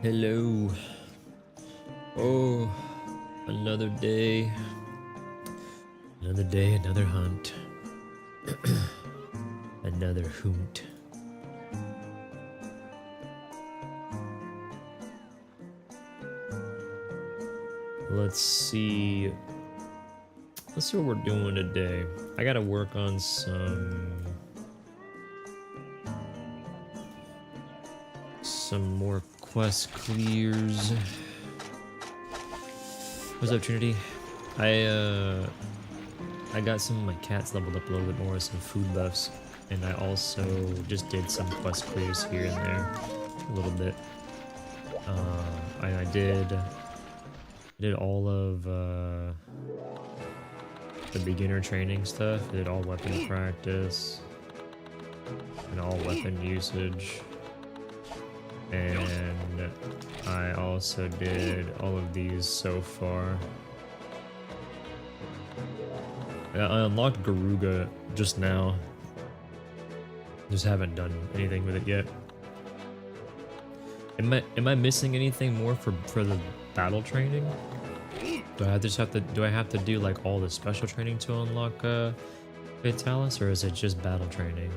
Hello. Oh, another day. Another day, another hunt. Another hoot. Let's see. Let's see what we're doing today. I gotta work on some more quest clears. What's up, Trinity? I got some of my cats leveled up a little bit more, some food buffs, and I also just did some quest clears here and there, a little bit. I did all of the beginner training stuff. I did all weapon practice and all weapon usage, and I also did all of these so far. I unlocked Garuga just now. Just haven't done anything with it yet. Am I missing anything more for the battle training? Do I have to do like all the special training to unlock Vitalis, or is it just battle training?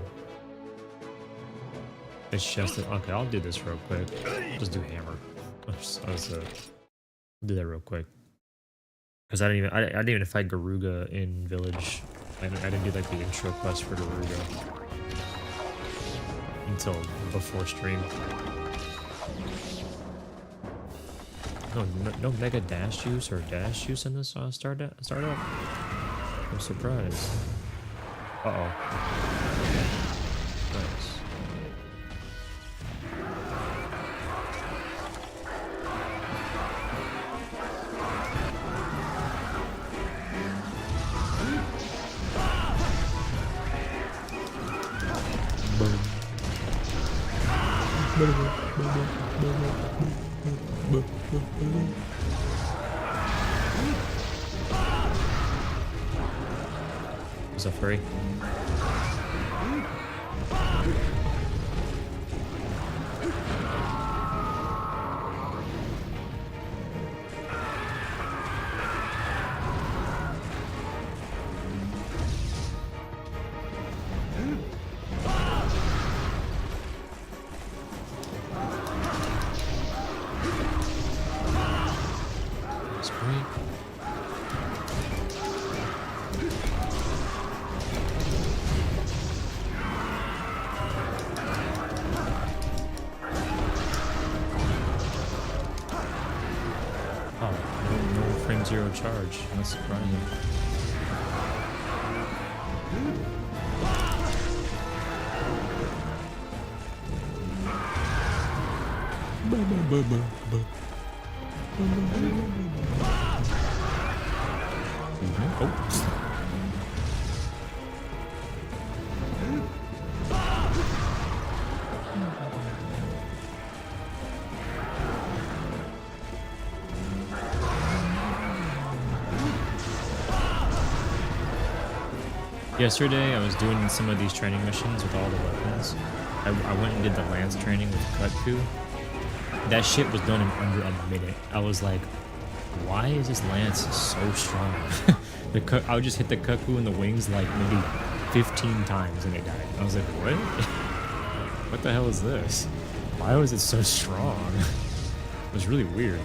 It's just okay. I'll do this real quick. Just do hammer. I'll do that real quick. Cause I didn't even fight Garuga in village. I didn't do like the intro quest for Garuga until before stream. No mega dash juice or dash juice in this startup. I'm surprised. Uh-oh. Nice. Is that free? Zero charge. That's surprising. Oh. Yesterday, I was doing some of these training missions with all the weapons. I went and did the lance training with Kutku. That shit was done in under a minute. I was like, why is this lance so strong? I would just hit the Kutku in the wings like maybe 15 times and it died. I was like, what? What the hell is this? Why was it so strong? It was really weird.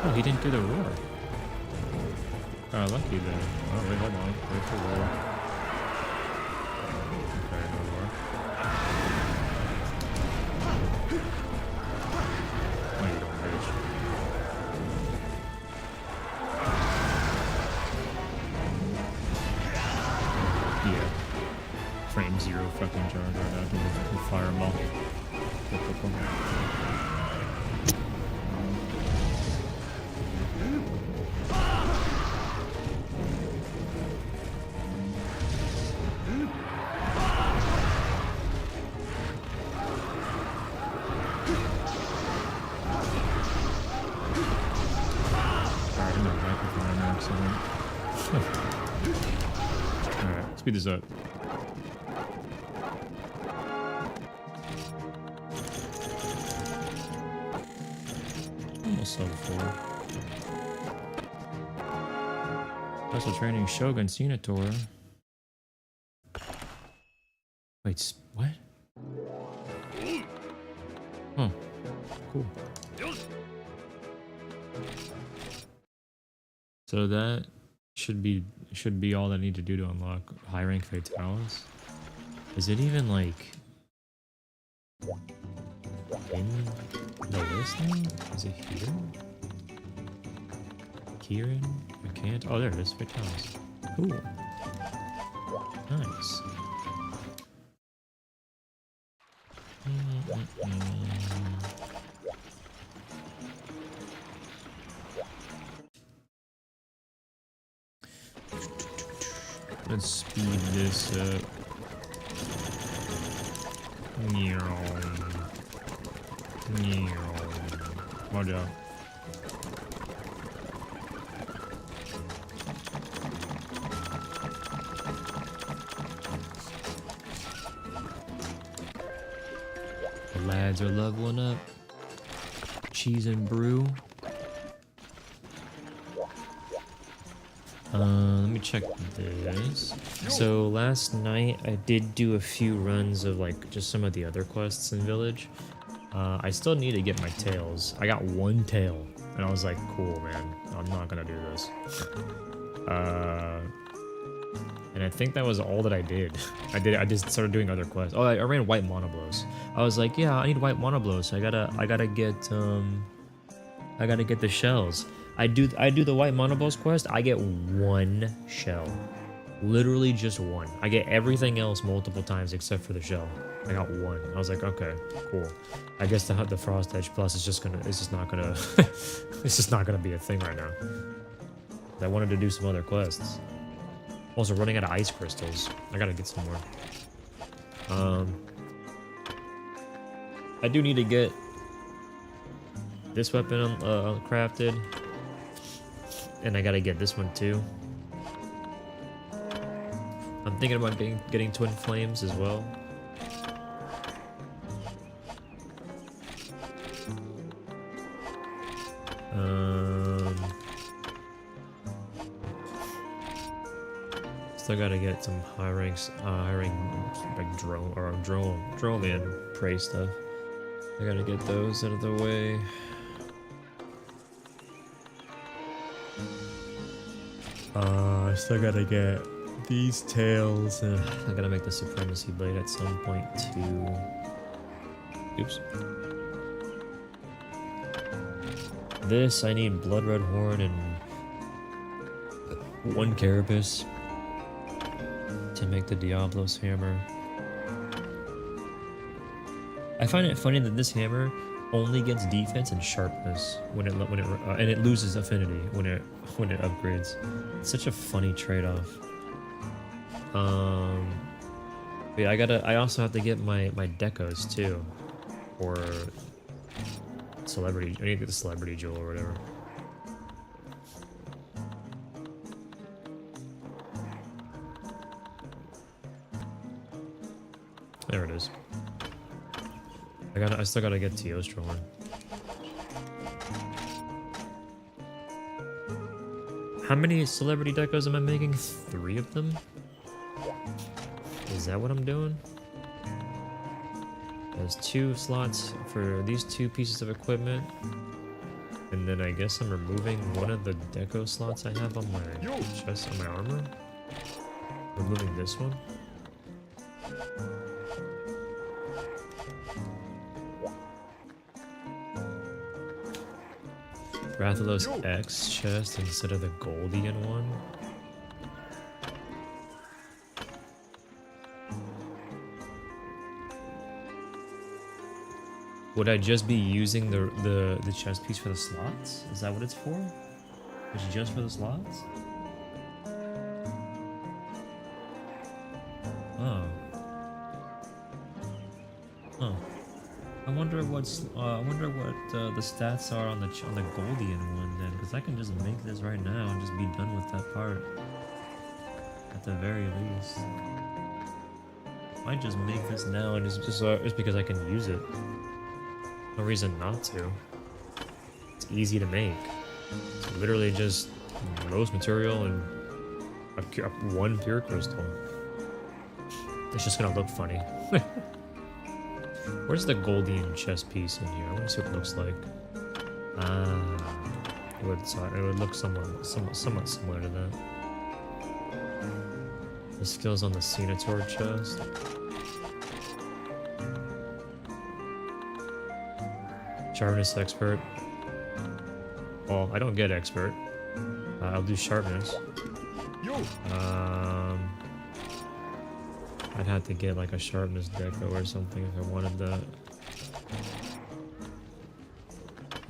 Oh, he didn't do the roar. Oh, lucky then. Oh, wait, hold on. Wait for roar. Alright, speed this up. Almost level 4. Special training Shogun Senator. Wait, what? Huh. Cool. So that should be all I need to do to unlock high rank Fatalis. Is it even like in the list now? Is it here? Kieran? I can't. Oh, there it is. Fatalis. Cool. Nice. Let's speed this up. Watch out. The lads are leveling up. Cheese and brew. Let me check this. So last night I did do a few runs of like just some of the other quests in Village. I still need to get my tails. I got 1 tail and I was like, cool man, I'm not gonna do this. And I think that was all that I did. I just started doing other quests. Oh, I ran white monoblows. I was like, yeah, I need white monoblows. So I gotta get the shells. I do the white monoblows quest. I get 1 shell, literally just 1. I get everything else multiple times except for the shell. I got 1. I was like, okay, cool. I guess the Frost Edge Plus is just not gonna it's just not gonna be a thing right now. I wanted to do some other quests. Also running out of ice crystals. I gotta get some more. I do need to get this weapon crafted. And I gotta get this one too. I'm thinking about getting Twin Flames as well. Still gotta get some high rank like drone and prey stuff. I gotta get those out of the way. I still gotta get these tails. I gotta make the Supremacy Blade at some point too. Oops. This, I need Blood Red Horn and 1 Carapace to make the Diablo's hammer. I find it funny that this hammer only gets defense and sharpness and it loses affinity when it upgrades. It's such a funny trade-off. Yeah, I also have to get my decos too, or celebrity. I need to get the celebrity jewel or whatever. There it is. I still gotta get Teostra one. How many celebrity decos am I making? 3 of them? Is that what I'm doing? There's 2 slots for these 2 pieces of equipment. And then I guess I'm removing one of the deco slots I have on my chest, on my armor. Removing this one. Rathalos X chest instead of the Goldian one. Would I just be using the chest piece for the slots? Is that what it's for? It's just for the slots? Oh. Huh. I wonder what's I wonder what the stats are on the Goldian one then, because I can just make this right now and just be done with that part. At the very least. Might just make this now and it's because I can use it. No reason not to. It's easy to make. It's literally just rose material and one pure crystal. It's just gonna look funny. Where's the Goldian chest piece in here? I want to see what it looks like. Ah, it would look somewhat similar to that. The skills on the Cenator chest. Sharpness expert. Well, I don't get expert. I'll do sharpness. I'd have to get like a sharpness deco or something if I wanted that.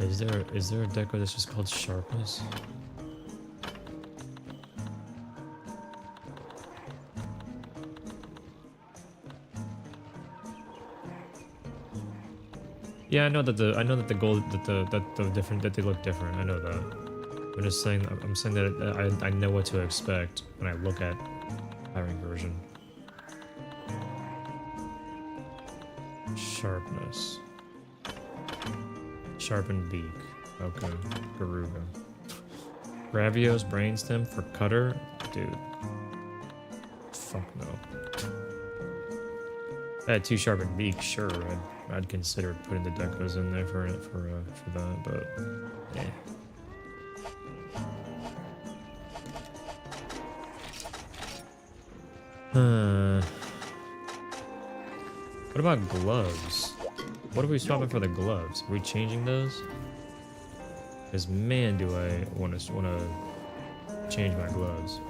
Is there a deco that's just called sharpness? Yeah, I know that the gold that they look different. I know that. I'm just saying. I'm saying that I know what to expect when I look at hiring version. Sharpness. Sharpened beak. Okay. Garuga. Gravios brainstem for cutter, dude. Fuck no. If I had 2 sharpened beaks, sure, I'd consider putting the decos in there for that, but yeah. What about gloves? What are we swapping for the gloves? Are we changing those? Because man, do I want to change my gloves.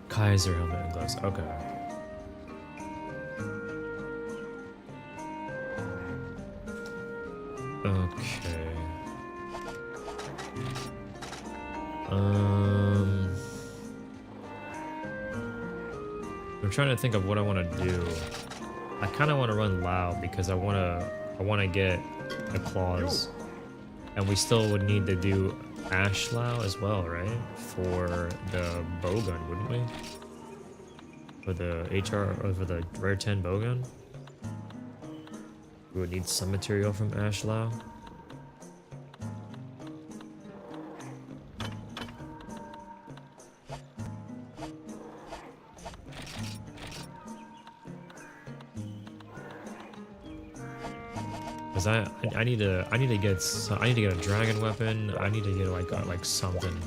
Kaiser helmet and gloves. Okay. Okay. I'm trying to think of what I want to do. I kind of want to run loud because I want to get the claws, and we still would need to do Ashlau as well, right? For the bowgun, wouldn't we? For the HR or for the rare 10 bowgun, we would need some material from Ashlau. Cause I need to get a dragon weapon. I need to get like something,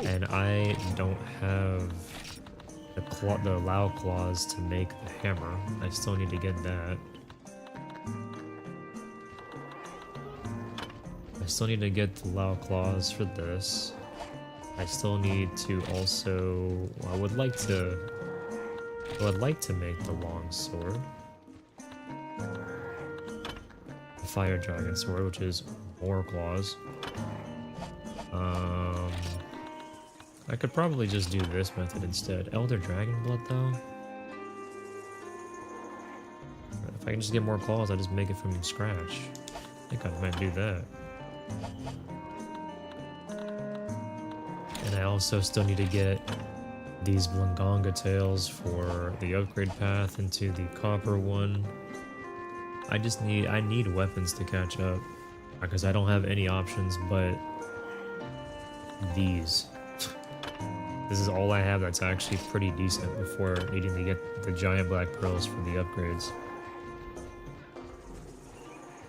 and I don't have the Lao claws to make the hammer. I still need to get that. I still need to get the Lao claws for this. I still need to also. I would like to make the long sword. Fire dragon sword, which is more claws. I could probably just do this method instead. Elder dragon blood though. If I can just get more claws, I just make it from scratch. I think I might do that. And I also still need to get these Blanganga tails for the upgrade path into the copper one. I need weapons to catch up, because I don't have any options but these. This is all I have that's actually pretty decent before needing to get the giant black pearls for the upgrades.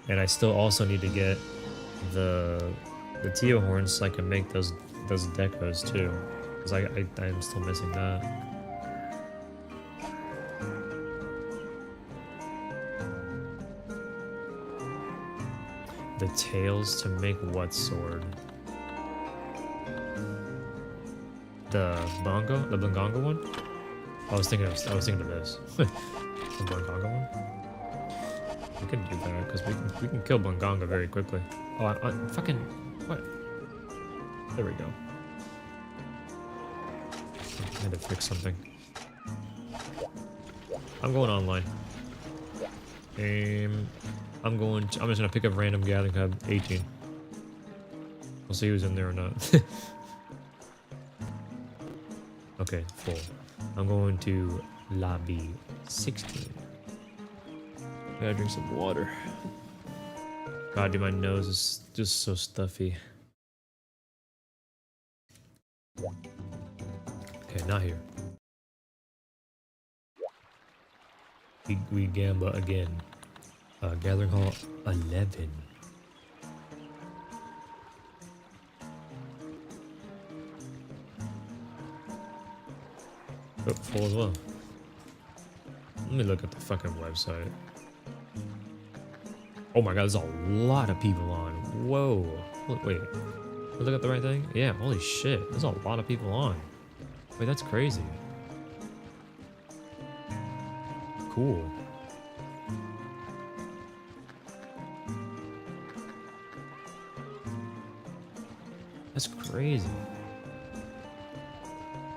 And I still also need to get the Teo horns so I can make those decos too. Because I'm still missing that. The tails to make what sword? The Bongonga one? I was thinking of this. The Bongonga one? We can do that because we can kill Bongonga very quickly. Oh, I fucking what? There we go. I had to fix something. I'm going online. I'm just gonna pick up random gathering hub 18. We'll see who's in there or not. Okay, full. I'm going to lobby 16. Gotta drink some water. God, dude, my nose is just so stuffy. Okay, not here. We gamba again. Gathering hall 11. Oh, full as well. Let me look at the fucking website. Oh my god, there's a lot of people on. Whoa. Wait. Look at the right thing? Yeah, holy shit. There's a lot of people on. Wait, that's crazy. Cool. That's crazy.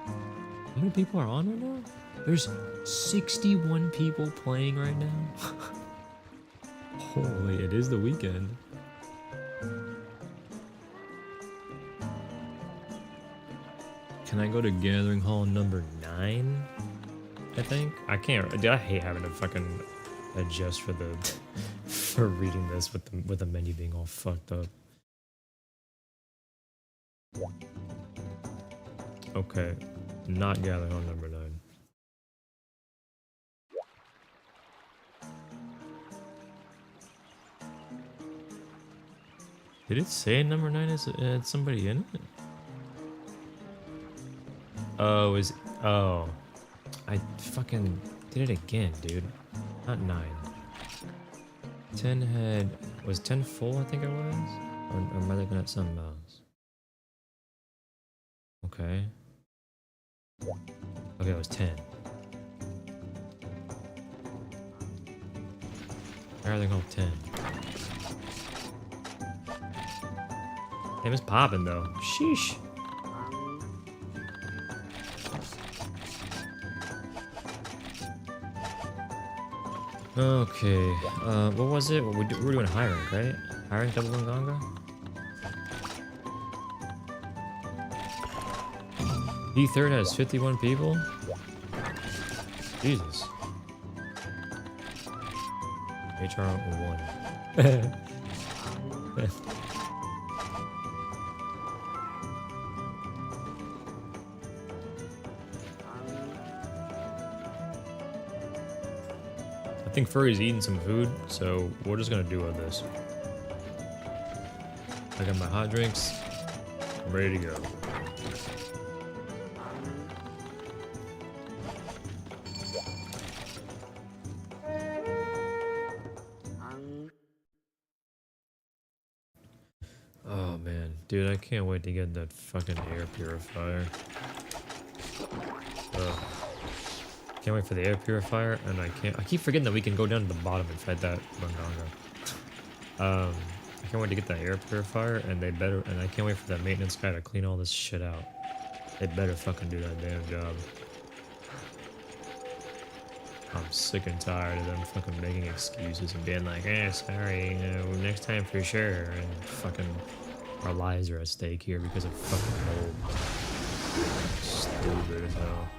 How many people are on right now? There's 61 people playing right now. Holy, it is the weekend. Can I go to gathering hall number 9? I think I can't. Dude, I hate having to fucking adjust for the for reading this with the menu being all fucked up. Okay, not gathering hall number 9. Did it say number 9 is somebody in it? Oh, oh. I fucking did it again, dude. Not 9. 10 was 10 full, I think it was? Or am I looking at something else? Okay. Okay, it was 10. Everything hold 10. Damn, it's popping though. Sheesh. Okay, what was it? We're doing hiring, right? Hiring double Nganga? D3rd has 51 people? Jesus. HR 1. I think Furry's eating some food, so we're just gonna do with this. I got my hot drinks. I'm ready to go. Oh man, dude, I can't wait to get that fucking air purifier. Ugh. Can't wait for the air purifier, and I keep forgetting that we can go down to the bottom and fight that Manganga. I can't wait to get that air purifier, and I can't wait for that maintenance guy to clean all this shit out. They better fucking do that damn job. I'm sick and tired of them fucking making excuses and being like, sorry, next time for sure, and fucking our lives are at stake here because of fucking mold. Stupid as hell.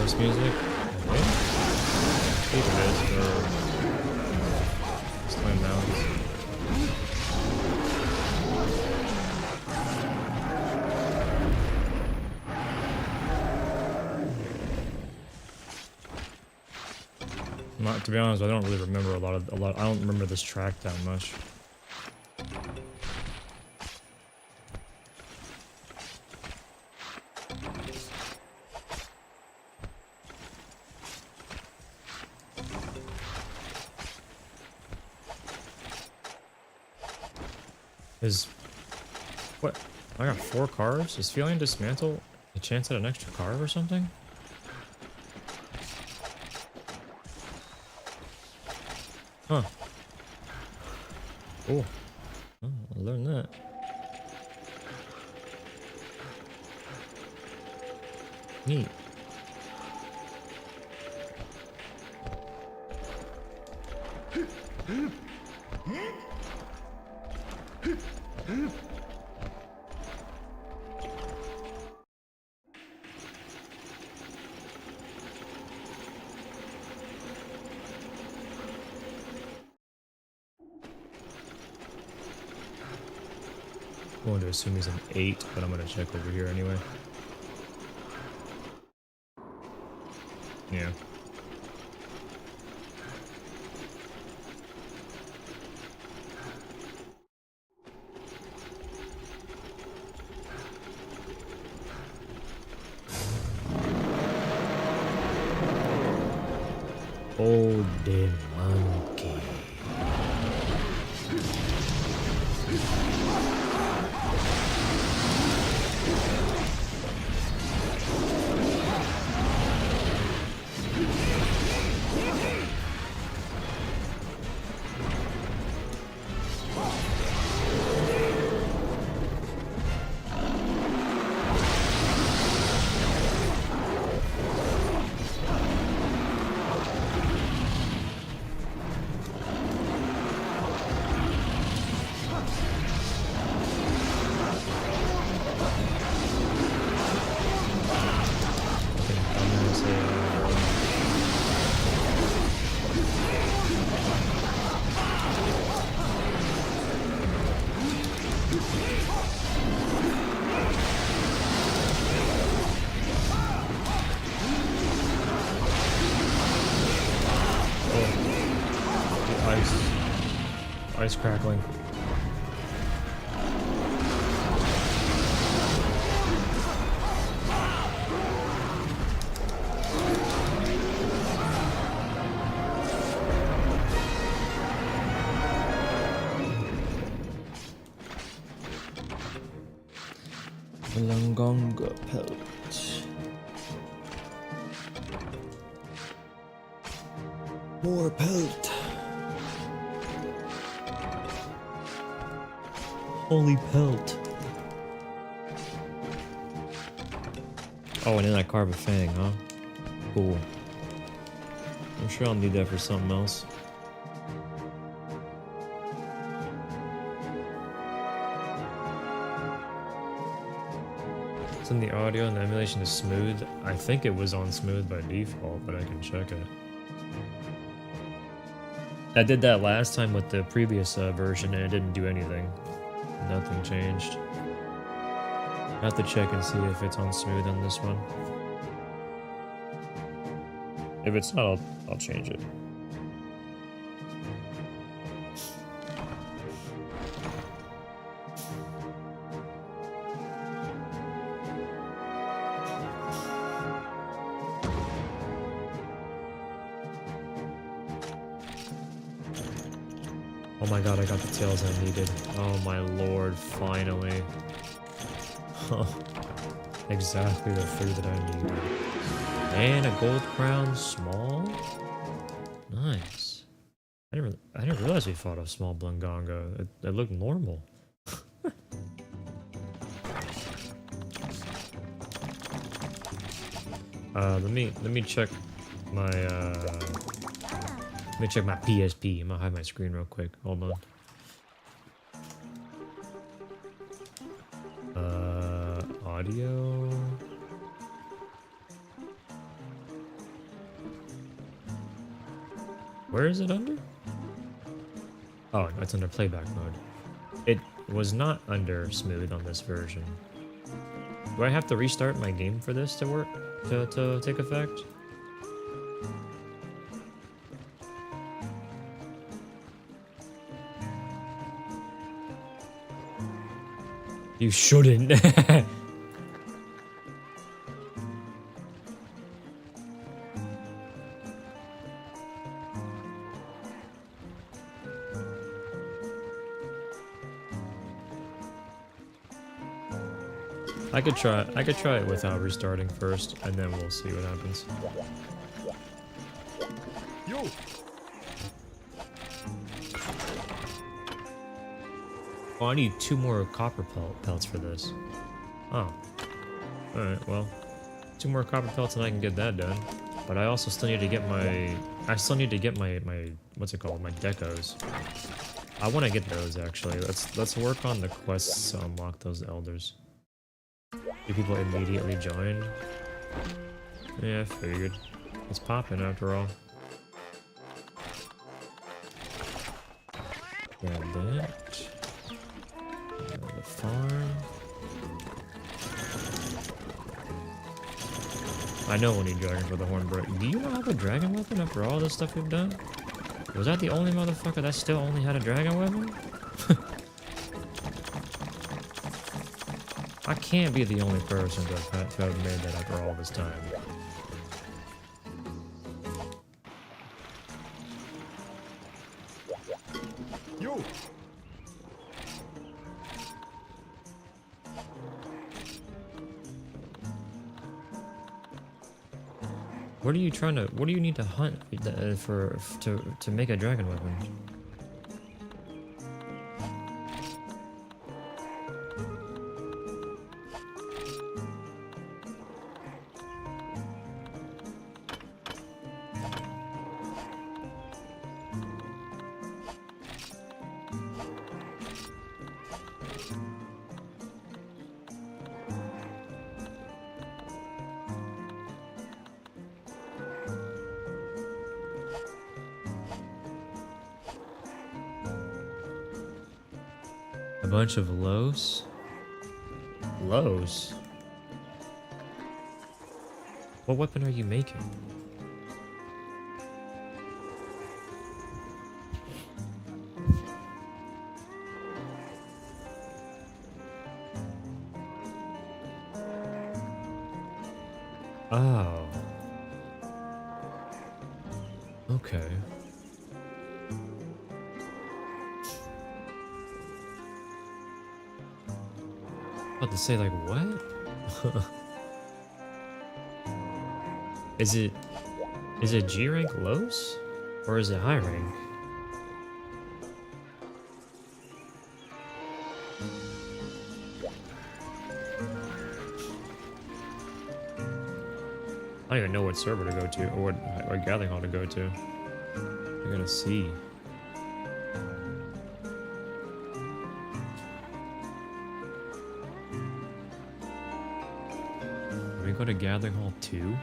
House music? Okay. I think it is for Slam Mountains. To be honest, I don't really remember a lot. I don't remember this track that much. What? I got 4 cars? Is feeling dismantle a chance at an extra car or something? Huh. Cool. Oh, I learned that. Neat. I'm going to assume he's an 8, but I'm going to check over here anyway. Yeah. Oh, the monkey. Ice crackling. Langonga pellets. More pelt. Holy pelt. Oh, and then I carve a fang, huh? Cool. I'm sure I'll need that for something else. It's in the audio and the emulation is smooth. I think it was on smooth by default, but I can check it. I did that last time with the previous version and it didn't do anything. Nothing changed. I have to check and see if it's on smooth on this one. If it's not, I'll change it. Oh my god, I got the tails I needed. Oh my lord, finally. Exactly the 3 that I needed. And a gold crown small? Nice. I didn't realize we fought a small Blanganga. It looked normal. Let me check my let me check my PSP. I'm gonna hide my screen real quick. Hold on. Audio. Where is it under? Oh, it's under playback mode. It was not under smooth on this version. Do I have to restart my game for this to work? To take effect? You shouldn't. I could try it without restarting first, and then we'll see what happens. Yo. Oh, I need 2 more copper pelts for this. Oh. Alright, well. 2 more copper pelts and I can get that done. But I also still need to get my... my what's it called? My decos. I want to get those, actually. Let's work on the quests to unlock those elders. Do people immediately join? Yeah, I figured. It's popping after all. Grab that. The farm. I know we'll need dragon for the horn break. Do you not have a dragon weapon after all this stuff we've done? Was that the only motherfucker that still only had a dragon weapon? I can't be the only person to have made that after all this time. Yo. What are you trying to? What do you need to hunt to make a dragon weapon? A bunch of lows? Lows? What weapon are you making? Oh. Okay. About to say, like, what? Is it G rank lows? Or is it high rank? I don't even know what server to go to, or what gathering hall to go to. I gotta see. Can we go to gathering hall 2?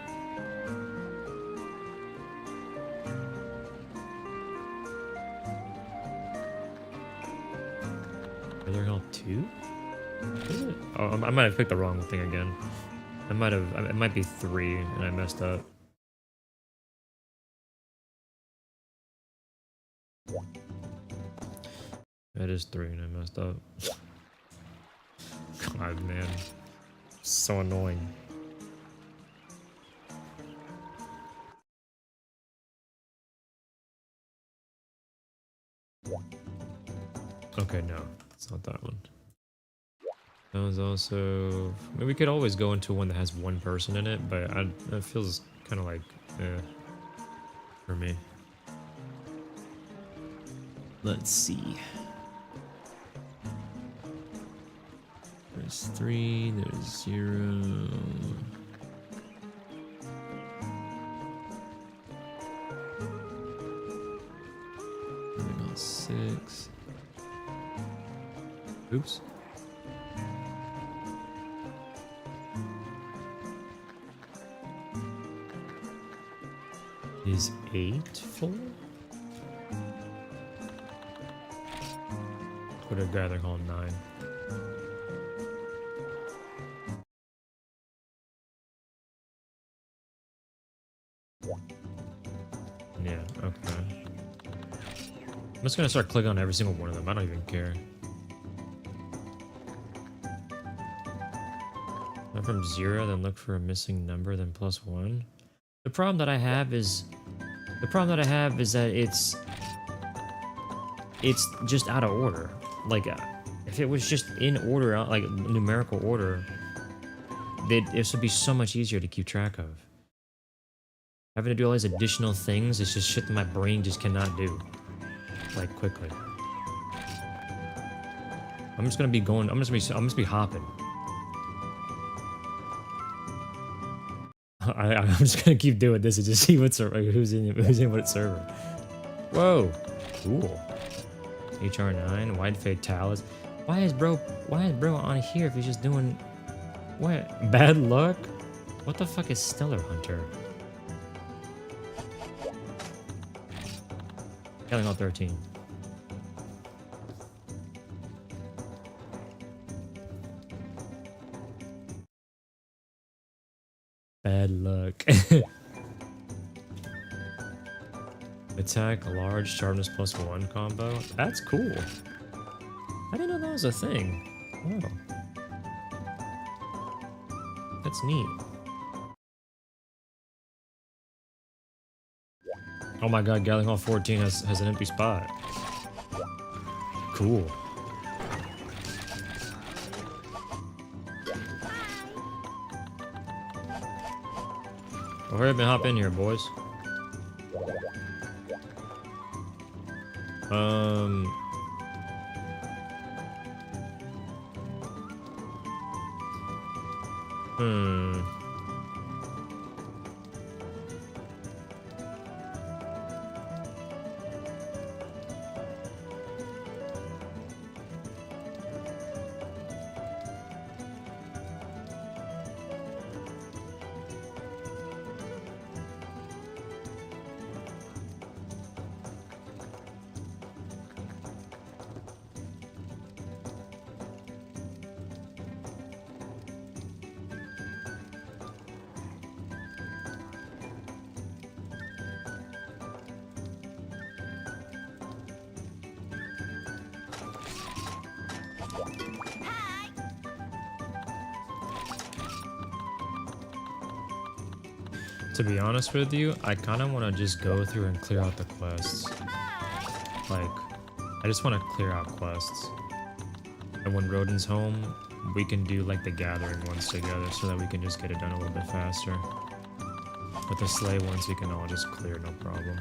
Gathering hall 2? Is it? Oh, I might have picked the wrong thing again. It might be 3 and I messed up. That is 3 and I messed up. God, man. So annoying. Okay, no. It's not that one. That was also... I mean, we could always go into one that has one person in it, but it feels kind of like... for me. Let's see. There's 3, there's 0... Moving on 6... Oops. Is 8 full? put a gathering hall 9. Yeah, okay. I'm just gonna start clicking on every single one of them. I don't even care. Not from 0, then look for a missing number, then +1. The problem that I have is that it's just out of order. Like, if it was just in order, like numerical order, this would be so much easier to keep track of. Having to do all these additional things is just shit that my brain just cannot do, like, quickly. I'm just gonna be going. I'm just be hopping. I'm just gonna keep doing this and just see who's in what server. Whoa, cool. HR9, wide fatalis. Why is bro on here if he's just doing what? Bad luck? What the fuck is Stellar Hunter? Killing all 13. Bad luck. Attack large sharpness +1 combo. That's cool. I didn't know that was a thing. Oh. That's neat. Oh my god, Gathering Hall 14 has an empty spot. Cool. Well, hurry up and hop in here, boys. To be honest with you, I kind of want to just go through and clear out the quests. Like, I just want to clear out quests. And when Rodin's home, we can do like the gathering ones together so that we can just get it done a little bit faster. But the slay ones we can all just clear, no problem.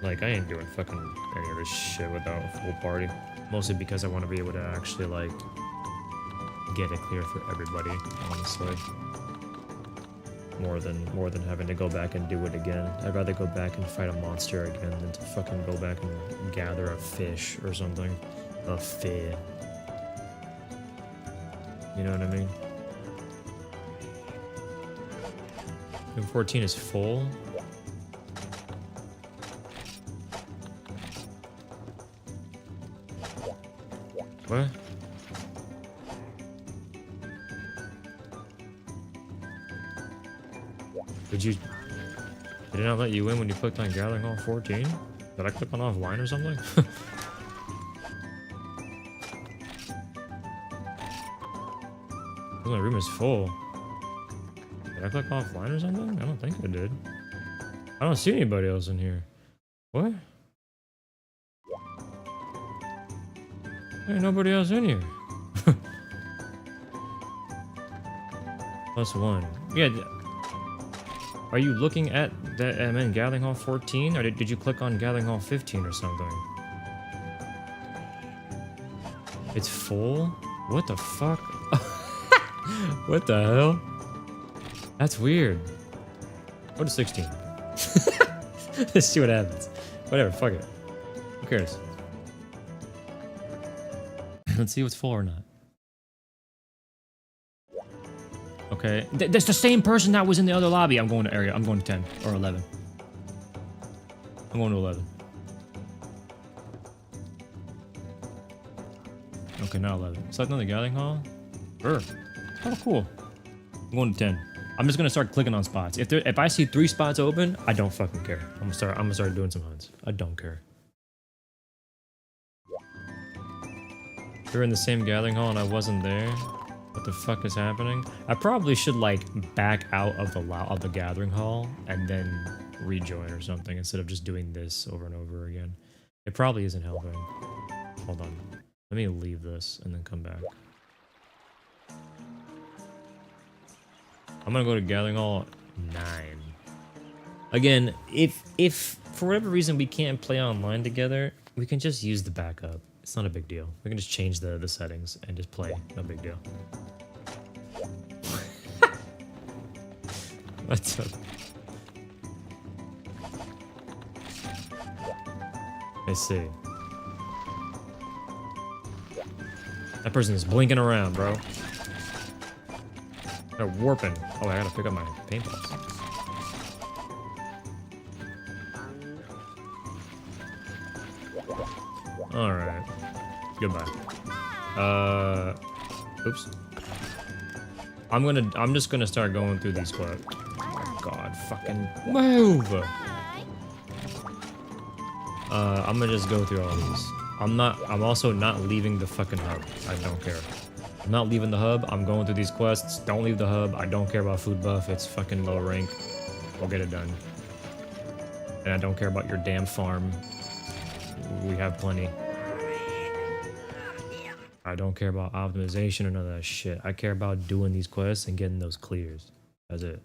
Like, I ain't doing fucking any of this shit without a full party. Mostly because I want to be able to actually, like, get it clear for everybody, honestly. More than having to go back and do it again. I'd rather go back and fight a monster again than to fucking go back and gather a fish or something. A fish. You know what I mean? Room 14 is full. What? Did it not let you in when you clicked on Gathering Hall 14? Did I click on offline or something? My room is full. Did I click offline or something? I don't think I did. I don't see anybody else in here. What? There ain't nobody else in here. +1. Yeah. Are you looking at that Gathering Hall 14? Or did you click on Gathering Hall 15 or something? It's full? What the fuck? What the hell? That's weird. Go to 16. Let's see what happens. Whatever, fuck it. Who cares? Let's see if it's full or not. Okay, that's the same person that was in the other lobby. I'm going to area. I'm going to 10 or 11. I'm going to 11. Okay, not 11. Select on the gathering hall. Sure. Oh, cool. I'm going to 10. I'm just gonna start clicking on spots. If I see 3 spots open, I don't fucking care. I'm gonna start doing some hunts. I don't care. They're in the same gathering hall and I wasn't there. What the fuck is happening? I probably should like back out of the gathering hall and then rejoin or something instead of just doing this over and over again. It probably isn't helping. Hold on. Let me leave this and then come back. I'm gonna go to gathering hall 9. Again, if for whatever reason we can't play online together, we can just use the backup. It's not a big deal. We can just change the settings and just play. No big deal. What's up? I see. That person is blinking around, bro. They're warping. Oh, I gotta pick up my paintballs. Alright. Goodbye. Oops. I'm just gonna start going through these quests. Oh my god, fucking move! I'm gonna just go through all these. I'm also not leaving the fucking hub. I don't care. I'm not leaving the hub. I'm going through these quests. Don't leave the hub. I don't care about food buff. It's fucking low rank. We'll get it done. And I don't care about your damn farm. We have plenty. I don't care about optimization or none of that shit. I care about doing these quests and getting those clears. That's it.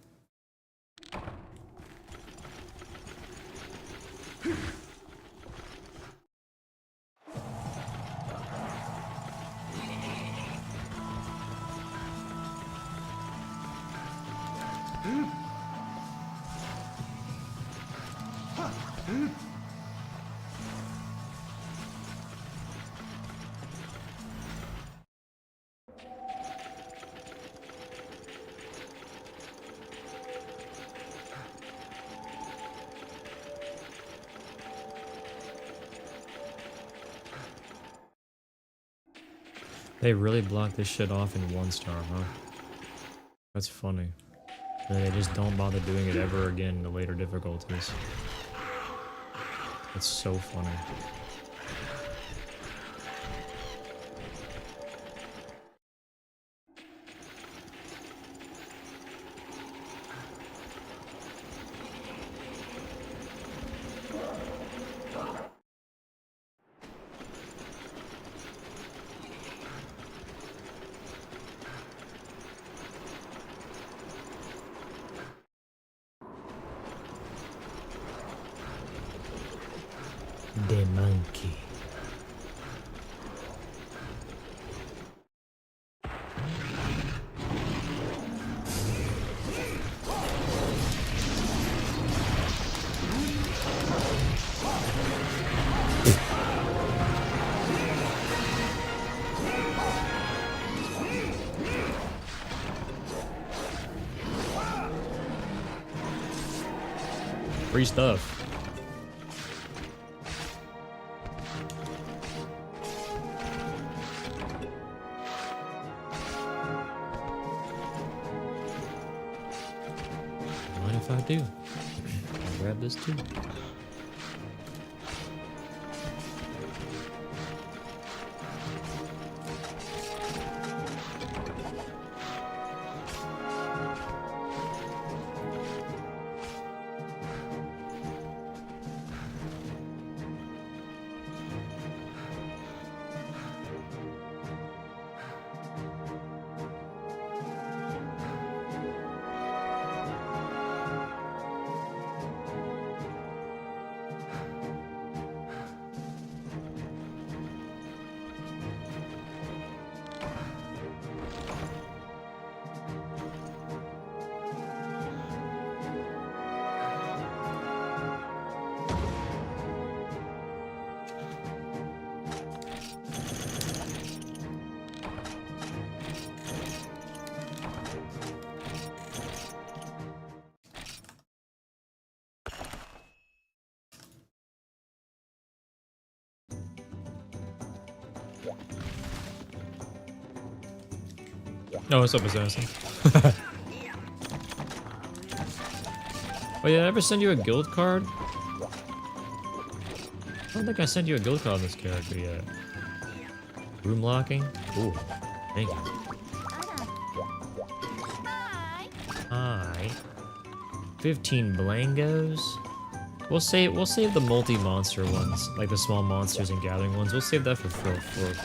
They really blocked this shit off in 1 star, huh? That's funny. And they just don't bother doing it ever again in the later difficulties. It's so funny. The monkey. Free stuff. Mind if I do? I'll grab this too. No, what's up, Assassin? Oh yeah, I ever send you a guild card? I don't think I sent you a guild card on this character yet. Room locking? Cool. Thank you. Hi. 15 Blangos. We'll save the multi-monster ones, like the small monsters and gathering ones. We'll save that for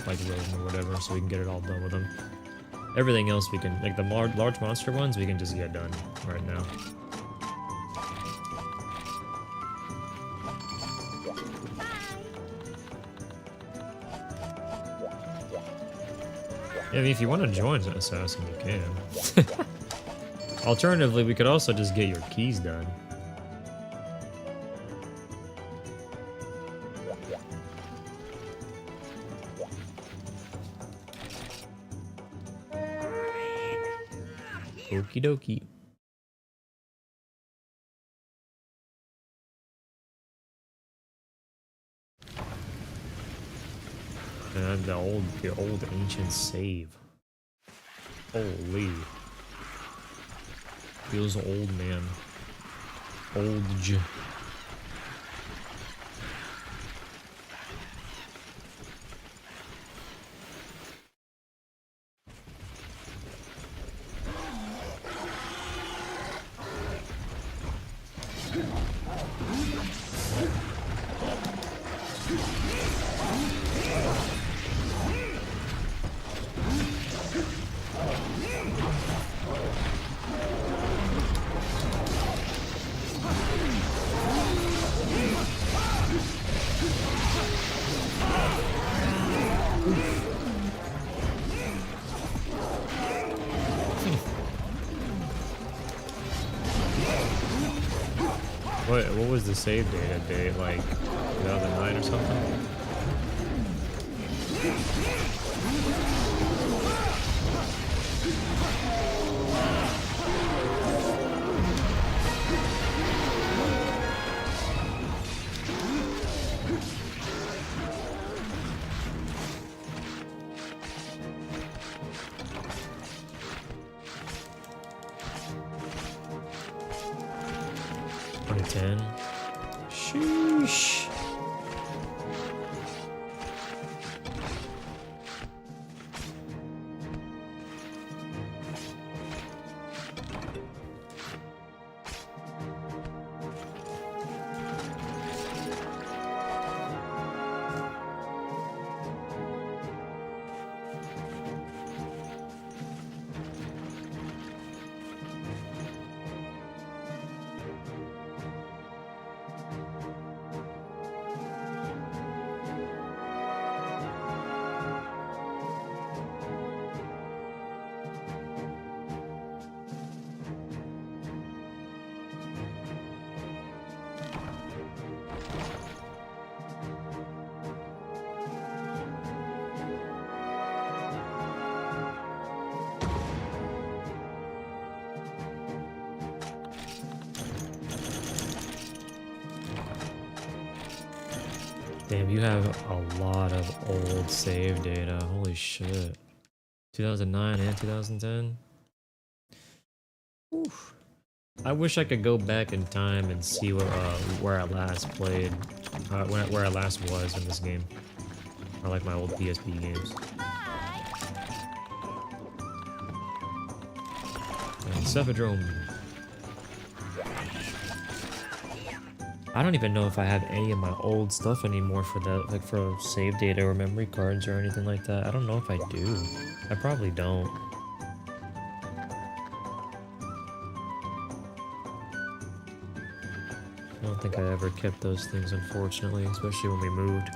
like Roden or whatever, so we can get it all done with them. Everything else we can, like the large monster ones, we can just get done right now. Yeah, I mean, if you want to join Assassin, you can. Alternatively, we could also just get your keys done. Okie dokie. And the old ancient save. Holy. Feels old, man. Old J. What was the save date? Like 2009 or something? Sheesh. Damn, you have a lot of old save data. Holy shit. 2009 and 2010? Oof. I wish I could go back in time and see where I last played, where I last was in this game. Or like my old PSP games. And Cephadrome. I don't even know if I have any of my old stuff anymore for that, like for save data or memory cards or anything like that. I don't know if I do. I probably don't. I don't think I ever kept those things, unfortunately, especially when we moved.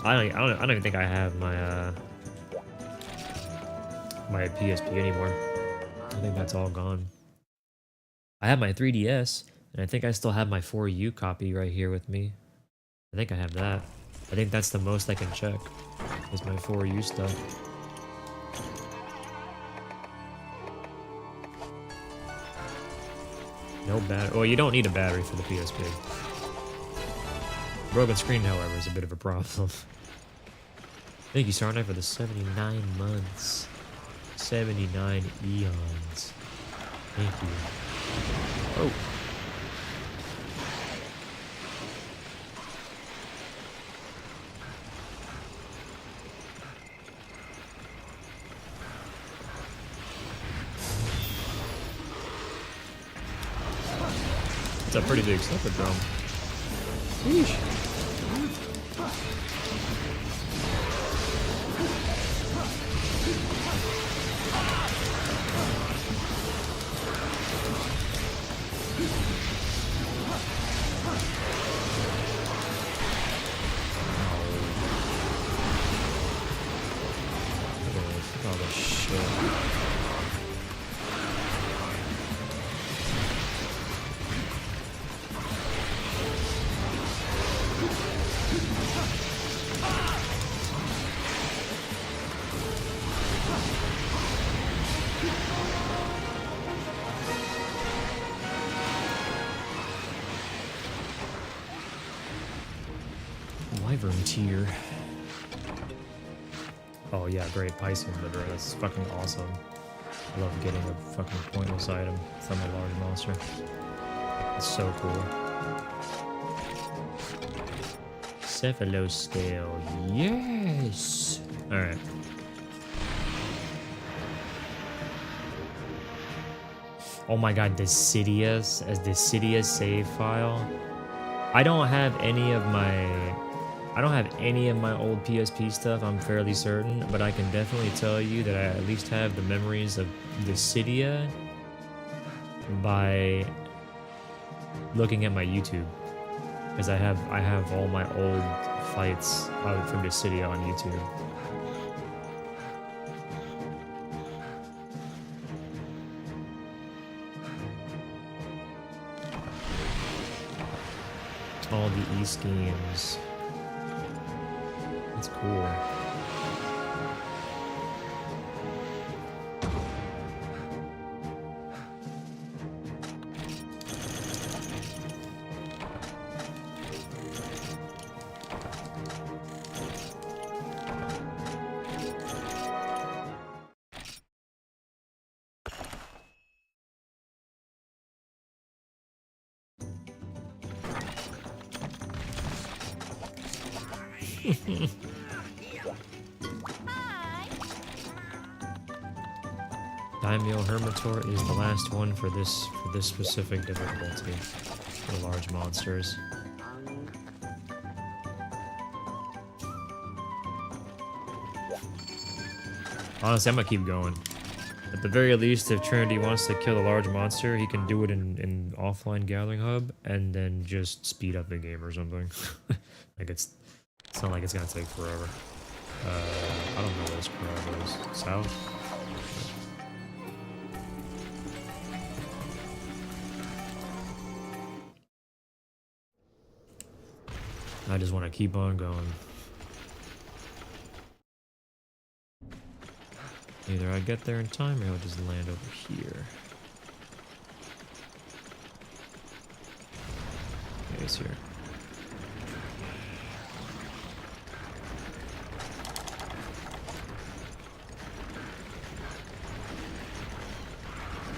I don't even think I have my my PSP anymore. I think that's all gone. I have my 3DS, and I think I still have my 4U copy right here with me. I think I have that. I think that's the most I can check, is my 4U stuff. No battery. Well, you don't need a battery for the PSP. Broken screen, however, is a bit of a problem. Thank you, Star Knight, for the 79 months. 79 eons. Thank you. Oh. It's a pretty big slipper drum. Sheesh. Look at all this shit. Wyvern tier. Oh yeah, great Piscean liver. That's fucking awesome. I love getting a fucking pointless item from a large monster. It's so cool. Cephaloscale, yes! Alright. Oh my god, Decidia's as Decidia's save file. I don't have any of my old PSP stuff, I'm fairly certain, but I can definitely tell you that I at least have the memories of Decidia by looking at my YouTube. Because I have all my old fights from Decidia on YouTube. All the East games. That's cool. Daimyo Hermitor is the last one for this specific difficulty for large monsters. Honestly, I'm gonna keep going. At the very least, if Trinity wants to kill a large monster, he can do it in offline gathering hub and then just speed up the game or something. Like it's not like it's gonna take forever. I don't know where this crowd is. South? I just want to keep on going. Either I get there in time or I'll just land over here. Okay, it's here.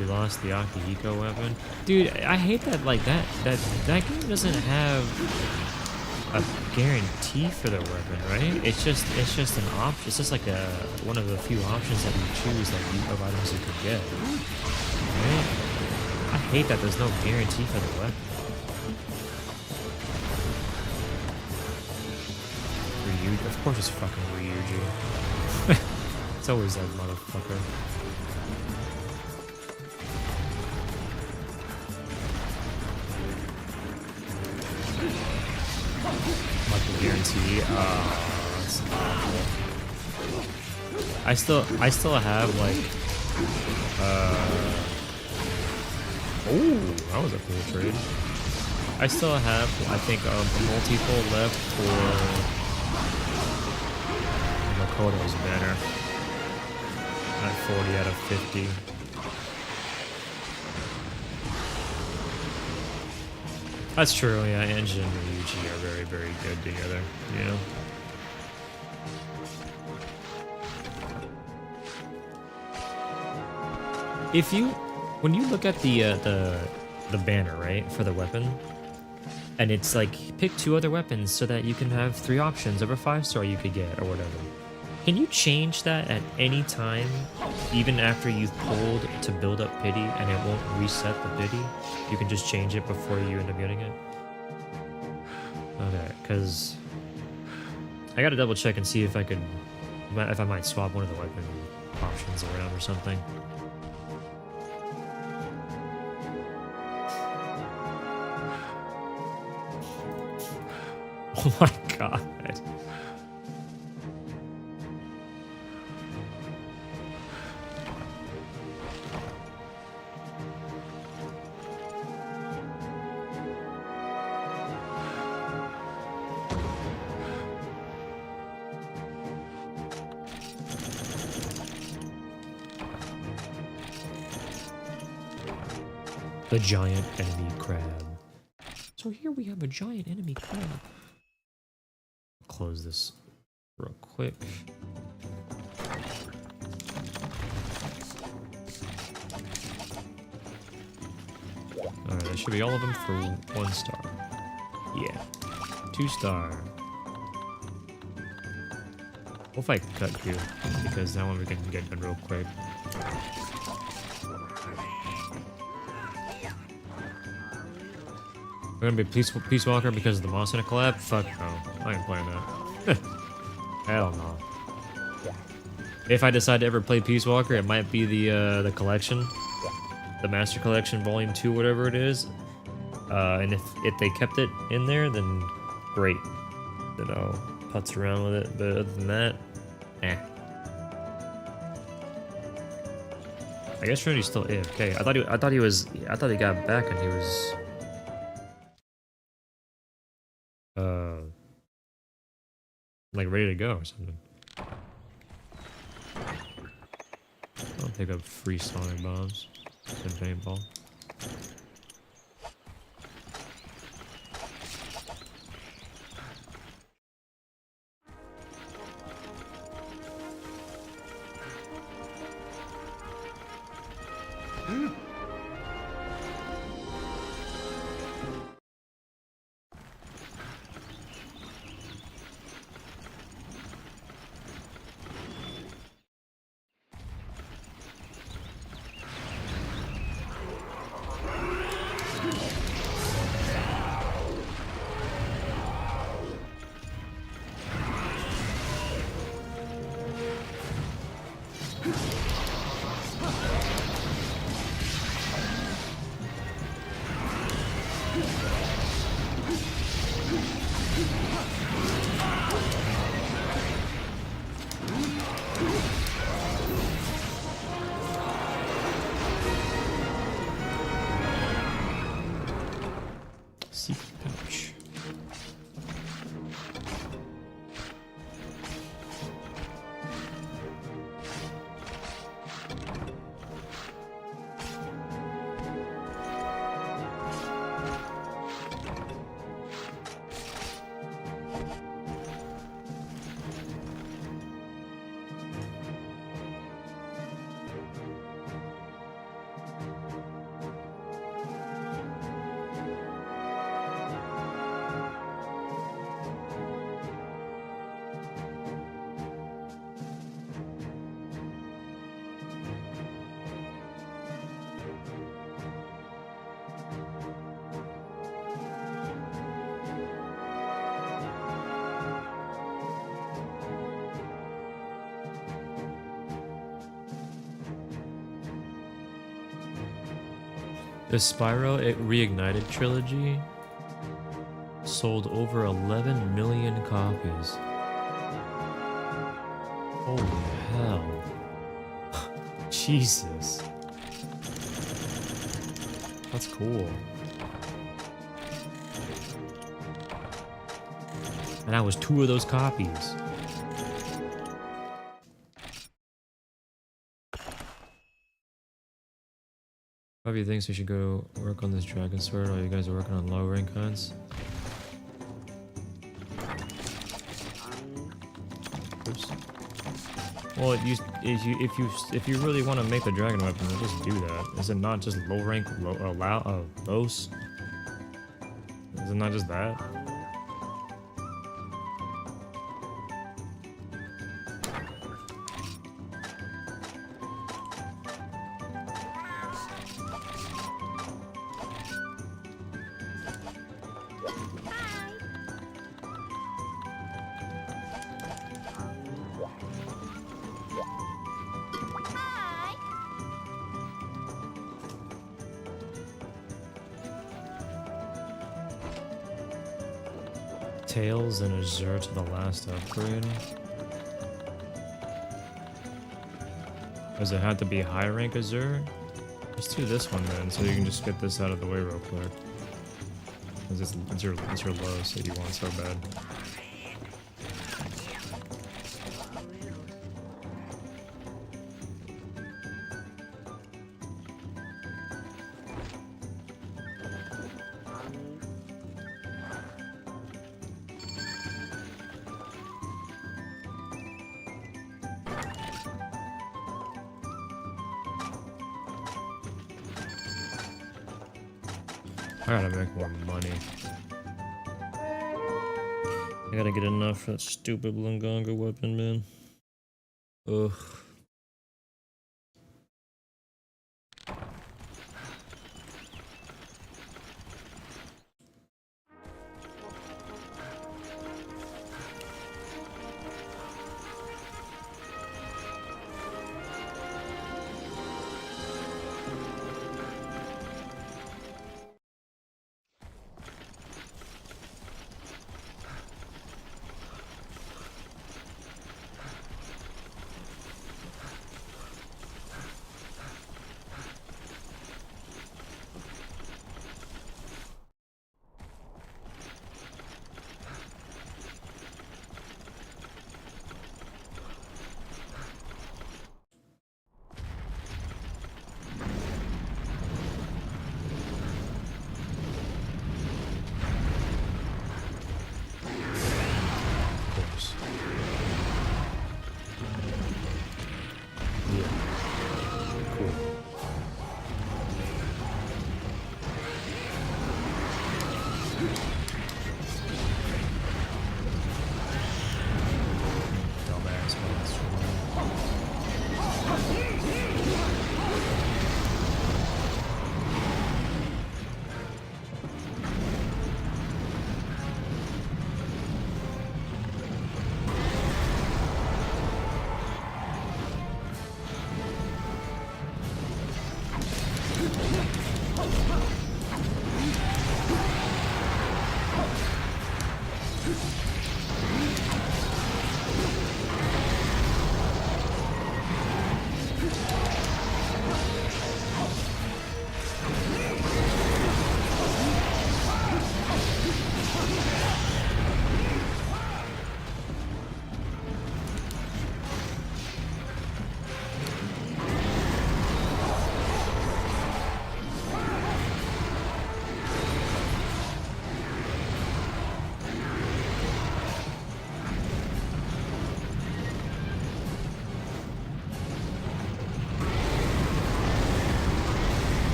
We lost the Akihiko weapon. Dude, I hate that that game doesn't have a guarantee for the weapon, right? It's just an option. It's just like one of the few options that you choose of items you could get. Right? I hate that there's no guarantee for the weapon. Ryuji, of course it's fucking Ryuji. It's always that motherfucker. Guarantee. That's awful. I still have like oh, that was a cool trade. I still have, I think, multiple left for Makoto's banner at 40 out of 50. That's true, yeah, Engine and Ryuji are very, very good together, you know? If you, when you look at the banner, right, for the weapon, and it's like, pick 2 other weapons so that you can have 3 options of a 5-star you could get, or whatever. Can you change that at any time, even after you've pulled to build up pity, and it won't reset the pity? You can just change it before you end up getting it? Okay, because I gotta double check and see if I could, if I might swap one of the weapon options around or something. Oh my god. The giant enemy crab. So here we have a giant enemy crab. Close this real quick. Alright, that should be all of them for 1 star. Yeah. 2 star. We'll fight cut too, because that one we can get done real quick. We're gonna be Peace Walker because of the MonsterHunter collab? Fuck no. I ain't playing that. Hell no. If I decide to ever play Peace Walker, it might be the collection. The Master Collection Volume 2, whatever it is. And if they kept it in there, then great. Then I'll putz around with it. But other than that, eh. I guess Trinity's still AFK. I thought he got back and he was like ready to go or something. I'll pick up free sonic bombs and paintball. Pouch. The Spyro Reignited trilogy sold over 11 million copies. Holy hell. Jesus. That's cool. And that was 2 of those copies. Probably thinks we should go work on this dragon sword while you guys are working on low rank hunts. Oops. Well, if you really want to make the dragon weapon, then just do that. Is it not just low rank lows? Is it not just that? Tails and Azure to the last upgrade. Does it have to be high rank Azure? Let's do this one then, so you can just get this out of the way real quick. Cause it's your lowest that you want so bad. I gotta make more money. I gotta get enough for that stupid Lungonga weapon, man. Ugh.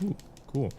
Ooh, cool.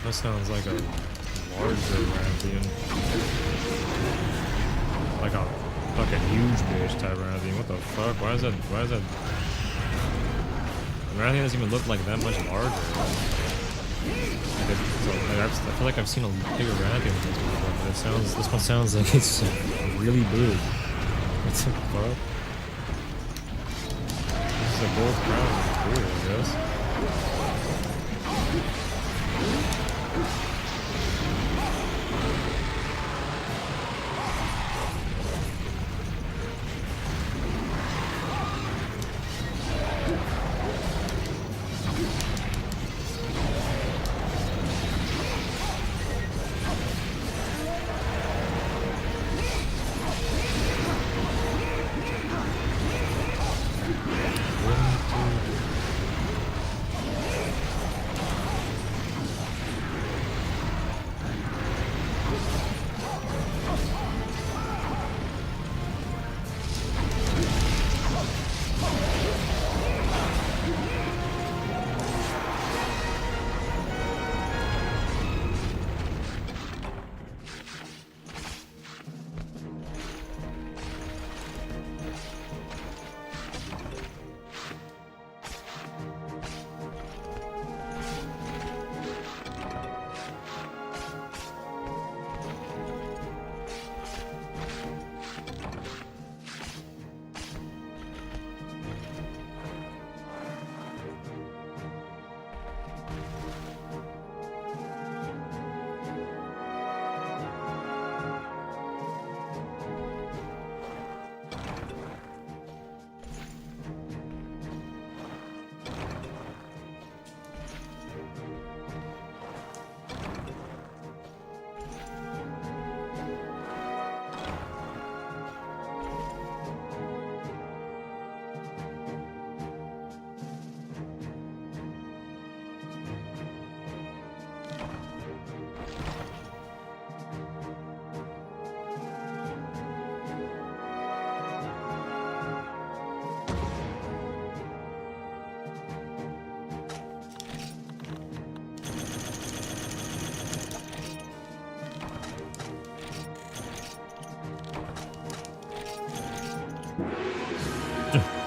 That sounds like a larger Rathian. Like a fucking huge bitch type Rathian. What the fuck? Why is that? Rathian doesn't even look like that much larger. I feel like I've seen a bigger Rathian than this before, but this one sounds like it's really big. What the fuck? This is a gold crown. Cool, I guess.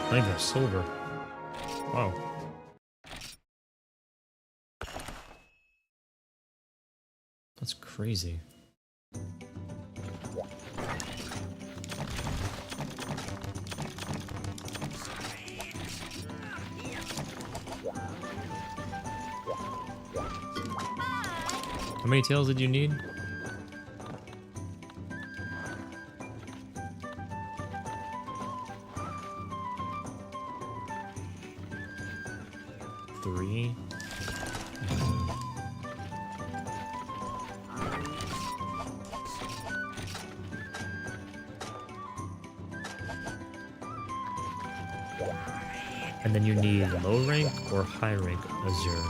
I think they're silver. Wow. That's crazy. How many tails did you need? Three. And then you need low rank or high rank Azure.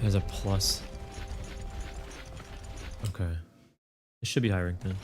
There's a plus. Okay. It should be high rank then.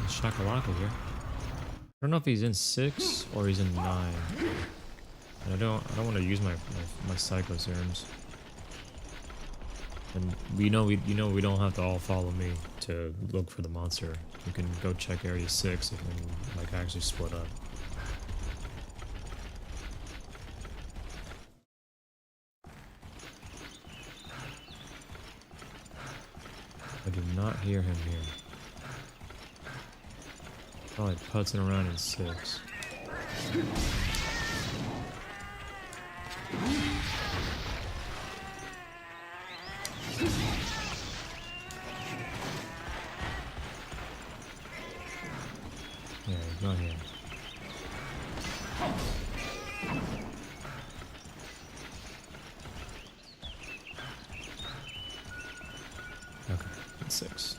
Shakalaka here. I don't know if he's in 6 or he's in 9. And I don't want to use my psycho serums. And we don't have to all follow me to look for the monster. You can go check area 6 and then like actually split up. I do not hear him here. Probably putzing around in 6. Yeah, he's not here. Okay, it's 6.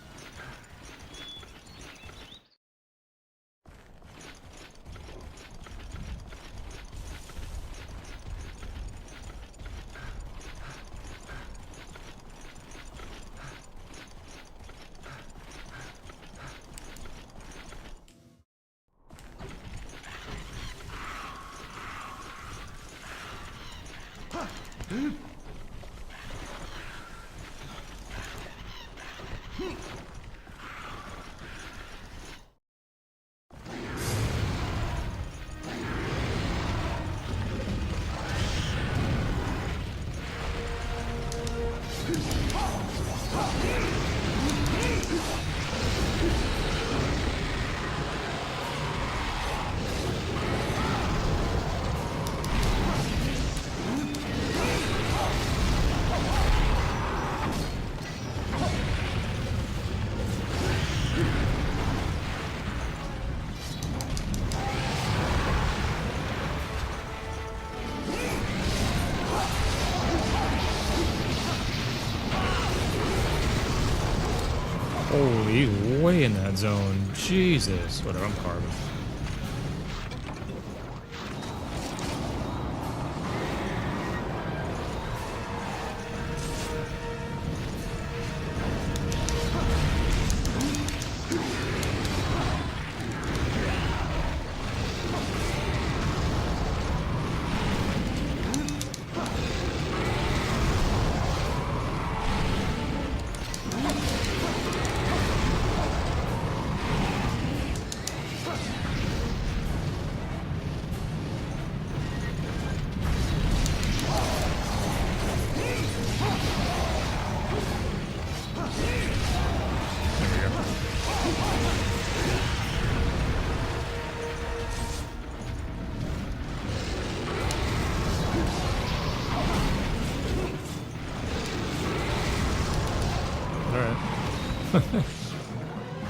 Oh, he's way in that zone. Jesus. Whatever, I'm carving.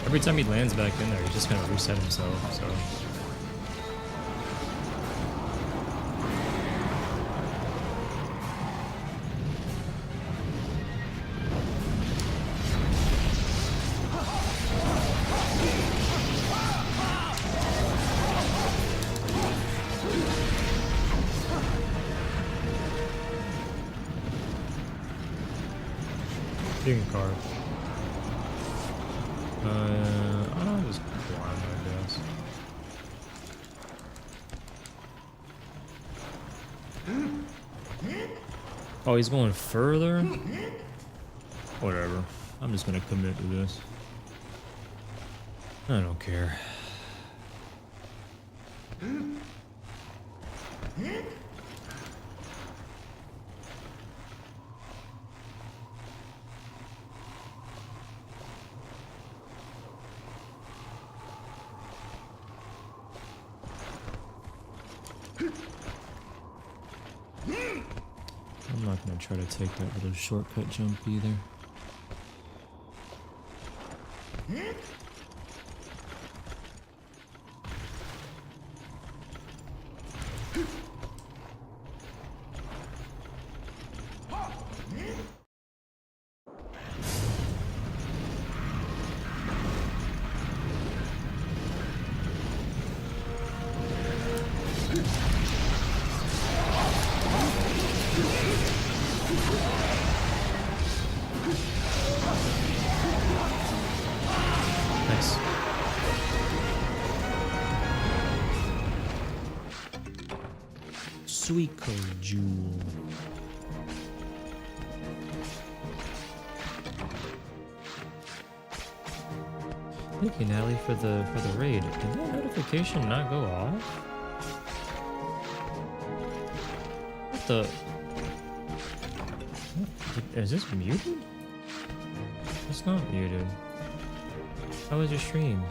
Every time he lands back in there, he's just gonna reset himself, so. You can carve. I'll just climb, I guess. Oh, he's going further? Whatever. I'm just gonna commit to this. I don't care. not gonna try to take that little shortcut jump either. Nice. Sweet cold jewel. Thank you, Natalie, for the raid. Did that notification not go off? What the? Is this muted? It's not muted. How was your stream?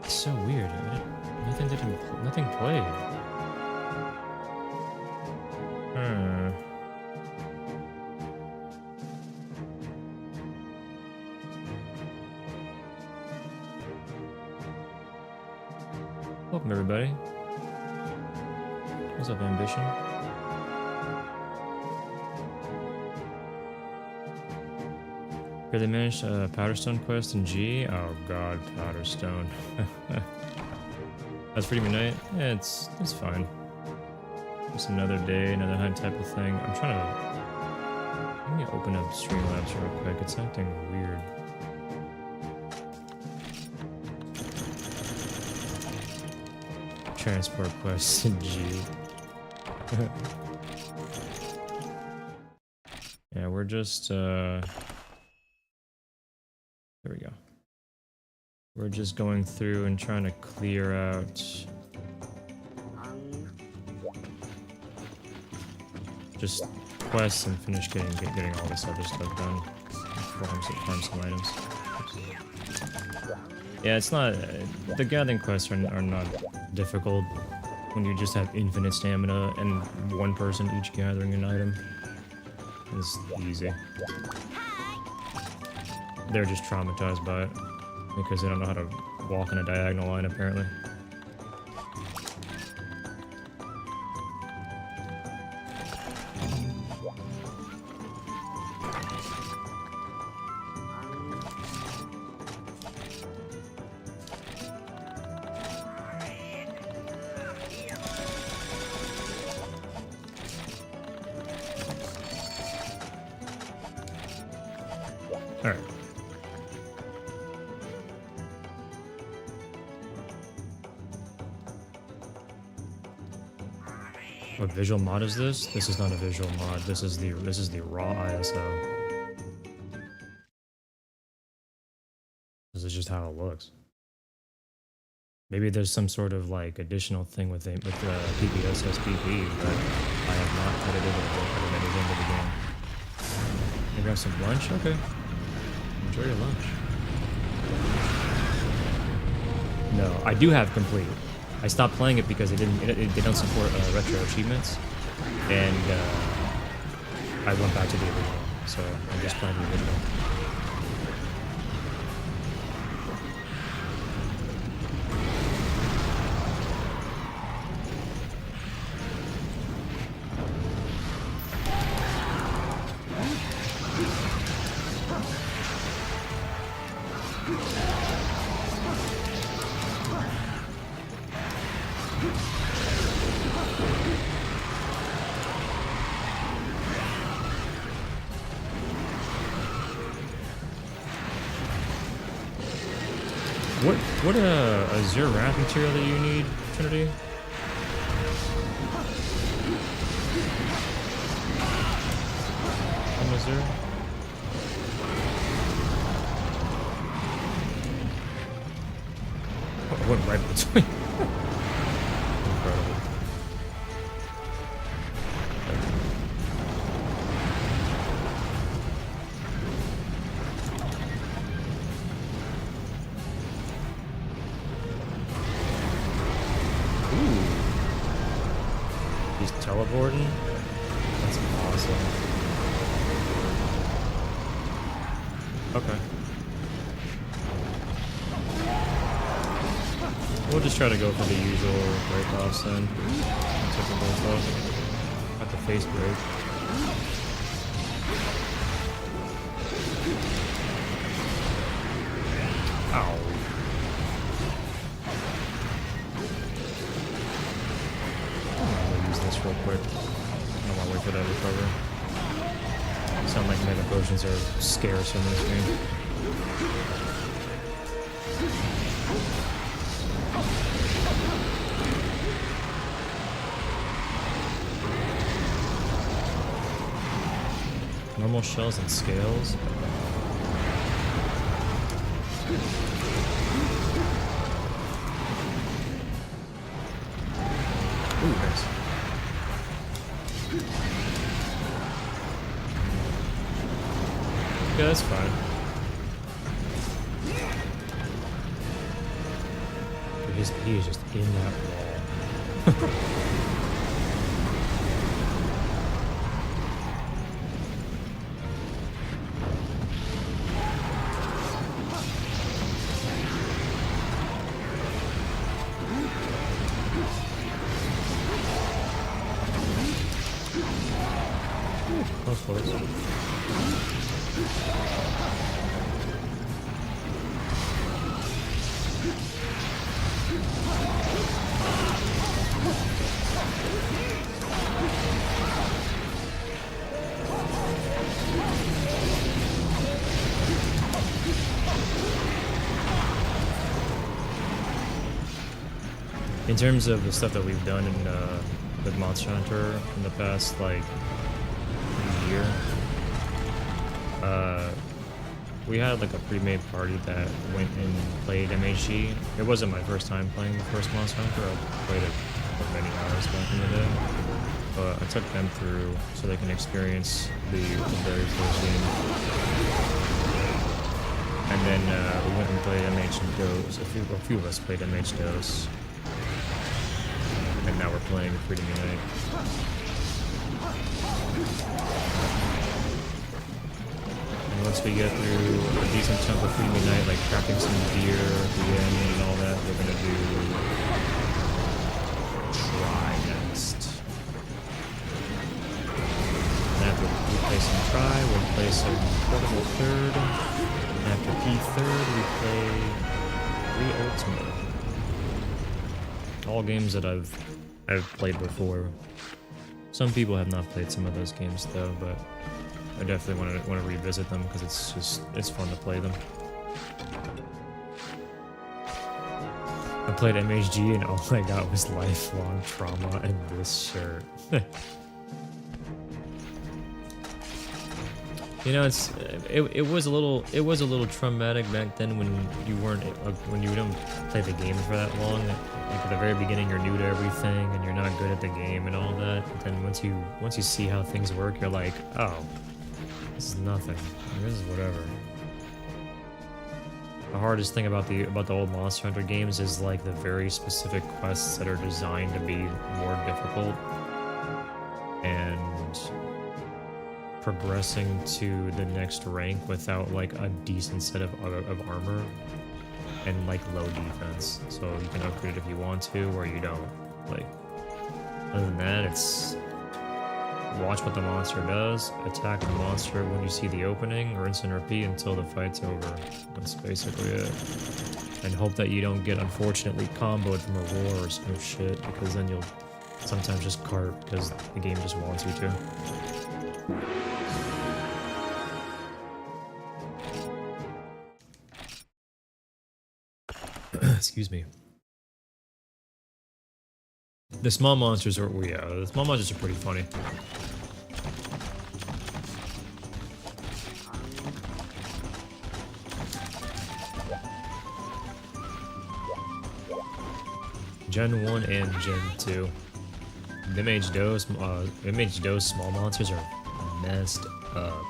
It's so weird. Nothing played. Welcome everybody. What's up, Ambition? Really managed Powderstone quest in G? Oh god, Powderstone. That's pretty midnight? Yeah, it's fine. Just another day, another hunt type of thing. I'm trying to... Let me open up Streamlabs real quick. It's acting weird. Transport quest in G. Yeah, we're just there we go. We're just going through and trying to clear out just quests and finish getting all this other stuff done. Farm some items. Yeah, it's not the gathering quests are not difficult when you just have infinite stamina and one person each gathering an item. It's easy. They're just traumatized by it because they don't know how to walk in a diagonal line apparently. Alright. What visual mod is this? This is not a visual mod. This is the raw ISO. This is just how it looks. Maybe there's some sort of like additional thing with PPS SPP, but I have not put it into the game. You grab some lunch? Okay. Enjoy your lunch. No, I do have complete. I stopped playing it because they don't support retro achievements, and I went back to the original. So I'm just playing the original. What Azure wrap material that you need, Trinity? From Azure? I went right between. Incredible. He's teleporting. That's awesome. Okay. We'll just try to go for the usual break-offs then. Typical stuff. Got the face break. Ow. I'm gonna use this real quick. I don't want to wait for that to recover. Sound like mega potions are scarce in this game. Normal shells and scales. Ooh, nice. Yeah, that's fine. He is just in that wall. Close quarters. In terms of the stuff that we've done in with Monster Hunter in the past like year, we had like a pre-made party that went and played MHG. It wasn't my first time playing the first Monster Hunter. I played it for many hours back in the day, but I took them through so they can experience the very first game. And then we went and played MH Dose. A few of us played MH Dose. And now we're playing Freedom Unite. And once we get through a decent chunk of Freedom Unite, like crafting some gear at the end and all that, we're gonna do Try next. And after we play some Try, we'll play some Portable Third. And after P3rd, we play Re-Ultimate. All games that I've played before. Some people have not played some of those games though, but I definitely want to revisit them because it's fun to play them. I played MHG and all I got was lifelong trauma and this shirt. You know, it was a little traumatic back then when you don't play the game for that long. Like at the very beginning, you're new to everything and you're not good at the game and all that. But then once you see how things work, you're like, oh, this is nothing. This is whatever. The hardest thing about the old Monster Hunter games is like the very specific quests that are designed to be more difficult and progressing to the next rank without like a decent set of armor and like low defense, so you can upgrade if you want to or you don't. Like, other than that, it's watch what the monster does, attack the monster when you see the opening, rinse and repeat until the fight's over. That's basically it. And hope that you don't get unfortunately comboed from a roar or some shit, because then you'll sometimes just cart because the game just wants you to. Excuse me. The small monsters are, yeah, the small monsters are pretty funny. Gen 1 and Gen 2. The MH Dose small monsters are messed up.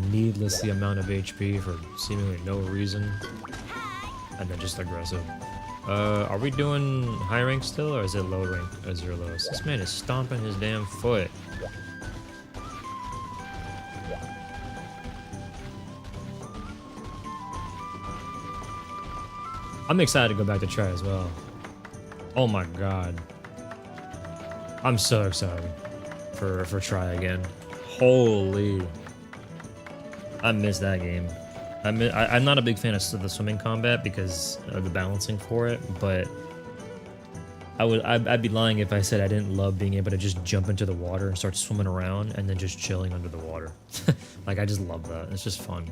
Needlessly amount of HP for seemingly no reason. And then just aggressive. Are we doing high rank still, or is it low rank as your lowest? This man is stomping his damn foot. I'm excited to go back to try as well. Oh my god. I'm so excited for try again. Holy. I miss that game. I'm not a big fan of the swimming combat because of the balancing for it, but I'd be lying if I said I didn't love being able to just jump into the water and start swimming around and then just chilling under the water. Like, I just love that. It's just fun.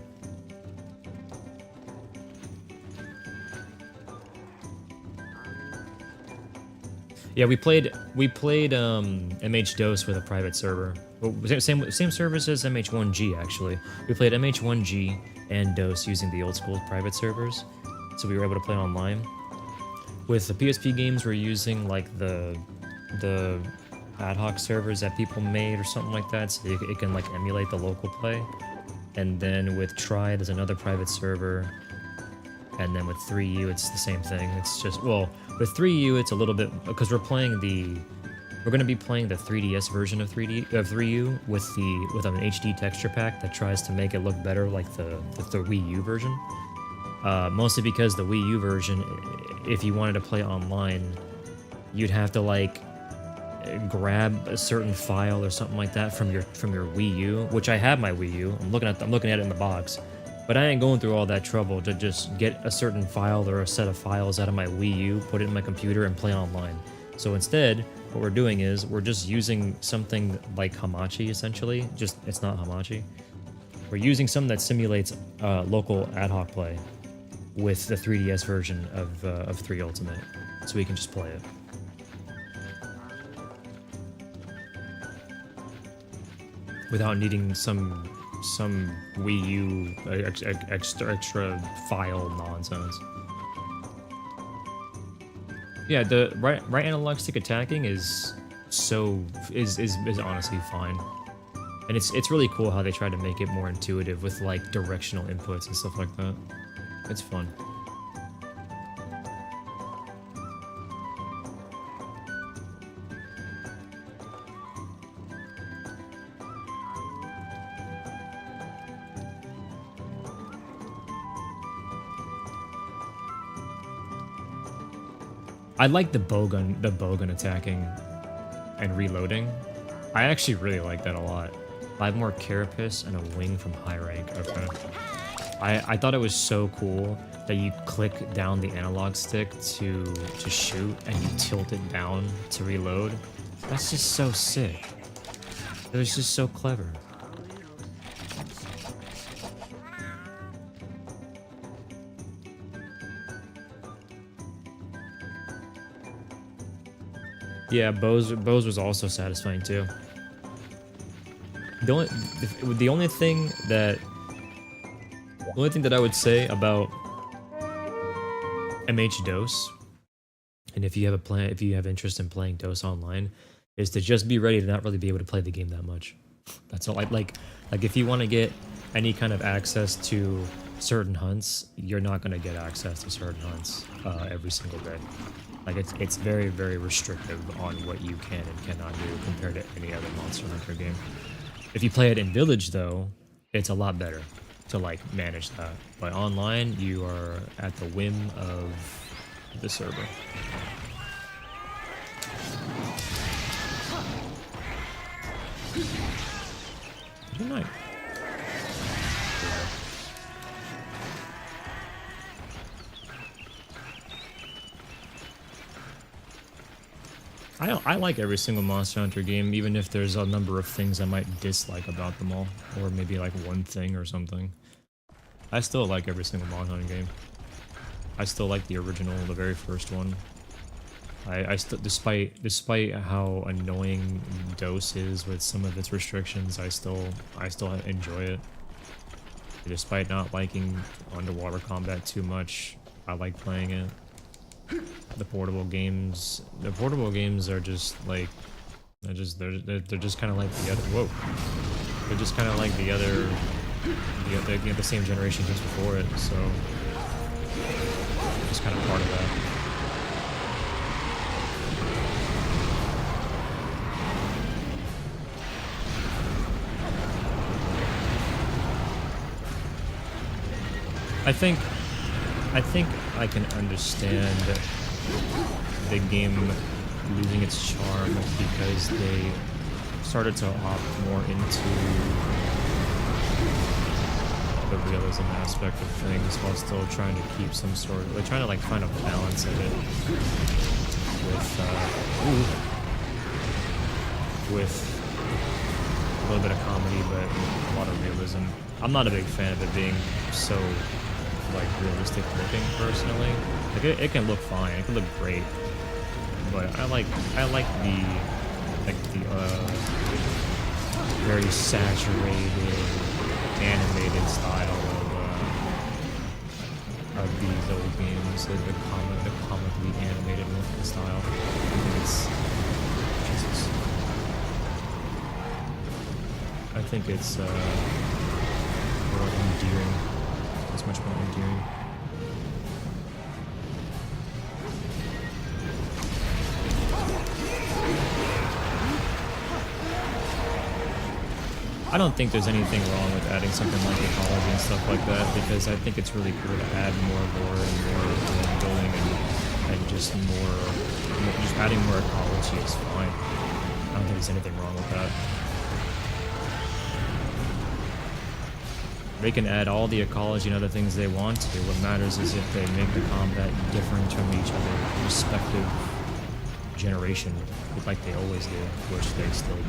Yeah, we played MH DOS with a private server. Well, same servers as MH1G actually. We played MH1G and DOS using the old school private servers, so we were able to play online. With the PSP games, we're using like the ad hoc servers that people made or something like that, so it can like emulate the local play. And then with Try, there's another private server. And then with 3U, it's the same thing. It's just, well, with 3U, it's a little bit, because we're going to be playing the 3DS version of 3U with an HD texture pack that tries to make it look better like the Wii U version. Mostly because the Wii U version, if you wanted to play online, you'd have to like grab a certain file or something like that from your Wii U, which I have my Wii U. I'm looking at it in the box. But I ain't going through all that trouble to just get a certain file or a set of files out of my Wii U, put it in my computer, and play online. So instead, what we're doing is we're just using something like Hamachi, essentially. Just, it's not Hamachi. We're using something that simulates local ad hoc play with the 3DS version of 3 Ultimate, so we can just play it. Without needing some Wii U extra file nonsense. Yeah, the right analog stick attacking is honestly fine, and it's really cool how they try to make it more intuitive with like directional inputs and stuff like that. It's fun. I like the bowgun attacking and reloading. I actually really like that a lot. I have more carapace and a wing from high rank. Okay. I thought it was so cool that you click down the analog stick to shoot and you tilt it down to reload. That's just so sick. It was just so clever. Yeah, Bose was also satisfying too. The only thing that I would say about MH DOS, and if you have interest in playing DOS online, is to just be ready to not really be able to play the game that much. That's all. Like if you want to get any kind of access to certain hunts, you're not going to get access to certain hunts every single day. Like it's very, very restrictive on what you can and cannot do compared to any other Monster Hunter game. If you play it in Village though, it's a lot better to like manage that. But online, you are at the whim of the server. Good night. I like every single Monster Hunter game, even if there's a number of things I might dislike about them all, or maybe like one thing or something. I still like every single Monster Hunter game. I still like the original, the very first one. Despite how annoying DOS is with some of its restrictions, I still enjoy it. Despite not liking underwater combat too much, I like playing it. The portable games are just like they're just kind of like the other. Whoa, they're just kind of like the other, the same generation games before it. So just kind of part of that. I think I can understand the game losing its charm because they started to opt more into the realism aspect of things while still trying to keep some sort of, like, trying to like find a balance of it with a little bit of comedy but a lot of realism. I'm not a big fan of it being so like realistic looking personally. Like it can look fine, it can look great, but I like the very saturated animated style of these old games, like the comically animated looking style. I think it's Jesus. I think it's more endearing. It's much more endearing. I don't think there's anything wrong with adding something like ecology and stuff like that, because I think it's really cool to add more lore and more world building and just just adding more ecology is fine. I don't think there's anything wrong with that. They can add all the ecology and other things they want to. What matters is if they make the combat different from each other respective generation, like they always do, which they still do.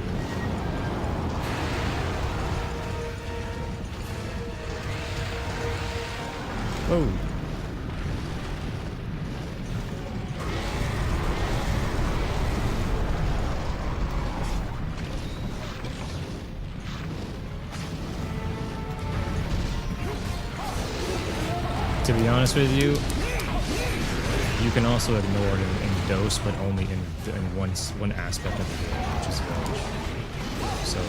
Whoa. To be honest with you, you can also ignore it in dose, but only in one aspect of the game, which is village. So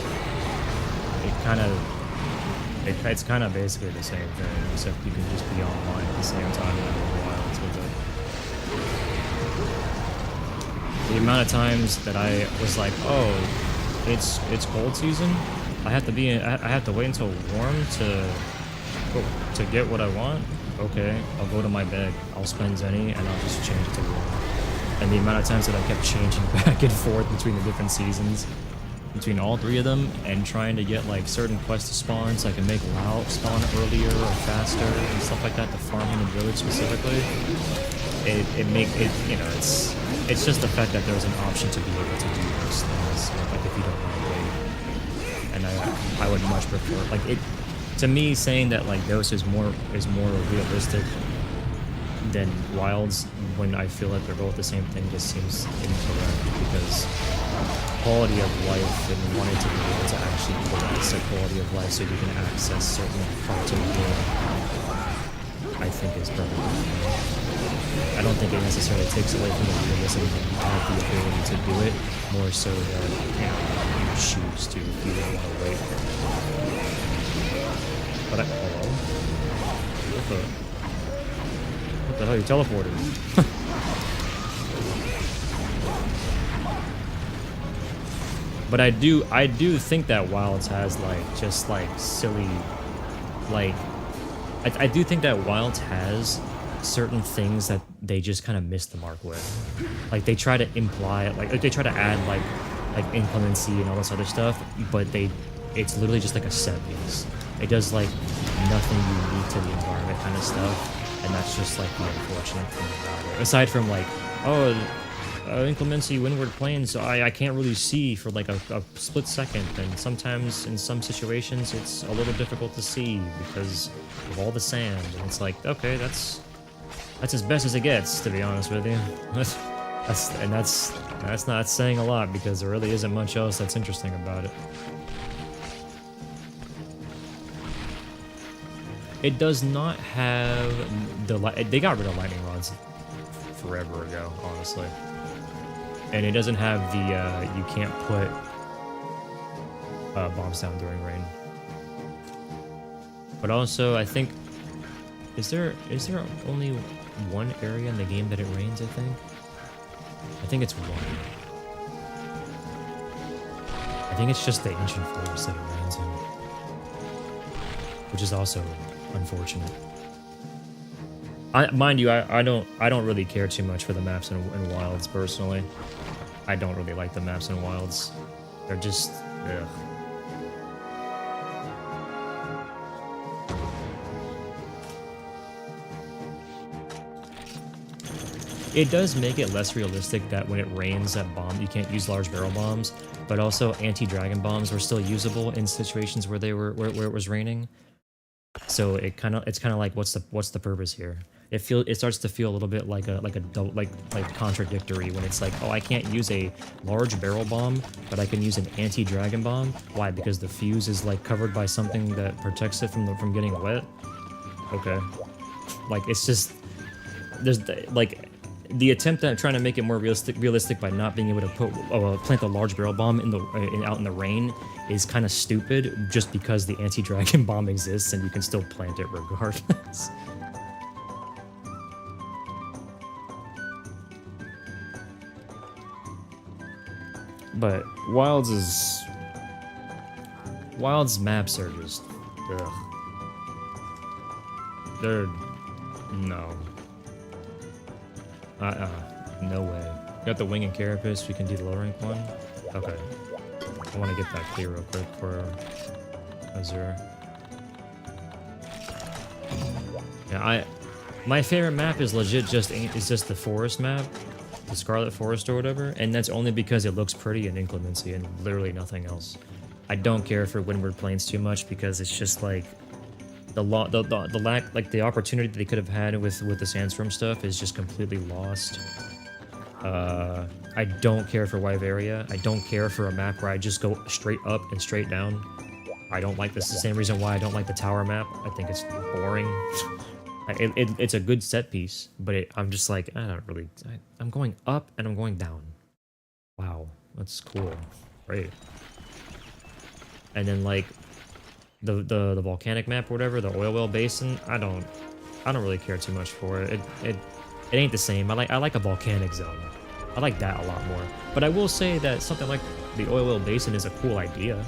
it's kind of basically the same thing, except you can just be online at the same time and go wilds with it. The amount of times that I was like, oh, it's cold season, I have to wait until warm to get what I want. Okay, I'll go to my bed, I'll spend Zenny, and I'll just change it to warm. And the amount of times that I kept changing back and forth between the different seasons, between all three of them, and trying to get like certain quests to spawn so I can make Lao spawn earlier or faster and stuff like that to farm in the village specifically. It's just the fact that there's an option to be able to do those things, like if you don't want to wait. And I would much prefer, like, it to me, saying that like Dose is more realistic than Wilds when I feel like they're both the same thing just seems incorrect, because quality of life and wanting to be able to actually progress the quality of life so you can access certain parts of the game, I think is perfect. I don't think it necessarily takes away from the realism that you have the ability to do it, more so that you choose to if you don't want to wait. But hello? What the hell, you teleported? But I do think that Wilds has like just like silly, like I do think that Wilds has certain things that they just kind of miss the mark with. Like they try to imply, like they try to add like inclemency and all this other stuff, but it's literally just like a set piece. It does like nothing unique to the environment kind of stuff, and that's just like the unfortunate thing about it. Aside from like, oh, inclemency windward plains, so I can't really see for like a split second, and sometimes in some situations it's a little difficult to see because of all the sand, and it's like, okay, that's as best as it gets, to be honest with you. That's not saying a lot, because there really isn't much else that's interesting about it. It does not have they got rid of lightning rods forever ago, honestly. And it doesn't have the, you can't put bombs down during rain. But also, I think, is there only one area in the game that it rains, I think it's one. I think it's just the ancient forest that it rains in. Which is also unfortunate. Mind you, I don't really care too much for the maps in Wilds personally. I don't really like the maps in Wilds. They're just ugh. It does make it less realistic that when it rains that bomb you can't use large barrel bombs, but also anti-dragon bombs were still usable in situations where where it was raining. So it's kind of like what's the purpose here? It starts to feel a little bit like contradictory when it's like, oh, I can't use a large barrel bomb, but I can use an anti-dragon bomb. Why? Because the fuse is like covered by something that protects it from getting wet. Okay, like it's just there's like the attempt at trying to make it more realistic by not being able to plant a large barrel bomb out in the rain is kind of stupid, just because the anti-dragon bomb exists and you can still plant it regardless. But Wilds maps are just ugh. They're no. No way. Got the wing and carapace, we can do the low rank one? Okay. I want to get that clear real quick for Azure. Yeah, my favorite map is legit just the forest map, the Scarlet Forest or whatever, and that's only because it looks pretty and inclemency and literally nothing else. I don't care for Windward Plains too much because it's just like the lack, like the opportunity that they could have had with the Sandstorm stuff is just completely lost. I don't care for Wyveria. I don't care for a map where I just go straight up and straight down. I don't like this. The same reason why I don't like the tower map. I think it's boring. It's a good set piece, but I'm just like, I don't really. I'm going up and I'm going down. Wow, that's cool. Great. And then like the volcanic map or whatever, the oil well basin. I don't really care too much for it. It ain't the same. I like a volcanic zone. I like that a lot more. But I will say that something like the oil well basin is a cool idea.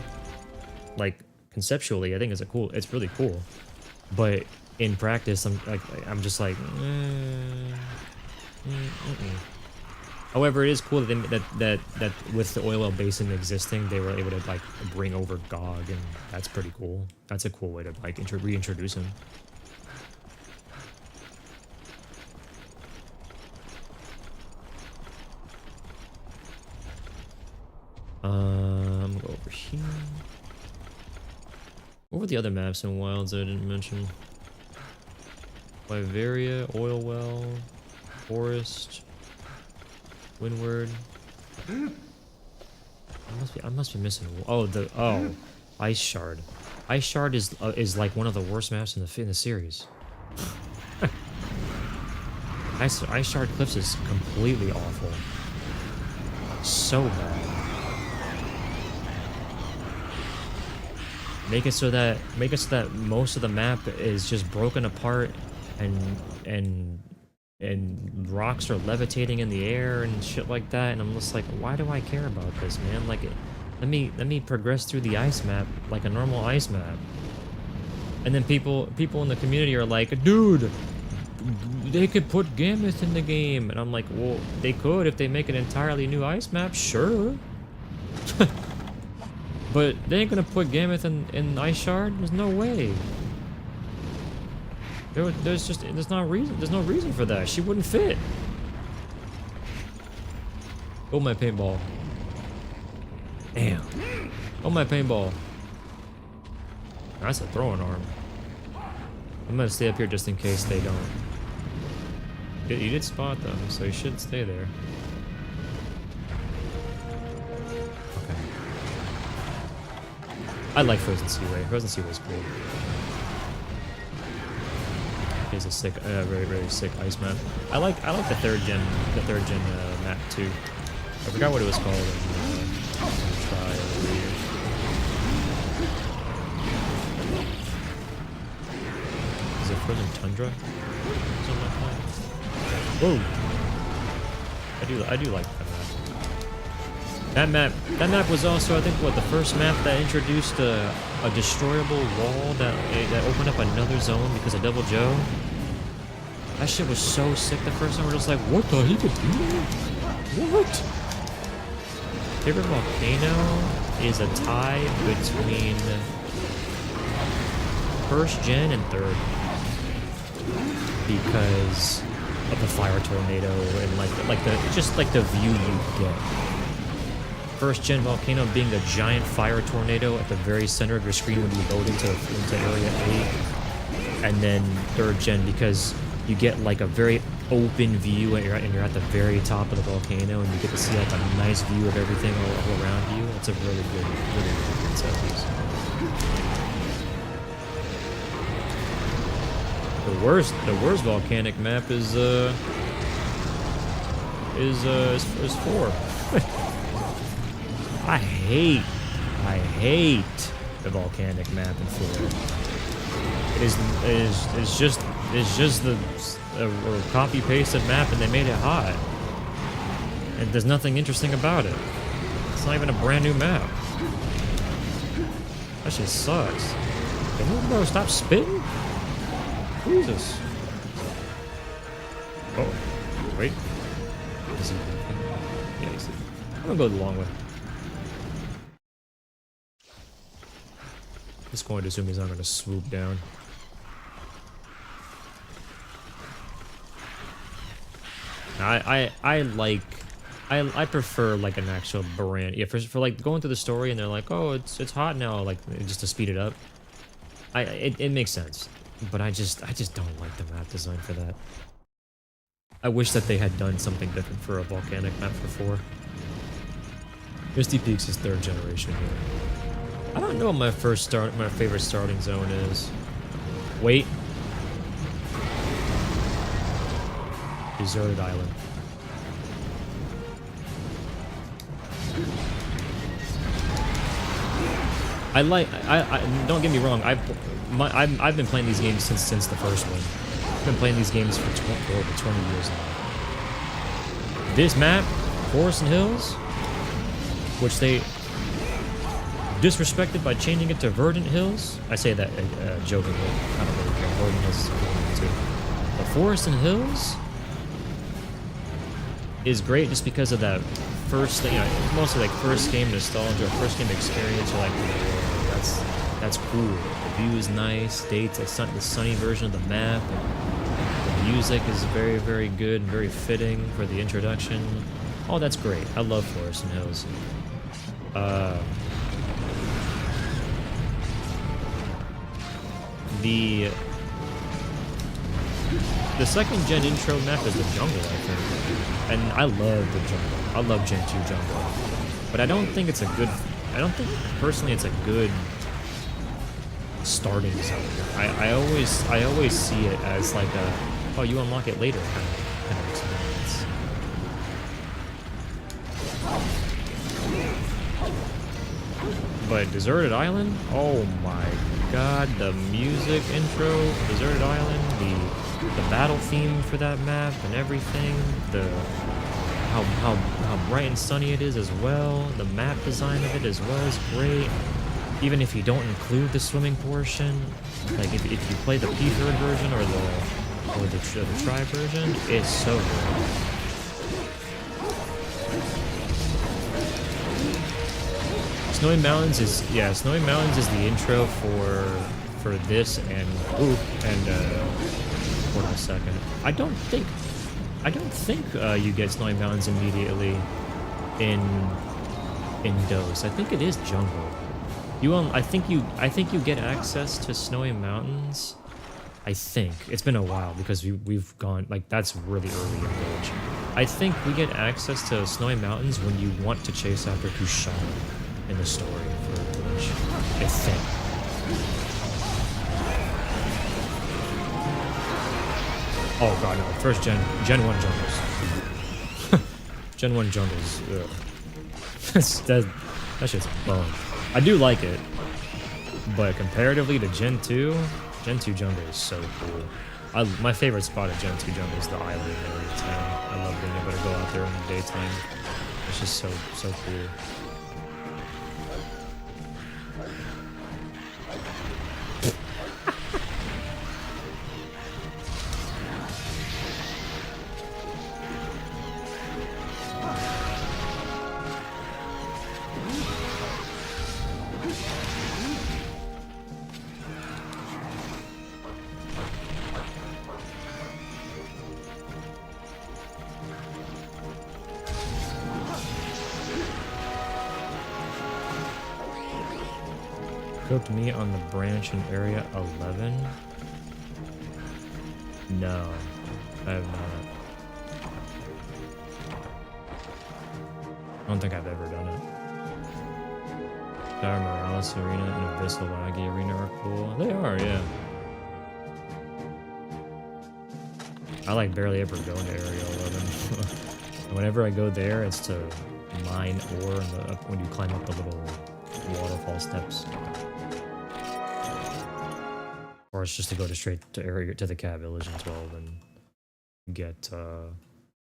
Like conceptually, I think it's really cool. But in practice, I'm just like. However, it is cool that with the oil well basin existing, they were able to like bring over GOG, and that's pretty cool. That's a cool way to like reintroduce him. Go over here. What were the other maps in Wilds that I didn't mention? Wyveria, oil well, forest. Windward. I must be missing. Oh, Ice Shard. Ice Shard is like one of the worst maps in the series. Ice Shard Cliffs is completely awful. So bad. Make it so that most of the map is just broken apart and rocks are levitating in the air and shit like that, and I'm just like, why do I care about this, man? Like, let me progress through the ice map like a normal ice map. And then people in the community are like, dude, they could put Gammoth in the game, and I'm like, well, they could if they make an entirely new ice map, sure. But they ain't gonna put Gammoth in Ice Shard. There's no way. There's no reason for that. She wouldn't fit. Oh, my paintball. Damn. Oh, my paintball. That's a throwing arm. I'm gonna stay up here just in case they don't. You did spot them, so you should stay there. Okay. I like Frozen Seaway. Frozen Seaway's cool. It's a sick, very, very sick ice map. I like the third gen map too. I forgot what it was called. Try over here. Is it Frozen Tundra? Something like that. Whoa! I do like that map. That map was also, I think, what, the first map that introduced a destroyable wall that opened up another zone because of Devil Joe. That shit was so sick the first time. We're just like, what the? He could do that? What? Favorite volcano is a tie between first gen and third, because of the fire tornado and the view you get. First gen volcano being a giant fire tornado at the very center of your screen when you load into area 8, and then third gen because you get like a very open view and you're at the very top of the volcano and you get to see like a nice view of everything all around you. It's a really good concept piece. The worst volcanic map is 4. I hate the volcanic map in 4. It's just the copy pasted map and they made it hot. And there's nothing interesting about it. It's not even a brand new map. That shit sucks. Can you bro stop spitting? Jesus. Oh, wait. Is he? Yeah, he's. I'm gonna go the long way. Just going to assume he's not gonna swoop down. I prefer like an actual brand. Yeah, for like going through the story and they're like, oh, it's hot now, like just to speed it up. It makes sense, but I just don't like the map design for that. I wish that they had done something different for a volcanic map for 4. Misty Peaks is 3rd generation here. I don't know what my favorite starting zone is. Wait. Deserted Island. I don't get me wrong. I've been playing these games since the first one. I've been playing these games for over 20 years now. This map, Forest and Hills, which they disrespected by changing it to Verdant Hills. I say that jokingly. I don't really care. Verdant Hills is cool too. But Forest and Hills is great just because of that first thing, mostly like first game nostalgia or first game experience. You're like, whoa, that's cool. The view is nice. Dates like the sunny version of the map. The music is very, very good and very fitting for the introduction. Oh, that's great. I love Forest and Hills. The second gen intro map is the jungle, I think. And I love the jungle. I love Gen 2 jungle. But I don't think personally it's a good starting zone. I always see it as like a, oh, you unlock it later kind of experience. But Deserted Island? Oh my god, the music intro, Deserted Island, the battle theme for that map and everything, how bright and sunny it is as well, the map design of it as well is great. Even if you don't include the swimming portion, like if you play the P3 version or the Tri version, it's so good. Snowy Mountains is the intro for this and hold on a second. I don't think you get Snowy Mountains immediately in DOS. I think it is jungle. I think you get access to Snowy Mountains. I think it's been a while because we've gone like that's really early in Village. I think we get access to Snowy Mountains when you want to chase after Kushan in the story for Village. I think. Oh god, no. First Gen 1 jungles. Gen 1 jungles. that shit's bum. I do like it, but comparatively to Gen 2 jungle is so cool. My favorite spot at Gen 2 jungle is the island area town. I love being able to go out there in the daytime. It's just so cool. Cooked meat on the branch in area 11? No, I have not. I don't think I've ever done it. Dire Morales Arena and Abyssal Laggy Arena are cool. They are, yeah. I like barely ever go into area 11. Whenever I go there, it's to mine ore in the, when you climb up the little waterfall steps. Or it's just to go to straight to area to the cat village in 12 and get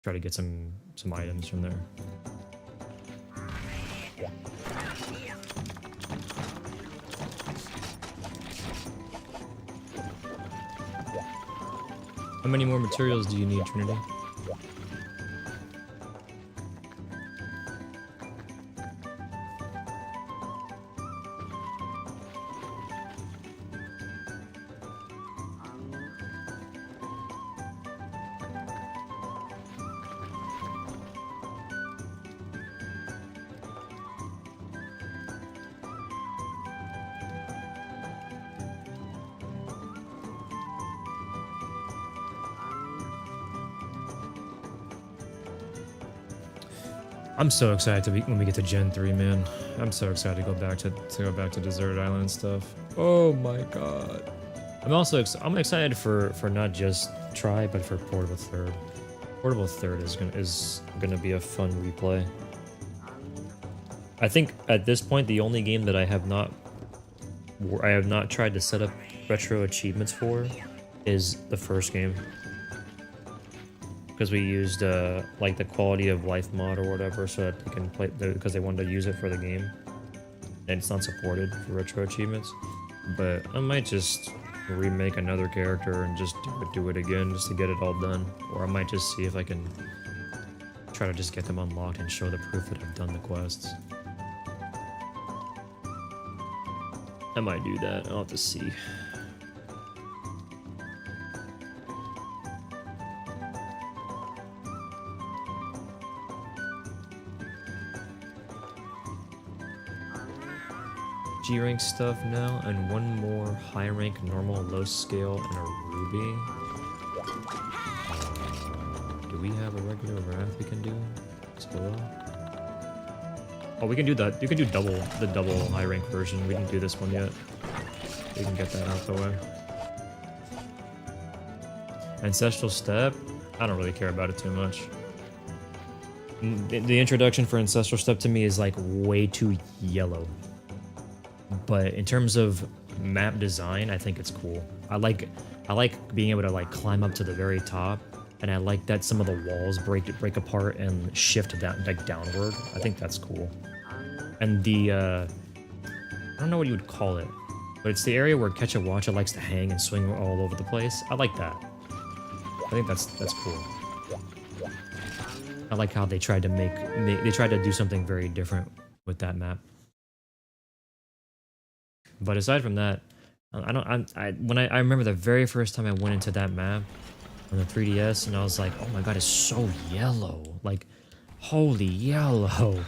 try to get some items from there. How many more materials do you need, Trinity? I'm so excited when we get to Gen 3, man. I'm so excited to go back to Desert Island and stuff. Oh my god. I'm excited for not just Try, but for Portable Third. Portable Third is gonna be a fun replay. I think at this point the only game that I have not tried to set up retro achievements for is the first game. Because we used like the quality of life mod or whatever, so that they can play because they wanted to use it for the game, and it's not supported for retro achievements. But I might just remake another character and just do it again just to get it all done, or I might just see if I can try to just get them unlocked and show the proof that I've done the quests. I might do that. I'll have to see. G-rank stuff now, and one more high rank, normal, low scale, and a ruby. Do we have a regular wrath we can do? It's below. Oh, we can do that. You can do the double high rank version. We didn't do this one yet. We can get that out the way. Ancestral Step. I don't really care about it too much. The introduction for Ancestral Step to me is like way too yellow. But in terms of map design, I think it's cool. I like being able to like climb up to the very top, and I like that some of the walls break apart and shift down like downward. I think that's cool. And the I don't know what you would call it, but it's the area where Ketchawacha likes to hang and swing all over the place. I like that. I think that's cool. I like how they tried to they tried to do something very different with that map. But aside from that, I remember the very first time I went into that map on the 3DS, and I was like, oh my god, it's so yellow. Like, holy yellow.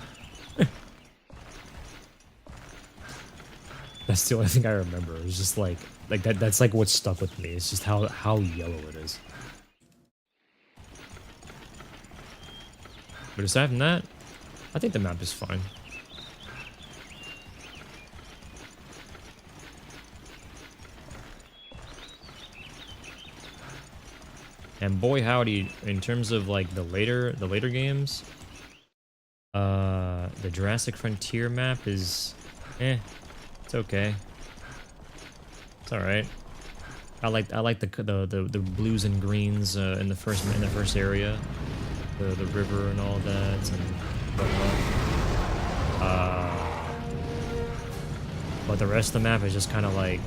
That's the only thing I remember. It was just like that's like what stuck with me. It's just how yellow it is. But aside from that, I think the map is fine. And boy howdy, in terms of like the later games, the Jurassic Frontier map is it's okay. It's alright. I like the blues and greens in the first area. The river and all that and whatnot. But the rest of the map is just kinda like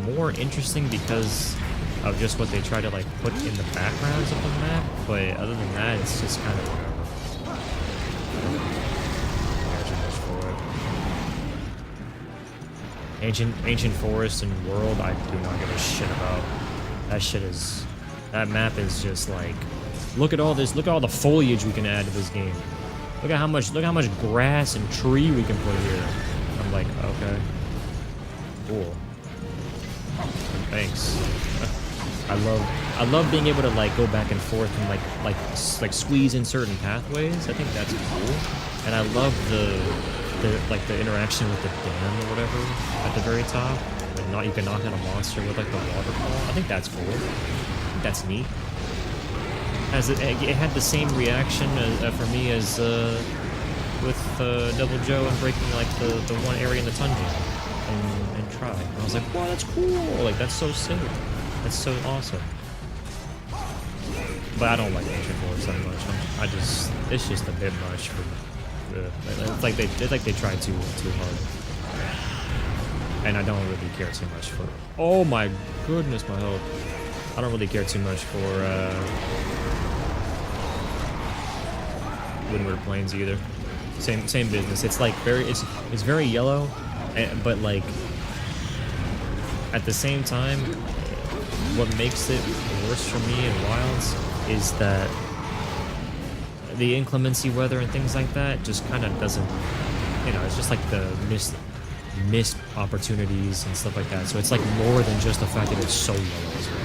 more interesting because of just what they try to like put in the backgrounds of the map, but other than that, it's just kind of whatever. Ancient Forest and World, I do not give a shit about. That map is just like, look at all this, look at all the foliage we can add to this game. Look how much grass and tree we can put here. I'm like, okay. cool. Thanks. I love being able to like go back and forth and like squeeze in certain pathways. I think that's cool. And I love the interaction with the dam or whatever at the very top. Like you can knock out a monster with like the waterfall. I think that's cool. I think that's neat. As it had the same reaction for me as with Double Joe and breaking like the one area in the dungeon and try. And I was like, wow, that's cool. Like that's so sick. That's so awesome. But I don't like Ancient Forest that much. It's just a bit much for. It's like they tried too hard. And I don't really care too much for. Oh my goodness, my health. I don't really care too much for Windward Plains either. Same business. It's like it's very yellow, but like at the same time, what makes it worse for me in Wilds is that the inclemency weather and things like that just kind of doesn't, you know, it's just like the missed opportunities and stuff like that. So it's like more than just the fact that it's so yellow as well.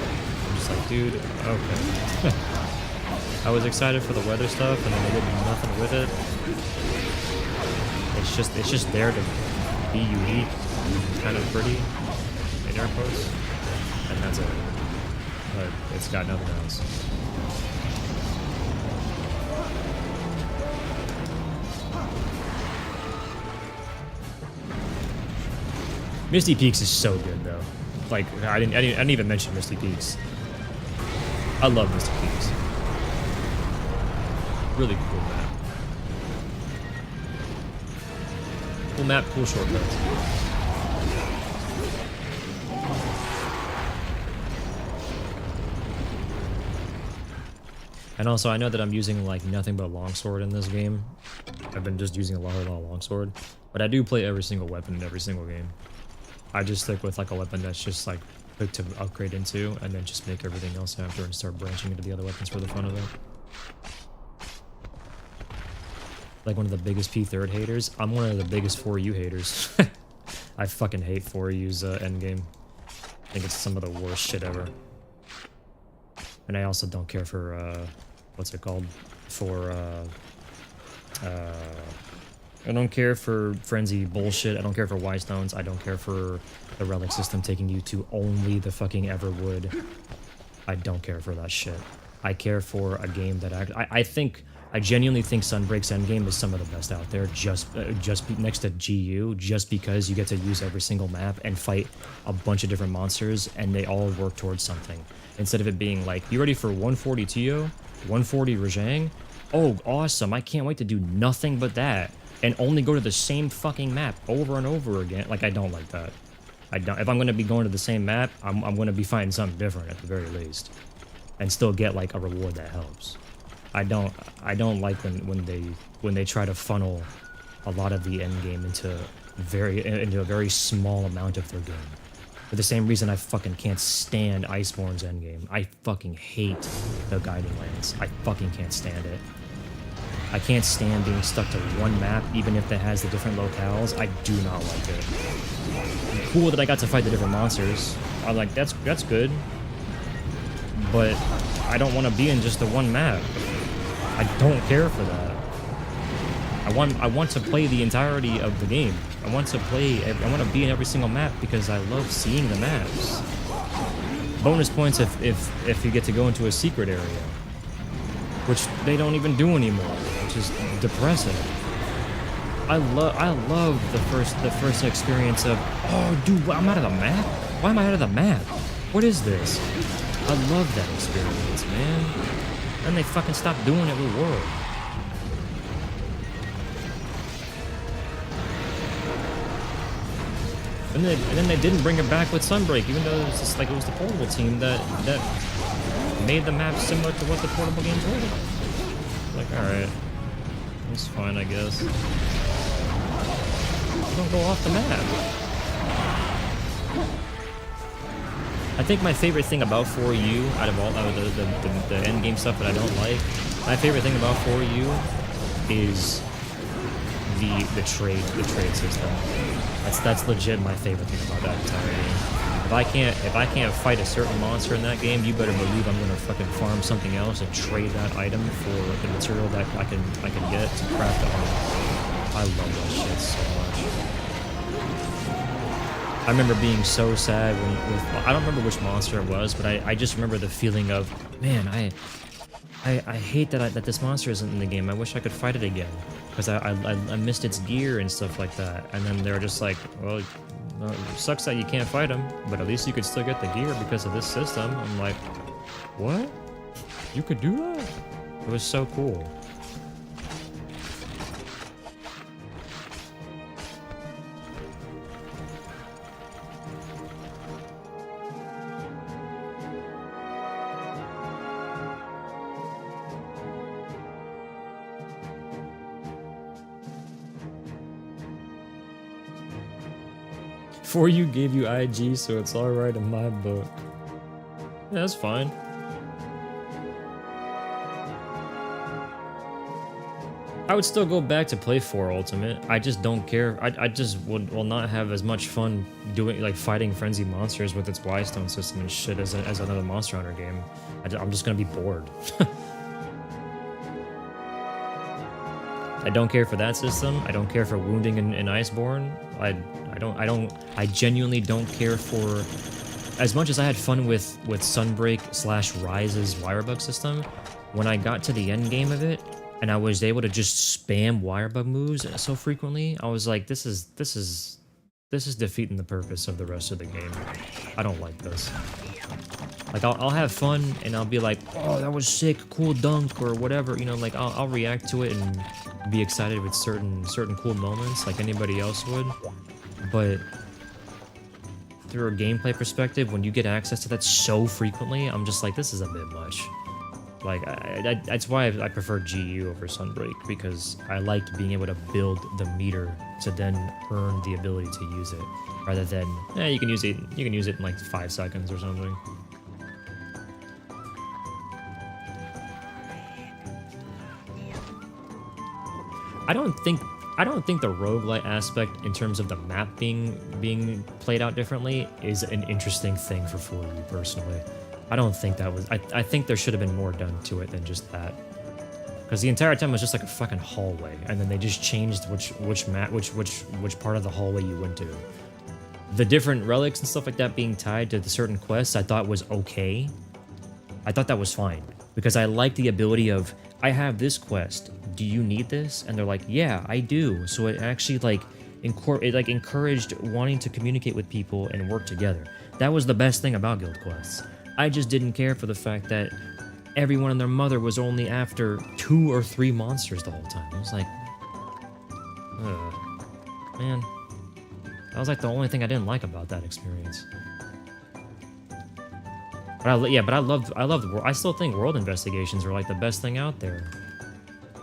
I'm just like, dude, okay. I was excited for the weather stuff, and then they did nothing with it. It's just there to be unique, and kind of pretty, in air quotes, and that's it. But it's got nothing else. Misty Peaks is so good though. Like I didn't even mention Misty Peaks. I love Misty Peaks. Really cool map. Cool map, cool shortcuts. And also, I know that I'm using like nothing but longsword in this game. I've been just using a lot of longsword, but I do play every single weapon in every single game. I just stick with like a weapon that's just like quick to upgrade into, and then just make everything else after and start branching into the other weapons for the fun of it. Like one of the biggest P3rd haters. I'm one of the biggest 4U haters. I fucking hate 4U's endgame. I think it's some of the worst shit ever. And I also don't care for, what's it called? For, I don't care for frenzy bullshit. I don't care for Whitestones. I don't care for the relic system taking you to only the fucking Everwood. I don't care for that shit. I care for a game that I genuinely think Sunbreak's endgame is some of the best out there, just next to GU, just because you get to use every single map and fight a bunch of different monsters, and they all work towards something. Instead of it being like, you ready for 140 Tio, 140 Rajang? Oh, awesome, I can't wait to do nothing but that, and only go to the same fucking map over and over again. Like, I don't like that. If I'm going to be going to the same map, I'm going to be finding something different at the very least, and still get like a reward that helps. I don't like when they try to funnel a lot of the end game into a very small amount of their game. For the same reason I fucking can't stand Iceborne's endgame. I fucking hate the Guiding Lands. I fucking can't stand it. I can't stand being stuck to one map, even if it has the different locales. I do not like it. Cool that I got to fight the different monsters. I'm like, that's good. But I don't want to be in just the one map. I don't care for that. I want to play the entirety of the game. I want to be in every single map because I love seeing the maps. Bonus points if you get to go into a secret area, which they don't even do anymore, which is depressing. I love the first experience of, oh dude, I'm out of the map? Why am I out of the map? What is this? I love that experience, man. And they fucking stopped doing it with World. And then they didn't bring it back with Sunbreak, even though it was just like it was the portable team that made the map similar to what the portable games were. Like, alright. That's fine, I guess. Don't go off the map. I think my favorite thing about 4U, out of the endgame stuff that I don't like, my favorite thing about 4U is the trade system. That's legit my favorite thing about that entire game. If I can't fight a certain monster in that game, you better believe I'm gonna fucking farm something else and trade that item for the material that I can get to craft the armor. I love that shit so much. I remember being so sad when I don't remember which monster it was, but I just remember the feeling of, man, I hate that this monster isn't in the game. I wish I could fight it again because I missed its gear and stuff like that. And then they're just like, well, it sucks that you can't fight him, but at least you could still get the gear because of this system. I'm like, what? You could do that? It was so cool. For you gave you IG, so it's alright in my book. Yeah, that's fine. I would still go back to play 4 Ultimate. I just don't care. I just will not have as much fun doing, like, fighting frenzy monsters with its Wystone system and shit as another Monster Hunter game. I'm just gonna be bored. I don't care for that system. I don't care for wounding in Iceborne. I genuinely don't care for, as much as I had fun with Sunbreak / Rise's Wirebug system. When I got to the end game of it and I was able to just spam Wirebug moves so frequently, I was like, this is defeating the purpose of the rest of the game. I don't like this. Like, I'll have fun and I'll be like, oh, that was sick, cool dunk or whatever, you know, like I'll react to it and be excited with certain cool moments like anybody else would. But through a gameplay perspective, when you get access to that so frequently, I'm just like, this is a bit much. Like, that's why I prefer GU over Sunbreak, because I liked being able to build the meter to then earn the ability to use it, rather than, you can use it in like 5 seconds or something. I don't think the roguelite aspect, in terms of the map being played out differently, is an interesting thing for 4U personally. I don't think that was. I think there should have been more done to it than just that. Because the entire time it was just like a fucking hallway, and then they just changed which part of the hallway you went to. The different relics and stuff like that being tied to the certain quests, I thought was okay. I thought that was fine, because I like the ability of, I have this quest, do you need this? And they're like, yeah, I do. So it actually encouraged wanting to communicate with people and work together. That was the best thing about guild quests. I just didn't care for the fact that everyone and their mother was only after 2 or 3 monsters the whole time. I was like, man, that was like the only thing I didn't like about that experience. But I loved the world. I still think world investigations are like the best thing out there.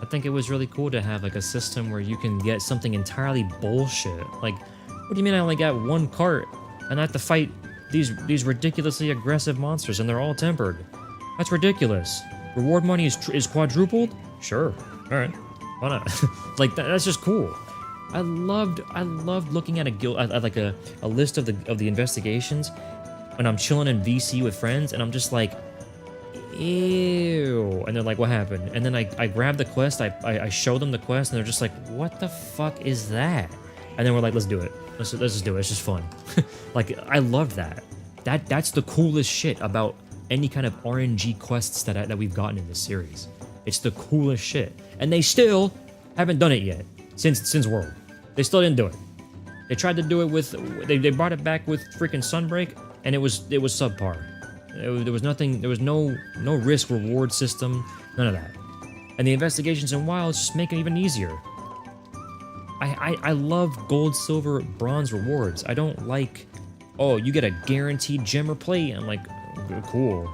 I think it was really cool to have like a system where you can get something entirely bullshit. Like, what do you mean I only got 1 cart and I have to fight these ridiculously aggressive monsters and they're all tempered? That's ridiculous. Reward money is quadrupled? Sure. All right. Why not? Like, that's just cool. I loved looking at a list of the investigations when I'm chilling in VC with friends, and I'm just like, ew. And they're like, what happened? And then I grab the quest, I show them the quest, and they're just like, what the fuck is that? And then we're like, let's do it. Let's just do it. It's just fun. Like, I loved that. That's the coolest shit about any kind of RNG quests that we've gotten in this series. It's the coolest shit. And they still haven't done it yet since World. They still didn't do it. They tried to do it with, they brought it back with freaking Sunbreak, and it was subpar. There was nothing, there was no risk reward system, none of that. And the investigations in WoW just make it even easier. I love gold, silver, bronze rewards. I don't like, oh, you get a guaranteed gem or plate. I'm like, cool.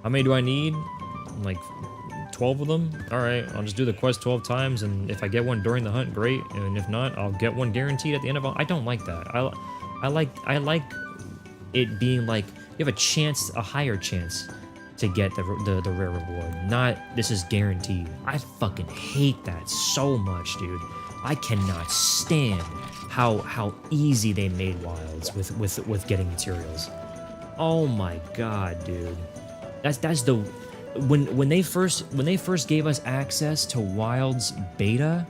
How many do I need? Like 12 of them? Alright, I'll just do the quest 12 times, and if I get one during the hunt, great. And if not, I'll get one guaranteed at the end of it. I don't like that. I like it being like, you have a chance, a higher chance to get the rare reward. Not, this is guaranteed. I fucking hate that so much, dude. I cannot stand how easy they made wilds with getting materials. Oh my god, dude. That's the when they first gave us access to Wilds beta,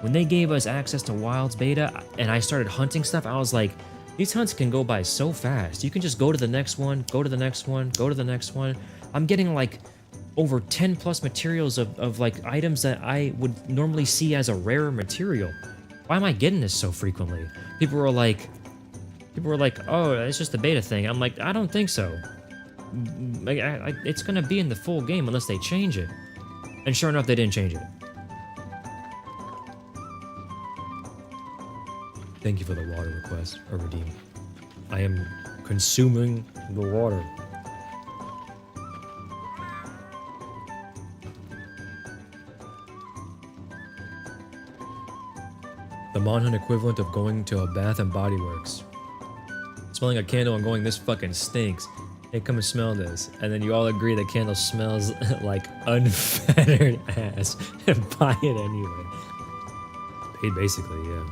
when they gave us access to Wilds beta and I started hunting stuff, I was like, these hunts can go by so fast. You can just go to the next one, go to the next one, go to the next one. I'm getting like over 10 plus materials of like items that I would normally see as a rare material. Why am I getting this so frequently? People were like, oh, it's just the beta thing. I'm like, I don't think so. It's gonna be in the full game unless they change it. And sure enough, they didn't change it. Thank you for the water request, or redeem. I am consuming the water. The Monhunt equivalent of going to a Bath and Body Works. Smelling a candle and going, this fucking stinks. Hey, come and smell this. And then you all agree the candle smells like unfettered ass and buy it anyway. Paid basically, yeah.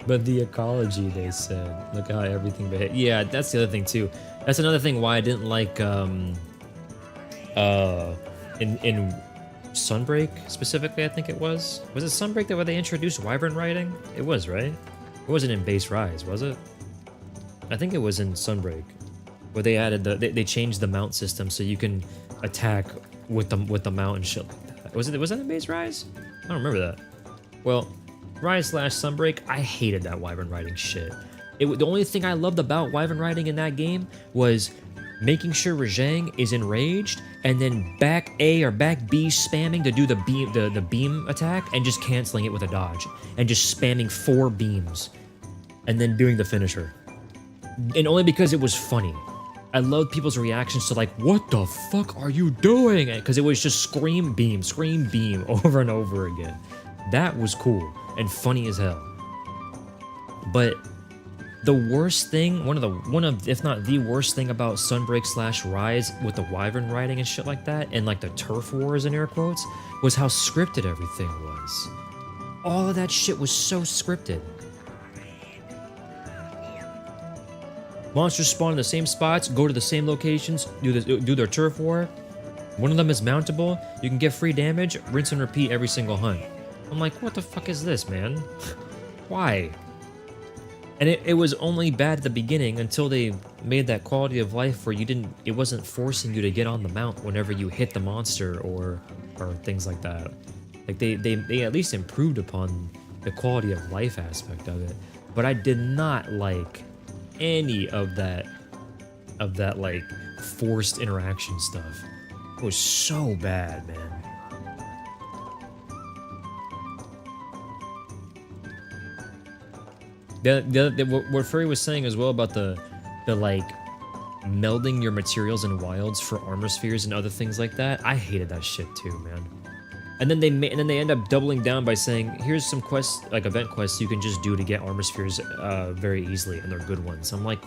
But the ecology, they said. Look how everything behaves. Yeah, that's the other thing too. That's another thing why I didn't like in Sunbreak specifically, I think it was. Was it Sunbreak that where they introduced wyvern riding? It was, right? It wasn't in Base Rise, was it? I think it was in Sunbreak, where they added they changed the mount system so you can attack with the mount and shit like that. Was that in Base Rise? I don't remember that. Well, Rise / Sunbreak, I hated that wyvern riding shit. The only thing I loved about wyvern riding in that game was making sure Rajang is enraged and then back A or back B spamming to do the beam attack and just canceling it with a dodge and just spamming 4 beams and then doing the finisher. And only because it was funny. I loved people's reactions to like, what the fuck are you doing? Because it was just scream beam over and over again. That was cool and funny as hell. But the worst thing, one of if not the worst thing about Sunbreak / Rise with the wyvern riding and shit like that, and like the turf wars in air quotes, was how scripted everything was. All of that shit was so scripted. Monsters spawn in the same spots, go to the same locations, do their turf war. One of them is mountable. You can get free damage, rinse and repeat every single hunt. I'm like, what the fuck is this, man? Why? And it was only bad at the beginning until they made that quality of life where it wasn't forcing you to get on the mount whenever you hit the monster or things like that. Like they at least improved upon the quality of life aspect of it. But I did not like any of that like forced interaction stuff. It was so bad, man. What Furry was saying as well about the like melding your materials in wilds for armor spheres and other things like that, I hated that shit too, man. And then they end up doubling down by saying, here's some quests, like event quests you can just do to get armor spheres very easily, and they're good ones. I'm like,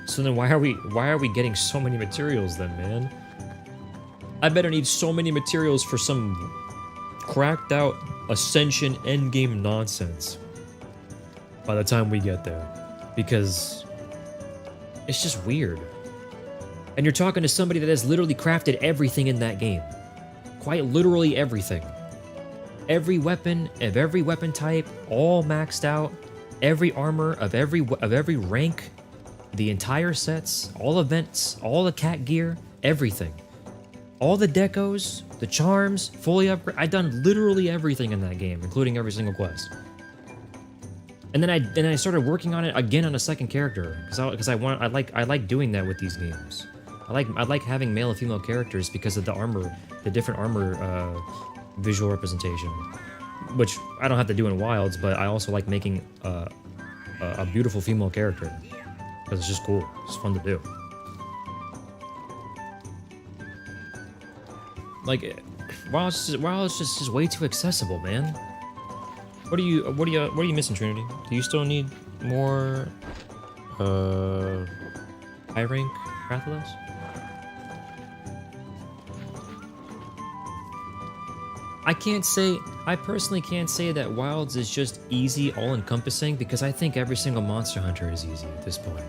so then why are we getting so many materials then, man? I better need so many materials for some cracked out Ascension endgame nonsense by the time we get there, because it's just weird. And you're talking to somebody that has literally crafted everything in that game. Quite literally everything. Every weapon of every weapon type, all maxed out. Every armor of every rank, the entire sets, all events, all the cat gear, everything. All the decos, the charms, fully upgraded. I've done literally everything in that game, including every single quest. And then I started working on it again on a second character because I like doing that with these games. I like having male and female characters because of the armor, the different armor visual representation, which I don't have to do in Wilds, but I also like making a beautiful female character because it's just cool. It's fun to do. Like, Wilds is just way too accessible, man. What are you missing, Trinity? Do you still need more high rank Rathalos? I personally can't say that Wilds is just easy, all-encompassing, because I think every single Monster Hunter is easy at this point.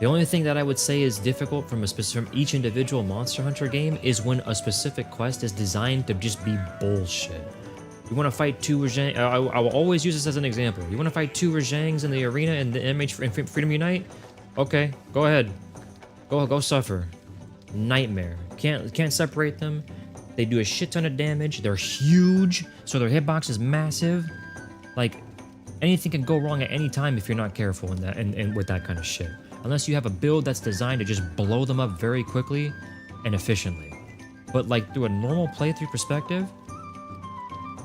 The only thing that I would say is difficult from each individual Monster Hunter game is when a specific quest is designed to just be bullshit. You want to fight two Rajang. I will always use this as an example. You want to fight two Rajangs in the arena in the MH Freedom Unite? Okay, go ahead. Go suffer. Nightmare. Can't separate them. They do a shit ton of damage. They're huge, so their hitbox is massive. Like, anything can go wrong at any time if you're not careful in that and with that kind of shit. Unless you have a build that's designed to just blow them up very quickly and efficiently. But like through a normal playthrough perspective,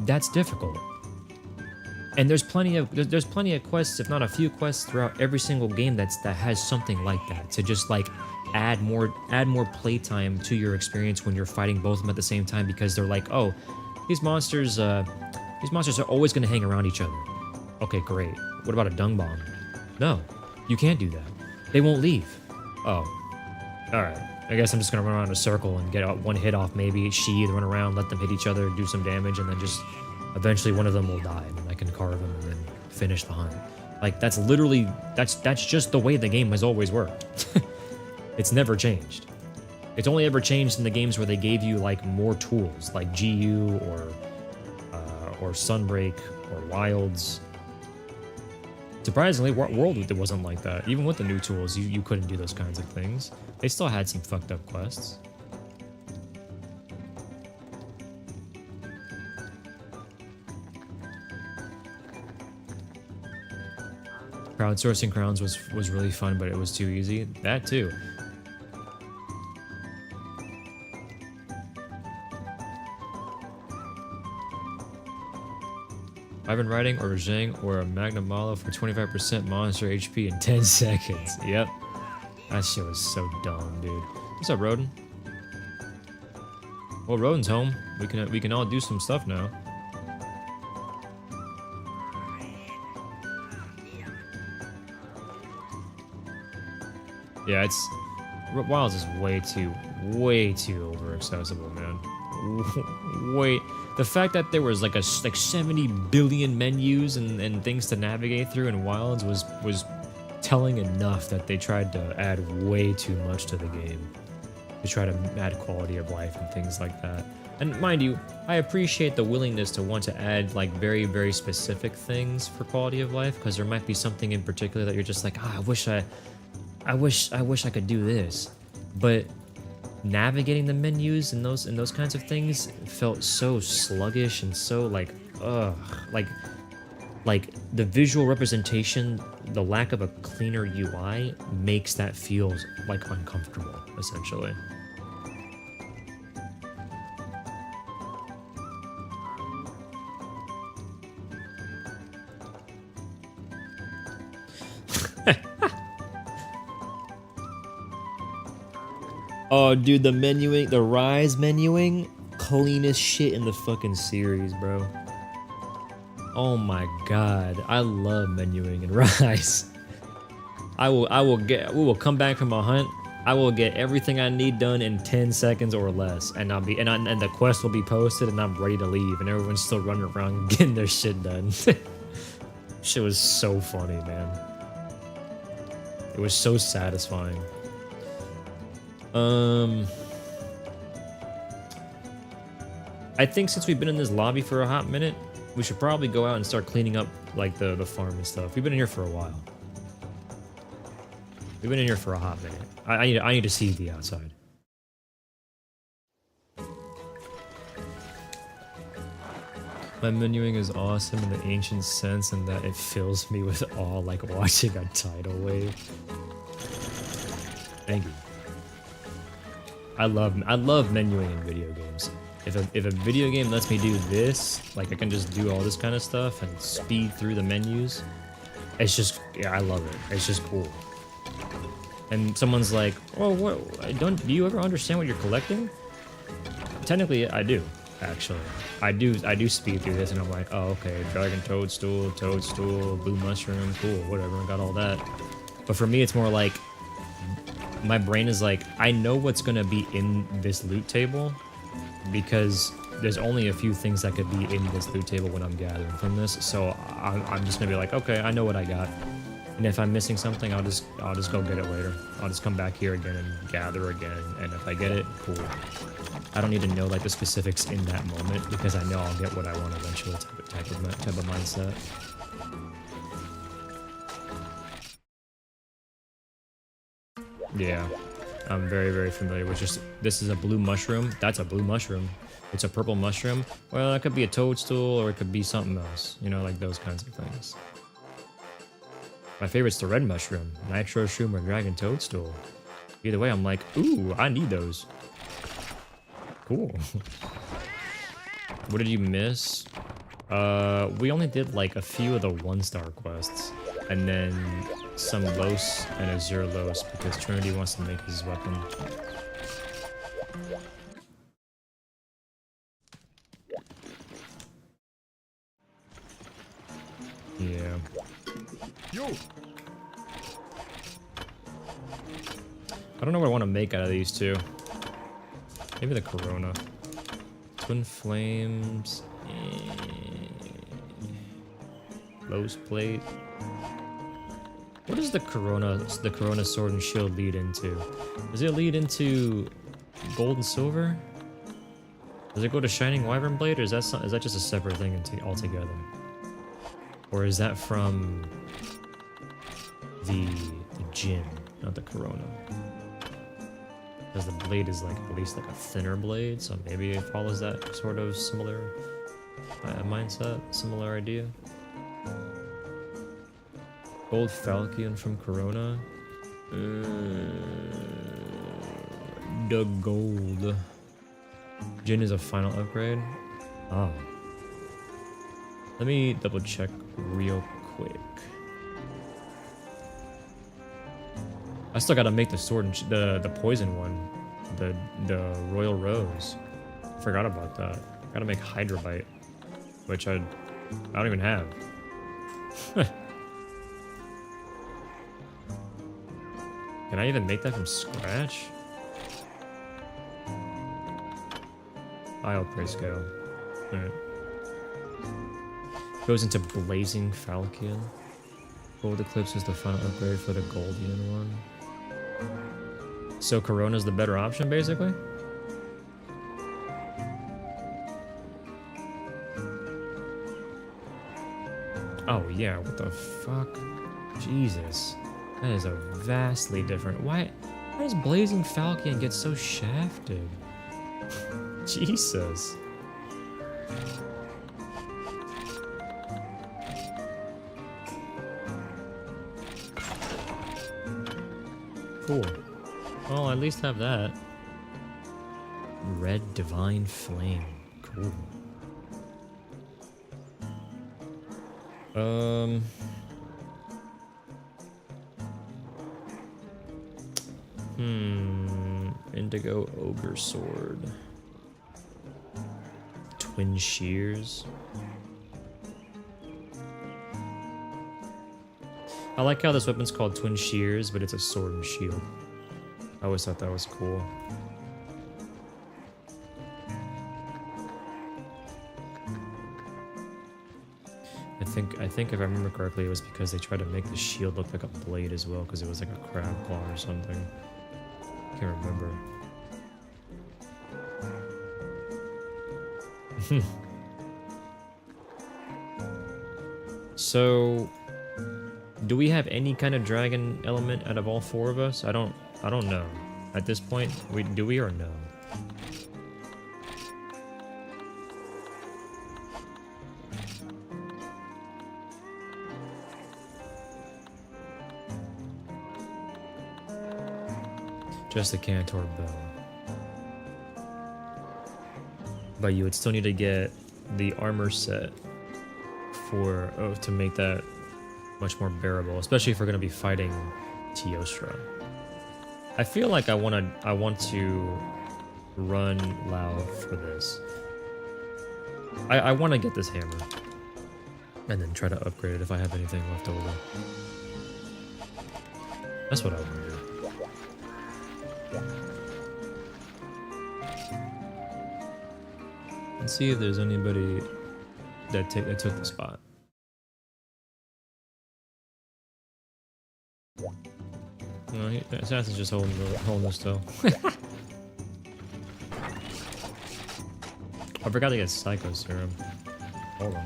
that's difficult. And there's plenty of quests, if not a few quests, throughout every single game that has something like that to just like add more playtime to your experience when you're fighting both of them at the same time, because they're like, oh, these monsters are always going to hang around each other. Okay, great. What about a dung bomb? No, you can't do that. They won't leave. Oh, all right. I guess I'm just gonna run around in a circle and get one hit off, maybe sheathe, run around, let them hit each other, do some damage, and then just eventually one of them will die, and then I can carve them and then finish the hunt. Like, that's literally, that's just the way the game has always worked. It's never changed. It's only ever changed in the games where they gave you like more tools, like GU or Sunbreak or Wilds. Surprisingly, World it wasn't like that. Even with the new tools, you couldn't do those kinds of things. They still had some fucked up quests. Crowdsourcing crowns was really fun, but it was too easy. That too. Ivan Riding or Rajang or a Magnum Mala for 25% monster HP in 10 seconds. Yep. That shit was so dumb, dude. What's up, Roden? Well, Roden's home. We can all do some stuff now. Yeah, it's Wilds is way too overaccessible, man. Wait, the fact that there was like 70 billion menus and things to navigate through in Wilds was telling enough that they tried to add way too much to the game to try to add quality of life and things like that. And mind you, I appreciate the willingness to want to add like very, very specific things for quality of life, because there might be something in particular that you're just like, I wish I could do this. But navigating the menus and those kinds of things felt so sluggish and so like like the visual representation, the lack of a cleaner UI makes that feel like uncomfortable, essentially. Oh, dude, the menuing, the Rise menuing, cleanest shit in the fucking series, bro. Oh my god, I love menuing in Rise. we will come back from a hunt. I will get everything I need done in 10 seconds or less, and and the quest will be posted, and I'm ready to leave, and everyone's still running around getting their shit done. Shit was so funny, man. It was so satisfying. I think since we've been in this lobby for a hot minute, we should probably go out and start cleaning up like the farm and stuff. We've been in here for a while. We've been in here for a hot minute. I need to see the outside. My menuing is awesome in the ancient sense, in that it fills me with awe like watching a tidal wave. Thank you. I love menuing in video games. If a video game lets me do this, like I can just do all this kind of stuff and speed through the menus, it's just, yeah, I love it. It's just cool. And someone's like, oh, what? Do you ever understand what you're collecting? Technically, I do. Actually, I do speed through this, and I'm like, oh, okay, dragon toadstool, blue mushroom, cool, whatever, I got all that. But for me, it's more like, my brain is like, I know what's gonna be in this loot table, because there's only a few things that could be in this loot table when I'm gathering from this, so I'm just gonna be like, okay, I know what I got. And if I'm missing something, I'll just go get it later. I'll just come back here again and gather again, and if I get it, cool. I don't need to know like the specifics in that moment because I know I'll get what I want eventually. Type of mindset. Yeah, I'm very, very familiar with just, this is a blue mushroom. That's a blue mushroom. It's a purple mushroom. Well, it could be a toadstool or it could be something else. You know, like those kinds of things. My favorite's the red mushroom, nitro shroom, or dragon toadstool. Either way, I'm like, ooh, I need those. Cool. What did you miss? We only did like a few of the 1-star quests. And then some Los and Azure Los because Trinity wants to make his weapon. Yeah. Yo. I don't know what I want to make out of these two. Maybe the Corona. Twin Flames. Lowe's Plate. What does the Corona Sword and Shield lead into? Does it lead into gold and silver? Does it go to Shining Wyvern Blade, or is that just a separate thing altogether? Or is that from the Jin, not the Corona? Because the blade is like at least like a thinner blade, so maybe it follows that sort of similar mindset, similar idea. Gold Falcon from Corona. The gold. Jin is a final upgrade. Oh. Let me double check real quick. I still gotta make the sword and the poison one, the Royal Rose. Forgot about that. Gotta make Hydrobite, which I don't even have. Can I even make that from scratch? I'll praise go. Alright. Goes into Blazing Falcon. Gold Eclipse is the final upgrade for the Goldian one. So Corona's the better option, basically? Oh yeah, what the fuck? Jesus. That is a vastly different... Why does Blazing Falcon get so shafted? Jesus. Cool. Well, at least have that. Red Divine Flame. Cool. Indigo Ogre Sword. Twin Shears. I like how this weapon's called Twin Shears, but it's a sword and shield. I always thought that was cool. I think if I remember correctly, it was because they tried to make the shield look like a blade as well, because it was like a crab claw or something. Can't remember. So, do we have any kind of dragon element out of all four of us? I don't know. At this point, do we or no? Just the Cantor Bell. But you would still need to get the armor set for to make that much more bearable, especially if we're gonna be fighting Teostra. I feel like I want to run Lao for this. I want to get this hammer and then try to upgrade it if I have anything left over. That's what I want to do. Let's see if there's anybody that took the spot. No, Assassin's just holding this still. I forgot to get Psycho Serum. Hold on.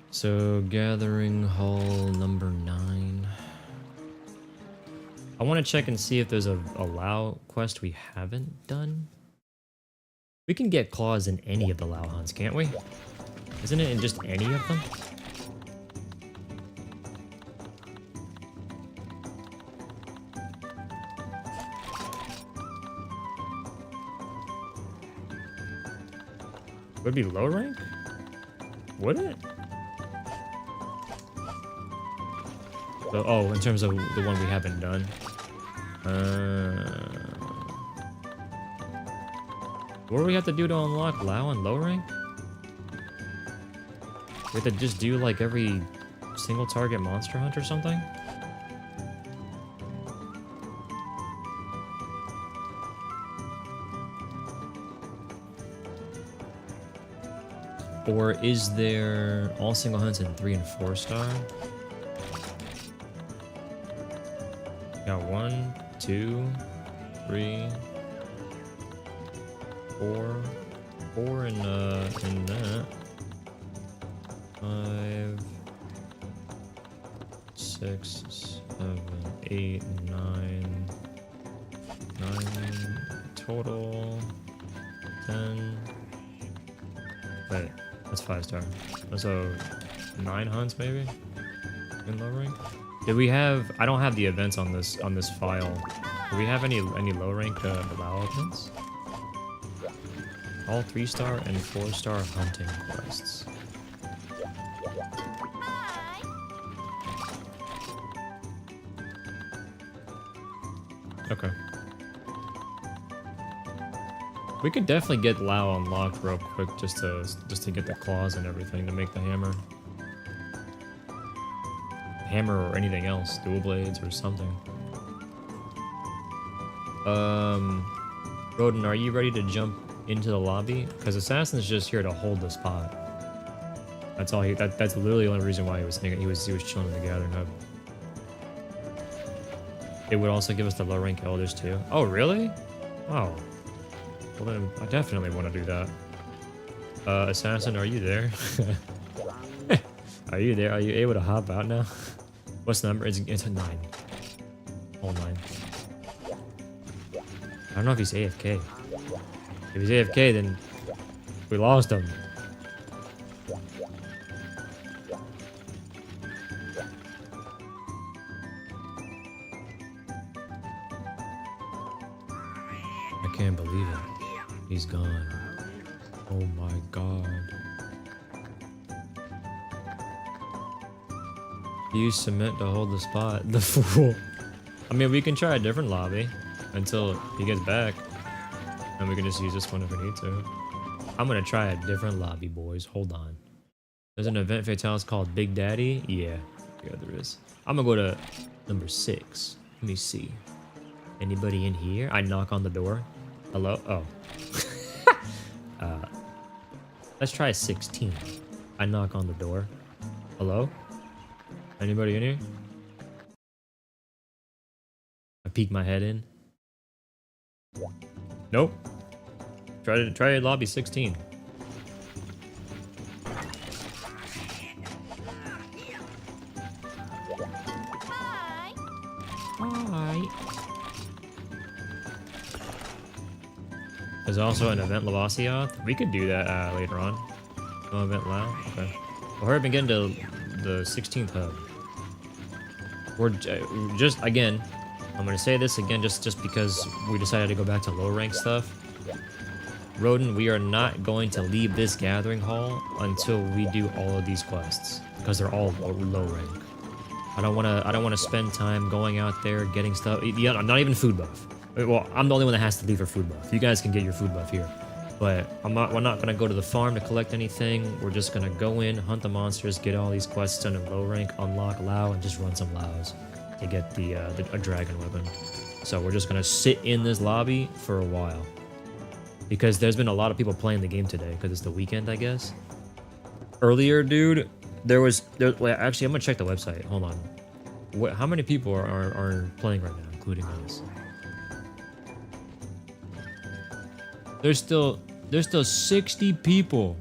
So, Gathering Hall number 9. I want to check and see if there's a Lao quest we haven't done. We can get claws in any of the Lao hunts, can't we? Isn't it in just any of them? Would it be low rank? Would it? So, oh, in terms of the one we haven't done. What do we have to do to unlock Lao on low rank? We have to just do like every single target monster hunt or something? Or is there all single hunts in 3 and 4 star? Got 1, 2, 3, 4, 4 in that. 5, 6, 7, 8, 9, 9 total. 10. Wait, that's 5 star. So 9 hunts maybe in low rank. Did we have? I don't have the events on this file. Do we have any low rank Lao events? All 3 star and 4 star hunting quests. Okay. We could definitely get Lao unlocked real quick just to get the claws and everything to make the hammer. Hammer or anything else, dual blades or something. Roden, are you ready to jump into the lobby? Because Assassin's just here to hold the spot. That's all. That's literally the only reason why he was thinking he was chilling in the Gathering Hub. It would also give us the low rank elders too. Oh really? Oh. Well then, I definitely want to do that. Assassin, are you there? Are you there? Are you able to hop out now? What's the number? It's a 9. All 9. I don't know if he's AFK. If he's AFK, then we lost him. I can't believe it. He's gone. Oh my god. Use cement to hold the spot. The fool. I mean, we can try a different lobby until he gets back. And we can just use this one if we need to. I'm gonna try a different lobby, boys. Hold on. There's an event fatalis called Big Daddy. Yeah, there is. I'm gonna go to number 6. Let me see. Anybody in here? I knock on the door. Hello? Oh. Let's try 16. I knock on the door. Hello? Anybody in here? I peek my head in. Nope. Try lobby 16. Hi. There's also an event Lavassioth. We could do that later on. No event Lao? Okay. Well, hurry up and get into the 16th hub. We're just, again, I'm going to say this again just because we decided to go back to low rank stuff. Roden, we are not going to leave this gathering hall until we do all of these quests because they're all low rank. I don't want to spend time going out there getting stuff. Yeah, I'm not even food buff. Well, I'm the only one that has to leave for food buff. You guys can get your food buff here. But we're not going to go to the farm to collect anything. We're just going to go in, hunt the monsters, get all these quests done in low rank, unlock Lao, and just run some Laos. to get a dragon weapon. So we're just gonna sit in this lobby for a while. Because there's been a lot of people playing the game today, because it's the weekend, I guess. Earlier, dude, wait, actually, I'm gonna check the website. Hold on. How many people are playing right now, including us? There's still 60 people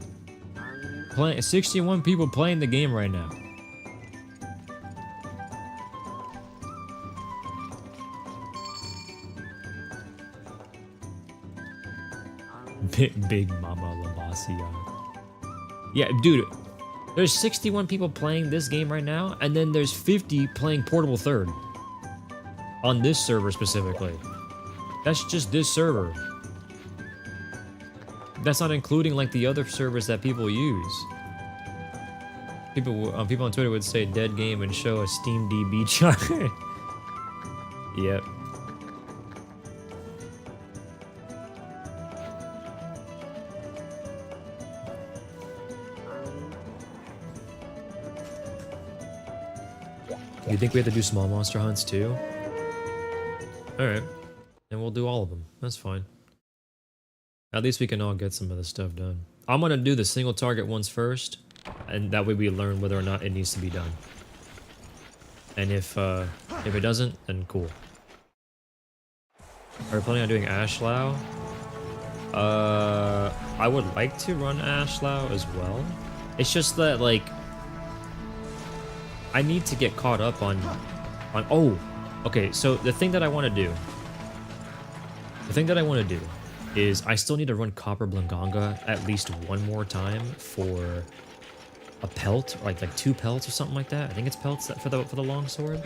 playing, 61 people playing the game right now. Big Mama Labasia. Yeah, dude, there's 61 people playing this game right now, and then there's 50 playing Portable Third. On this server specifically. That's just this server. That's not including like the other servers that people use. People on Twitter would say dead game and show a SteamDB chart. Yep. You think we have to do small monster hunts too? Alright. And we'll do all of them. That's fine. At least we can all get some of the stuff done. I'm gonna do the single target ones first, and that way we learn whether or not it needs to be done. And if it doesn't, then cool. Are we planning on doing Ashlau? I would like to run Ashlau as well. It's just that, like, I need to get caught up on oh, okay, so the thing that I want to do is I still need to run Copper Blanganga at least one more time for a pelt, like 2 pelts or something like that. I think it's pelts for the longsword.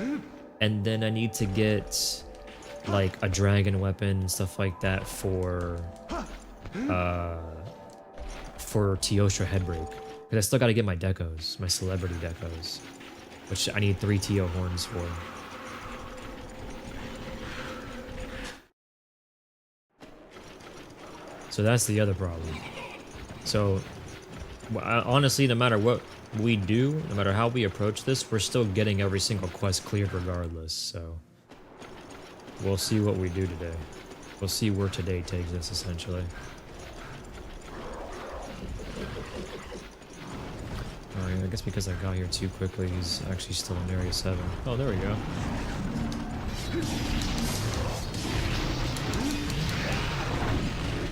And then I need to get like a dragon weapon and stuff like that for Teostra Headbreak. Because I still got to get my decos, my celebrity decos, which I need 3 Teo horns for. So that's the other problem. So honestly, no matter what we do, no matter how we approach this, we're still getting every single quest cleared regardless. So we'll see what we do today. We'll see where today takes us, essentially. Alright, I guess because I got here too quickly, he's actually still in Area 7. Oh, there we go.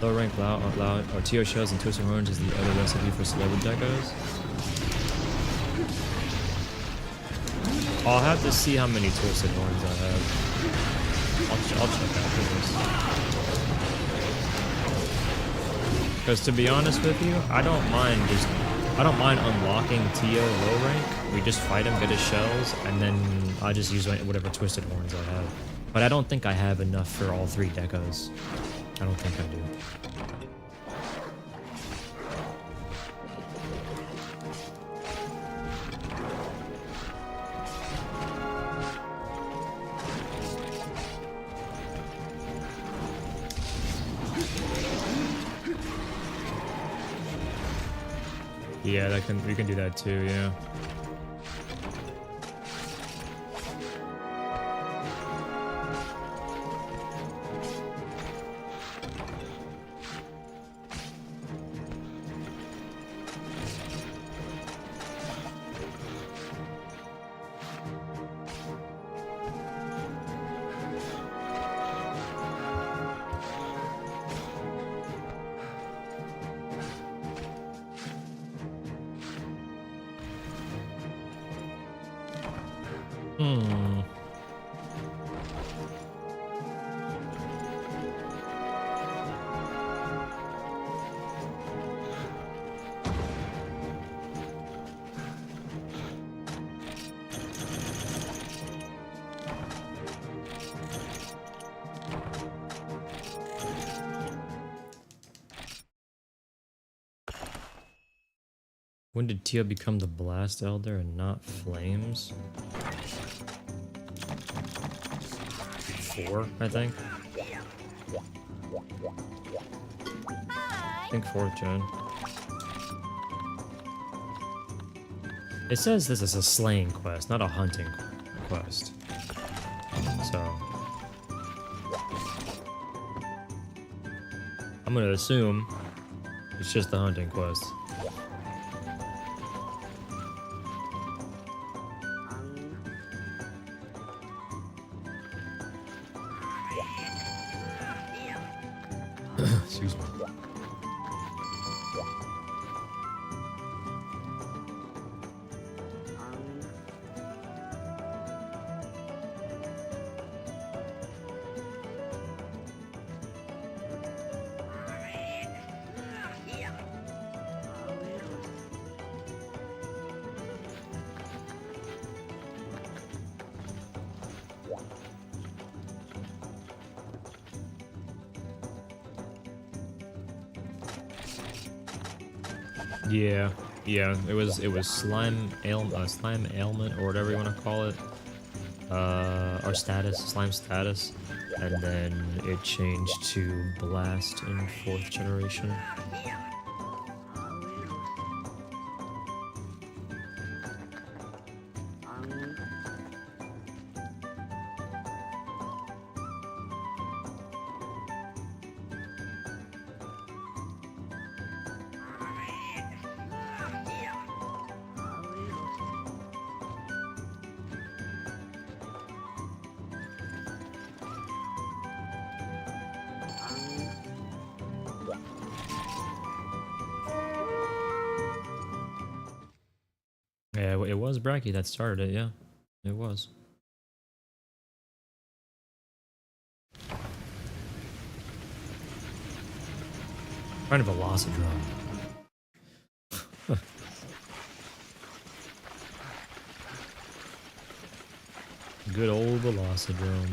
Low rank or Teo shells and twisted horns is the other recipe for celebrity decos. I'll have to see how many twisted horns I have. I'll check after this. Because to be honest with you, I don't mind unlocking Teo low rank. We just fight him, get his shells, and then I just use whatever twisted horns I have. But I don't think I have enough for all 3 decos. I don't think I do. Yeah, we can do that too, yeah. When did Teo become the Blast Elder and not Flames? 4, I think. I think 4th gen. It says this is a slaying quest, not a hunting quest. So I'm gonna assume it's just the hunting quest. Excuse me. Yeah. It was slime ailment or whatever you want to call it. Our status, slime status, and then it changed to blast in 4th generation. Yeah, it was Bracky that started it, yeah. It was. Find a Velocidrome. Good old Velocidrome.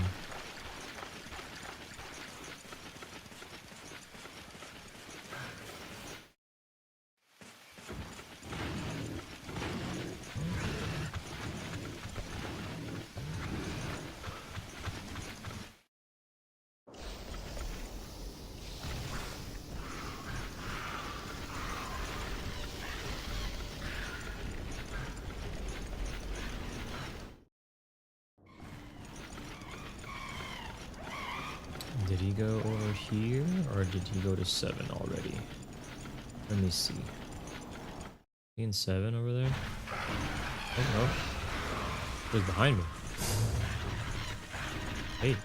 Did he go over here, or did he go to 7 already? Let me see. He in 7 over there? Oh no. He was behind me. Hey.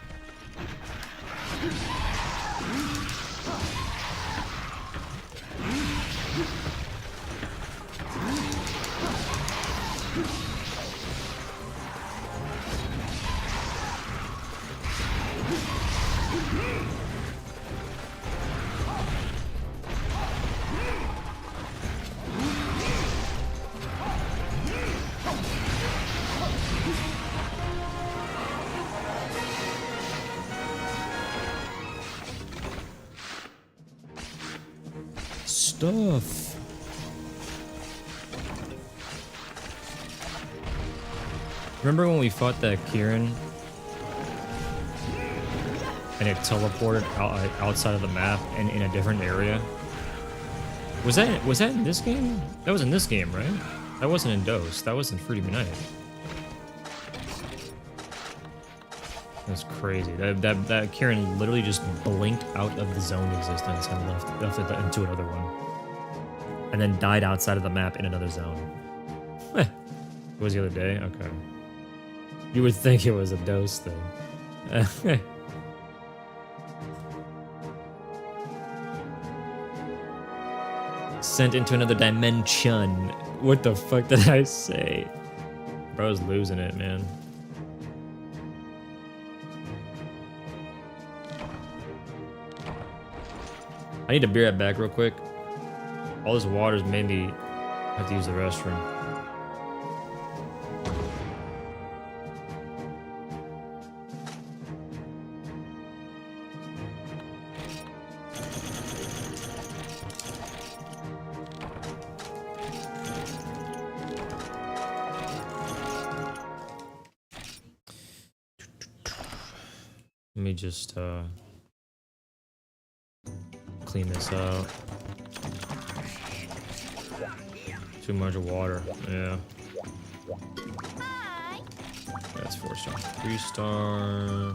Stuff. Remember when we fought that Kieran and it teleported outside of the map and in a different area? Was that in this game? That was in this game, right? That wasn't in Dose. That was in Freedom United. That's crazy. That Kieran literally just blinked out of the zone existence and left it into another one. And then died outside of the map in another zone. It was the other day? Okay. You would think it was a Dose thing. Sent into another dimension. What the fuck did I say? Bro's losing it, man. I need to be right back real quick. All this water's made me have to use the restroom. Let me just clean this out. Too much water, yeah. That's 4-star. 3-star.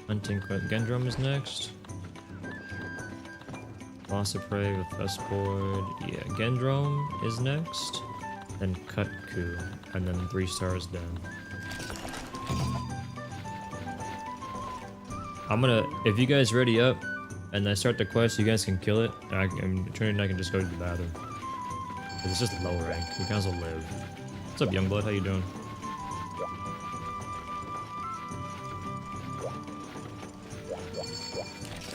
Hunting Gendrum is next. Boss of Prey with Vestboard. Yeah, Gendrome is next. Then Kutku. And then 3 stars done. I'm gonna, if you guys ready up and I start the quest, you guys can kill it. And Trinity and I can just go to the bathroom. 'Cause it's just low rank. We can also live. What's up, Youngblood? How you doing?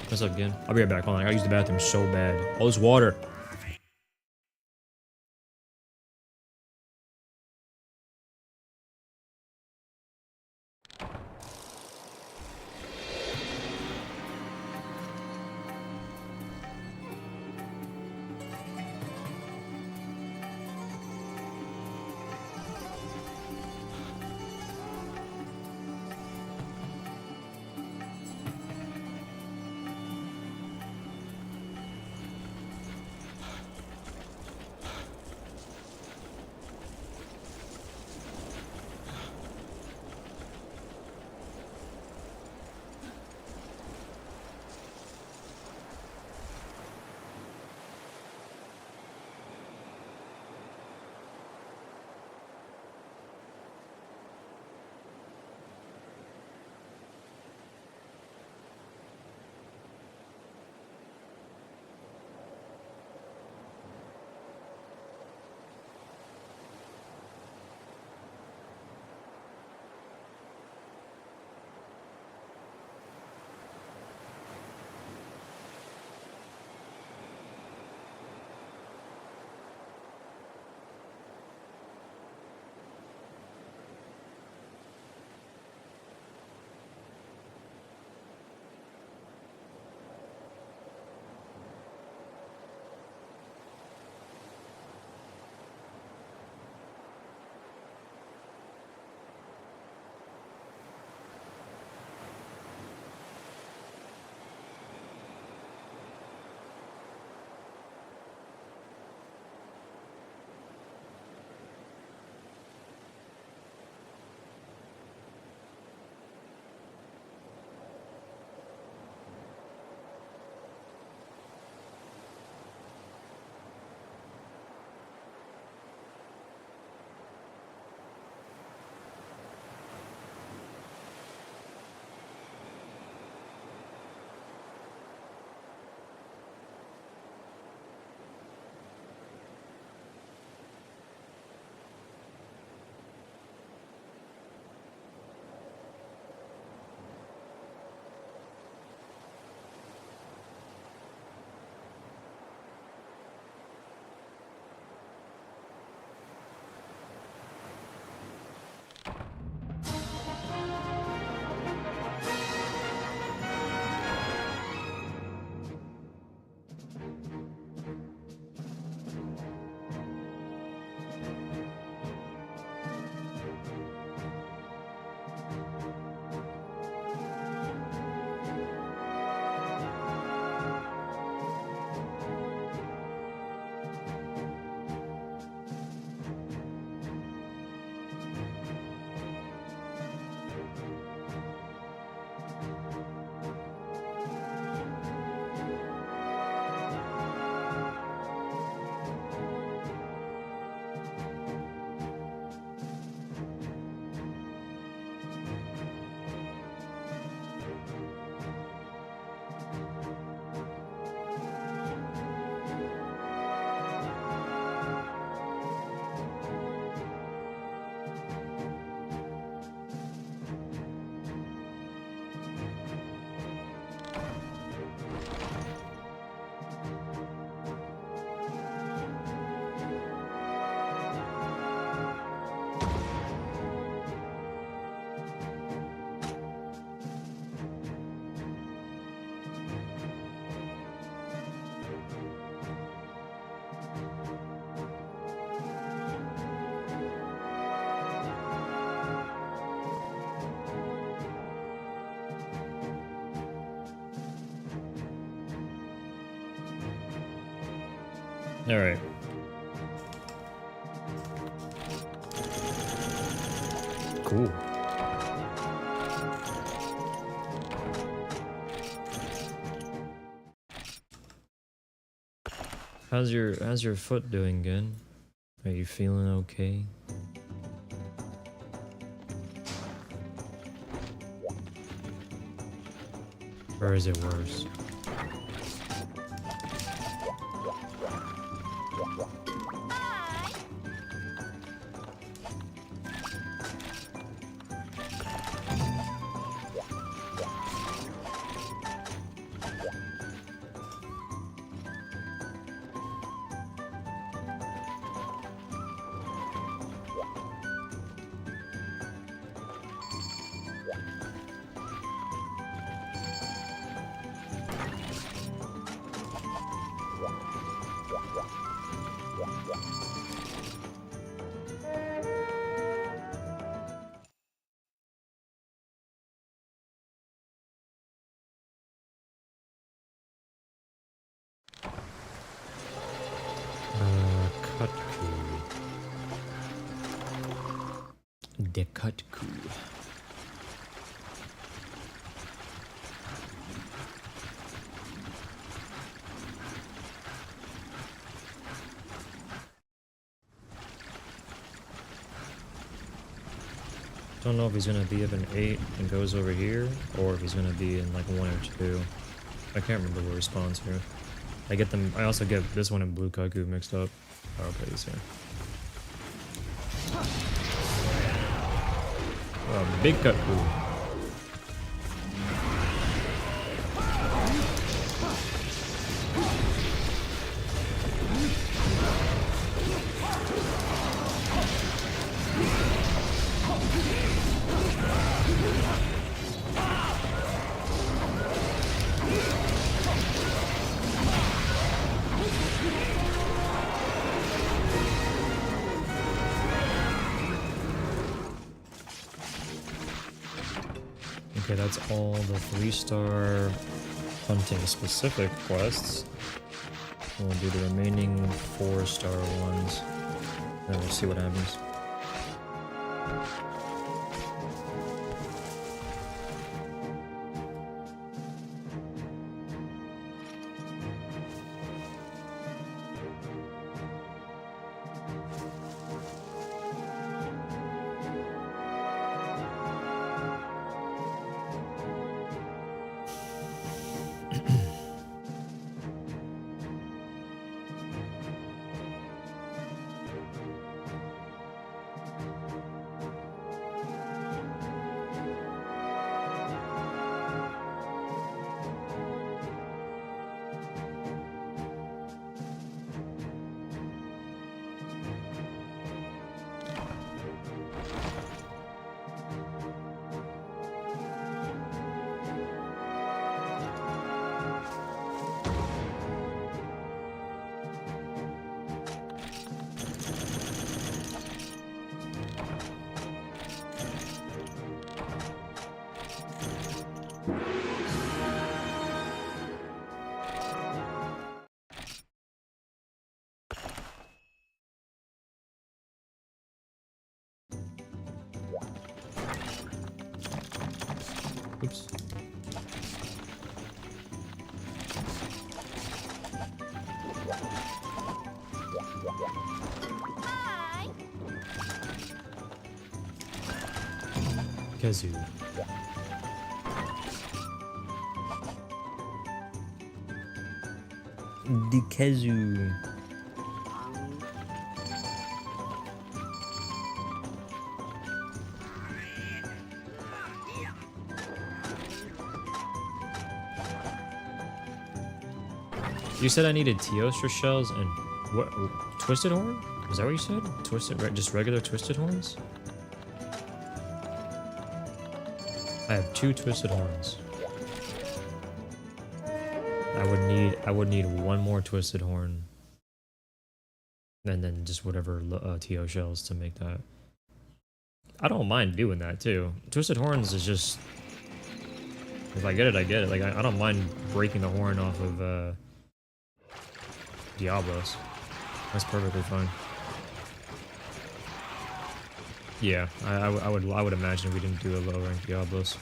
What's up, Gin? I'll be right back. Hold on. I gotta use the bathroom so bad. All this water. Alright. cool. How's your foot doing, Good? Are you feeling okay? Or is it worse? Cutku. The Cutku. Don't know if he's gonna be up in 8 and goes over here, or if he's gonna be in like 1 or 2. I can't remember what responds here. I get them. I also get this one and Blue Cuckoo mixed up. Oh, okay, he's here. Oh, big Cuckoo. Okay, that's all the 3-star hunting specific quests. We'll do the remaining 4-star ones, and we'll see what happens. Oops. Kazoo. The Kazoo. You said I needed Teostra shells and what? Twisted horn? Is that what you said? Twisted, just regular twisted horns? I have 2 twisted horns. I would need 1 more twisted horn, and then just whatever TO shells to make that. I don't mind doing that too. Twisted horns is just, if I get it, I get it. Like I don't mind breaking the horn off of Diablos. That's perfectly fine. Yeah, I would imagine we didn't do a low rank Diablos.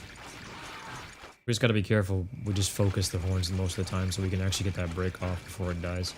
We just gotta be careful. We just focus the horns most of the time so we can actually get that break off before it dies.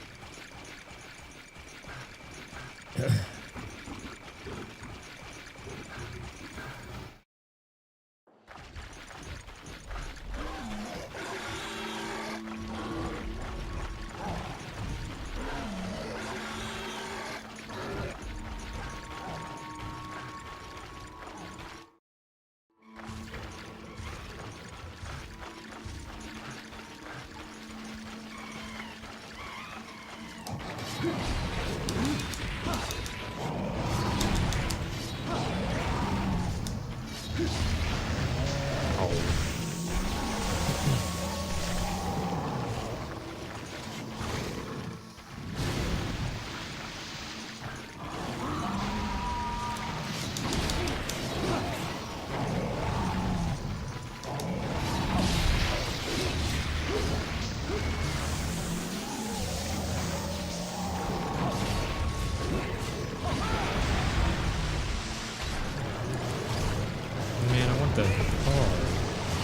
Man, I want the car.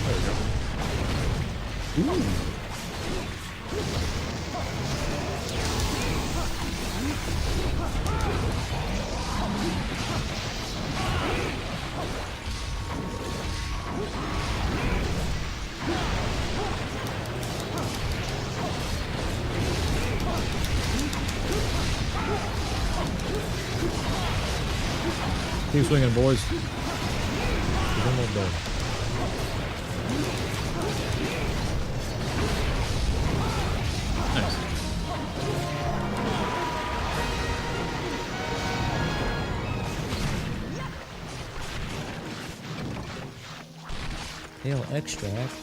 There we go. Ooh. Keep swinging, boys. He's almost done. Nice. Hail extract.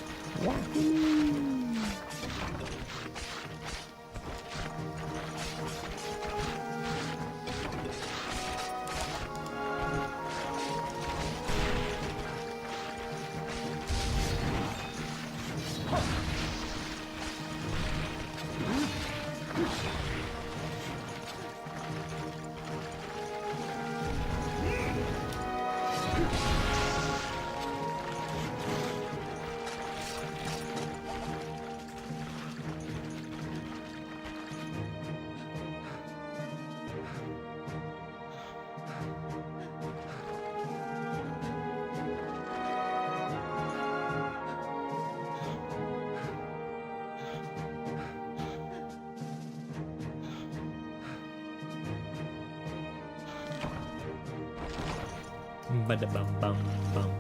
Bada bum bum bum.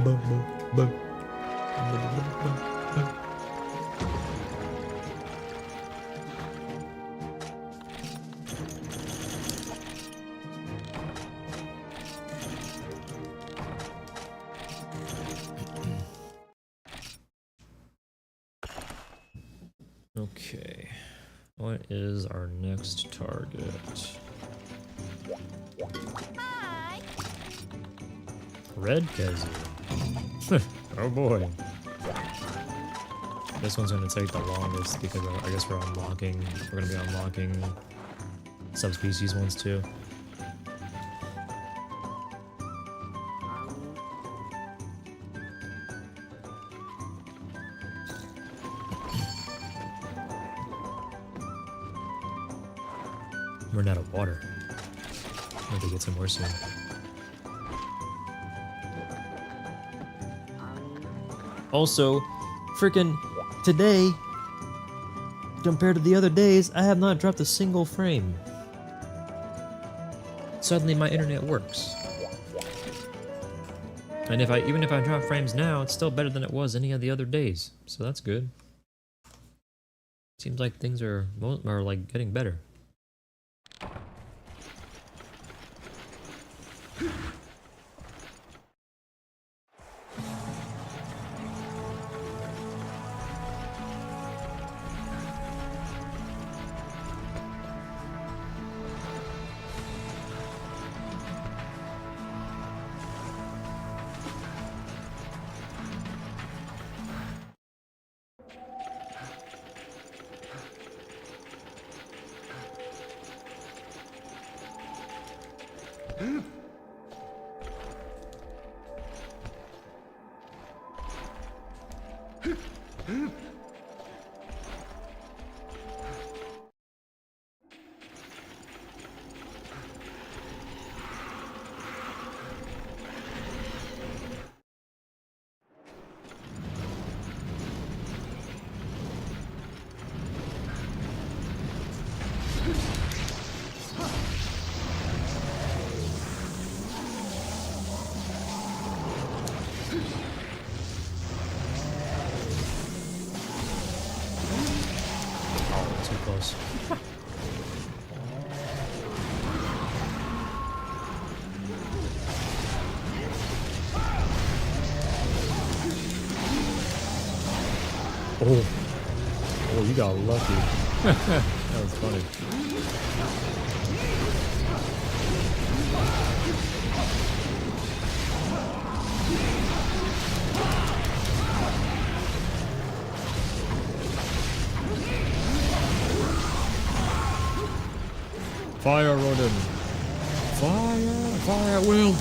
Bum bum bum. Bada bum bum bum. Okay, what is our next target? Red Kazoo. Oh boy. This one's gonna take the longest because I guess we're gonna be unlocking subspecies ones too. Run out of water. Maybe get some more soon. Also, freaking today, compared to the other days, I have not dropped a single frame. Suddenly my internet works. And even if I drop frames now, it's still better than it was any of the other days. So that's good. Seems like things are like getting better. Oh, too close. Oh. Oh, you got lucky. That was funny. Fire, Rodin! Fire! Fire at will!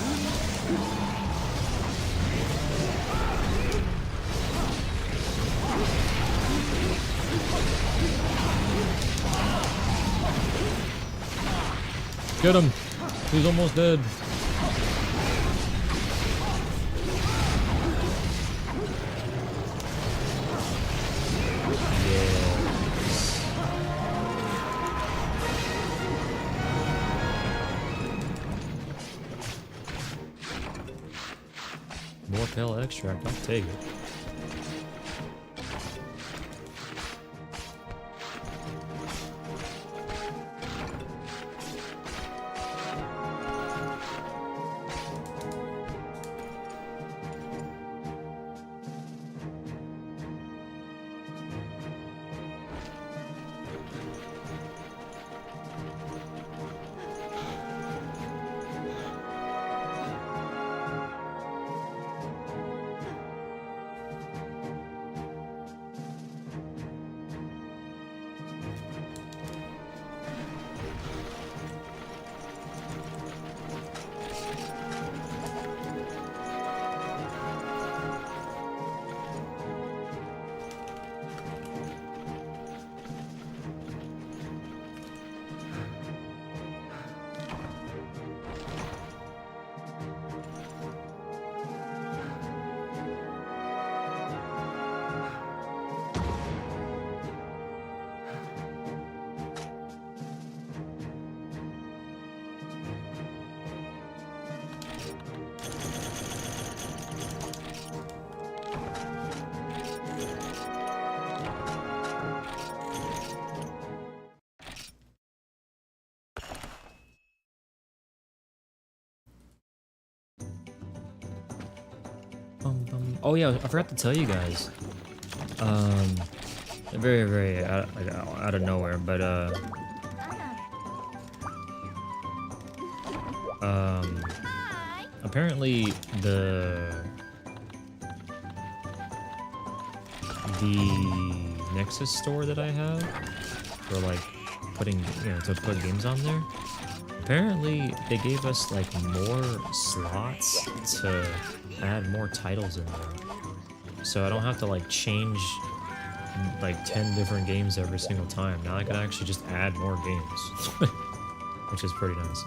Get him! He's almost dead. Yes. More pale extract, I'll take it. Oh yeah, I forgot to tell you guys. Very out of nowhere, but apparently the Nexus store that I have for like putting, to put games on there. Apparently they gave us like more slots to add more titles in there. So I don't have to like change like 10 different games every single time. Now I can actually just add more games, which is pretty nice.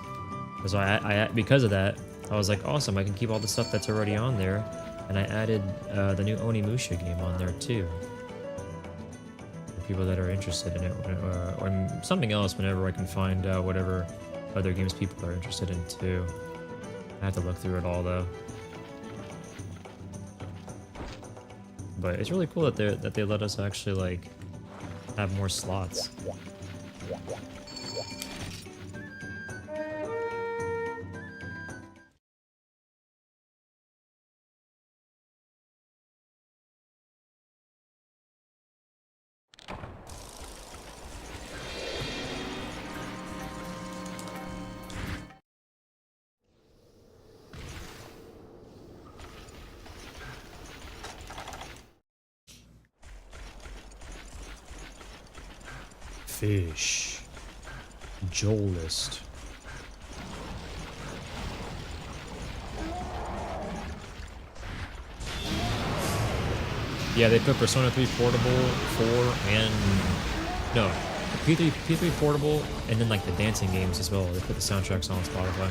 So I because of that, I was like, awesome, I can keep all the stuff that's already on there. And I added the new Onimusha game on there too. For people that are interested in it, or something else whenever I can find out whatever other games people are interested in too. I have to look through it all though. But it's really cool that they let us actually like have more slots. Fish. Joelist. Yeah, they put Persona 3 Portable 4 and no, P3 Portable and then like the dancing games as well. They put the soundtracks on Spotify.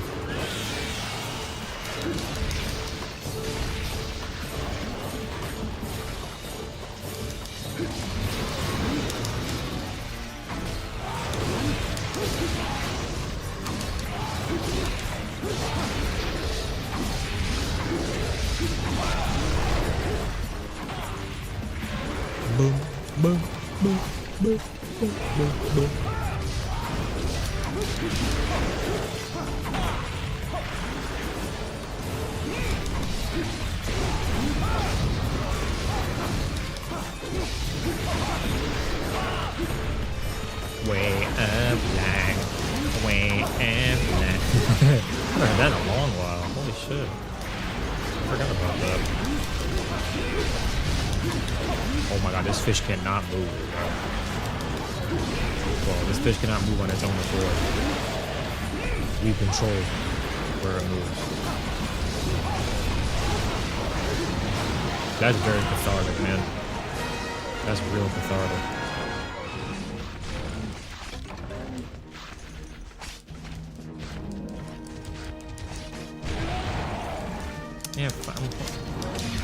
Boom, boom, boom, boom, boom, boom, boom. Way up black, way up black. I haven't heard that in a long while. Holy shit. I forgot about that. Oh my god, this fish cannot move, bro. Well, this fish cannot move on its own accord. We control where it moves. That's very cathartic, man. That's real cathartic. Yeah, I'm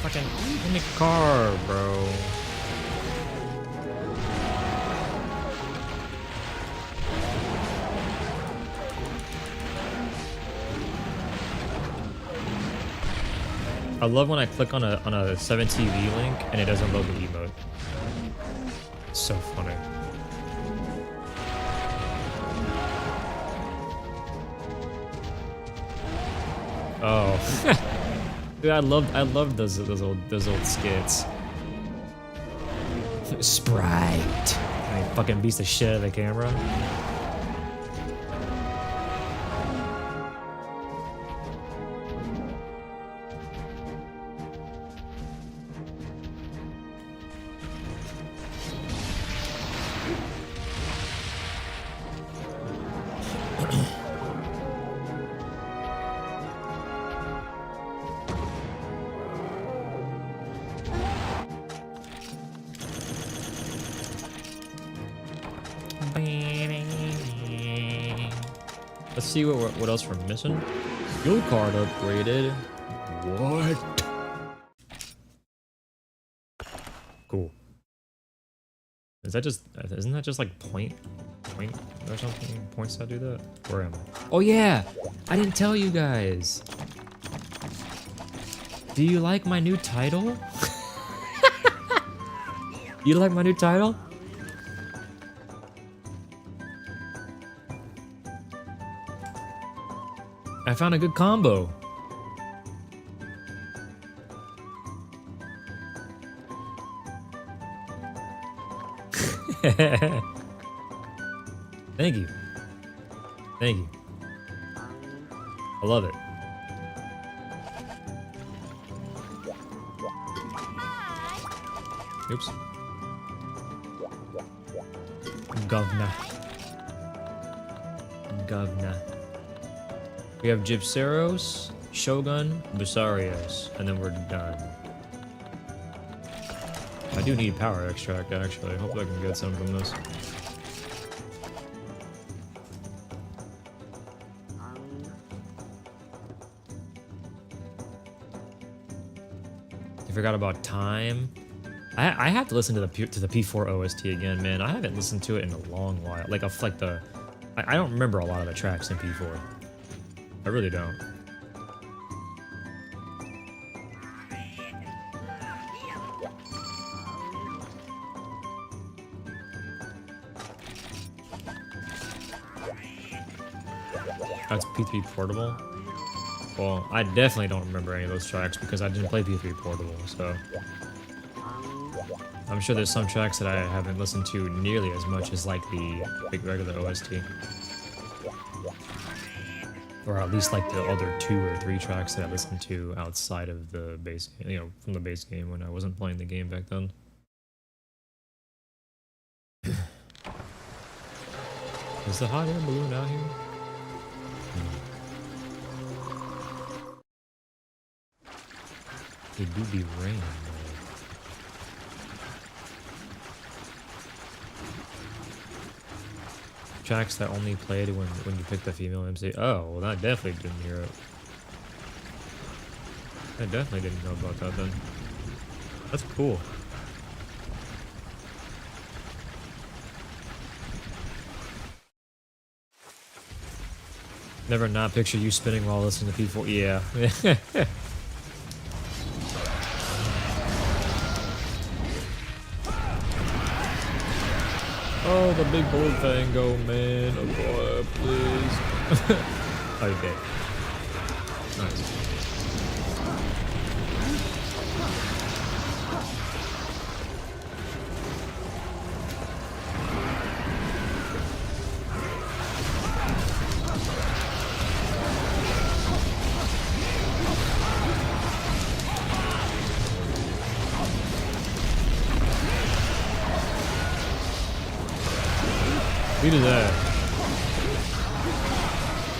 fucking in the car, bro. I love when I click on a 7TV link and it doesn't load the emote. It's so funny. Oh. Dude, I loved those old skits. Sprite. And he fucking beats the shit out of the camera. Let's see what else we're missing. Fuel card upgraded. What? Cool. Isn't that just like point or something? Points that do that? Where am I? Oh yeah! I didn't tell you guys. Do you like my new title? You like my new title? I found a good combo. Thank you. Thank you. I love it. Oops. Govna. We have Gypceros, Shogun, Busarios, and then we're done. I do need power extract, actually. Hopefully I can get some from this. I forgot about time. I have to listen to the P4 OST again, man. I haven't listened to it in a long while. Like I don't remember a lot of the tracks in P4. I really don't. That's P3 Portable? Well, I definitely don't remember any of those tracks because I didn't play P3 Portable, so... I'm sure there's some tracks that I haven't listened to nearly as much as like the big regular OST. Or at least like the other 2 or 3 tracks that I listened to outside of the base, from the base game when I wasn't playing the game back then. Is the hot air balloon out here? It do be raining though. tracks that only played when you picked the female MC. Oh, well, that definitely didn't hear it. I definitely didn't know about that then. That's cool. Never not picture you spinning while listening to P4. Yeah. Oh, the big bold fango, man. Oh, boy, please. Okay. Nice. Look at that.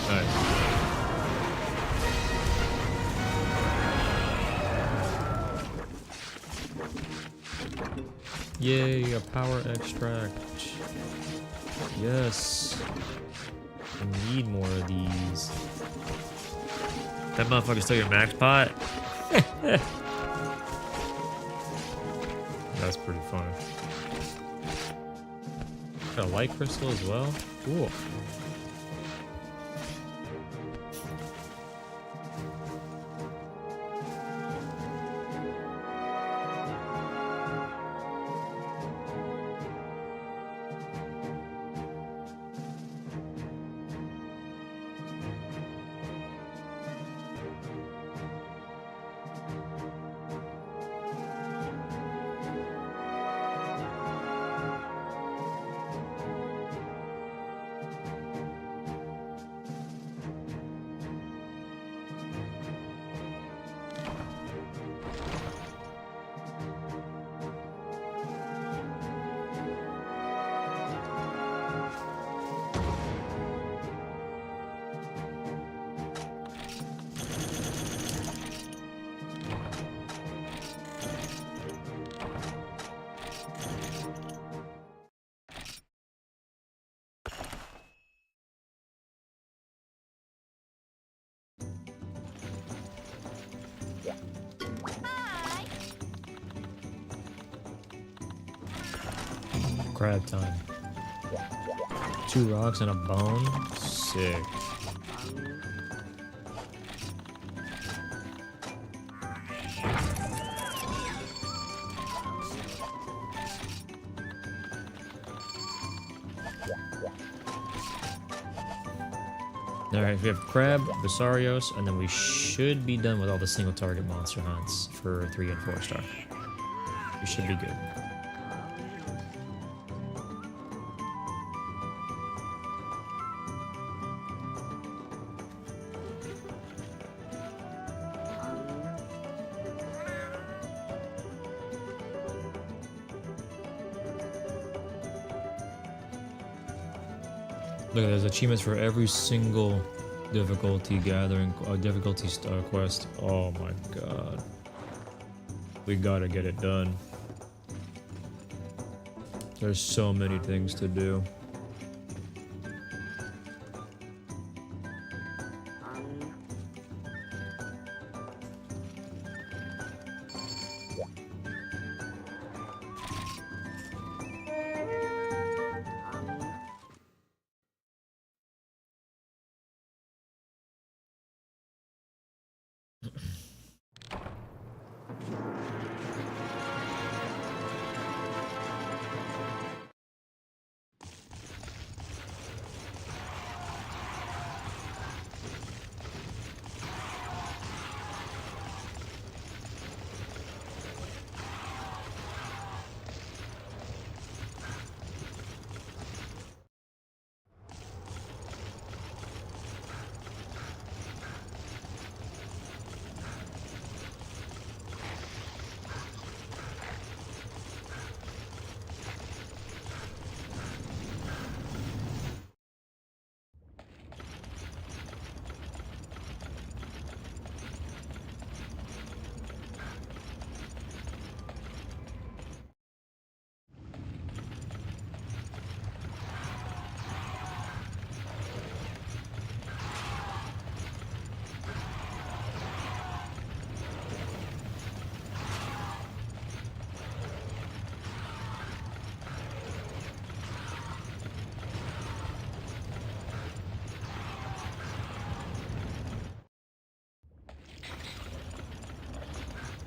Nice. Yay, a power extract. Yes. I need more of these. That motherfucker's still your max pot? That's pretty funny. Got a light crystal as well? Cool. Crab time. 2 rocks and a bone? Sick. Alright, we have Crab, Visarios, and then we should be done with all the single target monster hunts for 3 and 4 star. We should be good. Look, there's achievements for every single difficulty gathering, difficulty star quest. Oh my god. We gotta get it done. There's so many things to do.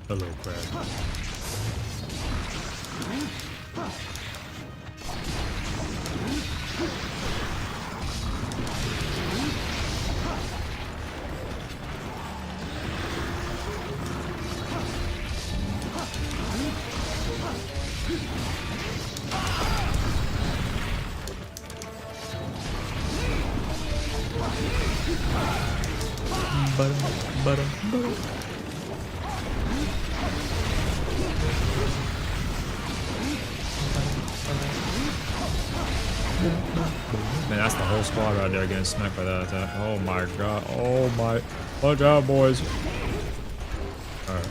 Hello, crab. Man, that's the whole squad right there getting smacked by that attack. Oh my god. Oh my. Watch out, boys. Alright.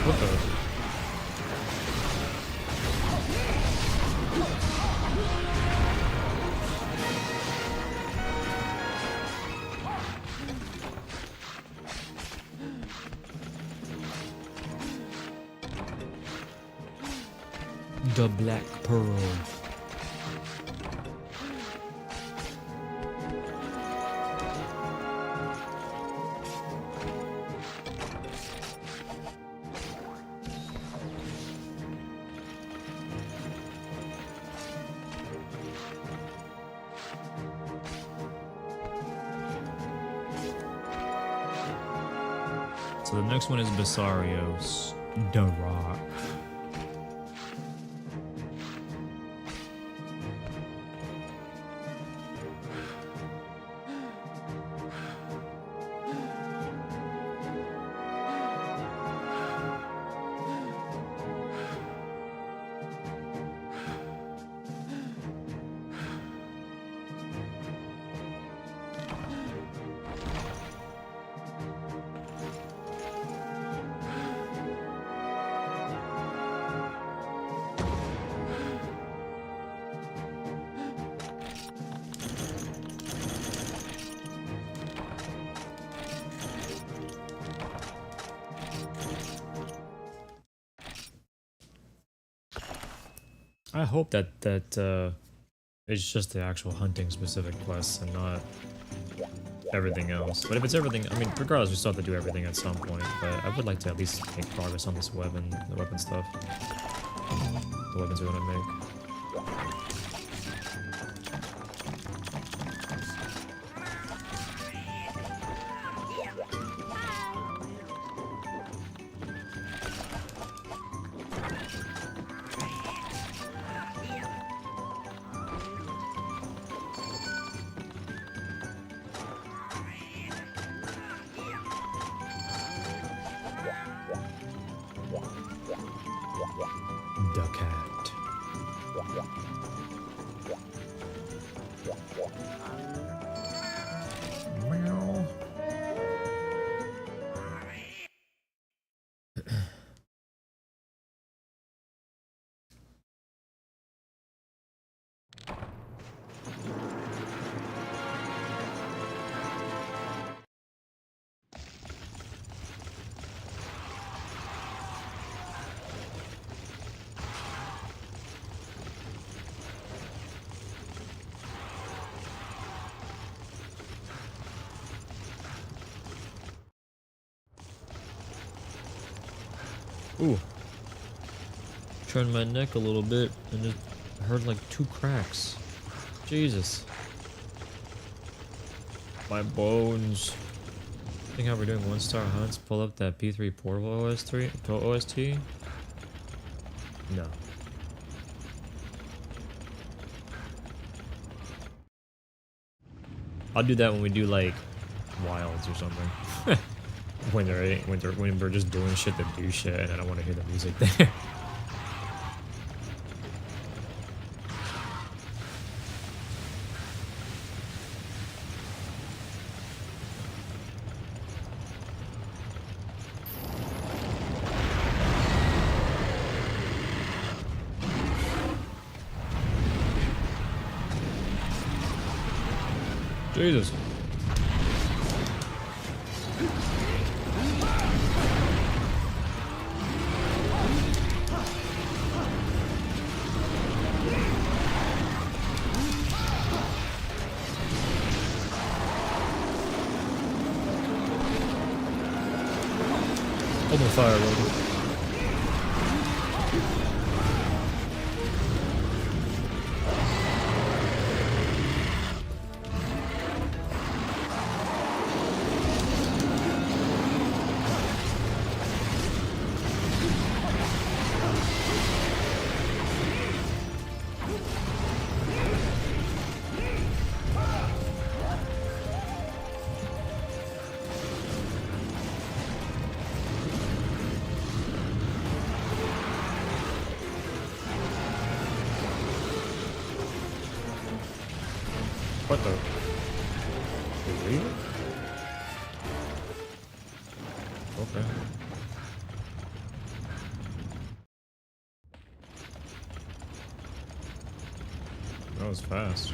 What the? The Black Pearl. So the next one is Bessarios, The Rock. I hope that it's just the actual hunting specific quests and not everything else. But if it's everything, I mean, regardless, we still have to do everything at some point. But I would like to at least make progress on this the weapon stuff. The weapons we're gonna make. The cat. Meow. Ooh. Turned my neck a little bit and just heard like 2 cracks. Jesus. My bones. Think how we're doing 1-star hunts? Pull up that P3 portable OST? No. I'll do that when we do like wilds or something. when we're just doing shit to do shit and I don't want to hear the music there. Jesus. Open fire, Logan. What the? Really? Okay. That was fast.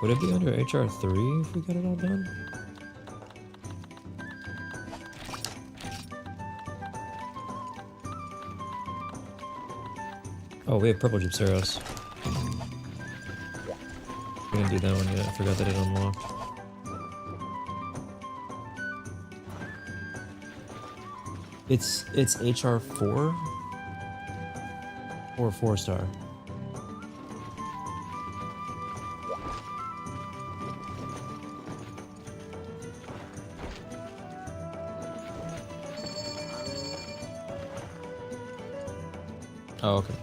Would it be under HR3 if we got it all done? Oh, we have purple Gypseros. We didn't do that one yet. I forgot that it unlocked. It's HR4 or 4-star. Oh, okay.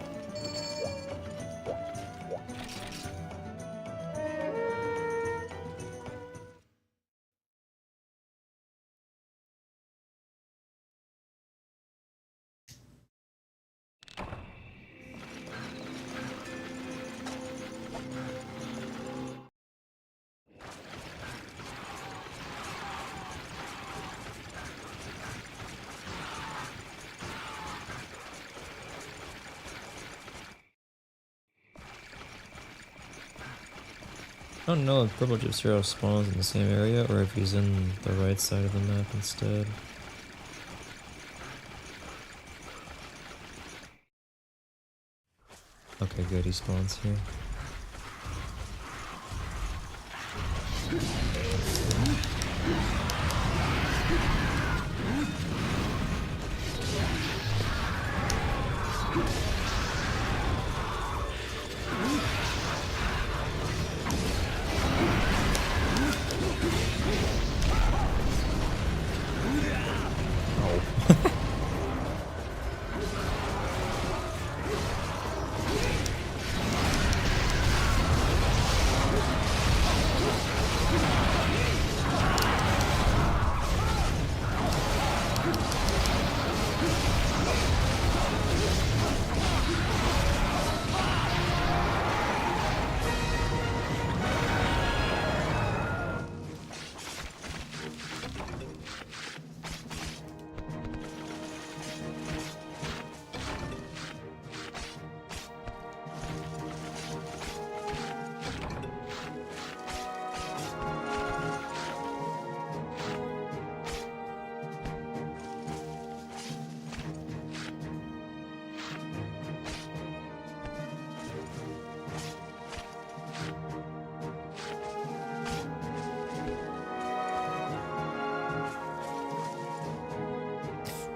I don't know if Purple Gypsy Hero spawns in the same area or if he's in the right side of the map instead. Okay, good, he spawns here.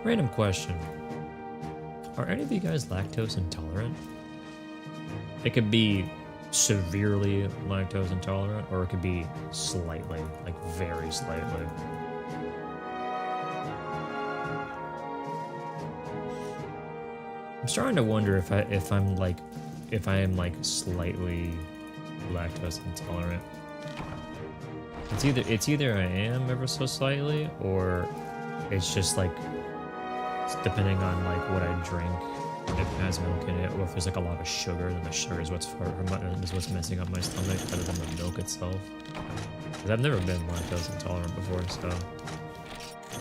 Random question. Are any of you guys lactose intolerant? It could be severely lactose intolerant, or it could be slightly, like very slightly. I'm starting to wonder if I am like slightly lactose intolerant. It's either I am ever so slightly, or it's just like depending on like what I drink, if it has milk in it, or if there's like a lot of sugar, then the sugar is what's messing up my stomach rather than the milk itself. Because I've never been lactose intolerant before, so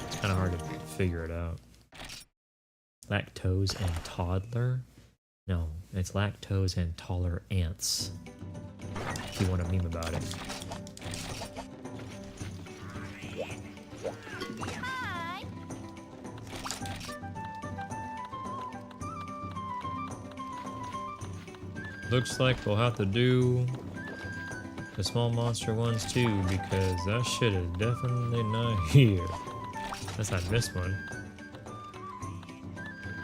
it's kind of hard to figure it out. Lactose and toddler? No, it's lactose and taller ants. If you want to meme about it. Looks like we'll have to do the small monster ones too, because that shit is definitely not here. Unless I missed one.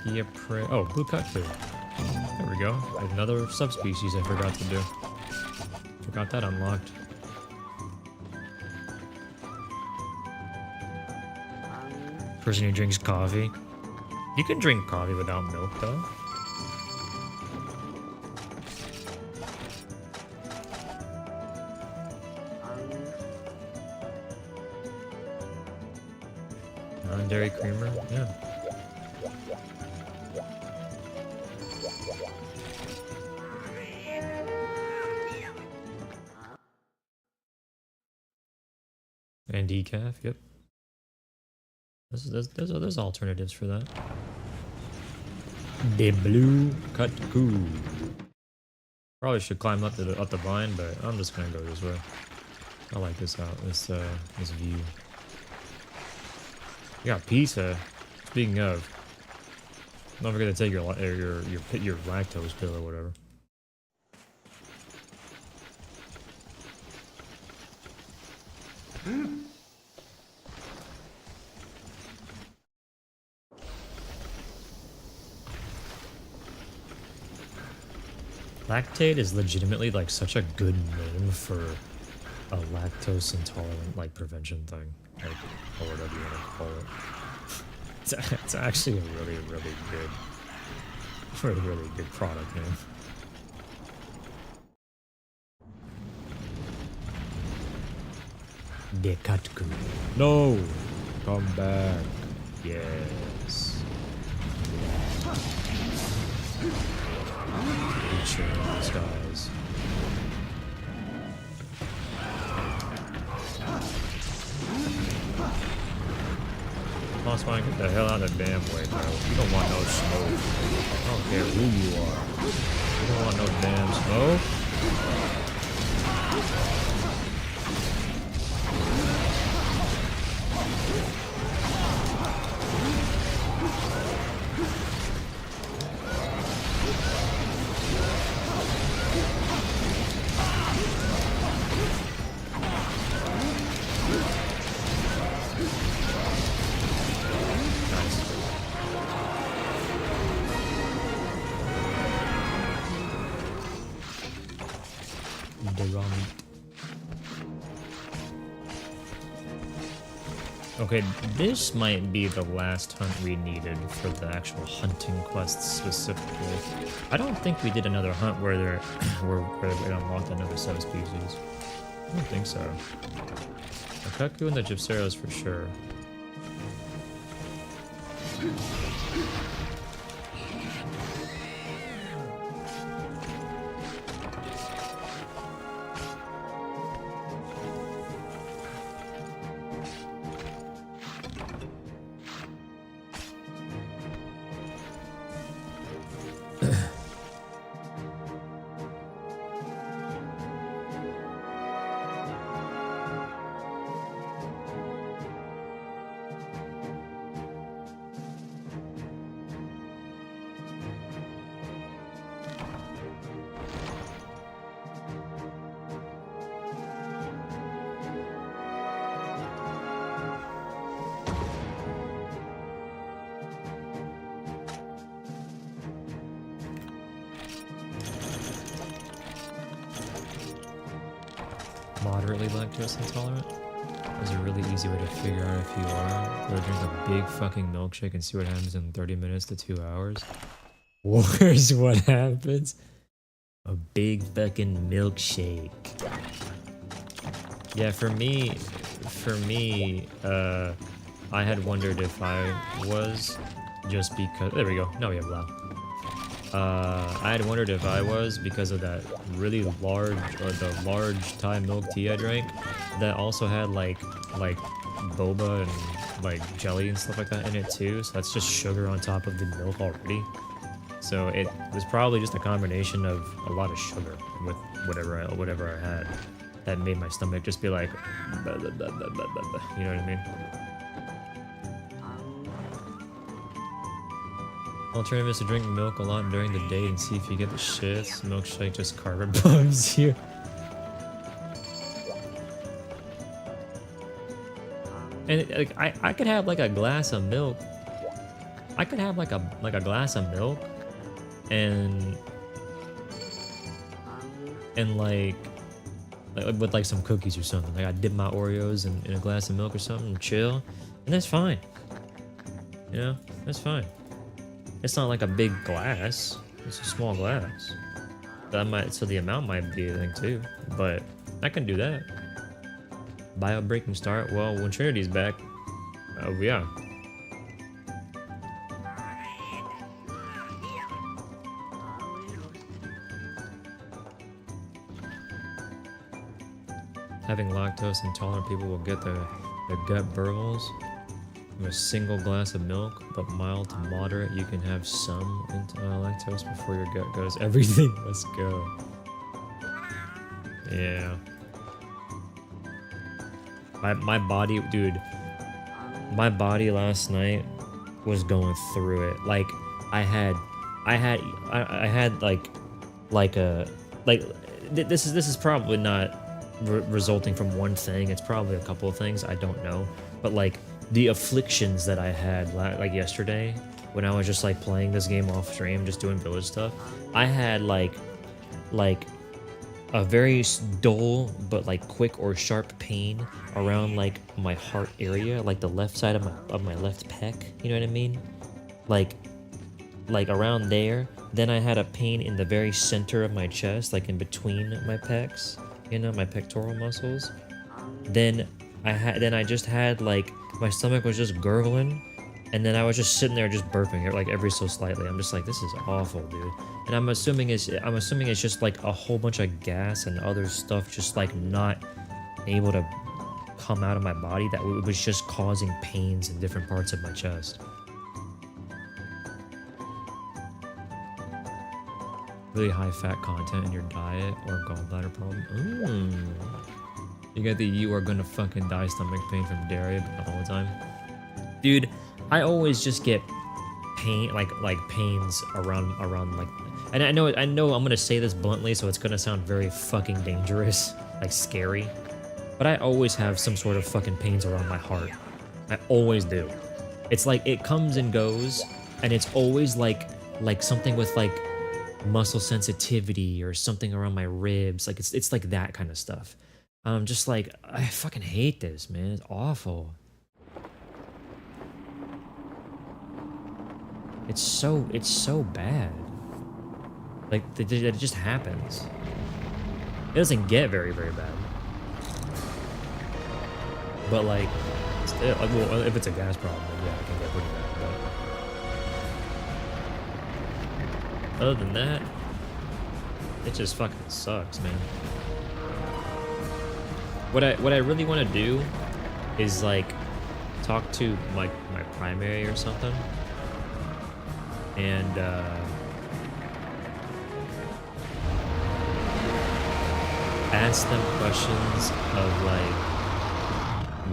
Oh, blue cutku. There we go. Another subspecies I forgot to do. Forgot that unlocked. Person who drinks coffee. You can drink coffee without milk though. Non-dairy creamer? Yeah. And decaf, yep. There's alternatives for that. The blue cutku. Probably should climb up the vine, but I'm just gonna go this way. I like this this view. You got pizza. Speaking of, don't forget to take your lactose pill or whatever. Lactate is legitimately like such a good name for a lactose intolerant like prevention thing, like, or whatever you want to call it. It's actually a really, really good really, really good product, man. Dekatku. No! Come back. Yes. Good shit on these guys. Boss man, get the hell out of the damn way, bro. You don't want no smoke. I don't care who you are. You don't want no damn smoke. Okay, this might be the last hunt we needed for the actual hunting quests specifically. I don't think we did another hunt where where we unlocked another subspecies. I don't think so. The Cuckoo and the Gypceros for sure. Moderately lactose intolerant is a really easy way to figure out if you are. Go drink a big fucking milkshake and see what happens in 30 minutes to 2 hours. Here's what happens. A big fucking milkshake. Yeah, for me, I had wondered if I was just because, there we go, now we have loud. I had wondered if I was because of that really large, or the large Thai milk tea I drank that also had like boba and like jelly and stuff like that in it too. So that's just sugar on top of the milk already. So it was probably just a combination of a lot of sugar with whatever I had that made my stomach just be like, blah, blah, blah, blah, blah, blah, blah. You know what I mean? Alternative is to drink milk a lot during the day and see if you get the shits. Milkshake just carbon bombs you. And like I could have like a glass of milk. I could have like a glass of milk and like with like some cookies or something. Like I dip my Oreos in a glass of milk or something and chill. And that's fine. You know? That's fine. It's not like a big glass. It's a small glass. So the amount might be a thing too. But I can do that. Bio breaking start. Well, when Trinity's back, yeah. Having lactose intolerant people will get their gut burbles. A single glass of milk, but mild to moderate. You can have some lactose before your gut goes. Everything must go. Yeah. My body, dude. My body last night was going through it. Like I had this is probably not resulting from one thing. It's probably a couple of things. I don't know, but like. The afflictions that I had like yesterday when I was just like playing this game off stream, just doing village stuff, I had like a very dull but like quick or sharp pain around like my heart area, like the left side of my left pec. You know what I mean? Like like around there. Then I had a pain in the very center of my chest, like in between my pecs, you know, my pectoral muscles. Then I just had like my stomach was just gurgling, and then I was just sitting there just burping like every so slightly. I'm just like, this is awful, dude. And I'm assuming it's just like a whole bunch of gas and other stuff just like not able to come out of my body that was just causing pains in different parts of my chest. Really high fat content in your diet or gallbladder problem. You got the you are gonna fucking die stomach pain from dairy all the time. Dude, I always just get pain like pains around like, and I know I'm gonna say this bluntly, so it's gonna sound very fucking dangerous, like scary. But I always have some sort of fucking pains around my heart. I always do. It's like it comes and goes, and it's always like something with like muscle sensitivity or something around my ribs. Like it's like that kind of stuff. I'm just like, I fucking hate this, man. It's awful. It's so bad. Like it just happens. It doesn't get very bad. But like, still, well, if it's a gas problem, then yeah, it can get pretty bad. But other than that, it just fucking sucks, man. What I really want to do is like talk to like my primary or something, and ask them questions of like,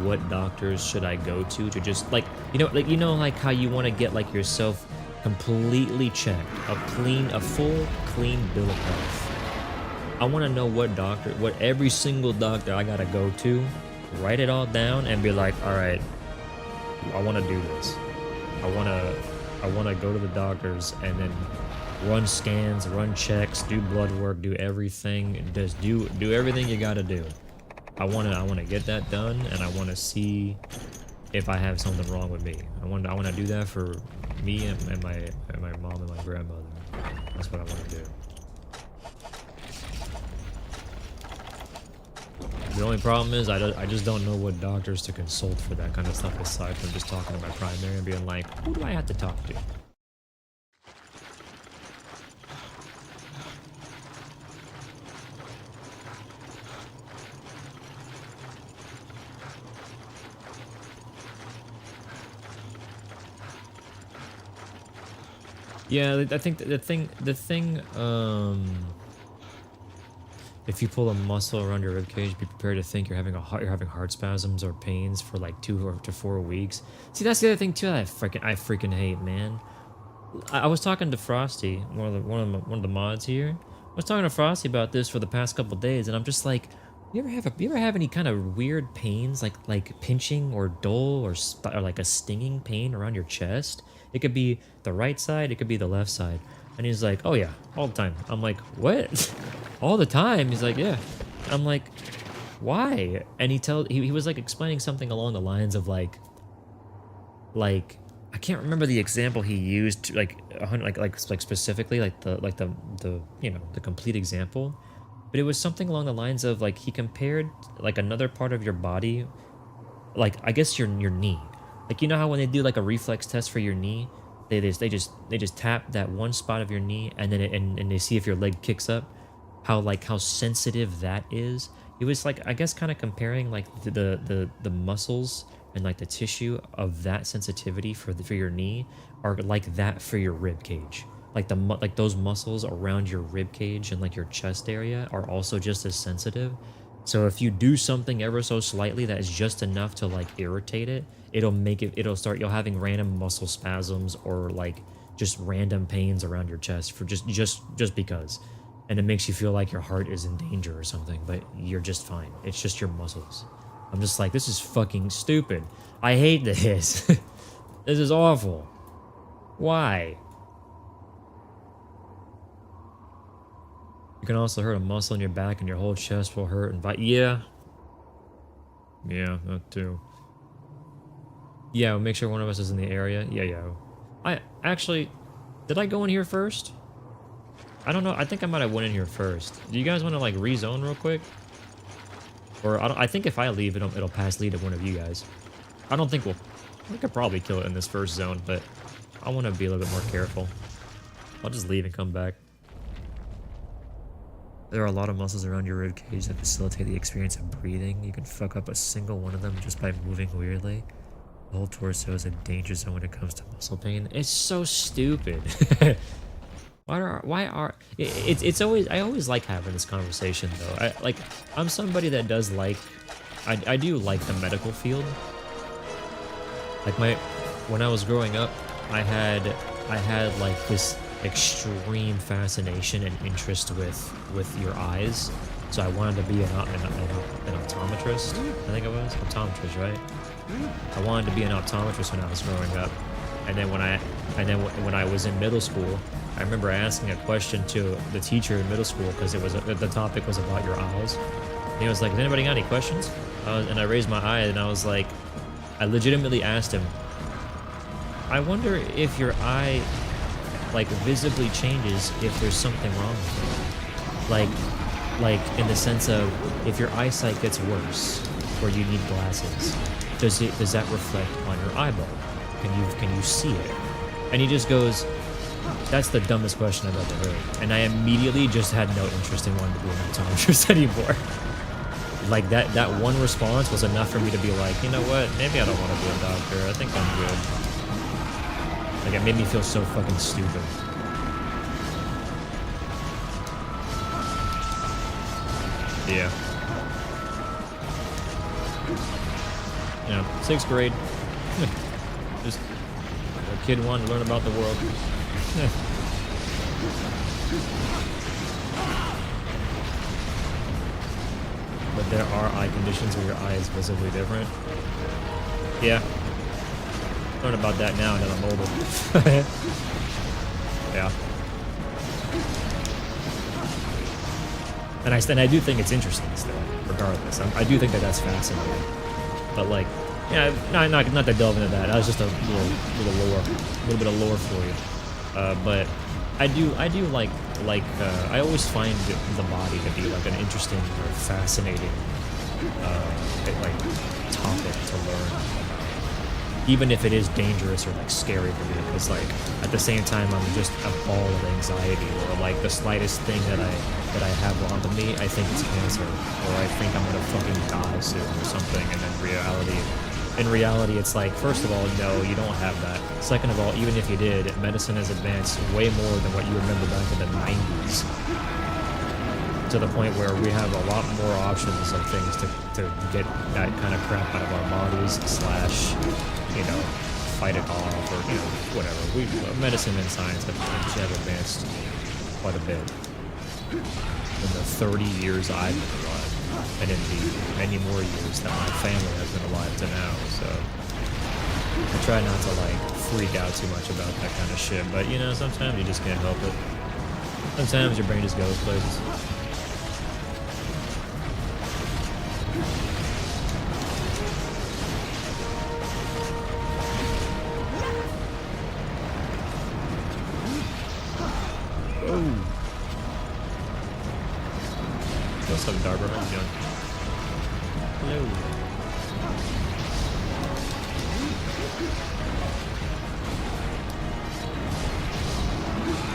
what doctors should I go to just like, like how you want to get like yourself completely checked, a full clean bill of health. I want to know what every single doctor I gotta go to, write it all down and be like, all right, I want to do this. I want to go to the doctors and then run scans, run checks, do blood work, do everything, just do everything you gotta do. I want to get that done, and I want to see if I have something wrong with me. I want to do that for me and my mom and my grandmother. That's what I want to do. The only problem is I just don't know what doctors to consult for that kind of stuff aside from just talking to my primary and being like, who do I have to talk to? Yeah, I think the thing, if you pull a muscle around your ribcage, be prepared to think you're having heart spasms or pains for like 2 to 4 weeks. See, that's the other thing too that I freaking hate, man. I was talking to Frosty, one of the mods here. I was talking to Frosty about this for the past couple days, and I'm just like, you ever have any kind of weird pains, like pinching or dull or like a stinging pain around your chest? It could be the right side, it could be the left side. And he's like, oh yeah, all the time. I'm like, what? All the time? He's like, yeah. I'm like, why? And he was like explaining something along the lines of like I can't remember the example he used, like specifically the you know, the complete example, but it was something along the lines of like he compared like another part of your body, like I guess your knee. Like, you know how when they do like a reflex test for your knee, they just tap that one spot of your knee and then and they see if your leg kicks up, how sensitive that is. It was like, I guess, kind of comparing like the muscles and like the tissue of that sensitivity for your knee are like that for your rib cage. Like those muscles around your rib cage and like your chest area are also just as sensitive. So if you do something ever so slightly that is just enough to like irritate it, you'll start having random muscle spasms or like just random pains around your chest for just because. And it makes you feel like your heart is in danger or something, but you're just fine. It's just your muscles. I'm just like, this is fucking stupid. I hate this. This is awful. Why? You can also hurt a muscle in your back and your whole chest will hurt and yeah. Yeah, that too. Yeah, make sure one of us is in the area. Yeah. I actually, Did I go in here first? I don't know. I think I might have went in here first. Do you guys want to like rezone real quick? Or I think if I leave, it'll pass lead to one of you guys. I don't think we could probably kill it in this first zone, but I want to be a little bit more careful. I'll just leave and come back. There are a lot of muscles around your rib cage that facilitate the experience of breathing. You can fuck up a single one of them just by moving weirdly. The whole torso is a danger zone when it comes to muscle pain. It's so stupid. It's always, I always like having this conversation though. I'm somebody that does like, I do like the medical field. Like when I was growing up, I had like this extreme fascination and interest with your eyes. So I wanted to be an optometrist. I think it was optometrist, right? I wanted to be an optometrist when I was growing up. And then when I was in middle school, I remember asking a question to the teacher in middle school because it was the topic was about your eyes. And he was like, "Has anybody got any questions?" And I raised my eye and I was like, I legitimately asked him, "I wonder if your eye like visibly changes if there's something wrong with it. Like in the sense of if your eyesight gets worse or you need glasses, does that reflect on your eyeball? Can you see it?" And he just goes, "That's the dumbest question I've ever heard." And I immediately just had no interest in wanting to be an optometrist anymore. Like that one response was enough for me to be like, you know what, maybe I don't want to be a doctor. I think I'm good. Like it made me feel so fucking stupid. Yeah. Yeah, 6th grade. Just a kid wanting to learn about the world. But there are eye conditions where your eye is visibly different. Yeah. Learn about that now that I'm older. Yeah. And I do think it's interesting still, regardless. I do think that that's fascinating. But like, yeah, not to delve into that. That was just a little lore, a little bit of lore for you. But I do like I always find the body to be like an interesting or fascinating like topic to learn about. Even if it is dangerous or like scary for me, because like at the same time I'm just a ball of anxiety, or like the slightest thing that I have wrong with me, I think it's cancer, or I think I'm gonna fucking die soon or something, and then in reality it's like, first of all, no, you don't have that. Second of all, even if you did, medicine has advanced way more than what you remember back in the 90s. To the point where we have a lot more options of things to get that kind of crap out of our bodies, slash, you know, fight it off, or, you know, whatever. Medicine and science have advanced quite a bit in the 30 years I've been alive, and in the many more years that my family has been alive to now, so I try not to, like, freak out too much about that kind of shit, but, you know, sometimes you just can't help it. Sometimes your brain just goes places. What's up, Darber? How you doing? Hello.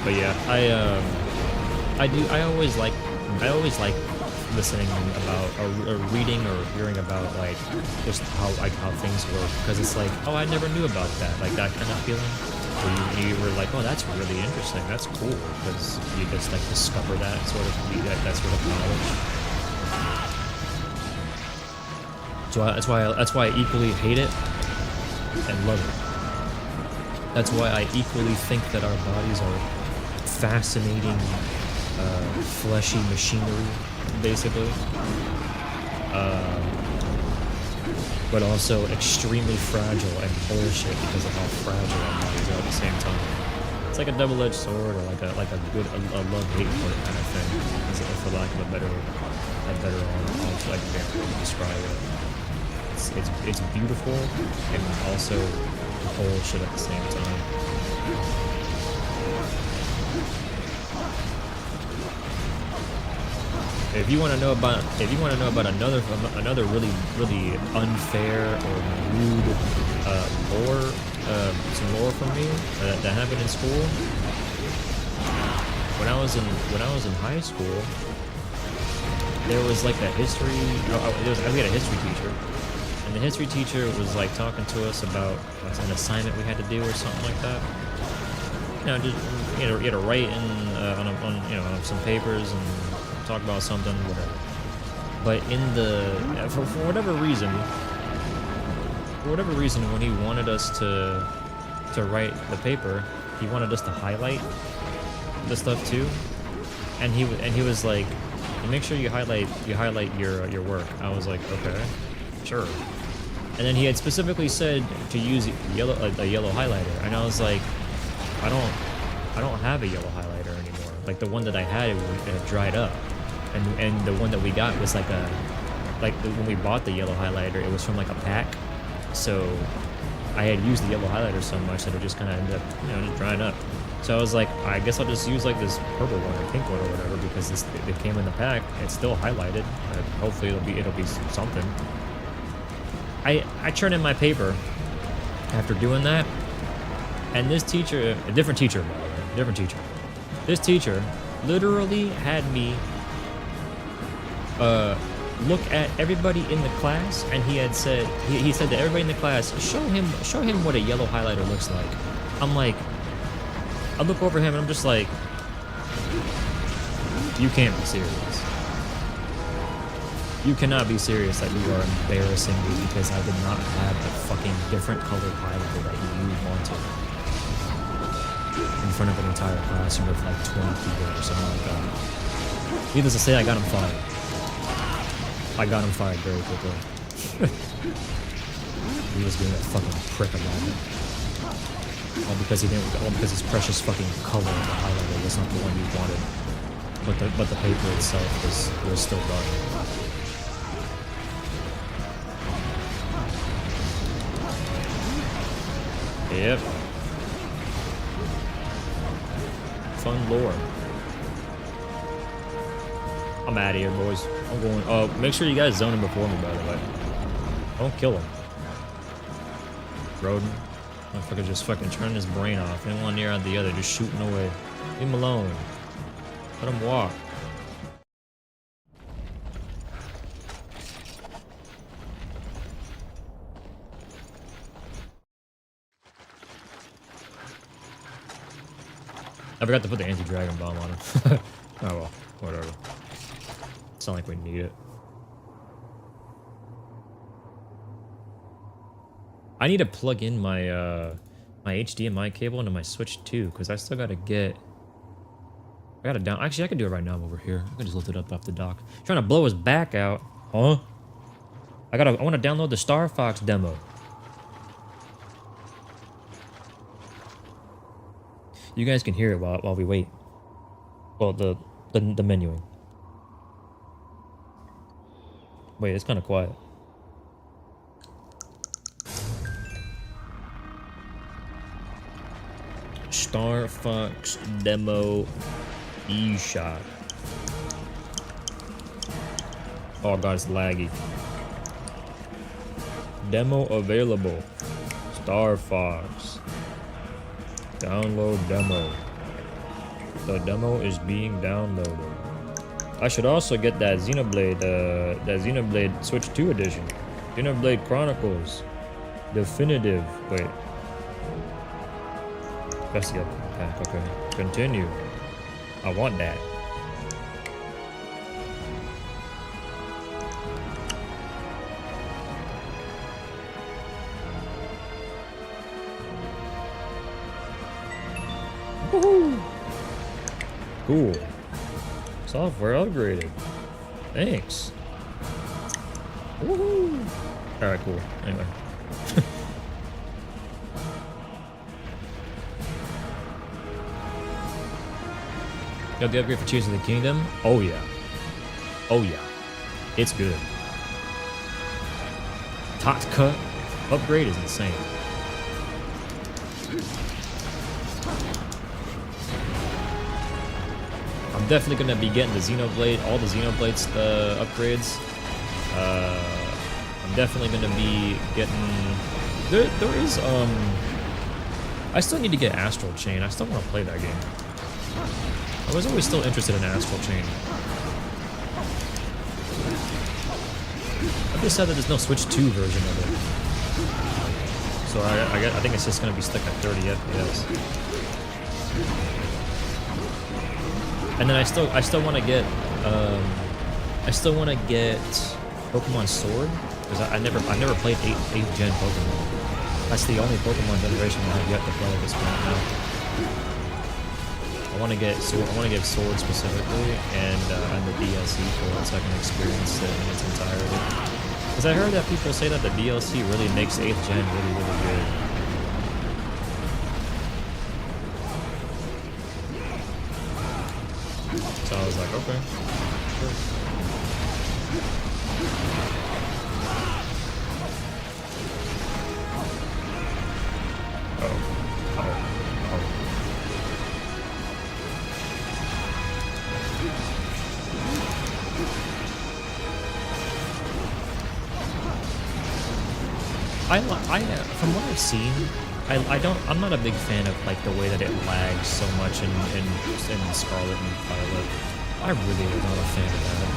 But yeah, I always like listening about or reading or hearing about like just how things work, because it's like, oh, I never knew about that, like that kind of feeling. Where you were like, oh, that's really interesting, that's cool, because you just like discover that sort of knowledge. So that's why I equally hate it and love it. That's why I equally think that our bodies are fascinating, fleshy machinery, basically. But also extremely fragile and bullshit because of how fragile our bodies are at the same time. It's like a double-edged sword, or like a love-hate kind of thing, for lack of a better like way to describe it. It's beautiful and also bullshit at the same time. If you want to know about another really unfair or rude lore, some lore from me that happened in school. When I was in high school, there was like a history. We had a history teacher, and the history teacher was like talking to us about an assignment we had to do or something like that. You know, just you had to write on some papers and talk about something, whatever. But for whatever reason, when he wanted us to write the paper, he wanted us to highlight the stuff too, and he was like, make sure you highlight your work. I was like, okay, sure. And then he had specifically said to use a yellow highlighter, and I was like, I don't have a yellow highlighter anymore. Like the one that I had, it had dried up. And the one that we got was when we bought the yellow highlighter, it was from like a pack. So I had used the yellow highlighter so much that it just kind of ended up, just drying up. So I was like, I guess I'll just use like this purple one or pink one or whatever, because it came in the pack. It's still highlighted. Hopefully it'll be something. I turned in my paper after doing that, and this teacher, a different teacher by the way, different teacher. This teacher literally had me look at everybody in the class, and he said to everybody in the class, show him what a yellow highlighter looks like. I'm like, I look over him and I'm just like, you can't be serious. You cannot be serious that you are embarrassing me because I did not have the fucking different colored highlighter that you wanted in front of an entire classroom of like 20 people or something like that. Needless to say, I got him fired. I got him fired very quickly. He was being a fucking prick about it. All because his precious fucking color of the highlighter was not the one you wanted. But the paper itself was still dark. Yep. Fun lore. I'm out of here, boys. I'm going. Oh, make sure you guys zone him before me, by the way. Don't kill him. Rodent. Motherfucker just fucking turning his brain off. And one ear out the other, just shooting away. Leave him alone. Let him walk. I forgot to put the anti-dragon bomb on him. Oh well, whatever. It's not like we need it. I need to plug in my my HDMI cable into my Switch too, because I still gotta get. I gotta down. Actually, I can do it right now. I'm over here. I can just lift it up off the dock. Trying to blow his back out, huh? I want to download the Star Fox demo. You guys can hear it while we wait. Well, the menuing. Wait, it's kind of quiet. Star Fox demo eShop. Oh god, it's laggy. Demo available. Star Fox. Download demo. The demo is being downloaded. I should also get that Xenoblade Switch 2 edition. Xenoblade Chronicles. Definitive. Wait. That's the upgrade pack, okay. Continue. I want that. Woohoo! Cool. Software upgraded. Thanks. Woohoo! Alright, cool. Anyway. Got the upgrade for Tears of the Kingdom? Oh yeah. Oh yeah. It's good. Totka upgrade is insane. I'm definitely gonna be getting the Xenoblade, all the Xenoblade upgrades. I'm definitely gonna be getting. There is I still need to get Astral Chain. I still want to play that game. I was always still interested in Astral Chain. I'm just sad that there's no Switch 2 version of it. So I think it's just gonna be stuck at 30 FPS. And then I still want to get Pokemon Sword because I never played 8th gen Pokemon. That's the only Pokemon generation I have yet to play at this point now. I want to get Sword specifically and the DLC for it so I can experience it in its entirety. Because I heard that people say that the DLC really makes 8th gen really good. So I was like, okay, sure. From what I've seen, I'm not a big fan of like the way that it lags so much in Scarlet and Violet. I really was not a fan of that,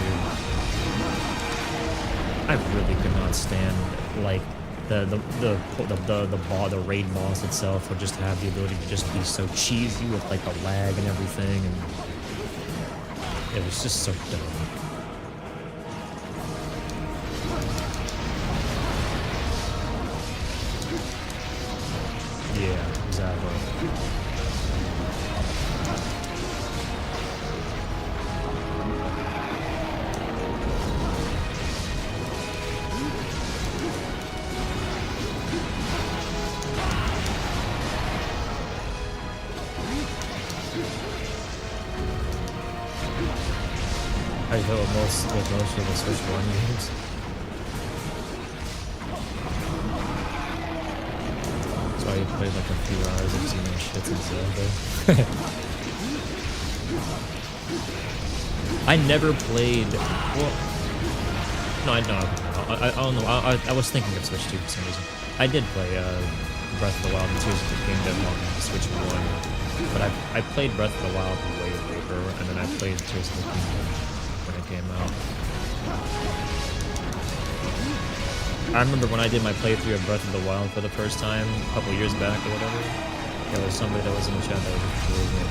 dude. I really could not stand like the raid boss itself would just have the ability to just be so cheesy with like the lag and everything, and it was just so dumb. Yeah, exactly. I feel most of the Switch 1 games. I played like a few hours of Xeno shits and Zelda. I never played. Well, no, I don't know. I was thinking of Switch 2 for some reason. I did play Breath of the Wild and Tears of the Kingdom on Switch 1, but I played Breath of the Wild way later, and then I played Tears of the Kingdom when it came out. I remember when I did my playthrough of Breath of the Wild for the first time, a couple years back or whatever, there was somebody that was in the chat that was really good.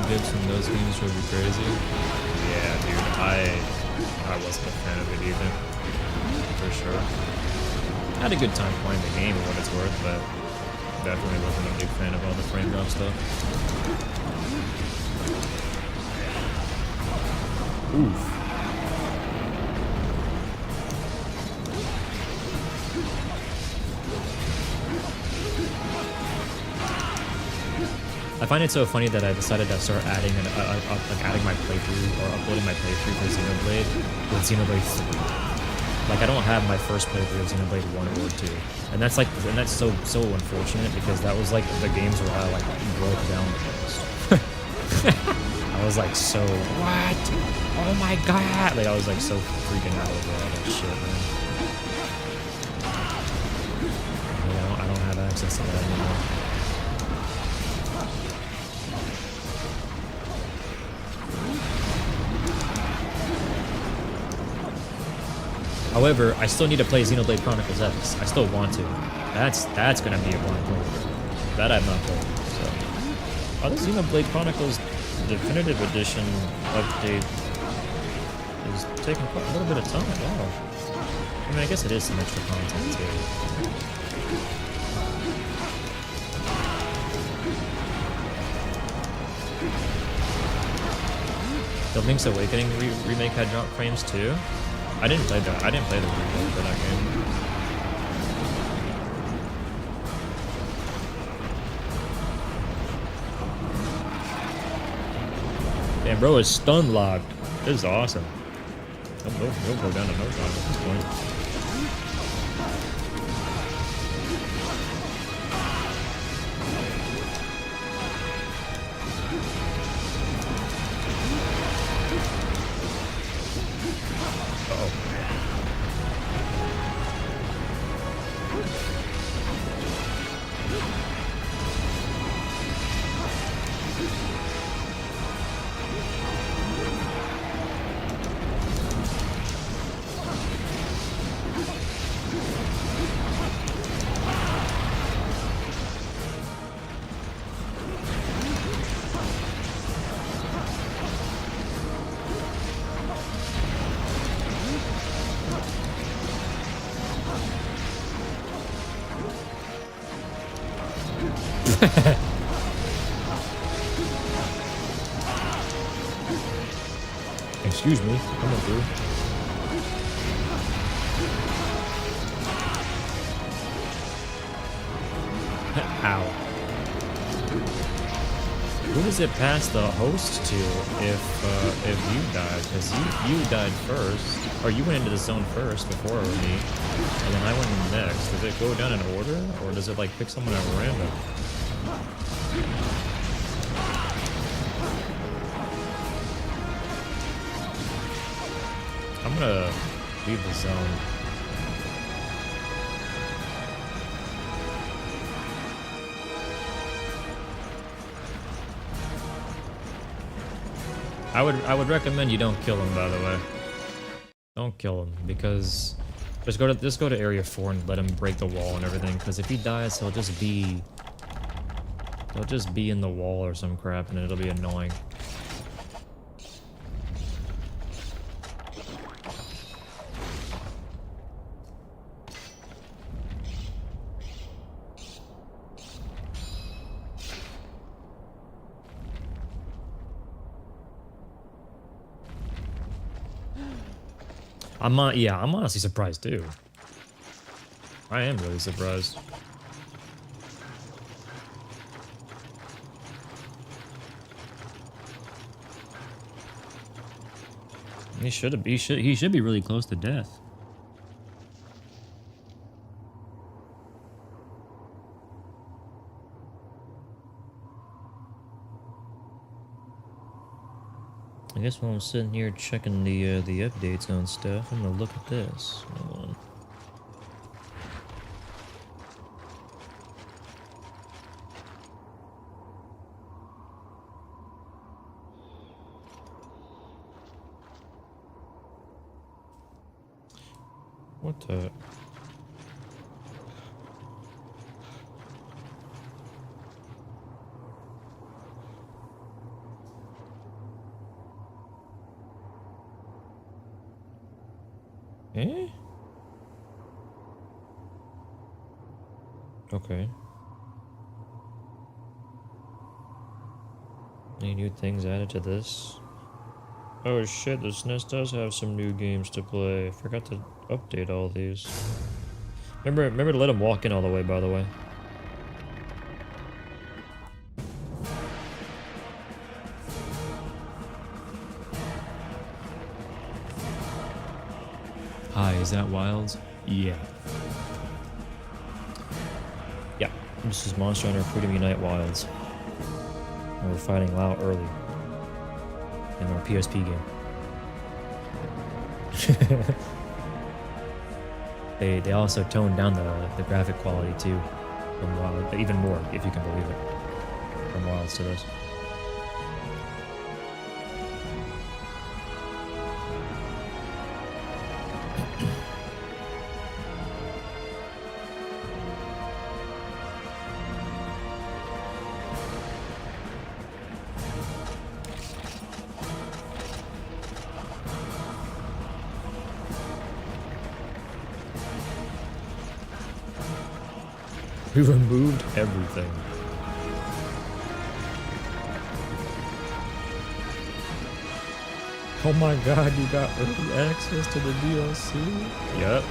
Dips in those games would be crazy. Yeah, dude, I wasn't a fan of it either, for sure. I had a good time playing the game for what it's worth, but definitely wasn't a big fan of all the frame drop stuff. Oof. I find it so funny that I decided to start adding adding my playthrough or uploading my playthrough for Xenoblade with Xenoblade 3. Like I don't have my first playthrough of Xenoblade 1 or 2, and that's so unfortunate because that was like the games where I like broke down the most. I was like, so what? Oh my god! Like I was like so freaking out over all that shit, man. I don't have access to that anymore. However, I still need to play Xenoblade Chronicles X. I still want to. That's gonna be a blind play. That I've not played. So, the Xenoblade Chronicles Definitive Edition update is taking quite a little bit of time. Wow. I mean, I guess it is some extra content too. The Link's Awakening remake had drop frames too. I didn't play that. I didn't play the remake for that game. Damn, bro is stun locked. This is awesome. He'll go down to no time at this point. Excuse me, coming through. Ow. Who does it pass the host to if you died? Because you died first, or you went into the zone first before me, and then I went in next. Does it go down in order, or does it like pick someone at random? I'm gonna leave the zone. I would recommend you don't kill him, by the way. Don't kill him, because just go to area 4 and let him break the wall and everything, because if he dies he'll just be in the wall or some crap and it'll be annoying. I'm honestly surprised too. I am really surprised. He should be really close to death. I guess while I'm sitting here checking the updates on stuff, I'm gonna look at this. Hold on. What the? Eh? Okay. Any new things added to this? Oh shit, this SNES does have some new games to play. Forgot to update all these. Remember to let him walk in all the way, by the way. Hi, is that Wilds? Yeah. Yeah, this is MonsterHunter Freedom Unite Wilds. And we're fighting Lao early. In our PSP game. They also toned down the graphic quality too. From Wilds, even more, if you can believe it. From Wilds to this. We removed everything. Oh my god, you got early access to the DLC? Yep.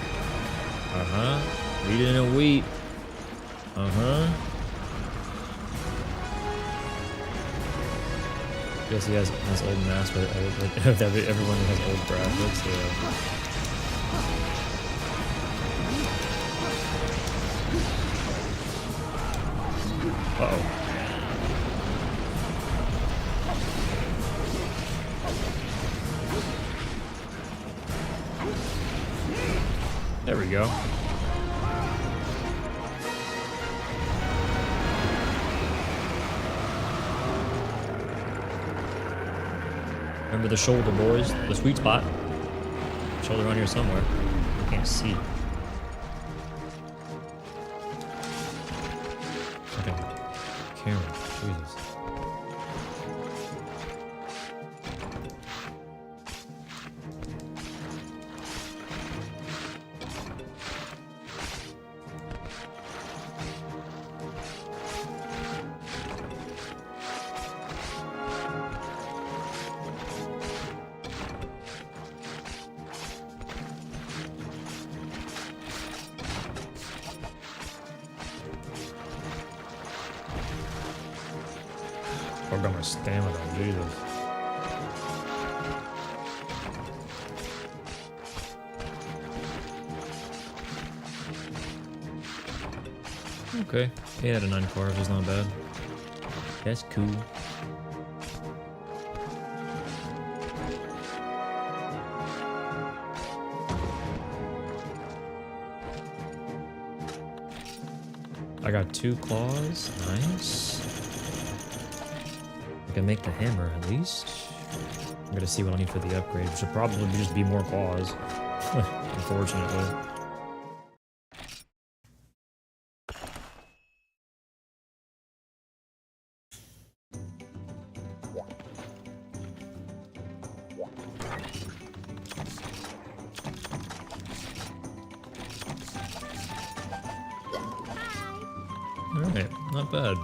Uh-huh. Read it in a week. Uh-huh. Guess he has old mask, but everyone has old graphics. Yeah. Uh-oh. There we go. Remember the shoulder, boys. The sweet spot. Shoulder on here somewhere. I can't see. Okay. Camera. Jesus. I got my stamina, Jesus. Okay, 8 out of 9 cars is not bad. That's cool. I got 2 claws, nice. I can make the hammer at least. I'm gonna see what I need for the upgrade, which should probably just be more claws. Unfortunately. Alright, not bad.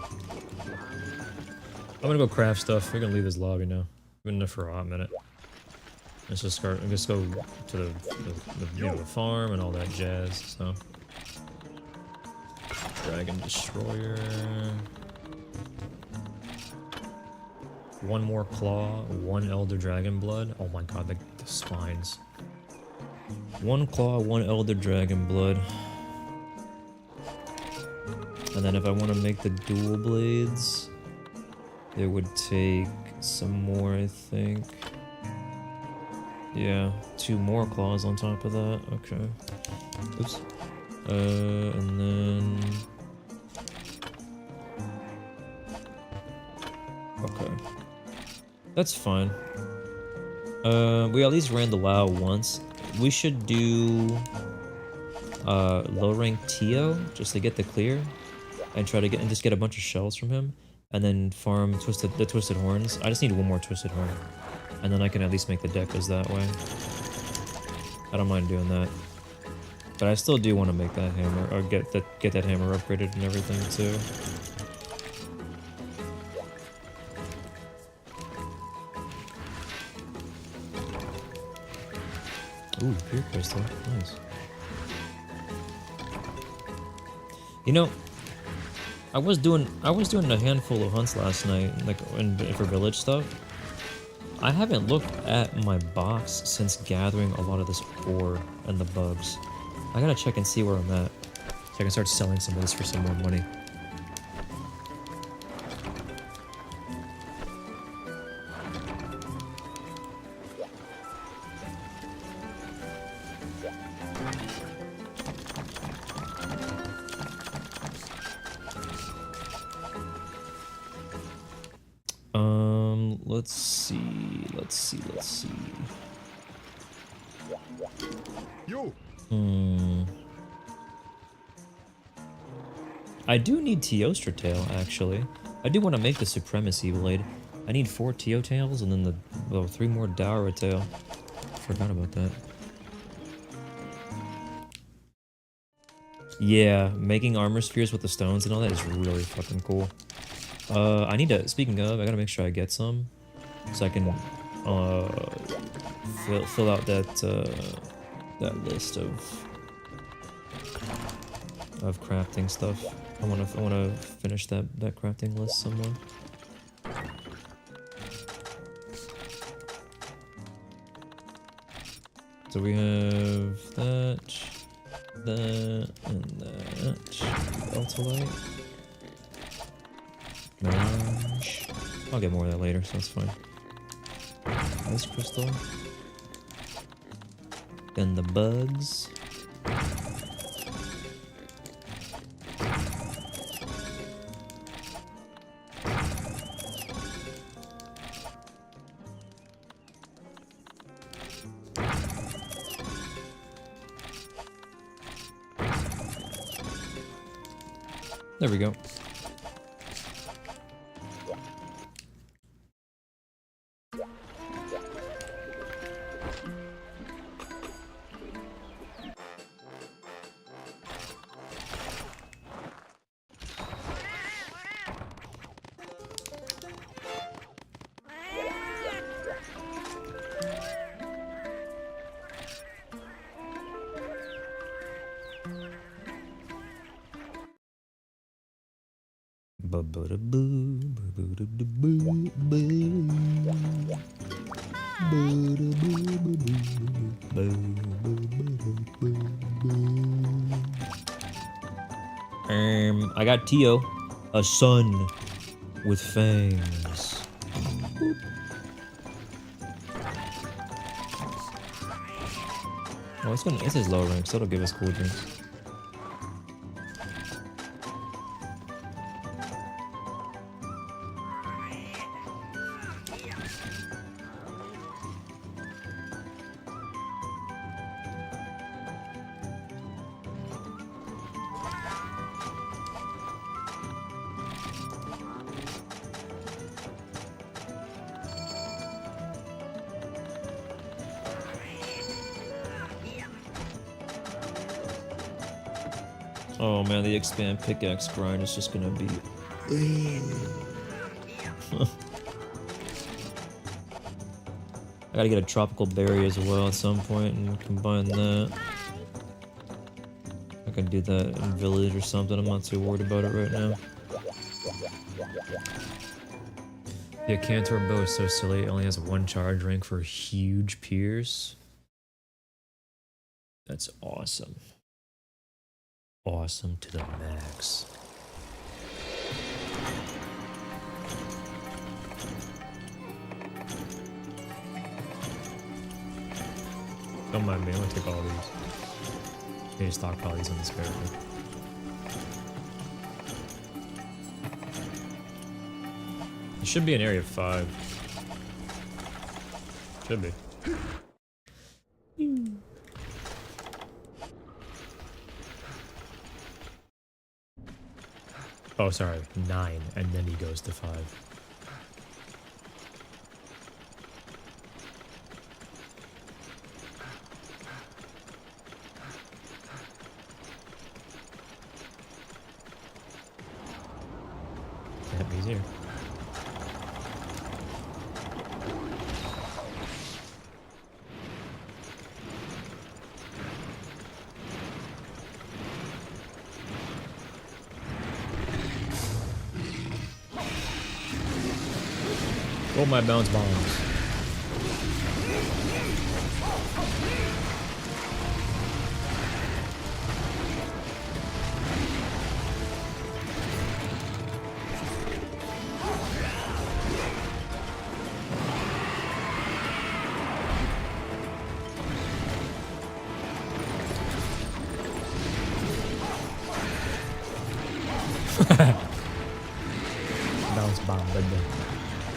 I'm gonna go craft stuff. We're gonna leave this lobby now. We've been there for a hot minute. Let's just start. Let's go to the farm and all that jazz. So, Dragon Destroyer. 1 more claw. 1 Elder Dragon Blood. Oh my god, the spines. 1 claw. 1 Elder Dragon Blood. And then if I want to make the dual blades. It would take some more, I think. Yeah, 2 more claws on top of that. Okay. Oops. And then... Okay. That's fine. We at least ran the WoW once. We should do... low rank Tio, just to get the clear. And try to just get a bunch of shells from him. And then farm the Twisted Horns. I just need 1 more Twisted Horn. And then I can at least make the decas that way. I don't mind doing that. But I still do want to make that hammer, or get that hammer upgraded and everything too. Ooh, Pure Crystal. Nice. You know, I was doing a handful of hunts last night, like for village stuff. I haven't looked at my box since gathering a lot of this ore and the bugs. I gotta check and see where I'm at, so I can start selling some of this for some more money. Let's see. Yo. I do need Teostra Tail, actually. I do want to make the Supremacy Blade. I need 4 Teo Tails and then the 3 more Daura Tail. Forgot about that. Yeah, making armor spheres with the stones and all that is really fucking cool. I need to, speaking of, I gotta make sure I get some. So I can, fill out that that list of crafting stuff. I wanna finish that crafting list somewhere. So we have that, and that. Ultralight. Mirage. I'll get more of that later, so that's fine. Ice crystal. Then the bugs. There we go. I got Tio, a son with fangs. Oh, this is low rank, so it'll give us cool drinks. Oh man, the expand pickaxe grind is just gonna be... I gotta get a tropical berry as well at some point and combine that. I can do that in village or something, I'm not too worried about it right now. Yeah, Cantor bow is so silly, it only has one charge rank for huge piers. That's awesome. Awesome to the max. Don't mind me, I'm gonna take all these. Need to stockpile these on the spare room. It should be an area of 5. Should be. Oh, sorry, 9, and then he goes to 5. That means here. Oh, my bounce bombs. Bounce bomb, baby.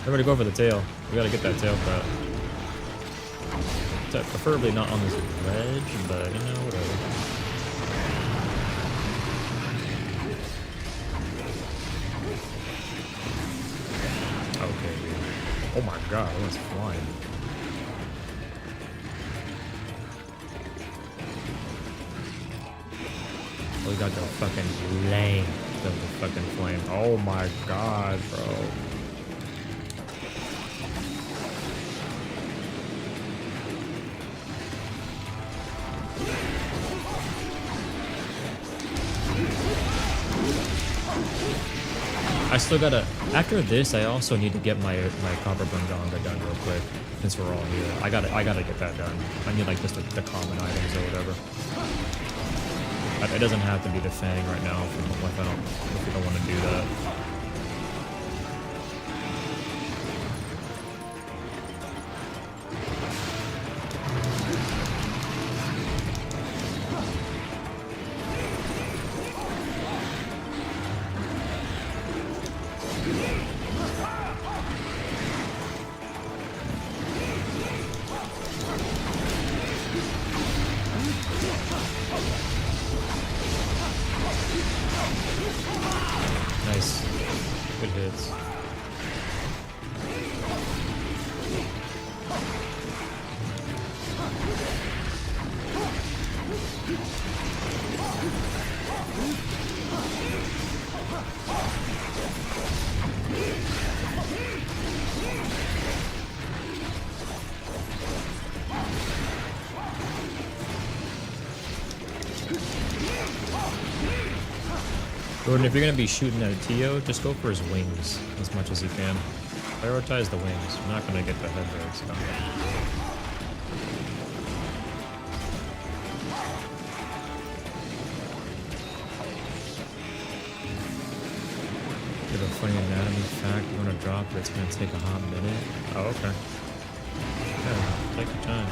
Everybody go for the tail. We gotta get that tail cut. Preferably not on this ledge, but you know, whatever. Okay, dude. Oh my god, I was flying. We got the fucking length of the fucking flame. Oh my god, bro. I still gotta. After this, I also need to get my copper bunganga done real quick. Since we're all here, I gotta get that done. I need like just the common items or whatever. It doesn't have to be the fang right now if we don't want to do that. Nice. Good hits. Jordan, if you're gonna be shooting at a Tio, just go for his wings as much as you can. Prioritize the wings. You're not gonna get the head breaks done. Give a funny anatomy fact you wanna drop, but it's gonna take a hot minute. Oh, okay. Yeah, take your time.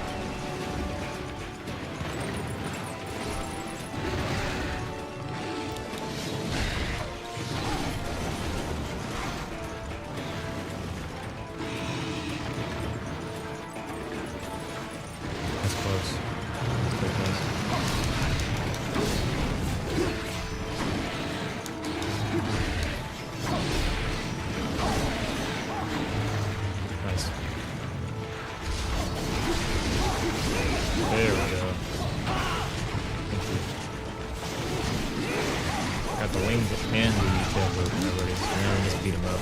There we go. Got the wings and the tail boot already, so now we just beat him up.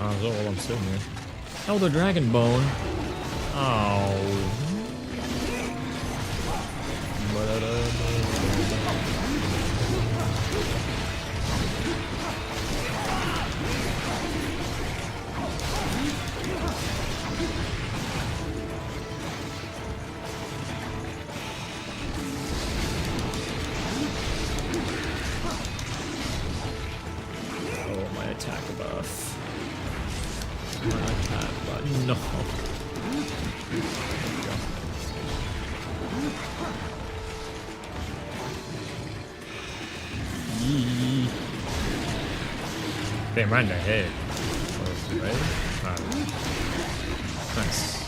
Oh, while I'm sitting here. Oh, the dragon bone. Oh. Oh, my attack buff. My attack buff. No. Yee. Damn, right in the head. Oh, right? Alright. Nice.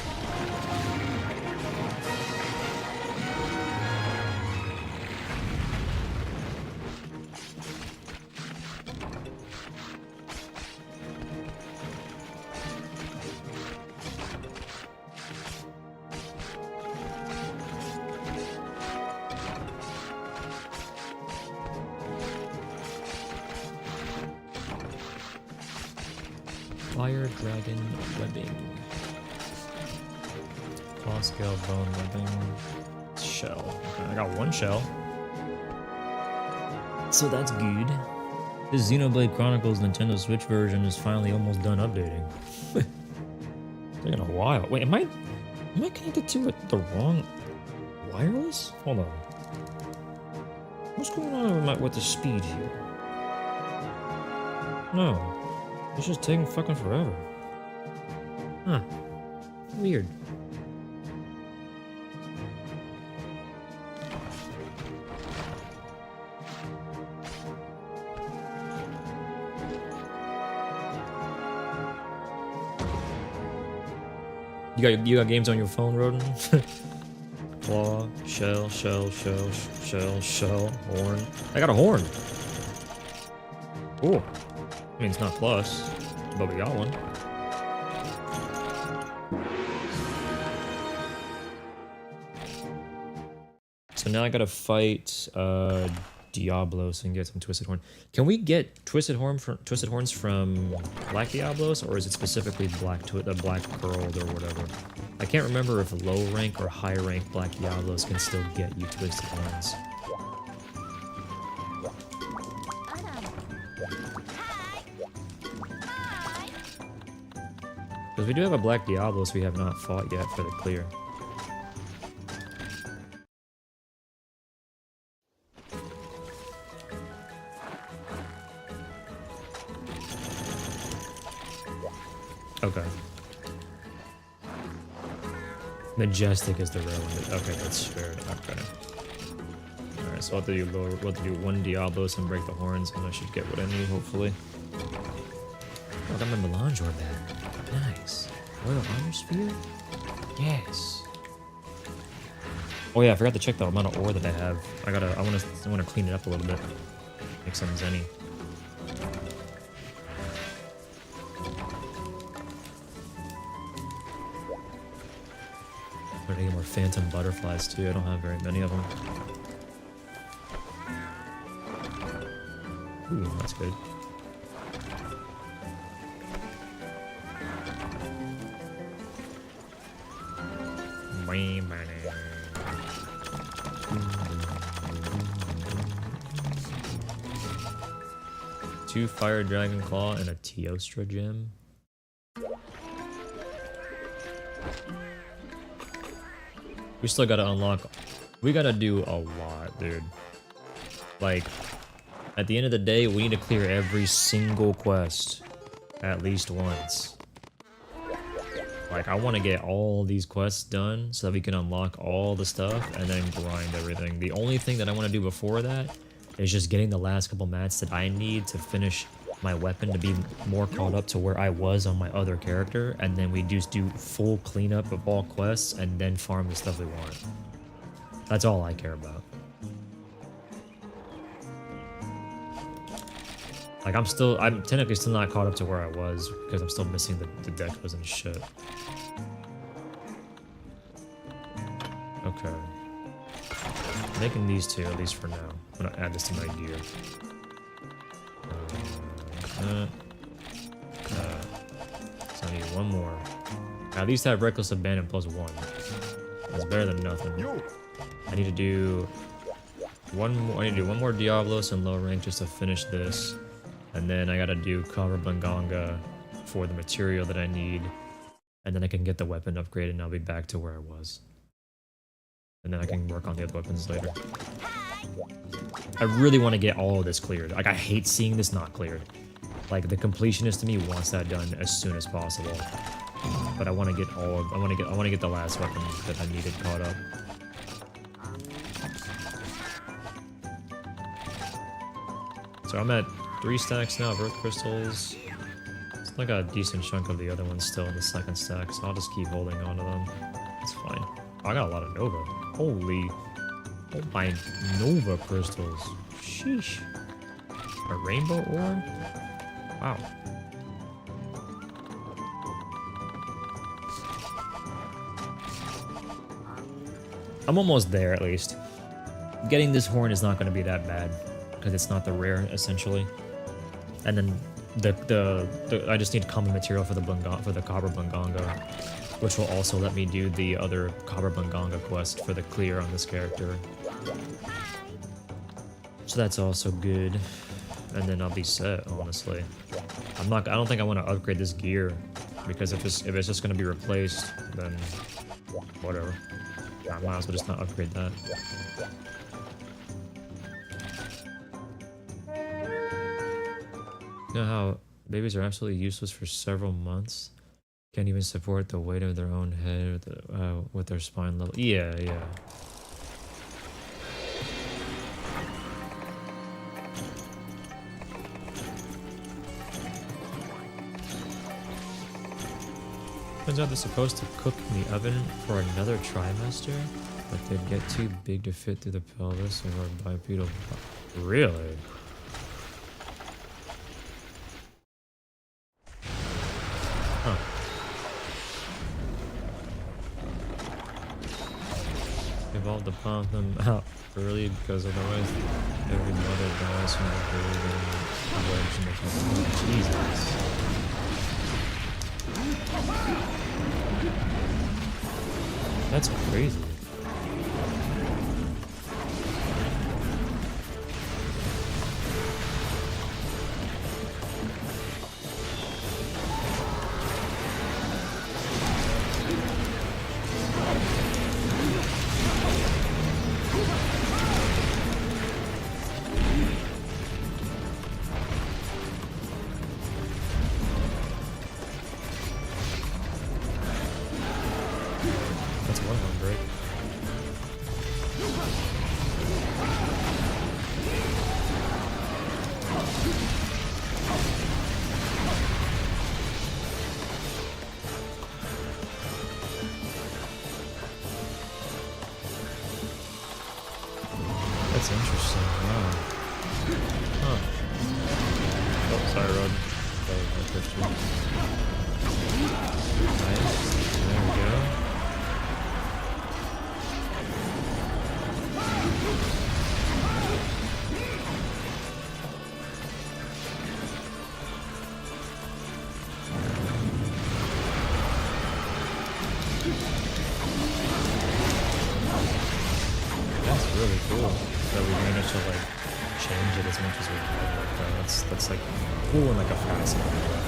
Fire dragon webbing. Claw scale bone webbing. Shell. Okay, I got one shell. So that's good. This Xenoblade Chronicles Nintendo Switch version is finally almost done updating. Taking a while. Wait, am I connected to it the wrong wireless? Hold on. What's going on with the speed here? No. It's just taking fucking forever. Huh. Weird. You got games on your phone, Rodin? Claw, shell, horn. I got a horn. Cool. I mean, it's not plus, but we got one. So now I gotta fight Diablos and get some Twisted Horn. Can we get Twisted Horns from Black Diablos, or is it specifically Black Curled or whatever? I can't remember if low rank or high rank Black Diablos can still get you Twisted Horns. Because we do have a Black Diablos we have not fought yet for the clear. Okay. Majestic is the rare one. Okay, that's fair. Okay. Alright, so we'll have to do one Diablos and break the horns, and I should get what I need, hopefully. Oh, I got my Melange Orb back. Nice. Royal Honor Sphere? Yes. Oh yeah, I forgot to check the amount of ore that I have. I wanna clean it up a little bit. Make some zenny. I'm gonna get more phantom butterflies too. I don't have very many of them. Ooh, that's good. Two Fire Dragon Claw and a Teostra gem. We still gotta unlock. We gotta do a lot, dude. Like, at the end of the day, we need to clear every single quest at least once. Like, I want to get all these quests done so that we can unlock all the stuff and then grind everything. The only thing that I want to do before that is just getting the last couple mats that I need to finish my weapon to be more caught up to where I was on my other character, and then we just do full cleanup of all quests and then farm the stuff we want. That's all I care about. Like, I'm technically still not caught up to where I was because I'm still missing the decos and shit. Okay. Making these two, at least for now. I'm gonna add this to my gear. So I need one more. Now these have Reckless Abandon +1. That's better than nothing. I need to do one more Diablos in low rank just to finish this. And then I gotta do Cover Banganga for the material that I need. And then I can get the weapon upgraded and I'll be back to where I was. And then I can work on the other weapons later. I really want to get all of this cleared. Like, I hate seeing this not cleared. Like, the completionist to me wants that done as soon as possible. But I want to get I want to get the last weapon that I needed caught up. So I'm at 3 stacks now of Earth Crystals. Still got a decent chunk of the other ones still in the second stack, so I'll just keep holding on to them. It's fine. Oh, I got a lot of Nova. Holy. Oh my Nova crystals. Sheesh. A rainbow orb? Wow. I'm almost there, at least. Getting this horn is not going to be that bad, because it's not the rare, essentially. And then I just need common material for the Copper Banganga, which will also let me do the other Copper Banganga quest for the clear on this character. So that's also good. And then I'll be set, honestly. I don't think I want to upgrade this gear, because if it's just going to be replaced, then whatever. I might as well just not upgrade that. You know how babies are absolutely useless for several months? Can't even support the weight of their own head with their spine level. Yeah, yeah. turns out they're supposed to cook in the oven for another trimester, but they'd get too big to fit through the pelvis of our bipedal. Really? Huh. Evolved to pump them out early because otherwise every mother dies from the wedge in the pelvis. Jesus. That's crazy. That's one break. That's interesting. Wow. Huh. Oh, sorry, Rod. I pushed you. Nice. There we go. That's really cool that we managed to like change it as much as we can like that. That's like cool and like a fascinating way.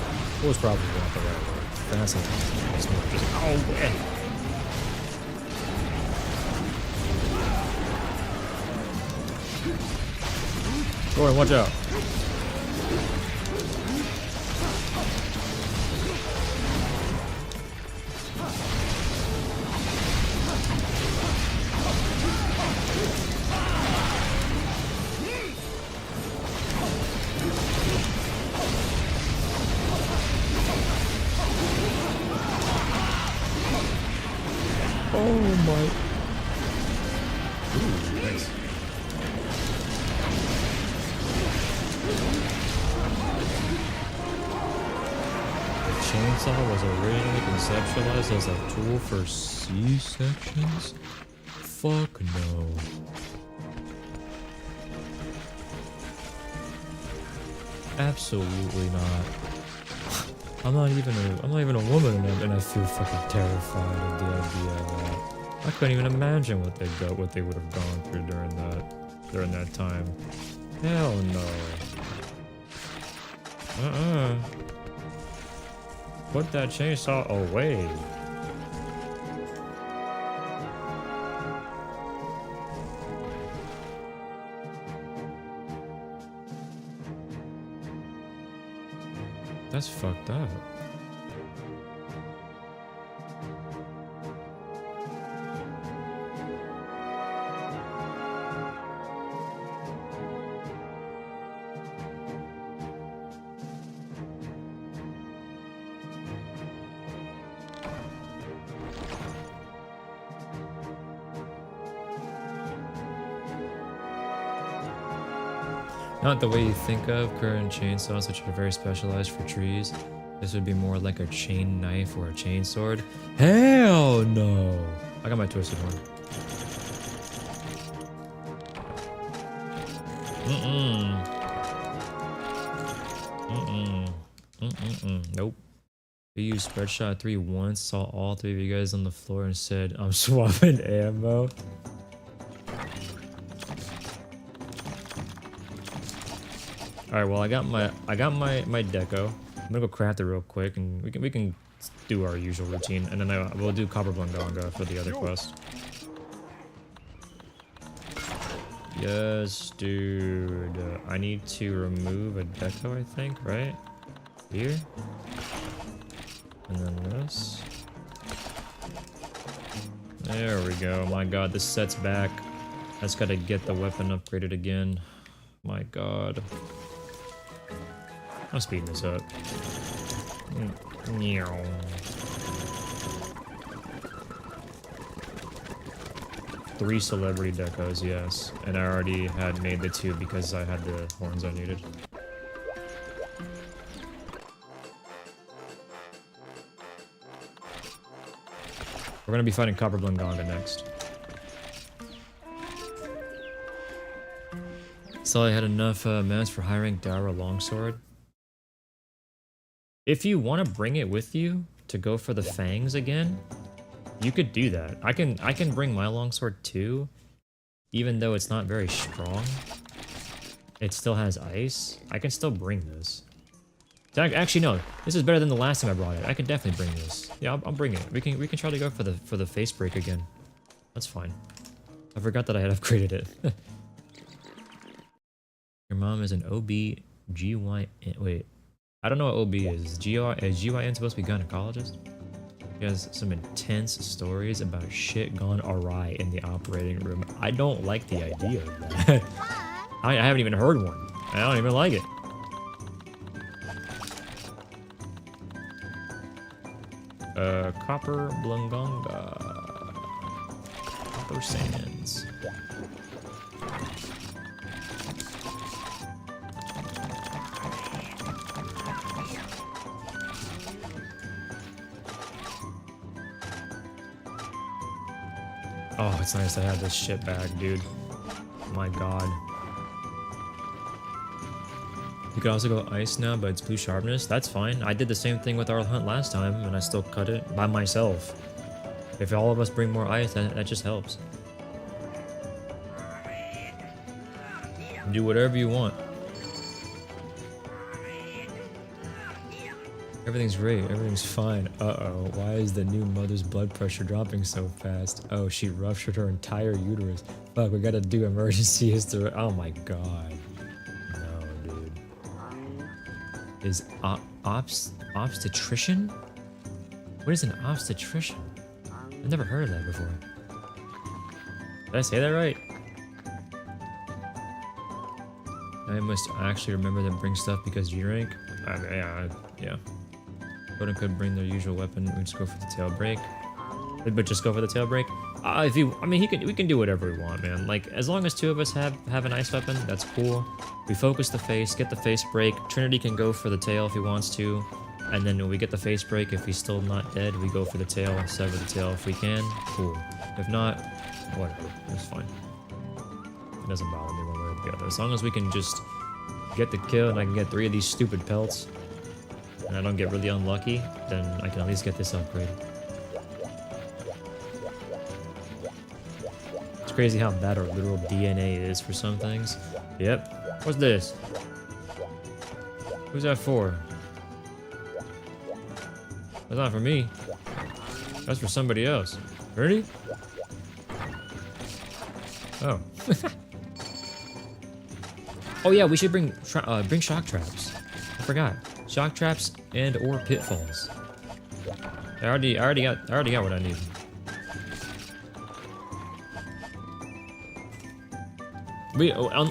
Cool is probably not the right word. Fascinating. It's more just oh man. Gordon, watch out. Oh my. Ooh, nice. The chainsaw was originally conceptualized as a tool for C-sections? Fuck no. Absolutely not. I'm not even a woman, and I feel fucking terrified of the idea of that. I couldn't even imagine what they would have gone through during that time. Hell no. Put that chainsaw away. That's fucked up. Not the way you think of current chainsaws, which are very specialized for trees. This would be more like a chain knife or a chain sword. Hell no! I got my twisted one. Nope. We used Spreadshot 3 once, saw all three of you guys on the floor and said, I'm swapping ammo. Alright, well I got my deco. I'm gonna go craft it real quick and we can do our usual routine, and then we'll do Copper Blunganga for the other quest. Yes, dude. I need to remove a deco, I think, right? Here. And then this. There we go. My god, this set's back. I just gotta get the weapon upgraded again. My god. I'm speeding this up. 3 celebrity decos, yes. And I already had made the 2 because I had the horns I needed. We're gonna be fighting Copper Blinganga next. So I had enough mats for high rank Dara Longsword. If you want to bring it with you to go for the fangs again, you could do that. I can bring my longsword too, even though it's not very strong. It still has ice. I can still bring this. Actually, no. This is better than the last time I brought it. I can definitely bring this. Yeah, I'll bring it. We can try to go for the face break again. That's fine. I forgot that I had upgraded it. Your mom is an OB-GYN. Wait. I don't know what OB is. Is GYN supposed to be gynecologist? He has some intense stories about shit gone awry in the operating room. I don't like the idea of that. I haven't even heard one. I don't even like it. Copper Blinganga. Copper Sands. Oh, it's nice to have this shit back, dude. My god. You can also go ice now, but it's blue sharpness. That's fine. I did the same thing with our hunt last time, and I still cut it by myself. If all of us bring more ice, that just helps. Do whatever you want. Everything's great. Everything's fine. Uh-oh. Why is the new mother's blood pressure dropping so fast? Oh, she ruptured her entire uterus. Fuck, we gotta do emergency history. Oh my god. No, dude. Is obstetrician? What is an obstetrician? I've never heard of that before. Did I say that right? I must actually remember to bring stuff because G-rank. Yeah. Odin could bring their usual weapon. We just go for the tail break. But just go for the tail break. I mean, we can do whatever we want, man. Like, as long as 2 of us have an ice weapon, that's cool. We focus the face, get the face break. Trinity can go for the tail if he wants to, and then when we get the face break, if he's still not dead, we go for the tail, sever the tail if we can. Cool. If not, whatever. It's fine. It doesn't bother me one way or the other. As long as we can just get the kill and I can get 3 of these stupid pelts, and I don't get really unlucky, then I can at least get this upgraded. It's crazy how bad our literal DNA is for some things. Yep. What's this? Who's that for? That's not for me. That's for somebody else. Ready? Oh. Oh yeah, we should bring shock traps. I forgot. Shock traps and or pitfalls. I already got what I need.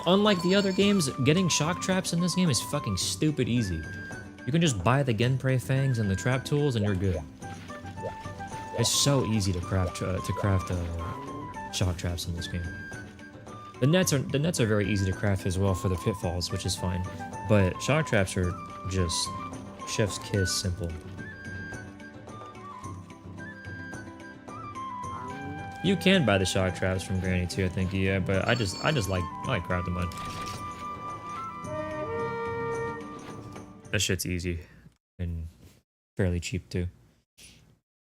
Unlike the other games, getting shock traps in this game is fucking stupid easy. You can just buy the Genprey fangs and the trap tools, and you're good. It's so easy to craft shock traps in this game. The nets are very easy to craft as well for the pitfalls, which is fine. But shock traps are just chef's kiss simple. You can buy the shock traps from Granny too, I think, yeah, but I like crafting mine. That shit's easy and fairly cheap too.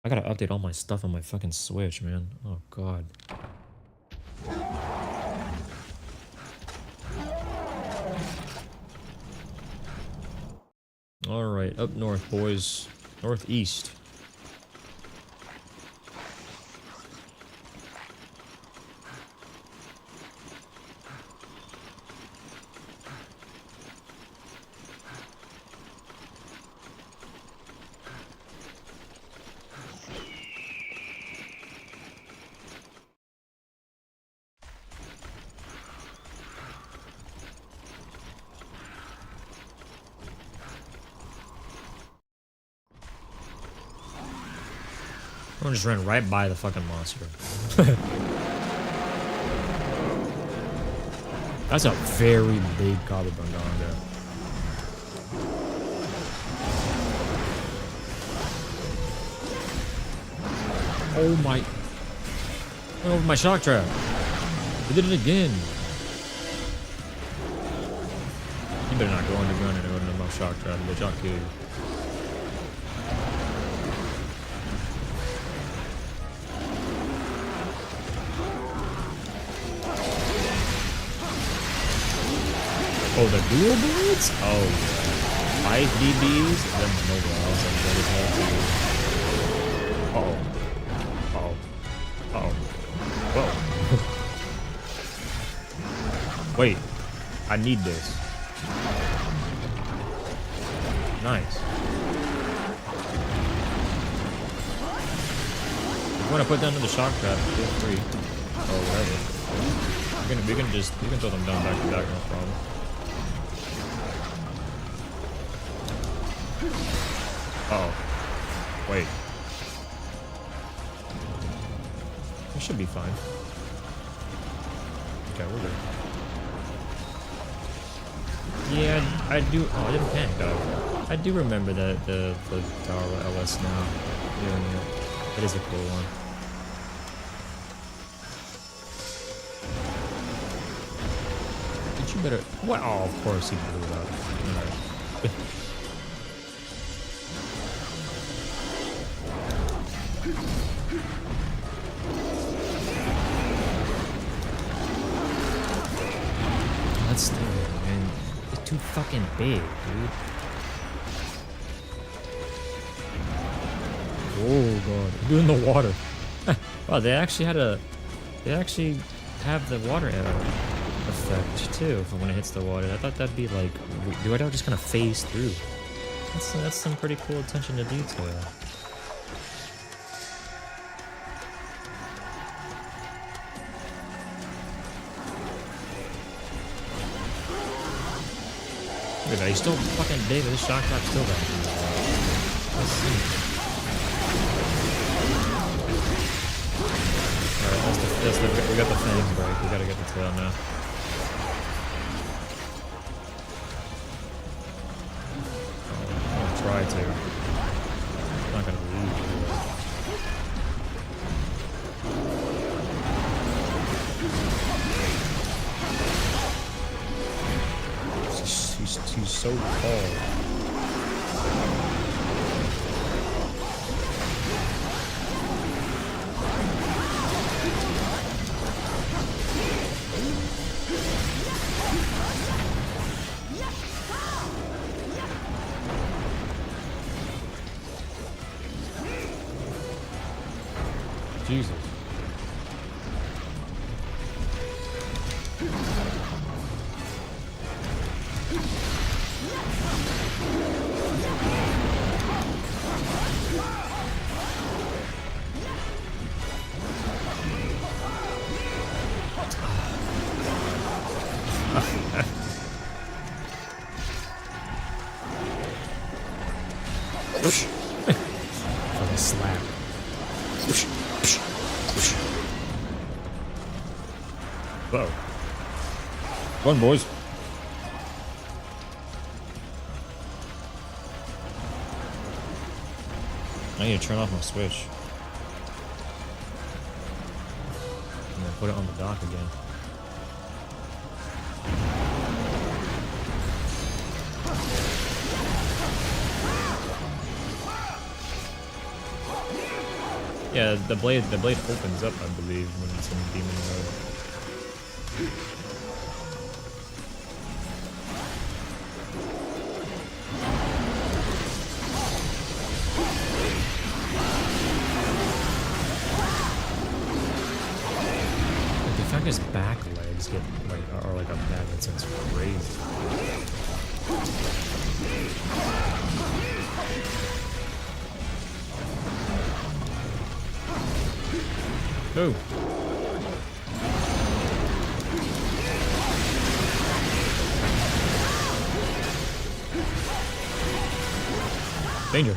I gotta update all my stuff on my fucking Switch, man. Oh god. Alright, up north, boys. Northeast. I'm just running right by the fucking monster. That's a very big collarbone down there. Oh my. Oh, my shock trap. We did it again. You better not go underground and go into my shock trap, bitch. I'll kill you. Oh, the dual blades? Oh, yeah. 5 DBs? Then the mobile. I was like, what is that? Uh-oh. Uh-oh. Uh-oh. Whoa. Wait. I need this. Nice. If you want to put down another shock trap, feel free. Or whatever. We can throw them down back to back, no problem. Uh-oh. Wait. We should be fine. Okay, we're good. Yeah, I do. Oh, I didn't panic though. I do remember that the Dara LS now. Yeah, it is a cool one. Did you better? What? Oh, of course he blew it up. Alright. Let's stay there, man. It's too fucking big, dude. Oh god, we're in the water. Wow, they actually have the water effect too for when it hits the water. I thought that'd be like, do I just kind of phase through? That's some pretty cool attention to detail. Look at that, he's still fucking big, this shock trap's still back. Let's see. Alright, we got the fangs break, we gotta get the tail now. I'll try to. I'm not gonna leave. He's so tall. Jesus. Fucking slap. Whoa. Run, boys. I need to turn off my switch. I'm gonna put it on the dock again. Yeah, the blade opens up, I believe, when it's in demon mode. Like, the fact his back legs get are like a bad, that sounds crazy. Oh. Danger.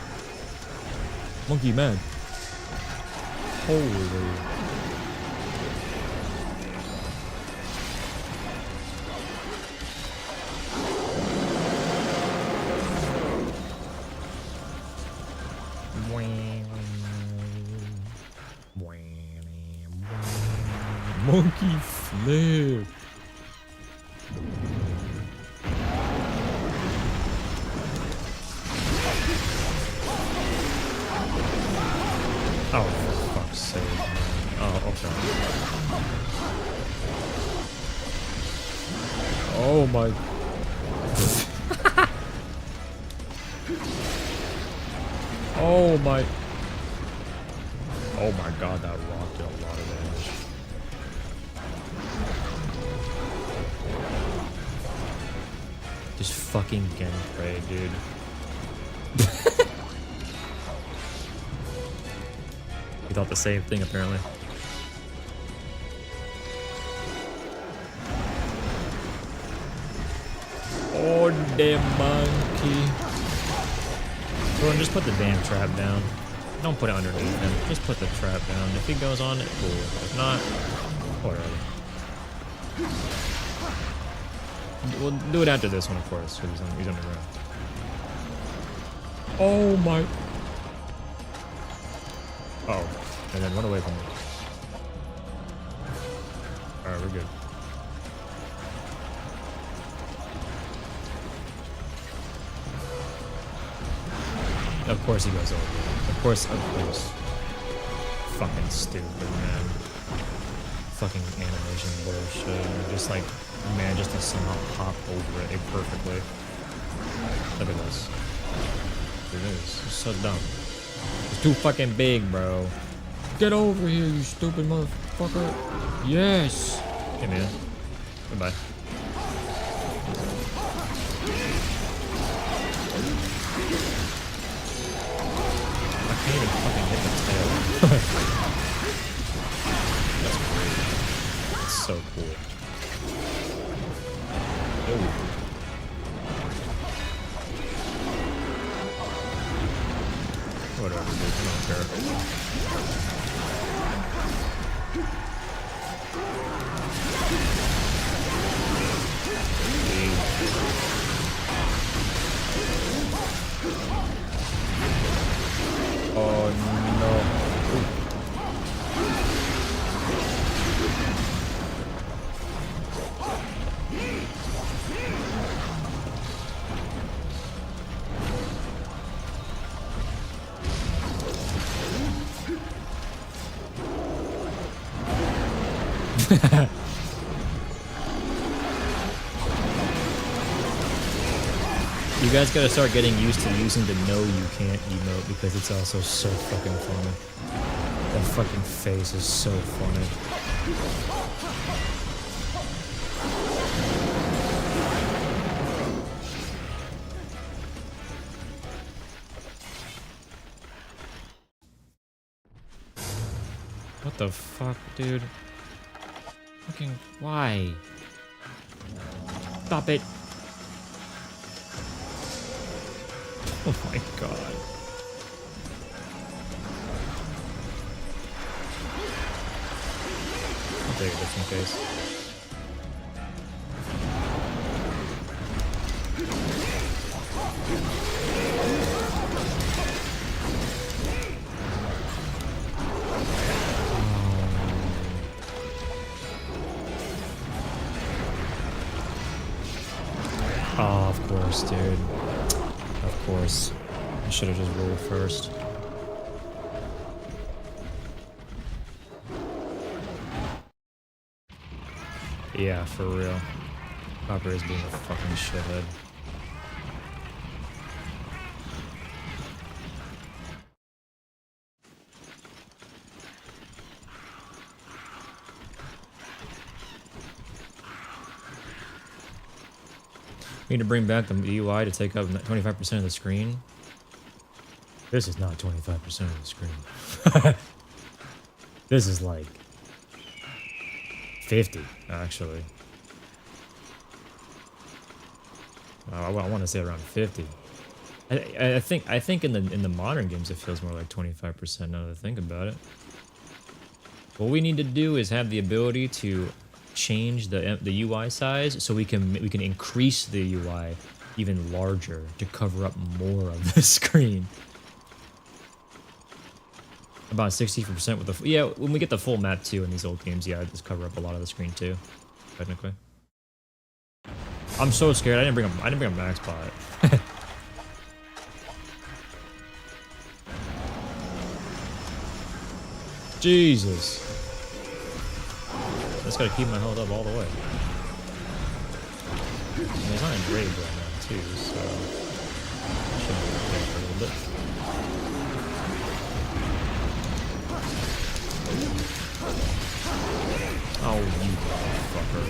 Monkey man. Holy. Monkey flip. Oh, for fuck's sake. Oh, okay. Oh my. Oh my. Oh my god, that rock did a lot of damage. Just fucking gameplay, dude. We thought the same thing, apparently. Oh, damn monkey. Bro, just put the damn trap down. Don't put it underneath him. Just put the trap down. If he goes on it, cool. If not, whatever. We'll do it after this one, of course, because he's on the ground. Oh my. Oh, and then run away from me. Alright, we're good. Of course he goes over. Of course. Fucking stupid, man. Fucking animation bullshit. Just like, managed to somehow hop over it perfectly. Look at this. It is. It's so dumb. It's too fucking big, bro. Get over here, you stupid motherfucker. Yes. Hey, man. Goodbye. I can't even fucking hit the tail. That's great. It's so cool. Ooh. Whatever, dude. I don't care. Oh no. You guys gotta start getting used to using the no you can't emote because it's also so fucking funny. That fucking face is so funny. What the fuck, dude? Fucking why? Stop it. Oh my god. I'll take it just in case. Oh, of course, dude. Of course. I should have just rolled first. Yeah, for real. Copper is being a fucking shithead. We need to bring back the UI to take up 25% of the screen. This is not 25% of the screen. This is like 50, actually. I want to say around 50. I think in the modern games it feels more like 25% now that I think about it. What we need to do is have the ability to change the UI size so we can increase the UI even larger to cover up more of the screen. About 60% with the... Yeah, when we get the full map too in these old games, yeah, I just cover up a lot of the screen too, technically. I'm so scared. I didn't bring a max bot. Jesus. I just gotta keep my health up all the way. I mean, he's not in raid right now too, so I should be okay for a little bit. Oh, you motherfucker.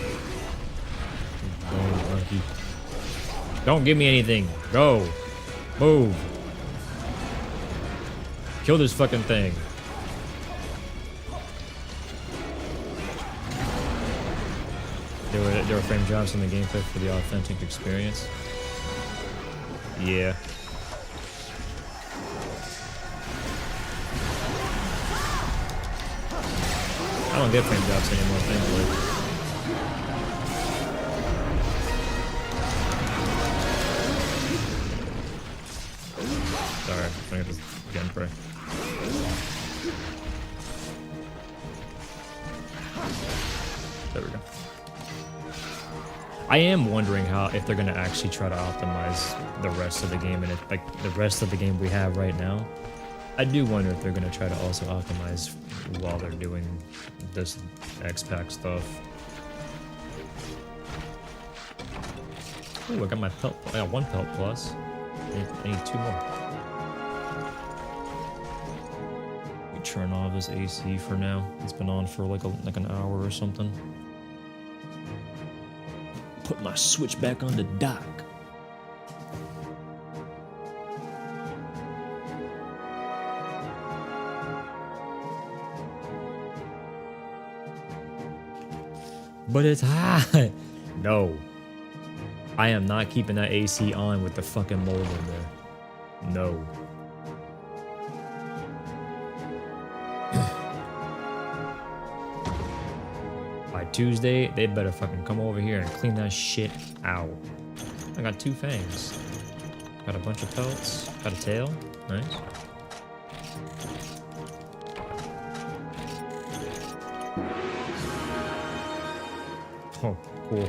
Oh, monkey. Don't give me anything. Go. Move. Kill this fucking thing. There were frame drops in the gameplay for the authentic experience. Yeah. I don't get frame drops anymore, thankfully. Sorry, I'm gonna get this gun spray. There we go. I am wondering if they're gonna actually try to optimize the rest of the game, and if, like, the rest of the game we have right now. I do wonder if they're gonna try to also optimize while they're doing this X-Pack stuff. Ooh, I got my pelt. I got 1 pelt plus. I need 2 more. Let me turn off this AC for now. It's been on for like an hour or something. Put my switch back on the dock. But it's hot. No. I am not keeping that AC on with the fucking mold in there. No. By Tuesday, they better fucking come over here and clean that shit out. I got 2 fangs. Got a bunch of pelts. Got a tail. Nice. Oh, cool.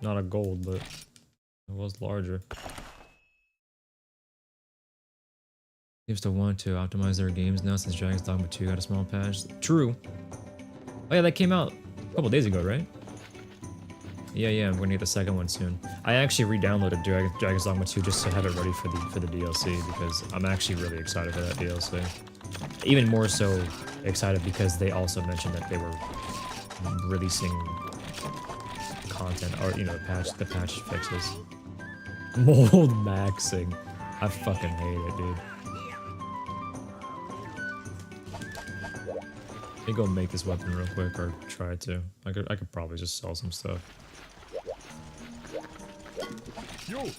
Not a gold, but it was larger. Seems to want to optimize their games now since Dragon's Dogma 2 got a small patch. True. Oh yeah, that came out a couple days ago, right? Yeah, I'm gonna get the second one soon. I actually re-downloaded Dragon's Dogma 2 just to have it ready for the DLC because I'm actually really excited for that DLC. Even more so excited because they also mentioned that they were releasing content, or the patch fixes. Mold maxing. I fucking hate it, dude. Let me go make this weapon real quick, or try to. I could probably just sell some stuff. Yo.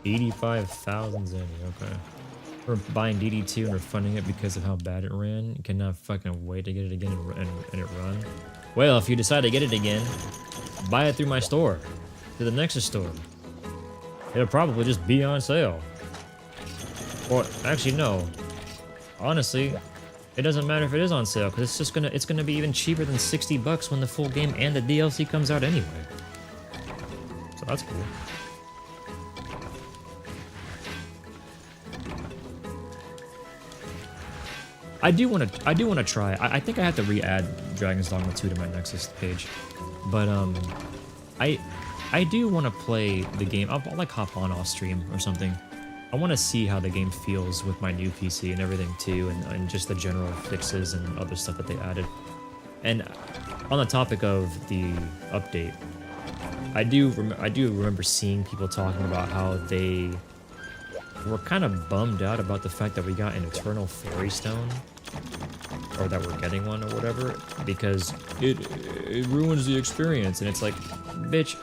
85,000 Zenny, okay. We're buying DD2 and we're funding it because of how bad it ran. You cannot fucking wait to get it again and it run. Well, if you decide to get it again, buy it through my store, through the Nexus store. It'll probably just be on sale. Or actually, no. Honestly, it doesn't matter if it is on sale because it's gonna be even cheaper than $60 when the full game and the DLC comes out anyway. So that's cool. I do want to try. I think I have to re-add Dragon's Dogma 2 to my Nexus page, but I do want to play the game. I'll like hop on off stream or something. I want to see how the game feels with my new PC and everything too, and just the general fixes and other stuff that they added. And on the topic of the update, I do remember seeing people talking about how they were kind of bummed out about the fact that we got an Eternal Fairy Stone, or that we're getting one or whatever, because it ruins the experience. And it's like, bitch,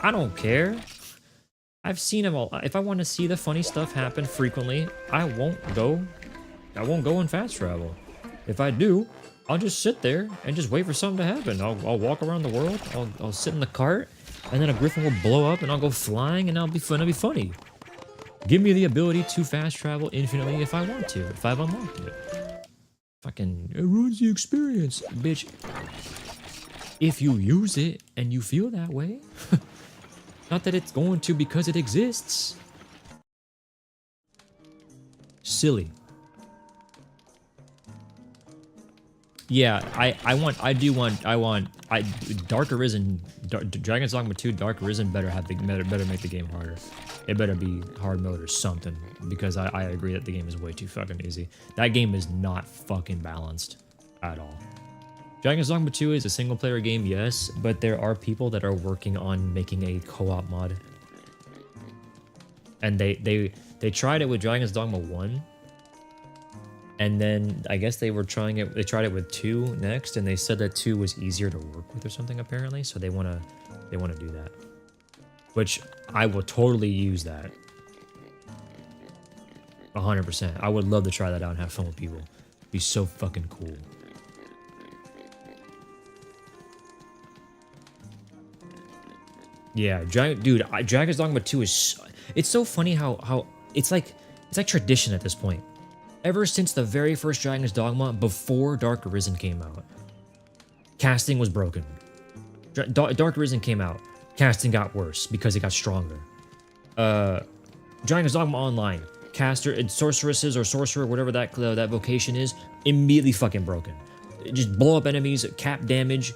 I don't care. I've seen them all. If I want to see the funny stuff happen frequently, I won't go in fast travel. If I do, I'll just sit there and just wait for something to happen. I'll walk around the world. I'll sit in the cart, and then a griffin will blow up, and I'll go flying, and it'll be funny. Give me the ability to fast travel infinitely if I want to, if I've unlocked it. Fucking, it ruins the experience, bitch. If you use it and you feel that way. Not that it's going to because it exists. Silly. Yeah, Dark Arisen, Dragon's Dogma 2, Dark Arisen better make the game harder. It better be hard mode or something, because I agree that the game is way too fucking easy. That game is not fucking balanced at all. Dragon's Dogma 2 is a single player game, yes, but there are people that are working on making a co-op mod. And they tried it with Dragon's Dogma 1. And then I guess they tried it with 2 next, and they said that 2 was easier to work with or something apparently, so they wanna do that. Which I will totally use that. 100%. I would love to try that out and have fun with people. It'd be so fucking cool. Yeah, Dragon's Dogma 2 is... It's so funny how it's like tradition at this point. Ever since the very first Dragon's Dogma, before Dark Arisen came out, casting was broken. Dark Arisen came out, casting got worse because it got stronger. Dragon's Dogma Online, caster and sorceresses or sorcerer, whatever that vocation is, immediately fucking broken. Just blow up enemies, cap damage,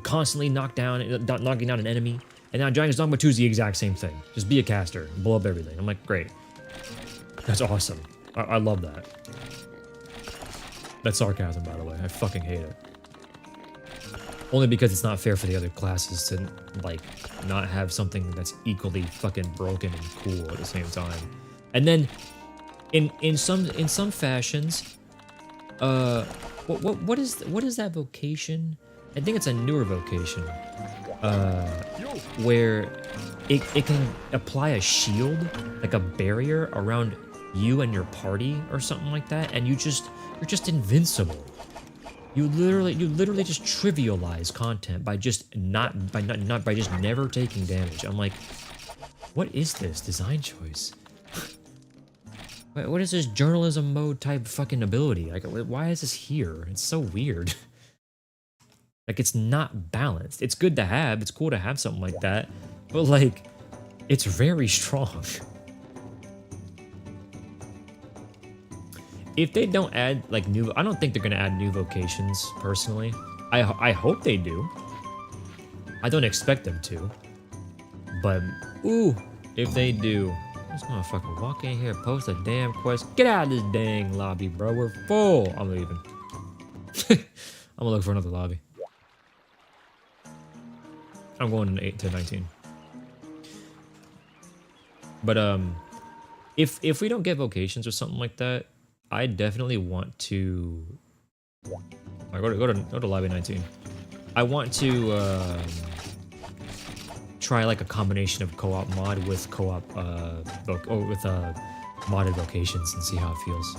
constantly knocking down an enemy. And now Dragon's Dogma 2 is the exact same thing. Just be a caster, blow up everything. I'm like, great. That's awesome. I love that. That's sarcasm, by the way. I fucking hate it. Only because it's not fair for the other classes to, like, not have something that's equally fucking broken and cool at the same time. And then, in some fashions, what is that vocation? I think it's a newer vocation. Where it can apply a shield, like a barrier around you and your party or something like that, and you're just invincible. You literally just trivialize content by just never taking damage. I'm like, what is this design choice? What is this journalism mode type fucking ability? Like, why is this here? It's so weird. Like, it's not balanced. It's good to have. It's cool to have something like that. But, like, it's very strong. If they don't add, like, I don't think they're going to add new vocations, personally. I hope they do. I don't expect them to. But, ooh, if they do. This motherfucker walk in here, post a damn quest. Get out of this dang lobby, bro. We're full. I'm leaving. I'm gonna look for another lobby. I'm going 8 to 19. But if we don't get vocations or something like that, I definitely want to. Go to lobby 19. I want to try like a combination of co-op mod with co-op modded vocations and see how it feels.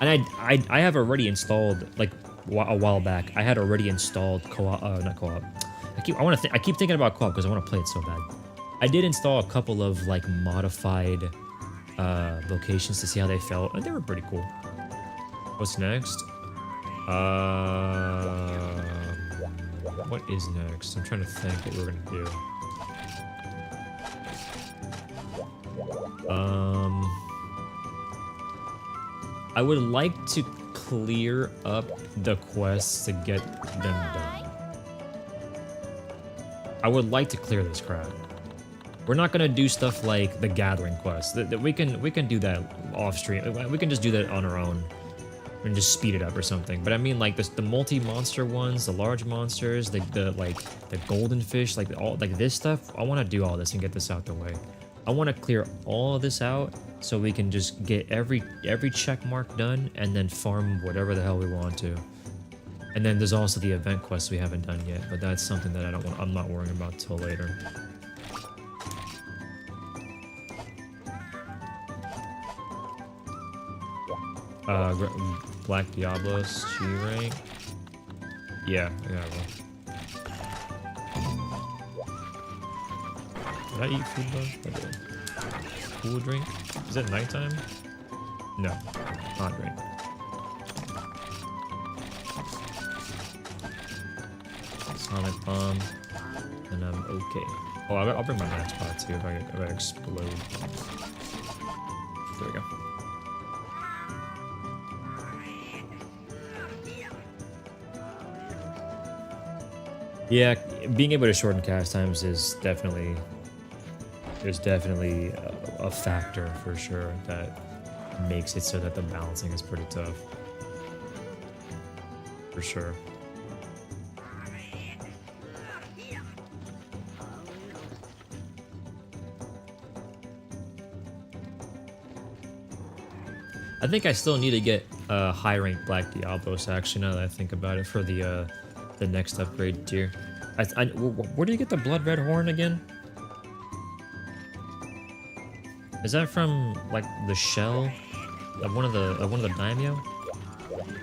And I have already installed, like a while back. I had already installed co-op, not co-op. I keep thinking about co-op because I want to play it so bad. I did install a couple of like modified vocations to see how they felt, and they were pretty cool. What's next? What is next? I'm trying to think what we're gonna do. I would like to clear up the quests to get them done. I would like to clear this crap. We're not gonna do stuff like the gathering quest. We can do that off stream. We can just do that on our own and just speed it up or something. But I mean, like the multi-monster ones, the large monsters, the golden fish, like this stuff. I want to do all this and get this out the way. I want to clear all of this out so we can just get every check mark done and then farm whatever the hell we want to. And then there's also the event quests we haven't done yet, but that's something that I'm not worrying about till later. Black Diablos, G rank. Yeah, I got one. Did I eat food though? I did. cool drink. Is it nighttime? No, hot drink. Sonic bomb, and I'm okay. Oh, I'll bring my max pot too if I explode. There we go. Yeah, being able to shorten cast times is definitely a factor for sure that makes it so that the balancing is pretty tough. For sure. I think I still need to get high rank Black Diablos actually now that I think about it for the next upgrade tier. Where do you get the blood red horn again? Is that from like the shell of one of the daimyo,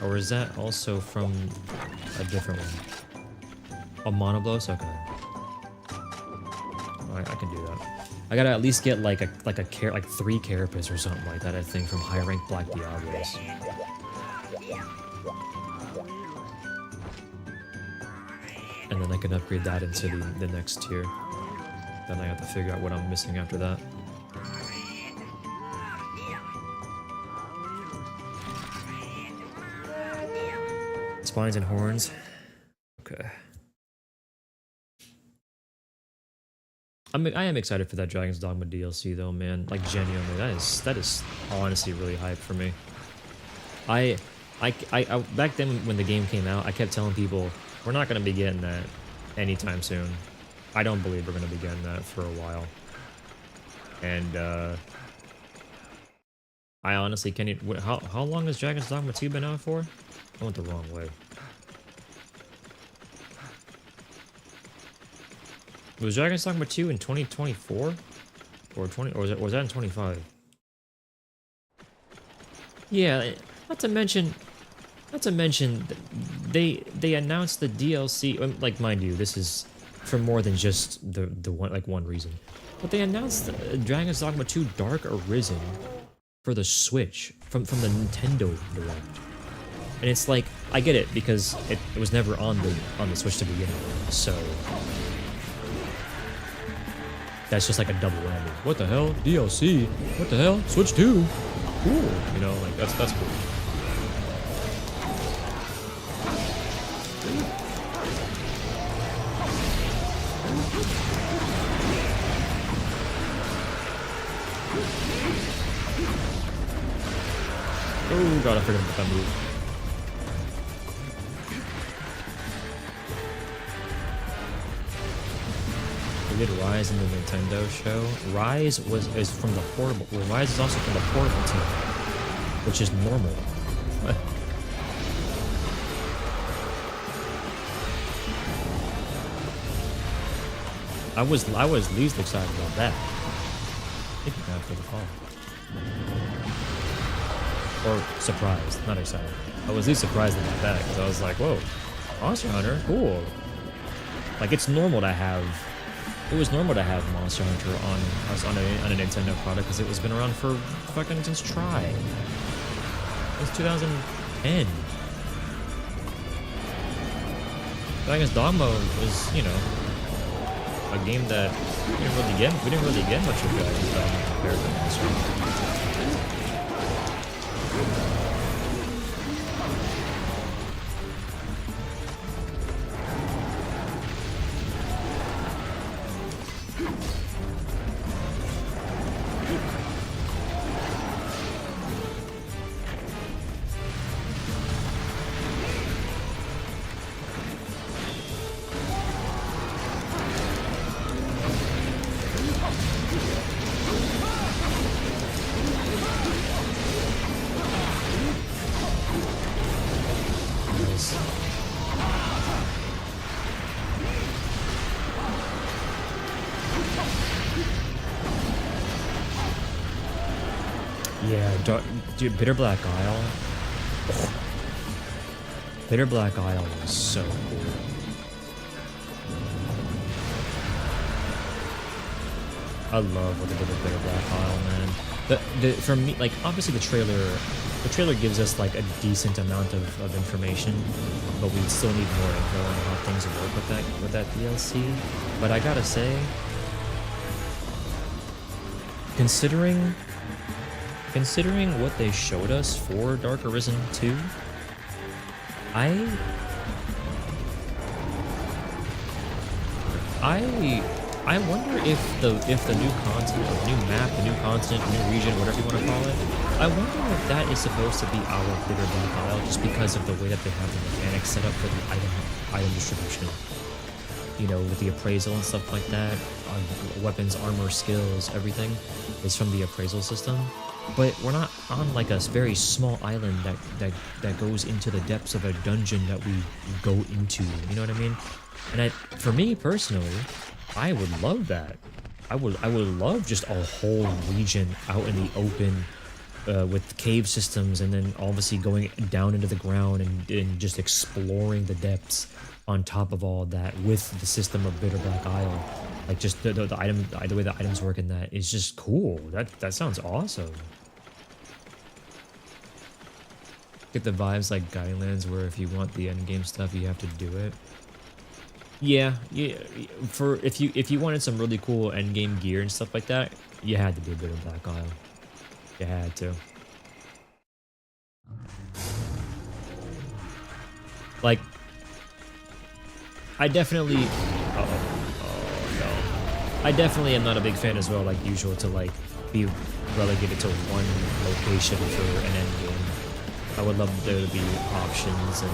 or is that also from a different one? A monoblos? Okay. Alright, I can do that. I gotta at least get like 3 carapace or something like that, I think, from high rank Black Diablos. And then I can upgrade that into the next tier. Then I have to figure out what I'm missing after that. Spines and horns. Okay. I am excited for that Dragon's Dogma DLC though, man. Like genuinely, that is honestly really hype for me. I back then when the game came out, I kept telling people we're not gonna be getting that anytime soon. I don't believe we're gonna be getting that for a while. And I honestly can't even, how long has Dragon's Dogma 2 been out for? I went the wrong way. Was Dragon's Dogma 2 in 2024? Or was that in 25? Yeah, not to mention they announced the DLC, like mind you, this is for more than just the one reason. But they announced Dragon's Dogma 2 Dark Arisen for the Switch from the Nintendo Direct. And it's like, I get it because it was never on the Switch to begin with. So that's just like a double whammy. What the hell? DLC? What the hell? Switch 2? Cool. You know, like that's cool. Oh god, I forgot about that move. We did Rise in the Nintendo show. Rise is from the portable. Well, Rise is also from the portable team, which is normal. What? I was least excited about that. Thank you God for the call. Or surprised, not excited. I was least surprised about that because I was like, whoa, Monster Hunter, cool. Like it's normal to have. It was normal to have Monster Hunter on a Nintendo product because it was been around for fucking since Try. Since 2010. Dragon's Dogma was, you know, a game that we didn't really get much of Dragon's Dogma compared to Monster Hunter. Yeah, dude, Bitter Black Isle. Oh. Bitter Black Isle was so cool. I love what they did with Bitter Black Isle, man. For me, like, obviously the trailer gives us like a decent amount of information, but we still need more info on how things work with that DLC. But I gotta say, considering what they showed us for Dark Arisen 2, I wonder if the new content, or the new map, the new continent, the new region, whatever you want to call it, I wonder if that is supposed to be our Bitter Black Isle, just because of the way that they have the mechanics set up for the item distribution. You know, with the appraisal and stuff like that, weapons, armor, skills, everything is from the appraisal system. But we're not on like a very small island that goes into the depths of a dungeon that we go into. You know what I mean? And for me personally, I would love that. I would love just a whole region out in the open with cave systems, and then obviously going down into the ground and just exploring the depths on top of all that with the system of Bitter Black Isle. Like, just the way the items work in that is just cool. That sounds awesome. Get the vibes like Guiding Lands, where if you want the end game stuff, you have to do it. Yeah. For if you wanted some really cool end game gear and stuff like that, you had to do Bitter Black Isle. You had to. Like, I definitely. Oh no. I definitely am not a big fan as well, like usual, to like be relegated to one location for an end game. I would love there to be options and,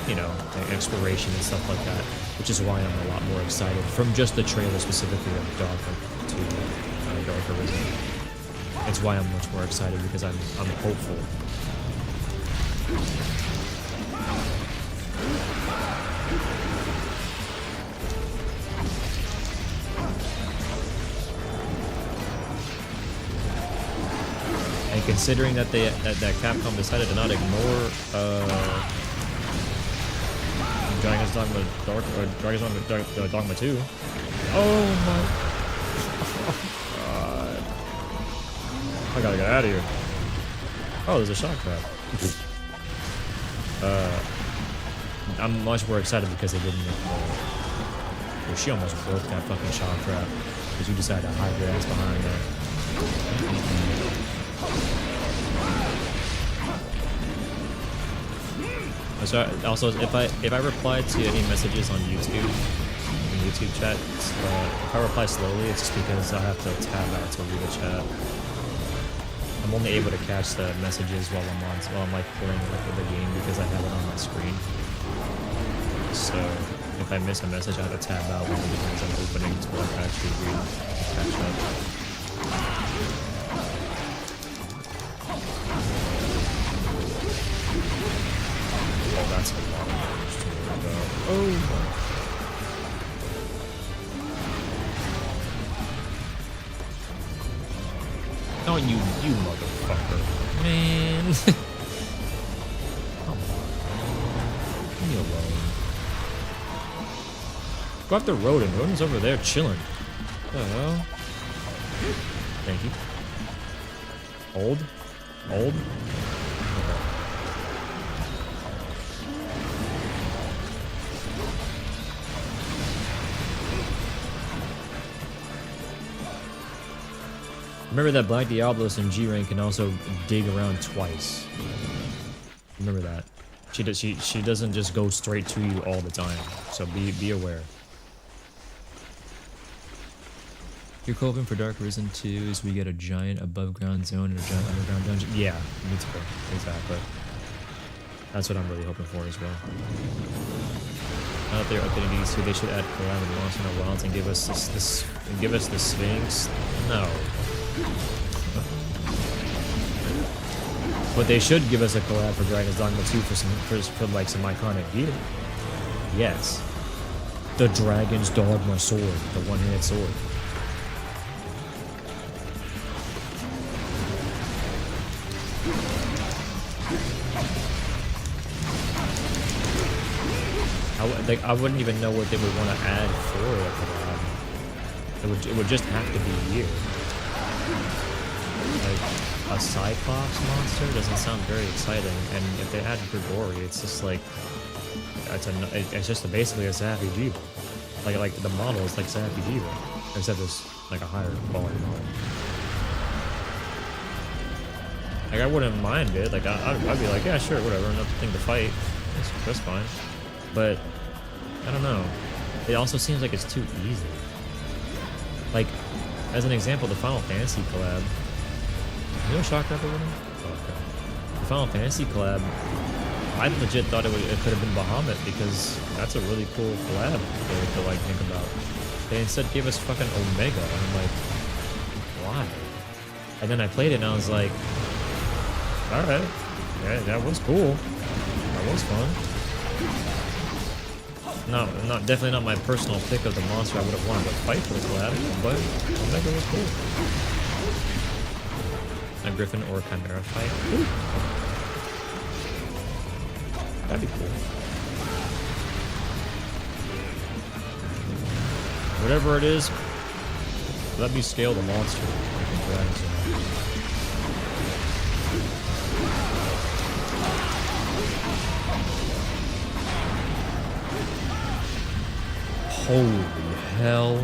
you know, exploration and stuff like that, which is why I'm a lot more excited from just the trailer specifically of Dark Arisen. It's why I'm much more excited, because I'm hopeful. And considering that that Capcom decided to not ignore Dragon's Dogma Dogma 2. Oh my god. I gotta get out of here. Oh, there's a shock trap. I'm much more excited because they didn't ignore. Well, she almost broke that fucking shock trap because you decided to hide your ass behind that. So also, if I reply to any messages on YouTube, in YouTube chat, if I reply slowly, it's just because I have to tab out to read the chat. I'm only able to catch the messages while I'm like playing like the game, because I have it on my screen. So if I miss a message, I have to tab out when the games I'm opening to like actually read and catch up. Oh, that's a lot of damage to worry about. Oh my. Oh, you motherfucker. Man. Come on. Leave me alone. Go after Rodin. Rodin's over there chilling. What the hell? Thank you. Hold. Okay. Remember that Black Diablos in G rank can also dig around twice. Remember that. She doesn't just go straight to you all the time. So be aware. You're hoping for Dark Arisen 2 is we get a giant above ground zone and a giant underground dungeon. Yeah, me too. Exactly. That's what I'm really hoping for as well. Now that they're updating these two, they should add collab with Monster Wilds and give us the Sphinx. No. But they should give us a collab for Dragon's Dogma 2 for like some iconic gear. Yes. The Dragon's Dogma sword, the one-handed sword. I wouldn't even know what they would want to add for a collab. It would just have to be weird. Like a Cyclops monster doesn't sound very exciting, and if they add Grigori, it's just like it's just basically a Zappy Diva. Like the model is like Zappy Diva, except it's like a higher quality model. Like I wouldn't mind it. Like I'd be like, yeah, sure, whatever, nothing to fight. That's fine. But I don't know. It also seems like it's too easy. Like, as an example, the Final Fantasy collab. You know Shock Rapper with him? Oh, okay. The Final Fantasy collab, I legit thought it could have been Bahamut because that's a really cool collab to like think about. They instead gave us fucking Omega, and I'm like, why? And then I played it and I was like, alright, yeah, that was cool. That was fun. Definitely not my personal pick of the monster I would have wanted to fight for the collab, but Omega was cool. A Griffin or Chimera fight. Ooh. That'd be cool. Whatever it is, let me scale the monster. Holy hell.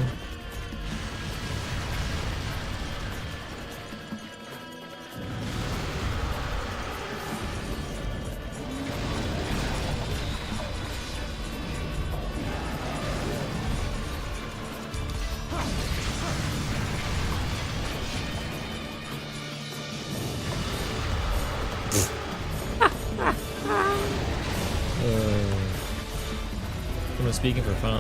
Speaking for Final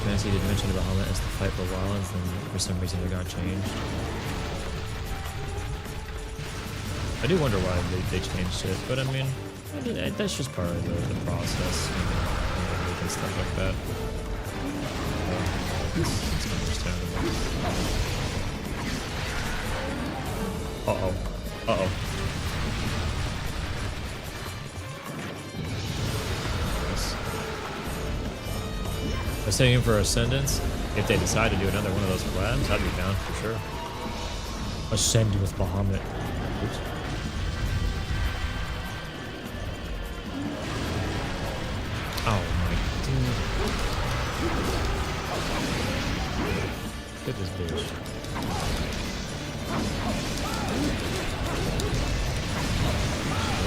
Fantasy, did mention about Bahamut as the fight for a while, and then for some reason it got changed. I do wonder why they changed it, but I mean, that's just part of the process and stuff like that. It's understandable. Uh-oh. Uh-oh. I was saying for Ascendance, if they decide to do another one of those collabs, I'd be down for sure. Ascend with Bahamut. Oops. Oh my dude. Look at this bitch.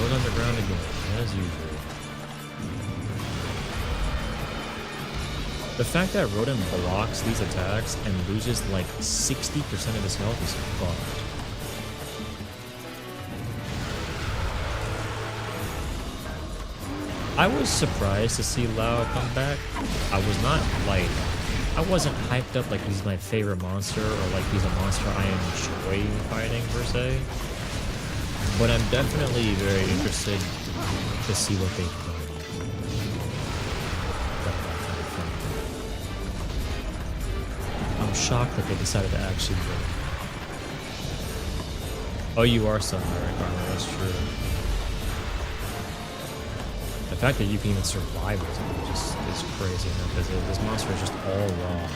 Roll on the ground again, as usual. The fact that Rodin blocks these attacks and loses like 60% of his health is fucked. I was surprised to see Lao come back. I was not like, I wasn't hyped up like he's my favorite monster or like he's a monster I enjoy fighting per se. But I'm definitely very interested to see what they do. I'm shocked that they decided to actually do it. Oh, you are still Eric Armor, that's true. The fact that you can even survive it is crazy, because this monster is just all raw.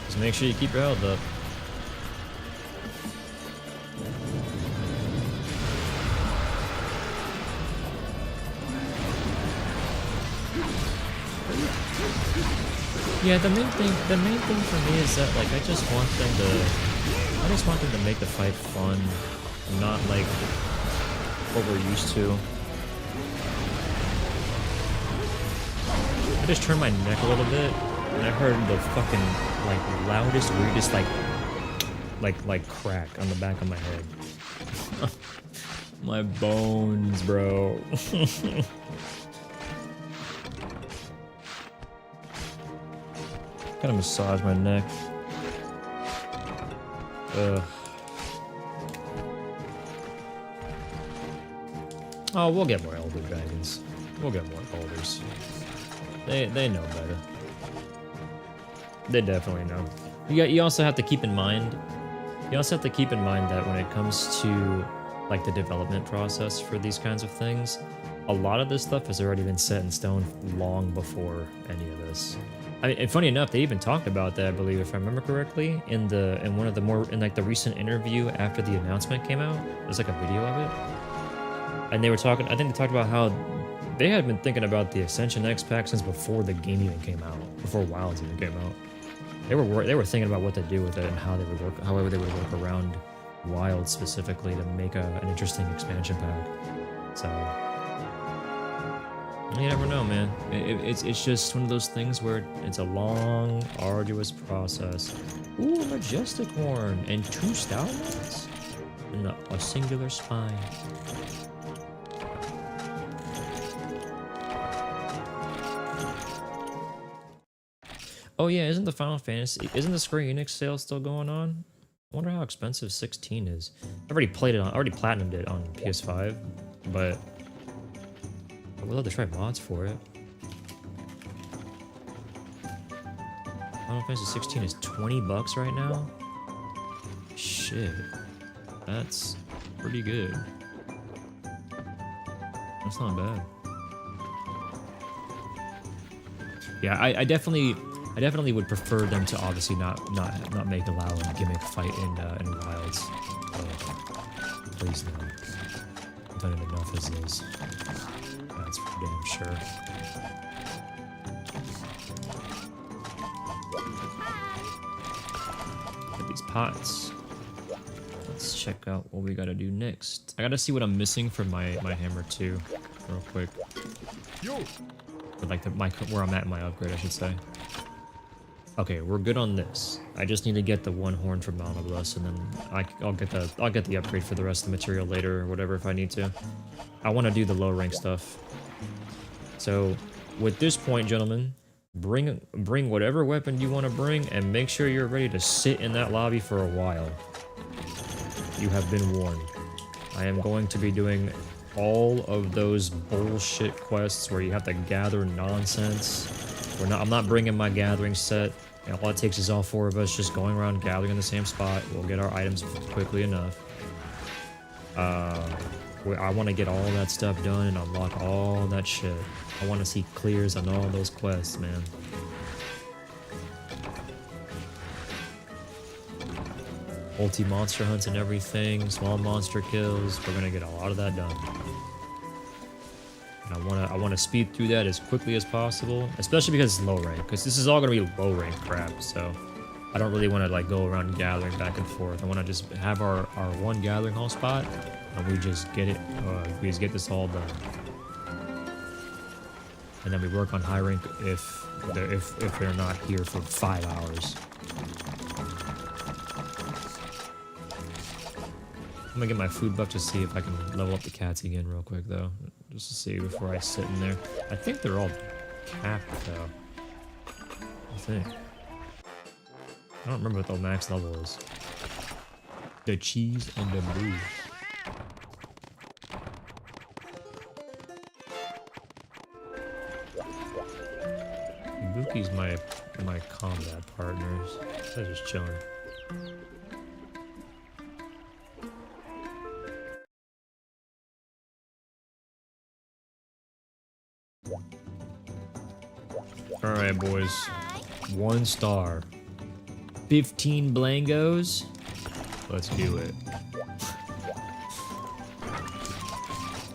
Just make sure you keep your health up. Yeah, the main thing for me is that like I just want them to make the fight fun, not like what we're used to. I just turned my neck a little bit and I heard the fucking like loudest, weirdest like crack on the back of my head. My bones, bro. Gotta massage my neck. Oh, we'll get more Elder Dragons. We'll get more Elders. They know better. They definitely know. You also have to keep in mind. You also have to keep in mind that when it comes to like the development process for these kinds of things, a lot of this stuff has already been set in stone long before any of this. I mean, and funny enough, they even talked about that, I believe, if I remember correctly, in one of the like the recent interview after the announcement came out. There's like a video of it, and they were talking. I think they talked about how they had been thinking about the Ascension X pack since before the game even came out, before Wilds even came out. They were thinking about what to do with it and how they would work, however they would work around Wild specifically to make an interesting expansion pack. So you never know, man. It's just one of those things where it's a long, arduous process. Ooh, a majestic horn and 2 stalwarts and a singular spine. Oh yeah, isn't the Square Enix sale still going on? I wonder how expensive 16 is. I already platinumed it on PS5, but I would love to try mods for it. Final Fantasy 16 is 20 bucks right now? Shit. That's pretty good. That's not bad. Yeah, I definitely would prefer them to obviously not make allow a gimmick fight in Wilds. Please no. I've done it enough as is. That's for damn sure. Get these pots. Let's check out what we gotta do next. I gotta see what I'm missing for my hammer too, real quick. Yo. But like where I'm at in my upgrade, I should say. Okay, we're good on this. I just need to get the 1 horn from Monobless, and then I'll get the upgrade for the rest of the material later or whatever if I need to. I want to do the low rank stuff. So, with this point, gentlemen, bring whatever weapon you want to bring, and make sure you're ready to sit in that lobby for a while. You have been warned. I am going to be doing all of those bullshit quests where you have to gather nonsense. I'm not bringing my gathering set. And all it takes is all 4 of us just going around gathering in the same spot. We'll get our items quickly enough. I want to get all that stuff done and unlock all that shit. I want to see clears on all those quests, man. Multi-monster hunts and everything, small monster kills. We're gonna get a lot of that done. I want to speed through that as quickly as possible, especially because it's low rank, because this is all going to be low rank crap, so I don't really want to like go around gathering back and forth. I want to just have our one gathering hall spot, and we just get this all done. And then we work on high rank if they're not here for 5 hours. I'm gonna get my food buff to see if I can level up the cats again real quick though. Just to see before I sit in there. I think they're all capped though. I think. I don't remember what the max level is. The cheese and the booze. Ibuki's my combat partners. They're just chilling. Alright, boys. 1 star. 15 blangos. Let's do it.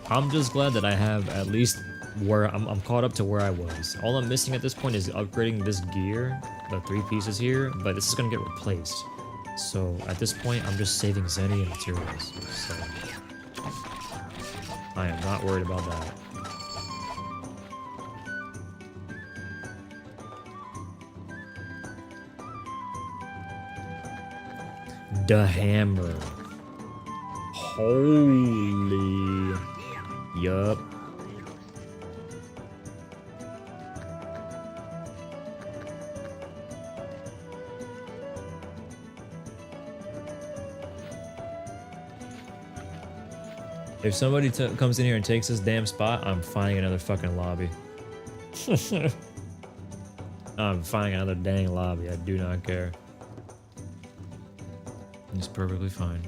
I'm just glad that I have at least where I'm caught up to where I was. All I'm missing at this point is upgrading this gear, the 3 pieces here, but this is gonna get replaced. So at this point, I'm just saving Zenny and materials. So I am not worried about that. The hammer. Holy. Yup. If somebody comes in here and takes this damn spot, I'm finding another fucking lobby. I'm finding another dang lobby. I do not care. It's perfectly fine.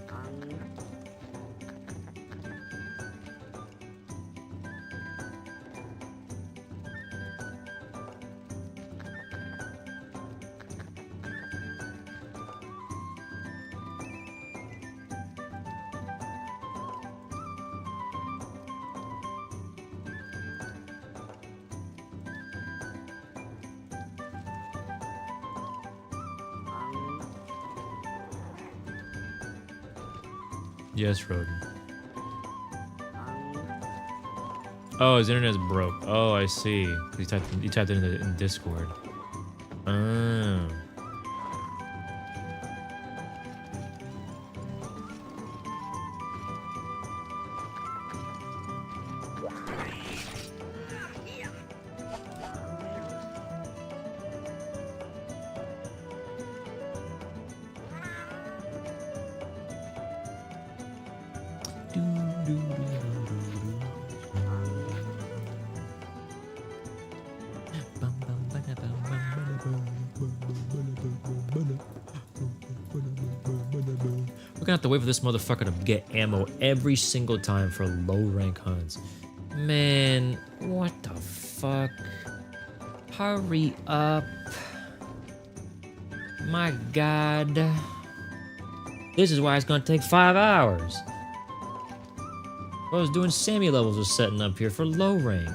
Yes, Roden. Oh, his internet's broke. Oh, I see. He typed it in Discord. Oh. We're gonna have to wait for this motherfucker to get ammo every single time for low rank hunts. Man, what the fuck? Hurry up. My god. This is why it's gonna take 5 hours. I was doing Sammy levels was setting up here for low rank.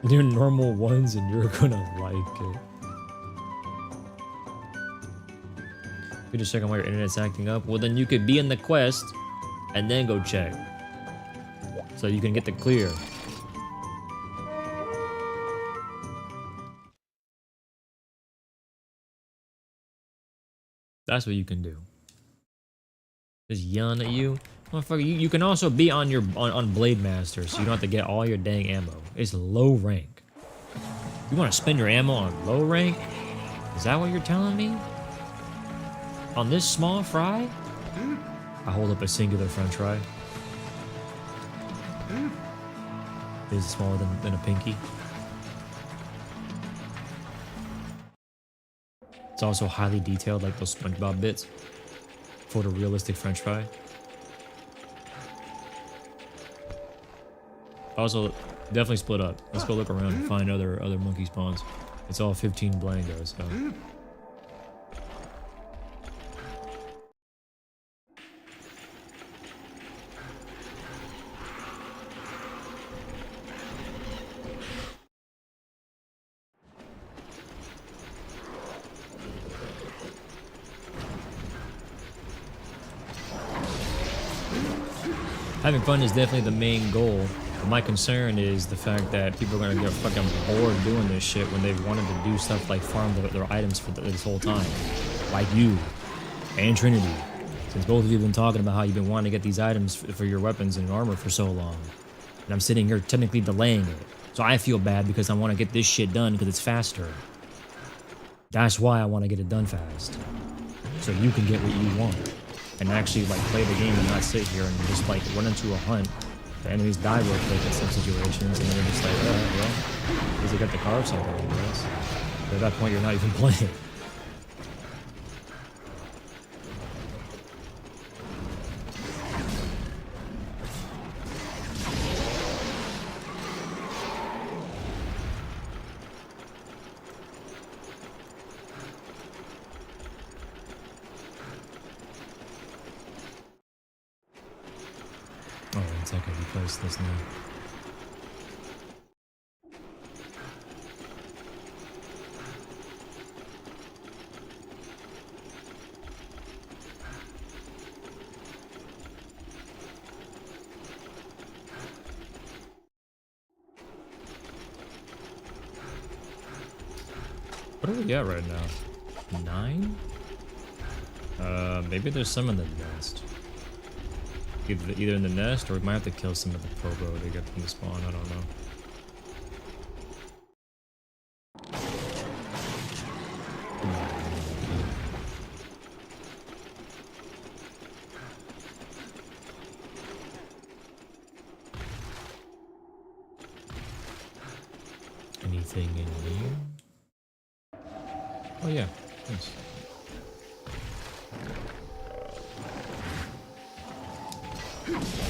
They're normal ones and you're gonna like it. You just checking why your internet's acting up? Well, then you could be in the quest and then go check. So you can get the clear. That's what you can do. Just yelling at you. Motherfucker, you can also be on your on Blade Master, so you don't have to get all your dang ammo. It's low rank. You want to spend your ammo on low rank? Is that what you're telling me? On this small fry? I hold up a singular french fry. Is smaller than a pinky. It's also highly detailed, like those SpongeBob bits. Photorealistic french fry. Also, definitely split up. Let's go look around and find other monkey spawns. It's all 15 blangos, so. Having fun is definitely the main goal. But my concern is the fact that people are gonna get fucking bored doing this shit when they've wanted to do stuff like farm their items for this whole time. Like you and Trinity. Since both of you have been talking about how you've been wanting to get these items for your weapons and armor for so long. And I'm sitting here technically delaying it. So I feel bad because I want to get this shit done because it's faster. That's why I want to get it done fast. So you can get what you want. And actually like play the game and not sit here and just like run into a hunt. The enemies die real quick in some situations and then you're just like, oh, well, because they got the carb cycle, I guess. But at that point, you're not even playing. Oh, it's like I replaced this now. What are we at right now? 9? Maybe there's some in the nest. Either in the nest, or we might have to kill some of the probo to get them to spawn, I don't know. Anything in here? Oh yeah, nice. Nice.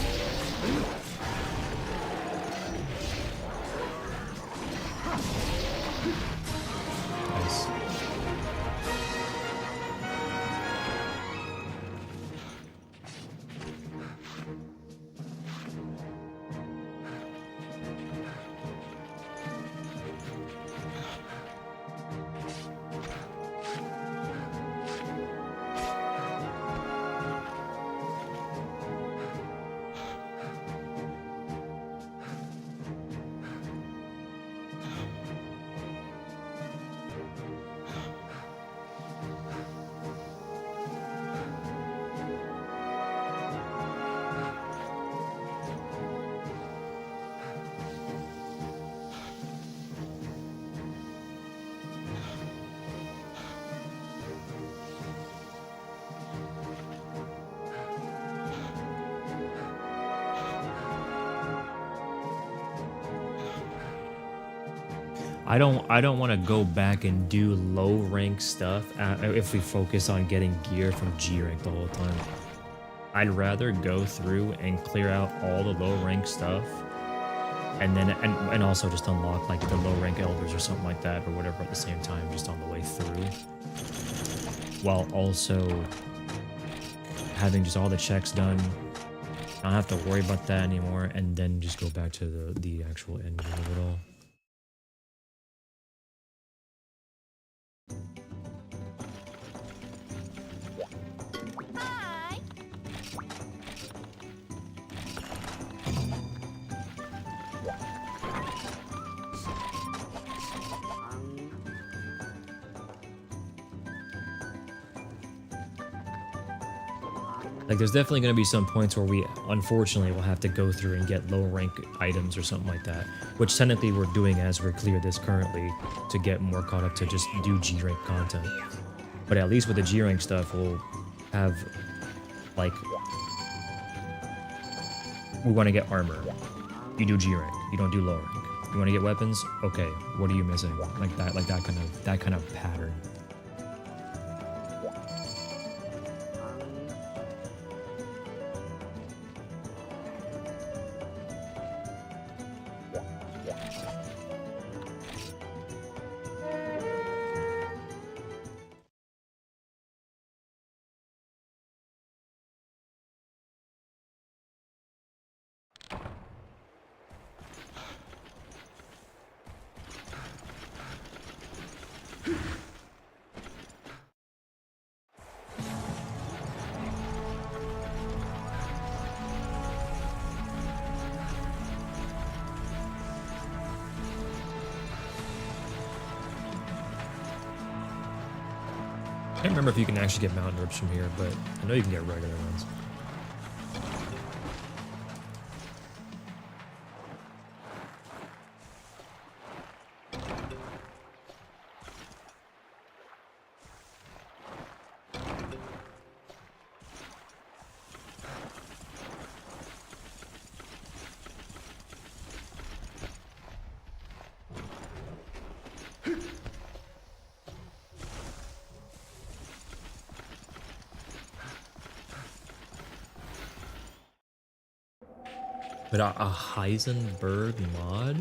I don't want to go back and do low rank stuff if we focus on getting gear from G rank the whole time. I'd rather go through and clear out all the low rank stuff, and then and also just unlock like the low rank elders or something like that or whatever at the same time, just on the way through, while also having just all the checks done. I don't have to worry about that anymore, and then just go back to the actual end of it all. Like, there's definitely going to be some points where we, unfortunately, will have to go through and get low rank items or something like that, which technically we're doing as we're clear this currently to get more caught up to just do G rank content. But at least with the G rank stuff, we'll have, like, we want to get armor. You do G rank. You don't do low rank. You want to get weapons? Okay. What are you missing? Like that kind of pattern. I can't remember if you can actually get mountain herbs from here, but I know you can get regular ones. But a Heisenberg mod?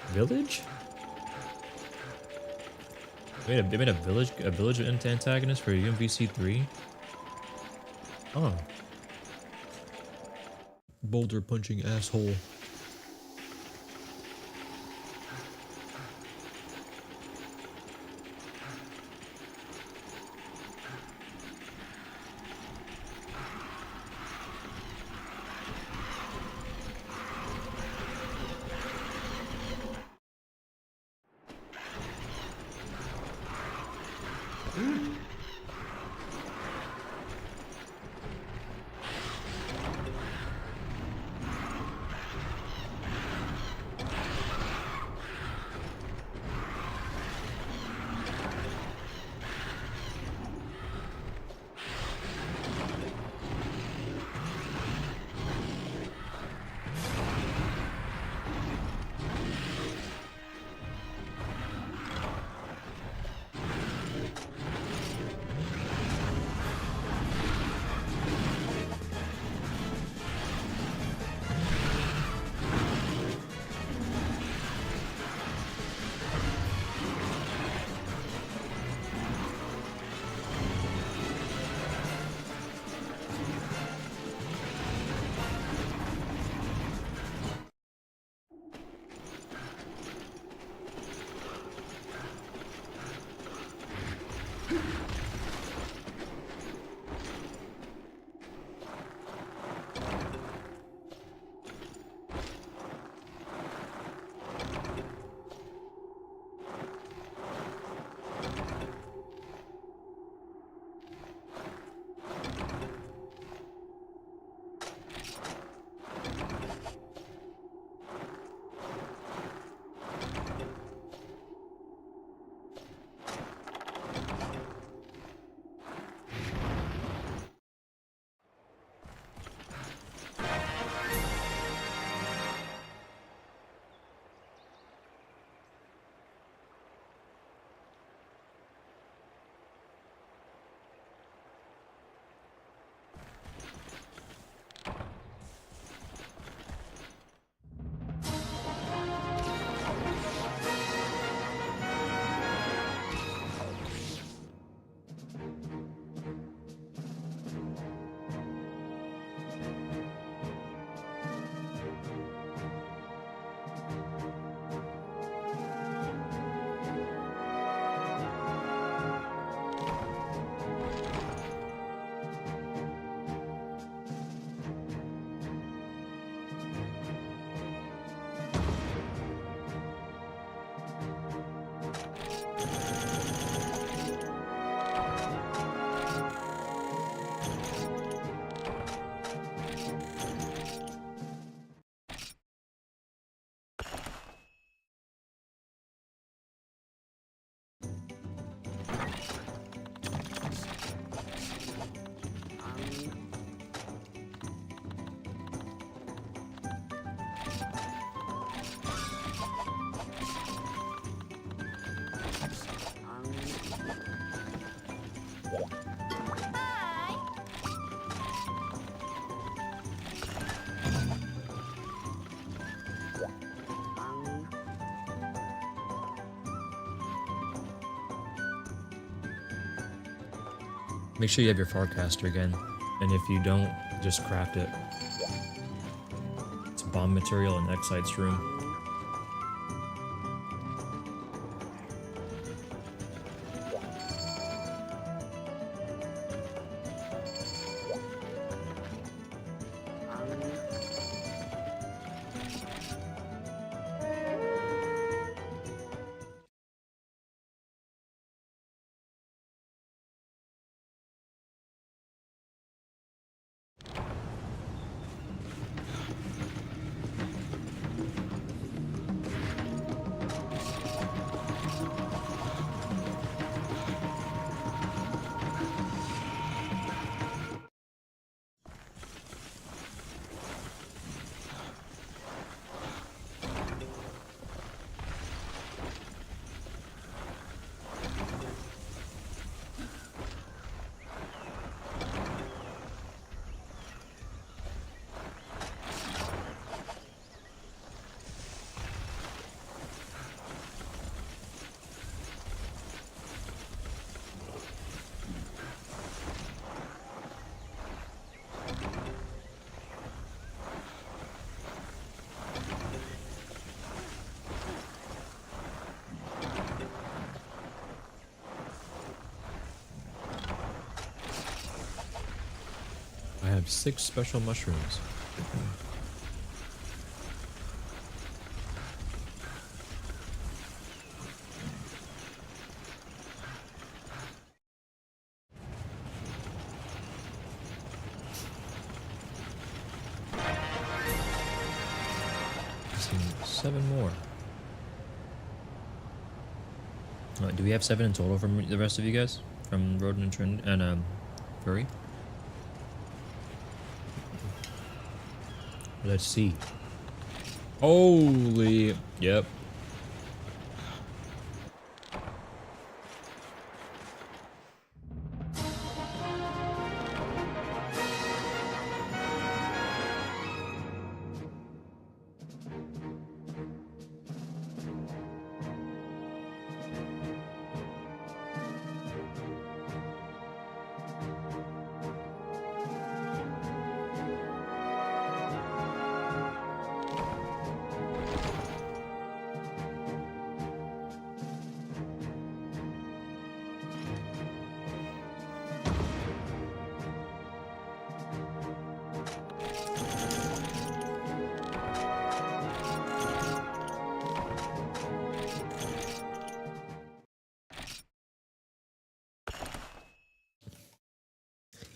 Village? They made a village antagonist for UMVC 3? Oh. Boulder punching asshole. Make sure you have your forecaster again, and if you don't, just craft it. It's bomb material in Excite's room. I have 6 special mushrooms. Just need 7 more. Do we have 7 in total from the rest of you guys? From Rodent and Trend and Furry? Let's see. Holy, yep.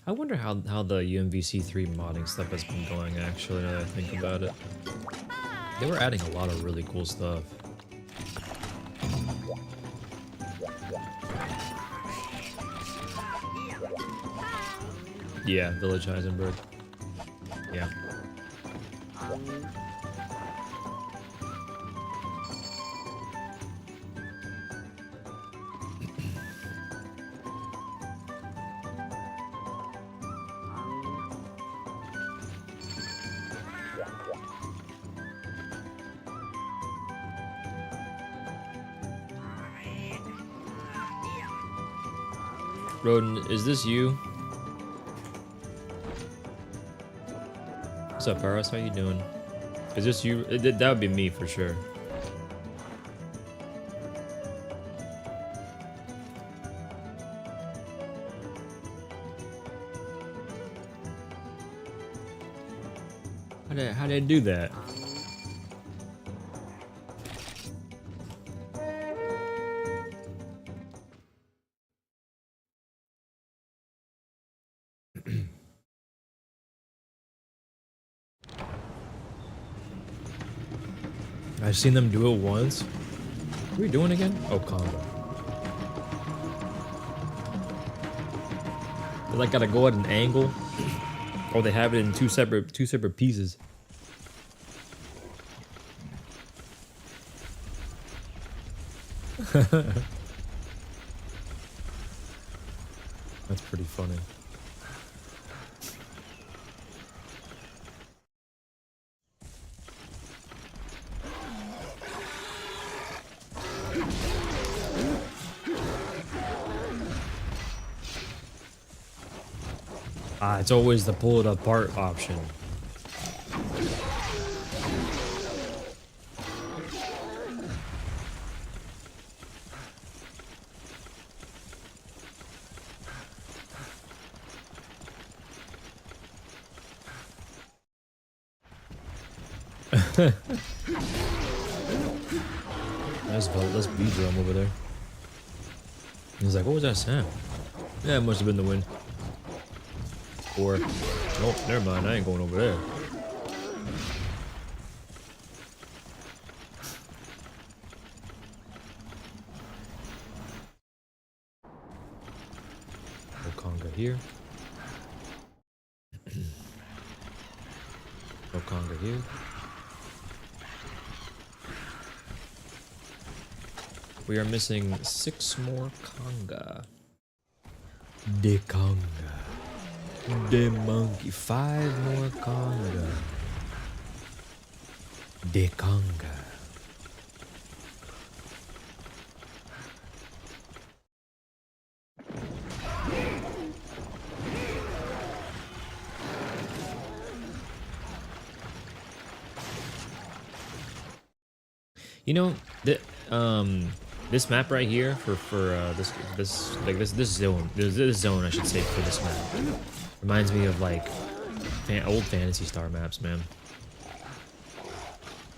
I wonder how the UMVC3 modding stuff has been going, actually, now that I think about it. They were adding a lot of really cool stuff. Yeah, Village Heisenberg. Yeah. Rodent, is this you? What's up, Paras? How you doing? Is this you? That would be me for sure. How did I do that? I've seen them do it once. What are we doing again? Oh, Congo. They like gotta go at an angle, or they have it in two separate pieces. That's pretty funny. Ah, it's always the pull it apart option. Let's B drum over there. He's like, what was that sound? Yeah, it must have been the wind. Or, oh, never mind, I ain't going over there. Conga here. No Conga here. We are missing 6 more Conga. De Conga. De monkey. 5 more Conga. De Conga. You know, this map right here this zone I should say for this map reminds me of like old Phantasy Star maps, man.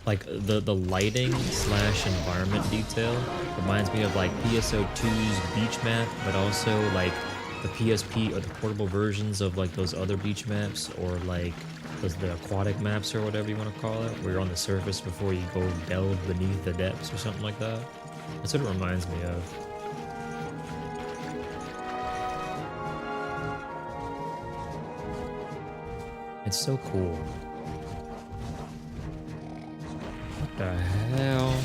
Like the lighting slash environment detail reminds me of like PSO2's beach map, but also like the PSP or the portable versions of like those other beach maps, or like the aquatic maps or whatever you want to call it, where you're on the surface before you go delve beneath the depths or something like that. That's what it reminds me of. It's so cool. What the hell?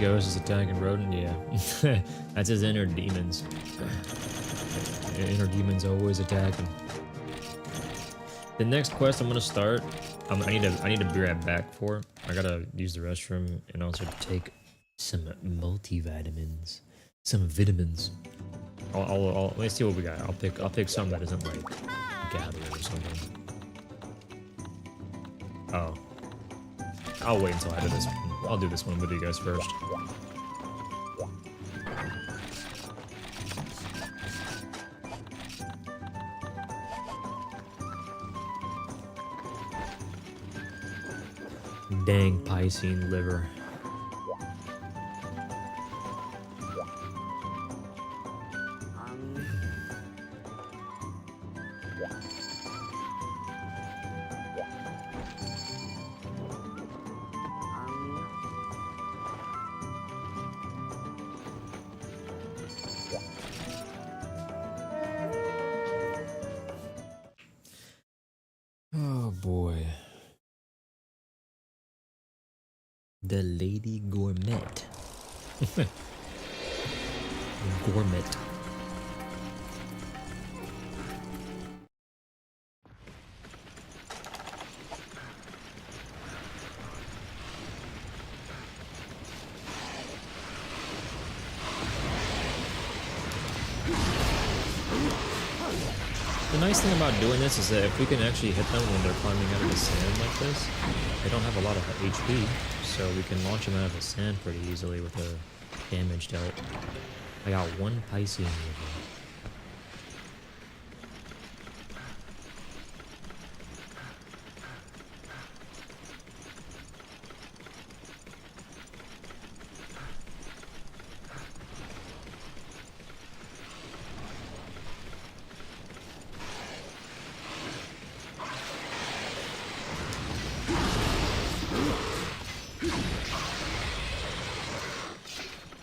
Ghost is attacking Rodent, yeah. That's his inner demons. Inner demons always attacking. The next quest I'm gonna start, I need to be right back for. I gotta use the restroom and also take some multivitamins, some vitamins. Let me see what we got. I'll pick some that isn't like gather or something. Oh, I'll wait until I do this one. I'll do this one with you guys first. Dang Piscine liver. Oh boy. The Lady Gourmet. Gourmet. nice thing about doing this is that if we can actually hit them when they're climbing out of the sand like this, they don't have a lot of HP, so we can launch them out of the sand pretty easily with a damage dealt. I got one Piscean level.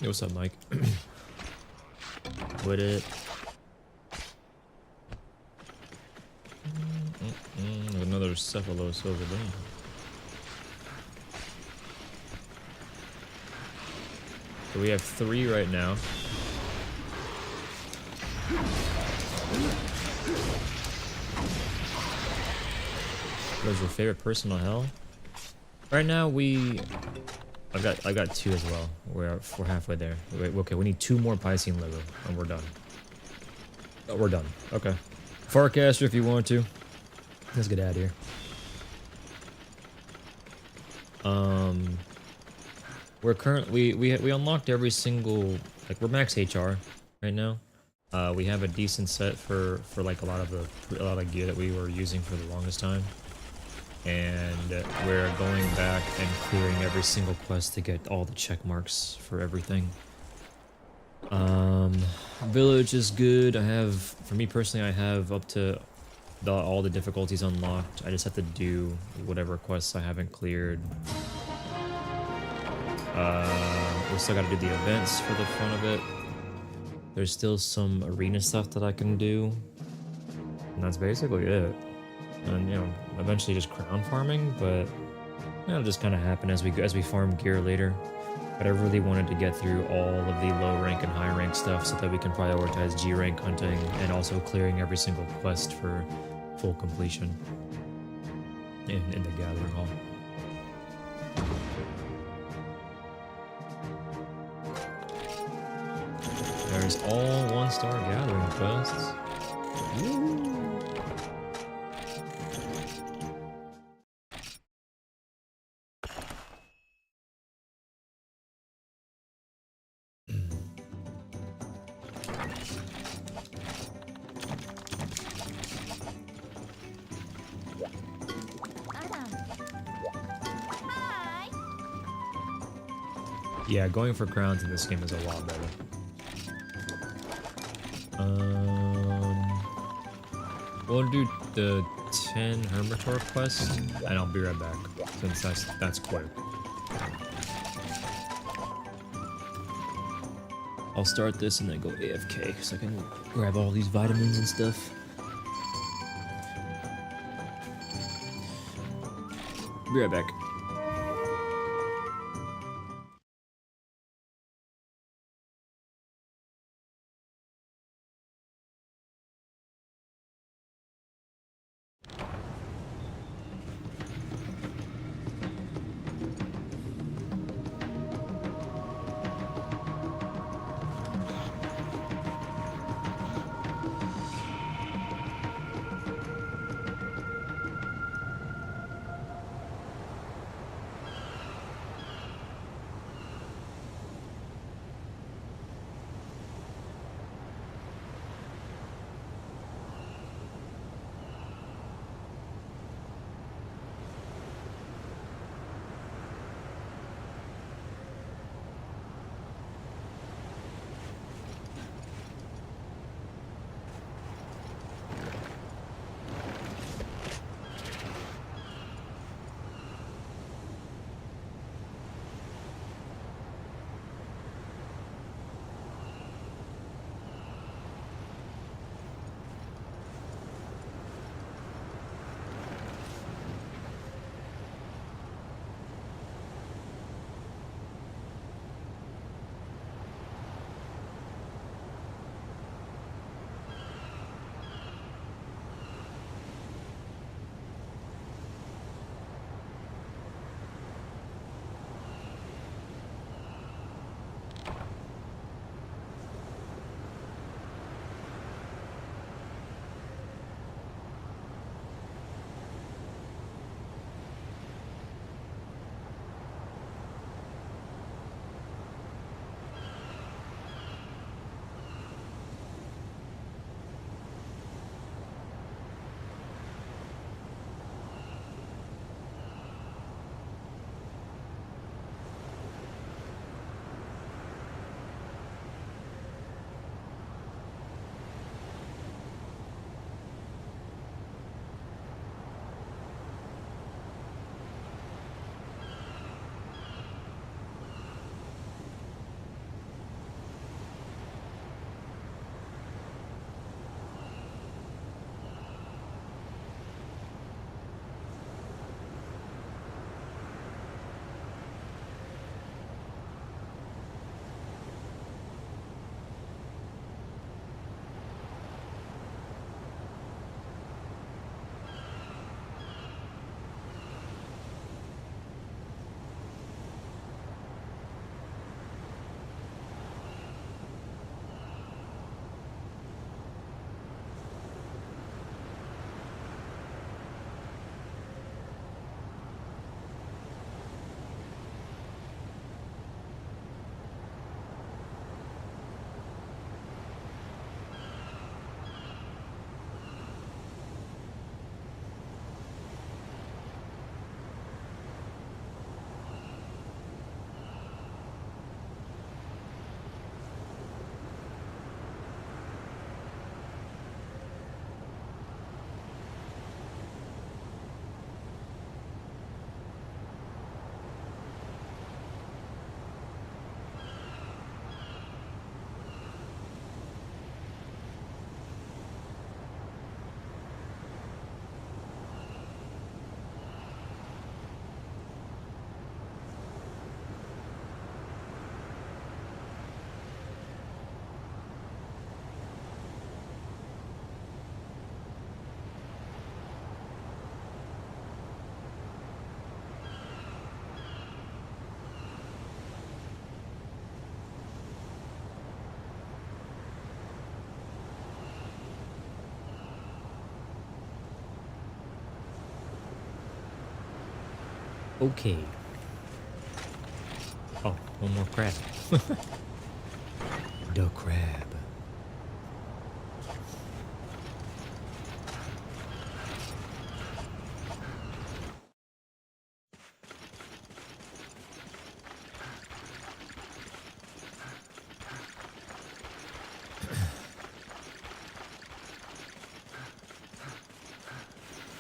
Yo, what's up, Mike? With it. Another Cephalos over there. So we have 3 right now. What is your favorite personal hell? Right now I got 2 as well. We're halfway there. Wait, okay, we need 2 more Piscean liver and we're done. Oh, we're done. Okay. Farcaster if you want to. Let's get out of here. We're currently we unlocked every single, like, we're max HR right now. We have a decent set for like a lot of gear that we were using for the longest time. And we're going back and clearing every single quest to get all the check marks for everything. Village is good. For me personally, I have up to all the difficulties unlocked. I just have to do whatever quests I haven't cleared. We still gotta do the events for the fun of it. There's still some arena stuff that I can do. And that's basically it. And, you know, eventually just crown farming, but that'll just kind of happen as we farm gear later. But I really wanted to get through all of the low rank and high rank stuff so that we can prioritize G rank hunting and also clearing every single quest for full completion in the gathering hall. There's all 1-star gathering quests. Woo. Yeah, going for crowns in this game is a lot better. We'll do the 10 Hermitor quest, and I'll be right back, since that's quick. I'll start this and then go AFK, so I can grab all these vitamins and stuff. Be right back. Okay. Oh, one more crab. The crab.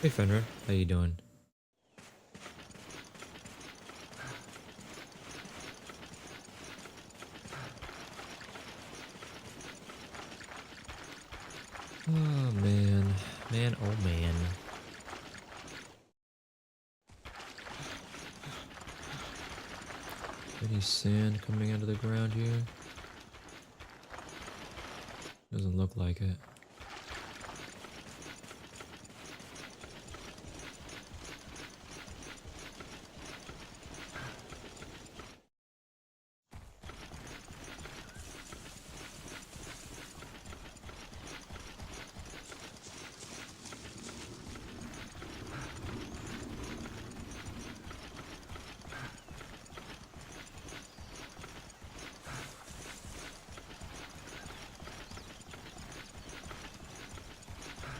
Hey Fenrir, how you doing? Oh man, oh man. Any sand coming out of the ground here? Doesn't look like it.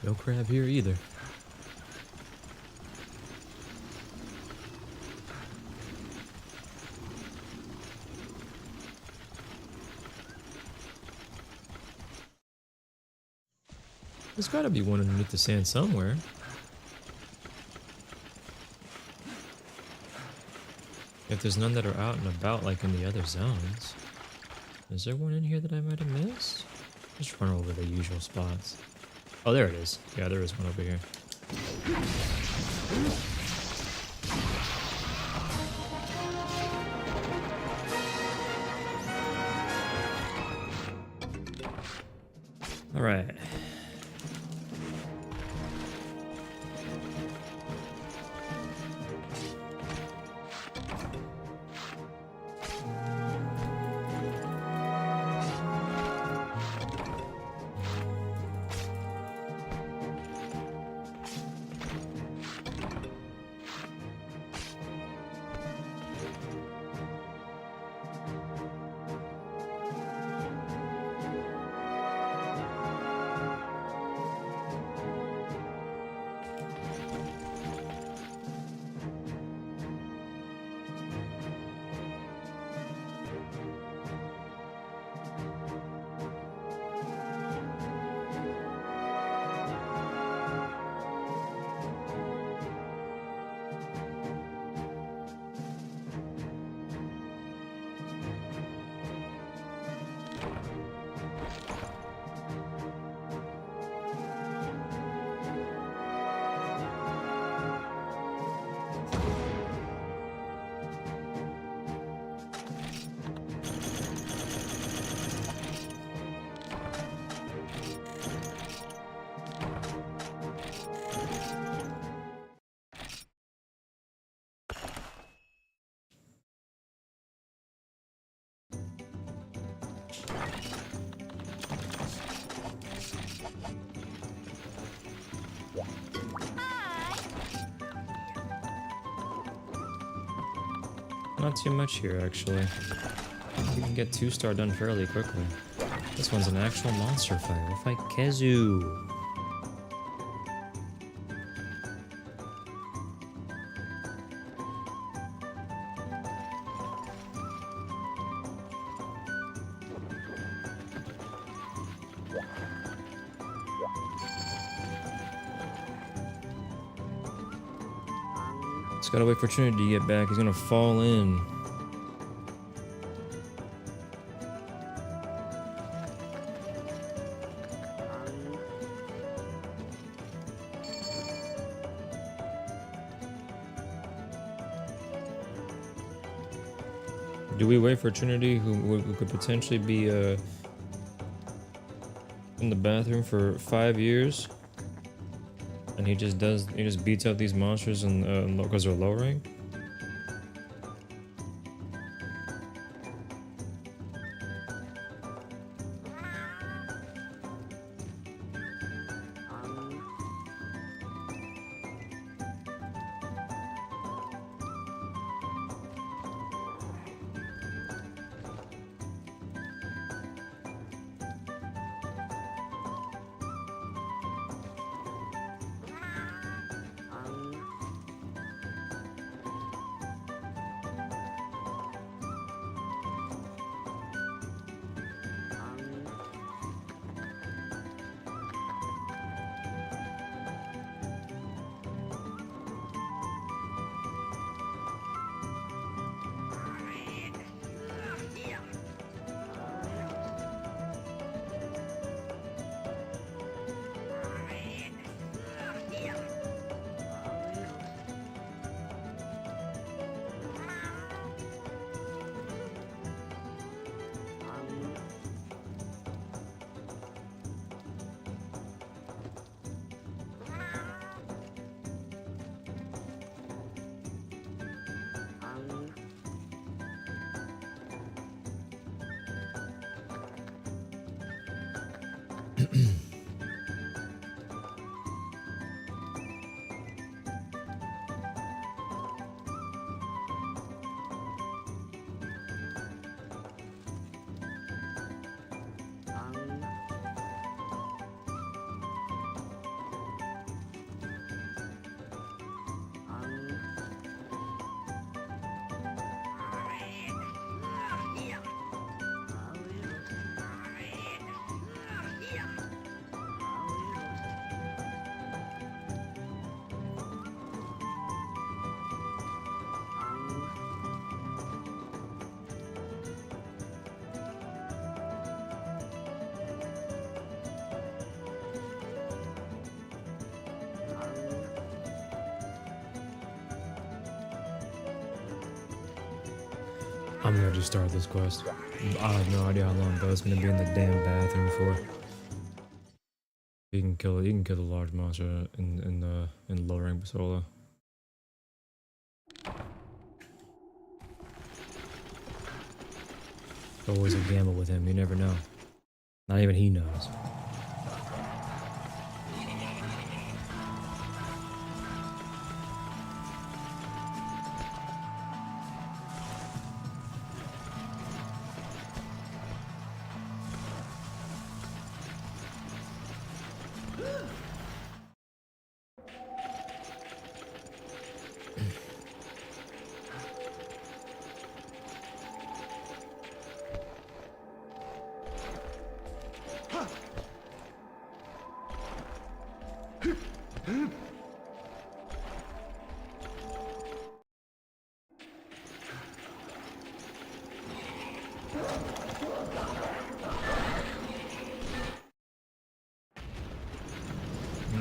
No crab here either. There's gotta be one underneath the sand somewhere. If there's none that are out and about like in the other zones. Is there one in here that I might have missed? Just run over the usual spots. Oh, there it is. Yeah, there is one over here. All right. Not too much here, actually. You can get 2-star done fairly quickly. This one's an actual monster fight. We'll fight Kezu. Just gotta wait for Trinity to get back. He's gonna fall in. Do we wait for Trinity, who could potentially be in the bathroom for 5 years, and he just beats out these monsters and because they're low rank? I'm gonna just start this quest. I have no idea how long Bo's gonna be in the damn bathroom for. You can kill the large monster in low rank solo. Always a gamble with him, you never know. Not even he knows.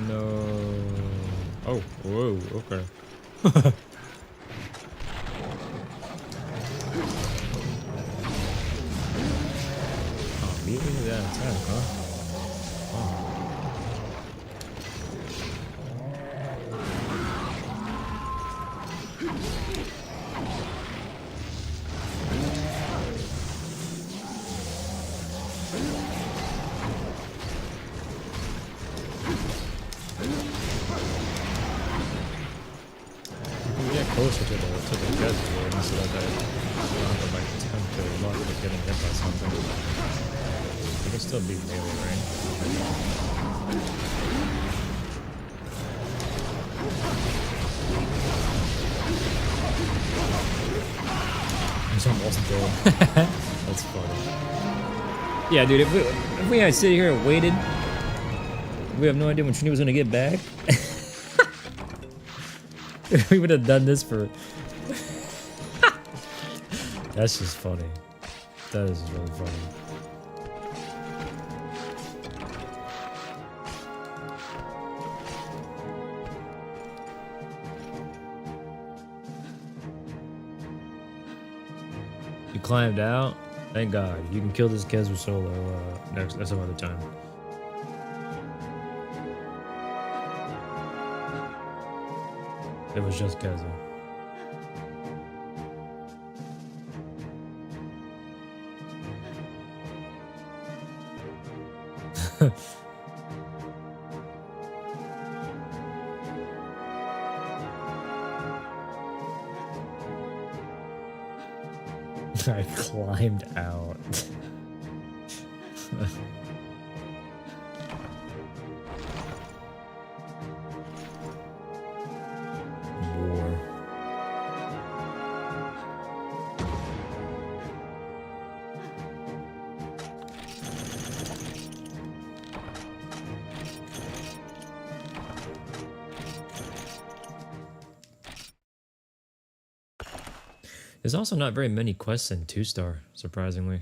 No. Oh, whoa, okay. Oh, immediately that attack, huh? Oh. Closer to the reservoir so that I don't have to like tempt their luck with getting hit by something. It can still be melee, right? He's almost dead. That's funny. Yeah, dude, if we had sit here and waited, we have no idea when Trini was gonna get back. We would have done this for... That's just funny. That is really funny. You climbed out? Thank God. You can kill this Kezu solo next some other time. It was just Kezu. I climbed out. War. There's also not very many quests in 2-star, surprisingly.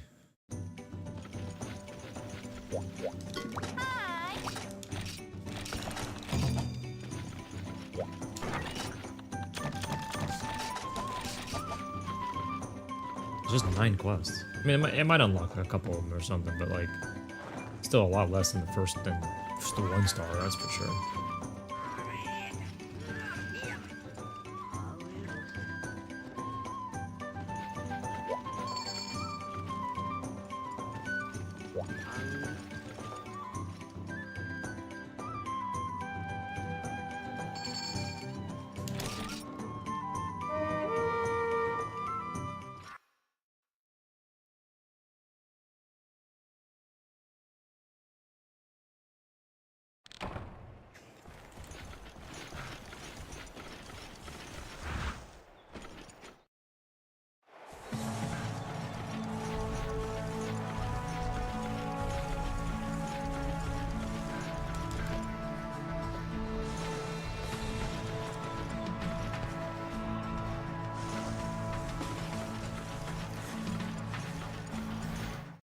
It's just 9 quests. I mean, it might unlock a couple of them or something, but like, still a lot less than the 1-star, that's for sure.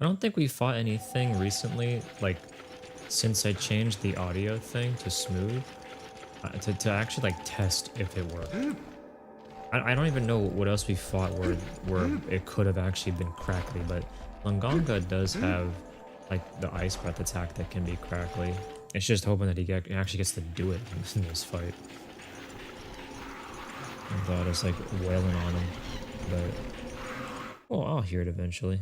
I don't think we fought anything recently, like, since I changed the audio thing to smooth, to actually, like, test if it worked. I don't even know what else we fought where it could have actually been crackly, but Lunganga does have, like, the ice breath attack that can be crackly. It's just hoping that he actually gets to do it in this fight. I thought it's like wailing on him, but well, I'll hear it eventually.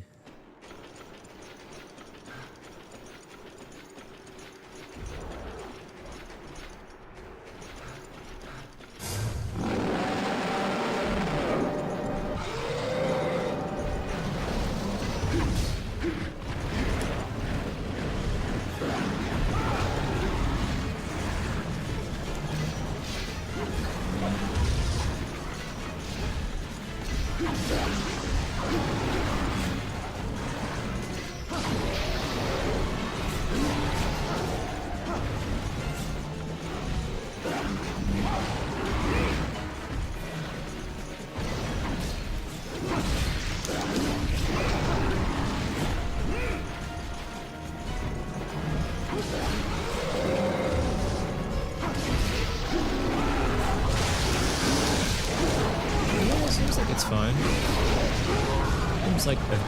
Seems like it's fine.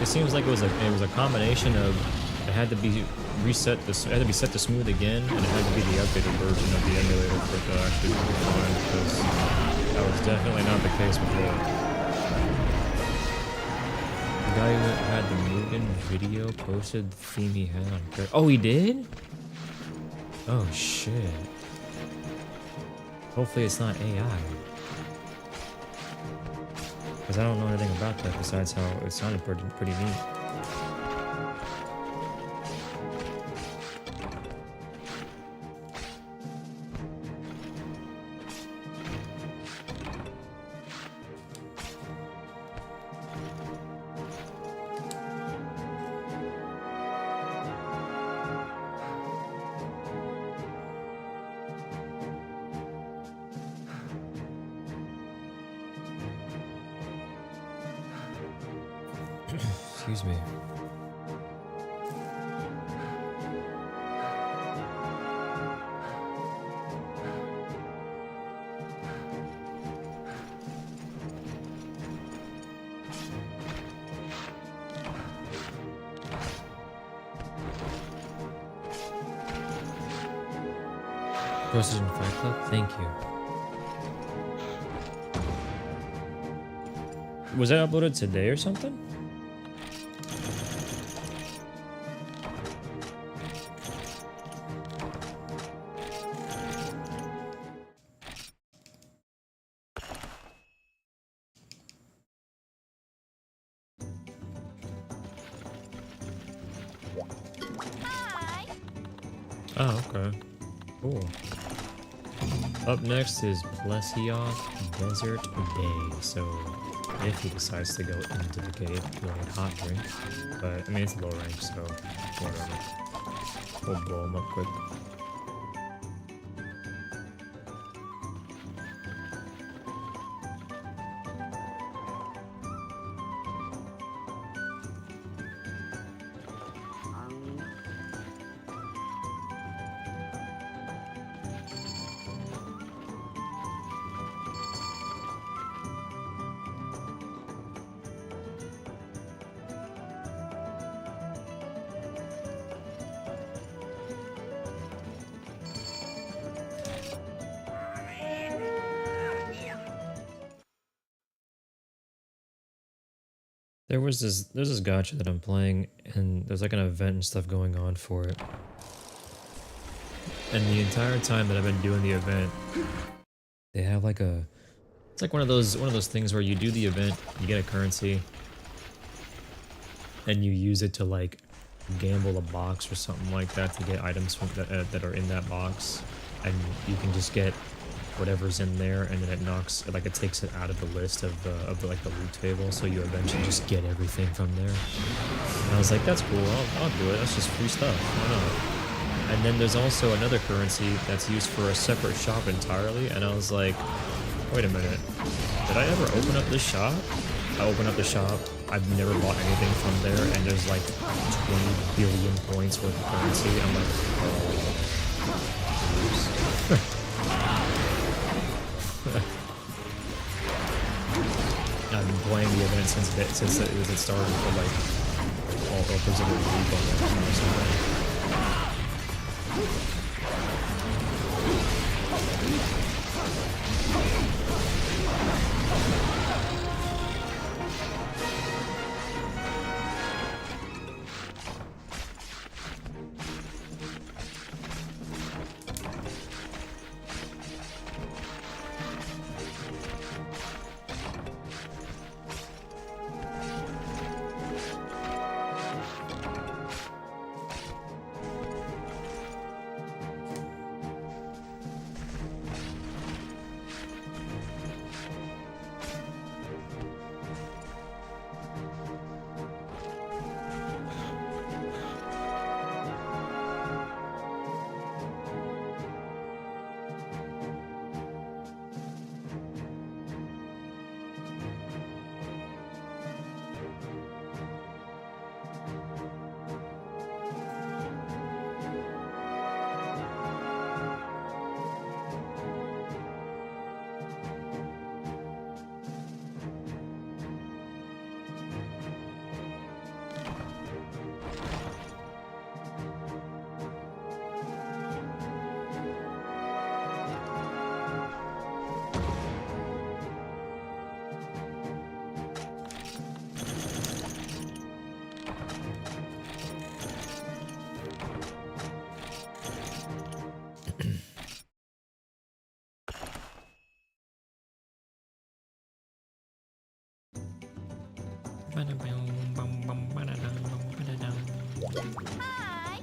It seems like it was a combination of it had to be reset it had to be set to smooth again, and it had to be the updated version of the emulator for it to actually be fine, because that was definitely not the case before. The guy who had the Mugen video posted the theme he had on. Oh, he did? Oh shit. Hopefully it's not AI. Because I don't know anything about that besides how it sounded pretty neat. Excuse me. Posted in Fight Club? Thank you. Was that uploaded today or something? Oh, okay. Cool. Up next is Plesioth Desert Bay. So, if he decides to go into the cave, he'll get hot drink. But, I mean, it's low rank, so whatever. We'll blow him up quick. There's this gacha that I'm playing, and there's like an event and stuff going on for it. And the entire time that I've been doing the event, they have like it's like one of those things where you do the event, you get a currency, and you use it to like gamble a box or something like that to get items from that are in that box, and you can just get whatever's in there, and then it knocks, like it takes it out of the list of the like the loot table, so you eventually just get everything from there. And I was like, that's cool, I'll do it, that's just free stuff, why not? And then there's also another currency that's used for a separate shop entirely, and I was like, wait a minute, did I ever open up this shop? I open up the shop. I've never bought anything from there, and there's like 20 billion points worth of currency. I'm like, I've been playing the event since it started for like all upwards of a week on that or something. Hi.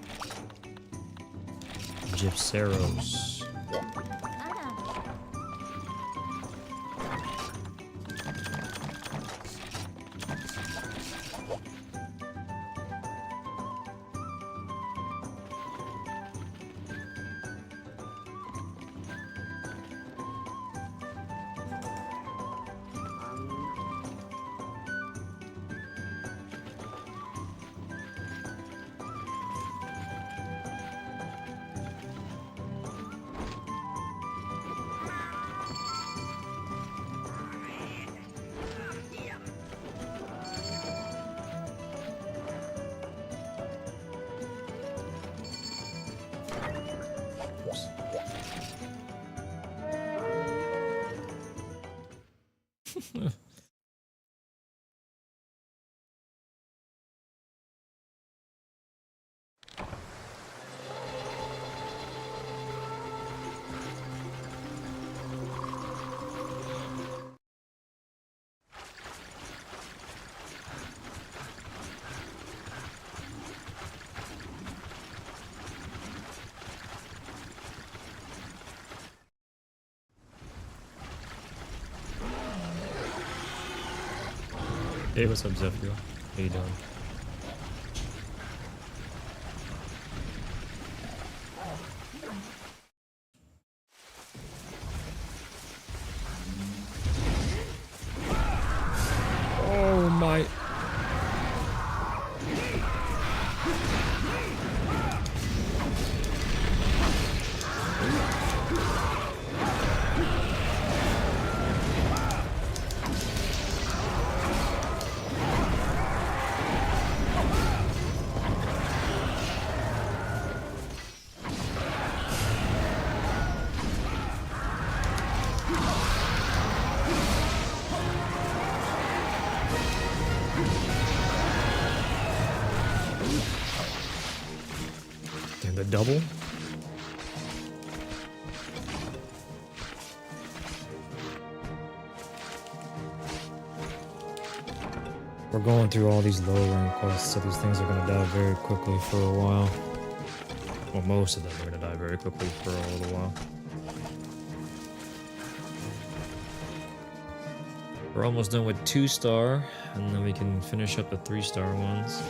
Gypseros. Hey, what's up, Zephyr? How you doing? Oh my... And the double? We're going through all these low rank quests, so these things are gonna die very quickly for a while. Well, most of them are gonna die very quickly for a little while. We're almost done with 2-star, and then we can finish up the 3-star ones.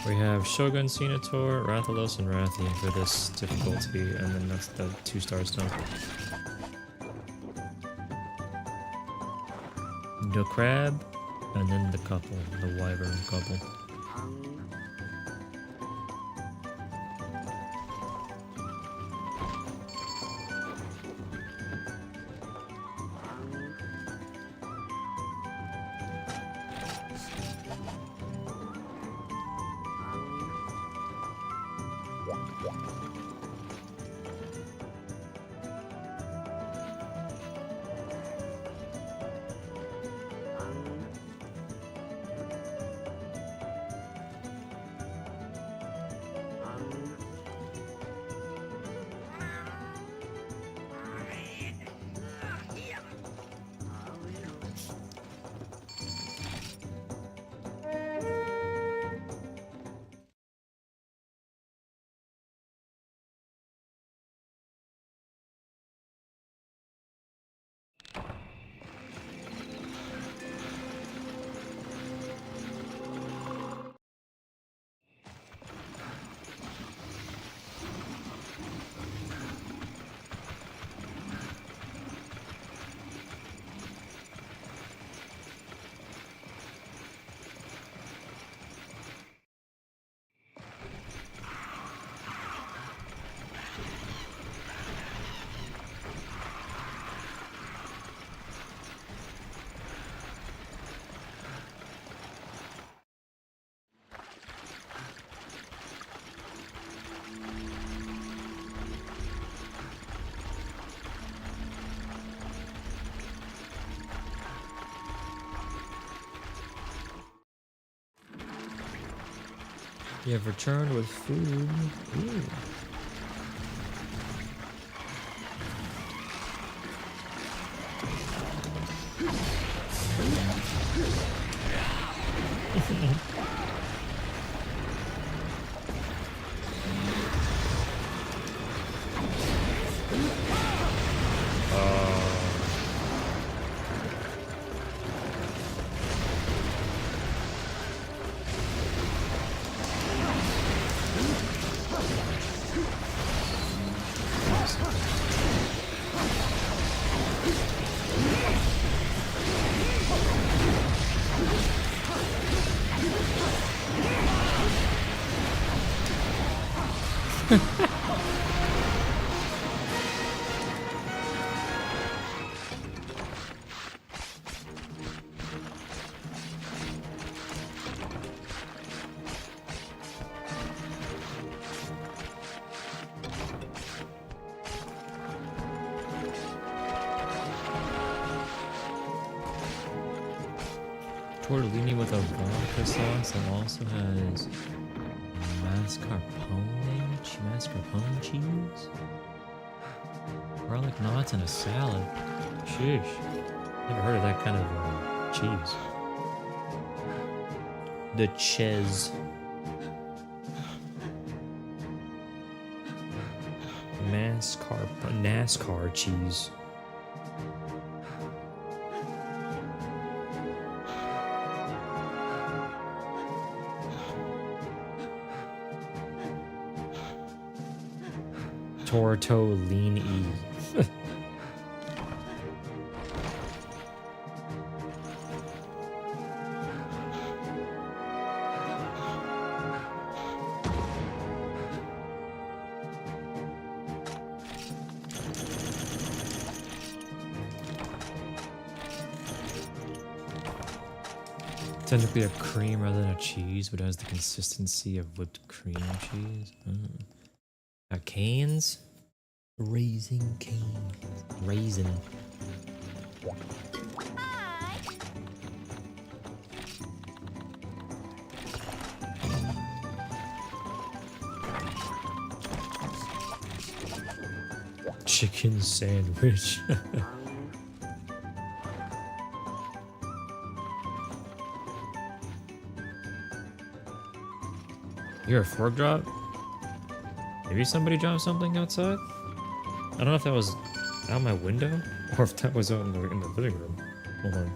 We have Shogun, Senator, Rathalos, and Rathian for this difficulty, and then that's the 2 stars done. The crab, and then the couple, the wyvern couple. You have returned with food. Ooh. Tortellini with a vodka sauce that also has mascarpone cheese, garlic knots, and a salad. Sheesh, never heard of that kind of cheese. The Ches. NASCAR cheese. Tortellini. Technically a cream rather than a cheese, but it has the consistency of whipped cream cheese. Canes? Raisin cane. Raisin. Chicken sandwich. You're a fork drop? Maybe somebody dropped something outside? I don't know if that was out my window or if that was out in the living room. Hold on.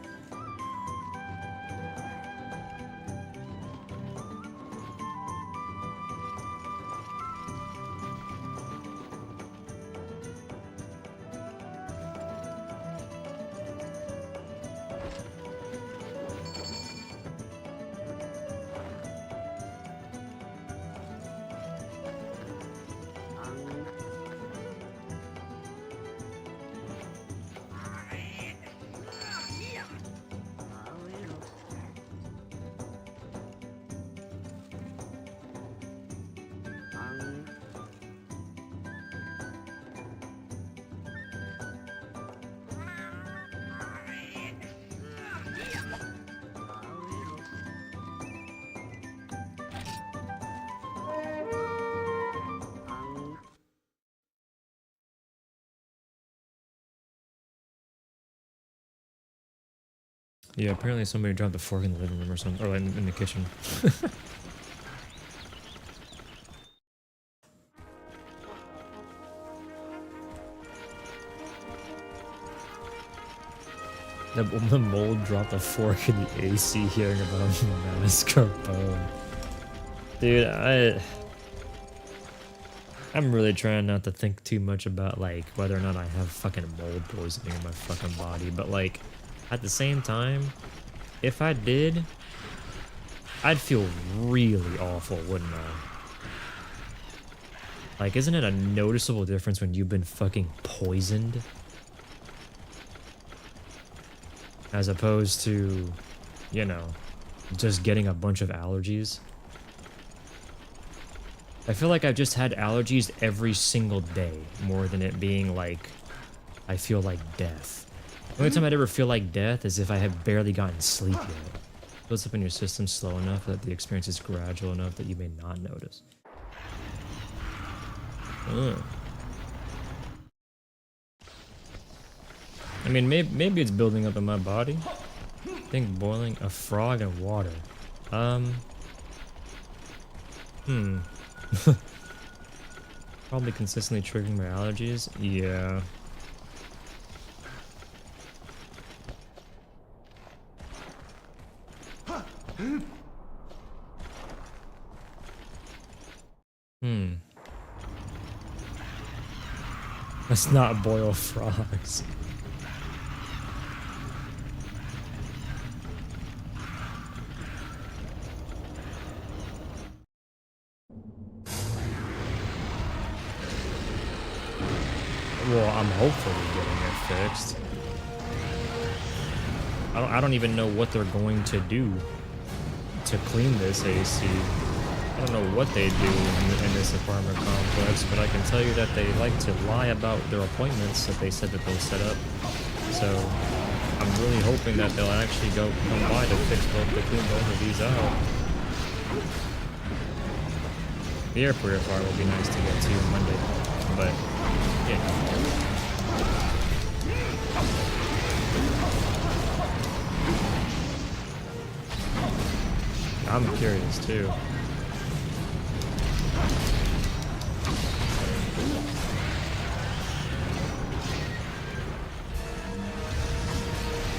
Yeah, apparently somebody dropped a fork in the living room or something, or in the kitchen. The mold dropped a fork in the AC hearing about mascarpone. Dude, I'm really trying not to think too much about like whether or not I have fucking mold poisoning in my fucking body, but like at the same time, if I did, I'd feel really awful, wouldn't I? Like, isn't it a noticeable difference when you've been fucking poisoned? As opposed to, you know, just getting a bunch of allergies. I feel like I've just had allergies every single day, more than it being like, I feel like death. The only time I'd ever feel like death is if I have barely gotten sleep yet. It builds up in your system slow enough that the experience is gradual enough that you may not notice. I mean, maybe it's building up in my body. I think boiling a frog in water. Probably consistently triggering my allergies. Yeah. Let's not boil frogs. Well, I'm hopefully getting it fixed. I don't even know what they're going to do to clean this AC. I don't know what they do in this apartment complex, but I can tell you that they like to lie about their appointments that they said that they'll set up. So I'm really hoping that they'll actually come by to clean both of these out. The air purifier will be nice to get to Monday, but yeah. I'm curious too.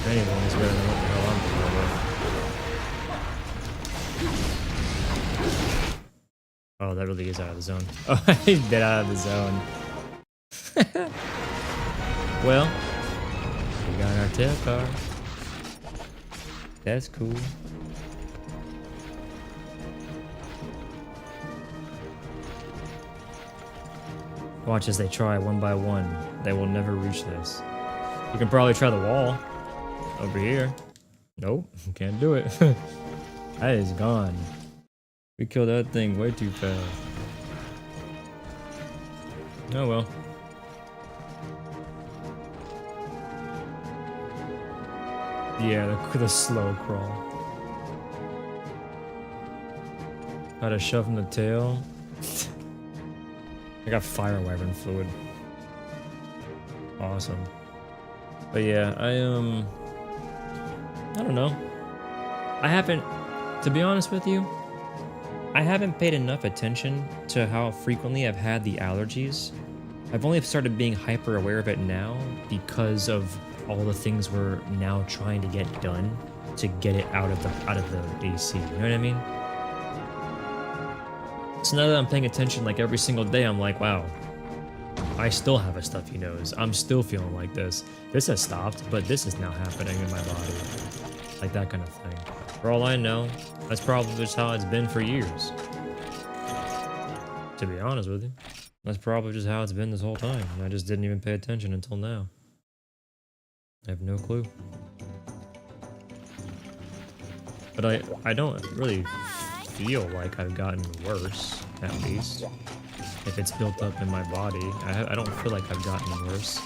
If anyone is better than what the hell I'm doing. Oh, that really is out of the zone. Oh, he's dead out of the zone. Well, we got our tail car. That's cool. Watch as they try one by one. They will never reach this. You can probably try the wall. Over here. Nope, can't do it. That is gone. We killed that thing way too fast. Oh well. Yeah, the slow crawl. How to shove in the tail. I got fire wyvern fluid. Awesome. But yeah, I don't know. I haven't, to be honest with you, I haven't paid enough attention to how frequently I've had the allergies. I've only started being hyper aware of it now because of all the things we're now trying to get done to get it out of the AC. You know what I mean? So now that I'm paying attention like every single day, I'm like, wow, I still have a stuffy nose. I'm still feeling like this. This has stopped, but this is now happening in my body. Like that kind of thing. For all I know, that's probably just how it's been for years. To be honest with you. That's probably just how it's been this whole time. And I just didn't even pay attention until now. I have no clue. But I don't really feel like I've gotten worse, at least. If it's built up in my body, I don't feel like I've gotten worse.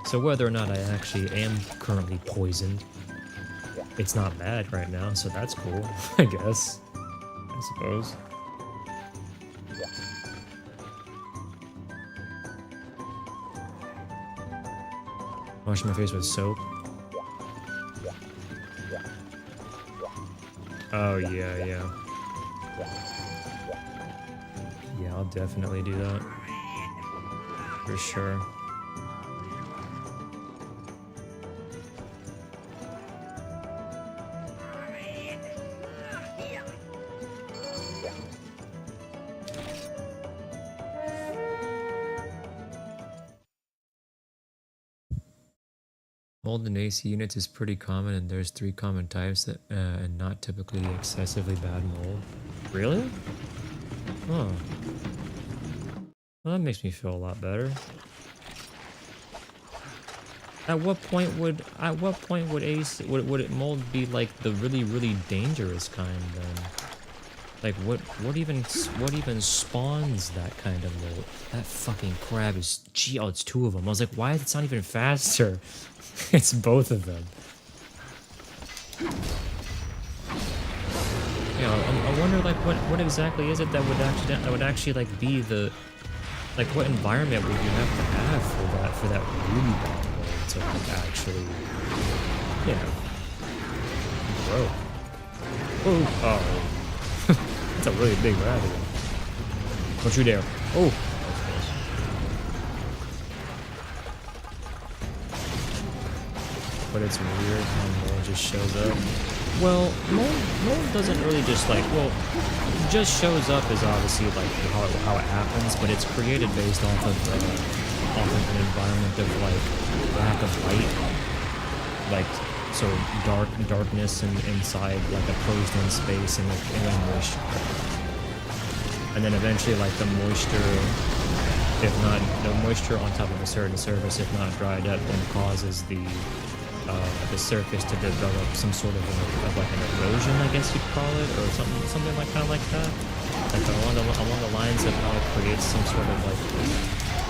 So whether or not I actually am currently poisoned, it's not bad right now, so that's cool, I guess. I suppose. Wash my face with soap. Oh, yeah, yeah. Yeah, I'll definitely do that. For sure. Mold in AC units is pretty common, and there's 3 common types that, and not typically excessively bad mold. Really? Huh. Well, that makes me feel a lot better. At what point would would it mold be like the really dangerous kind then? Like what even spawns that kind of mold? That fucking crab is oh, it's 2 of them. I was like, why is it not even faster? It's both of them. Yeah, I wonder like what exactly is it that would actually like be the like what environment would you have for that really bad mold to like actually, you know, grow? Oh. That's a really big rabbit. Don't you dare. Oh. But it's weird how mold just shows up. Well, mold doesn't really just like, well, just shows up as obviously like how it happens, but it's created based off of an environment of like lack of light, like so darkness and inside like a closed-in space and then moisture, and then eventually like the moisture, if not the moisture on top of a certain surface, if not dried up, then causes the surface to develop some sort of like an erosion, I guess you'd call it, or something like kind of like that, like along the lines of how it creates some sort of like,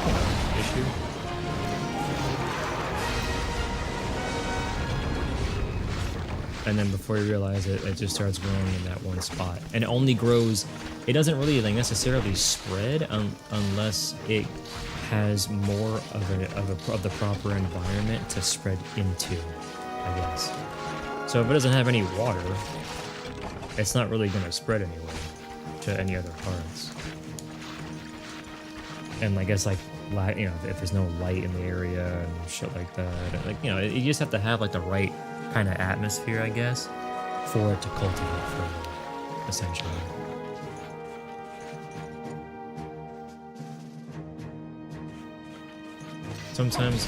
you know, issue. And then before you realize it, it just starts growing in that one spot, and it only grows. It doesn't really like necessarily spread unless it has more of the proper environment to spread into, I guess. So if it doesn't have any water, it's not really going to spread anywhere to any other parts. And I guess like, you know, if there's no light in the area and shit like that, like, you know, you just have to have like the right kind of atmosphere, I guess, for it to cultivate further, essentially. Sometimes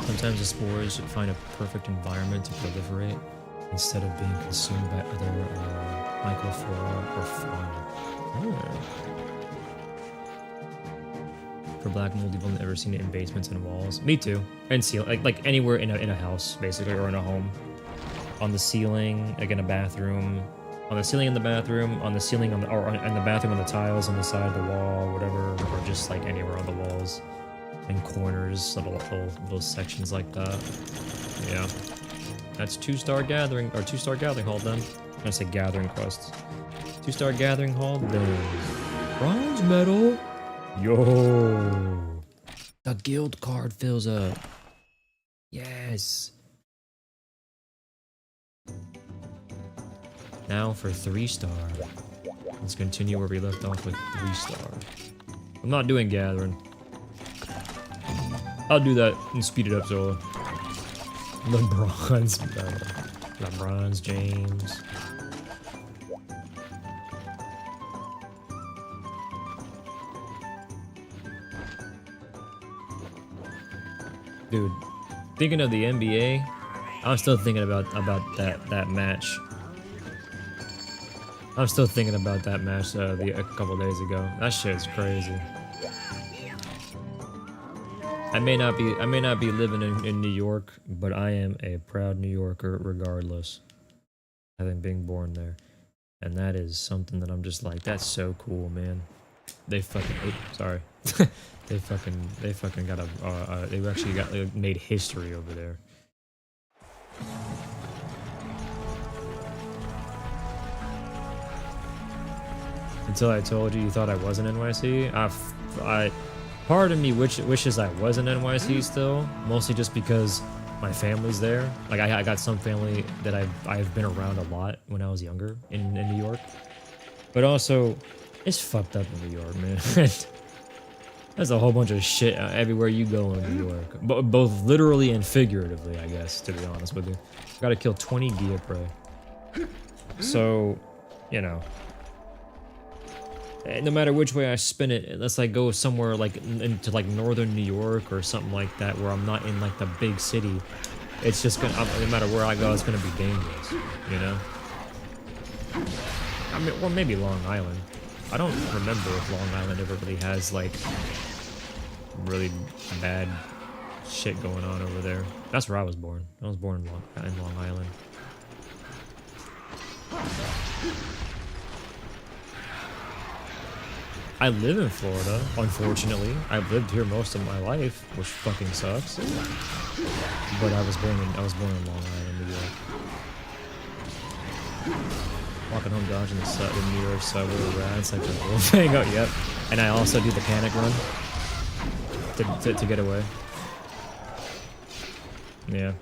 the spores find a perfect environment to proliferate instead of being consumed by other microflora or fauna. Oh. For black mold, you've only ever seen it in basements and walls. Me too. And like anywhere in a house, basically, or in a home. On the ceiling, like in a bathroom. On the ceiling in the bathroom, on the ceiling in the bathroom, on the tiles on the side of the wall, whatever, or just like anywhere on the walls. In corners, little sections like that. Yeah. That's 2-star gathering, or 2-star gathering hall then. I say gathering quests. 2-star gathering hall, then. Bronze medal? Yo! The guild card fills up. Yes! Now for 3-star. Let's continue where we left off with 3-star. I'm not doing gathering. I'll do that and speed it up so LeBron's James. Dude, thinking of the NBA, I'm still thinking about that match. I'm still thinking about that match a couple days ago. That shit's crazy. I may not be living in New York, but I am a proud New Yorker regardless. Having been born there. And that is something that I'm just like, that's so cool, man. They fucking, oops, sorry. they fucking got they actually got made history over there. Until I told you thought I was in NYC. Part of me wishes I was in NYC still, mostly just because my family's there. Like I got some family that I've been around a lot when I was younger in New York. But also, it's fucked up in New York, man. There's a whole bunch of shit everywhere you go in New York. Both literally and figuratively, I guess, to be honest with you. Gotta kill 20 Gia prey. So, you know. No matter which way I spin it, unless I go somewhere like into like northern New York or something like that where I'm not in like the big city, it's just gonna, no matter where I go, it's gonna be dangerous, you know? I mean, or maybe Long Island. I don't remember if Long Island ever really has like really bad shit going on over there. That's where I was born. I was born in Long Island. I live in Florida, unfortunately. I've lived here most of my life, which fucking sucks. But I was born in Long Island, New York. Walking home, dodging the New York subway with rats like the whole thing. Oh, yep. And I also do the panic run to get away. Yeah.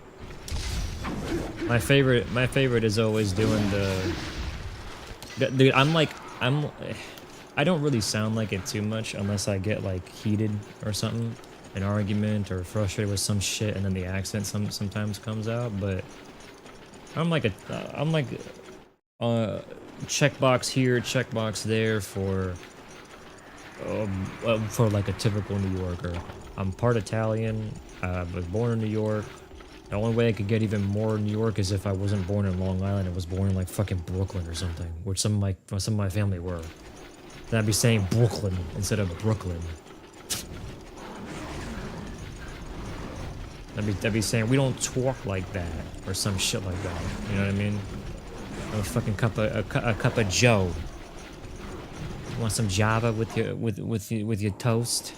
My favorite is always doing the dude, I don't really sound like it too much unless I get like heated or something, an argument or frustrated with some shit, and then the accent sometimes comes out. But I'm like checkbox here, checkbox there for like a typical New Yorker. I'm part Italian. I was born in New York. The only way I could get even more New York is if I wasn't born in Long Island and was born in like fucking Brooklyn or something, which some of my family were. Then I'd be saying Brooklyn instead of Brooklyn. I'd be saying we don't talk like that or some shit like that. You know what I mean? A fucking cup of Joe. You want some Java with your toast?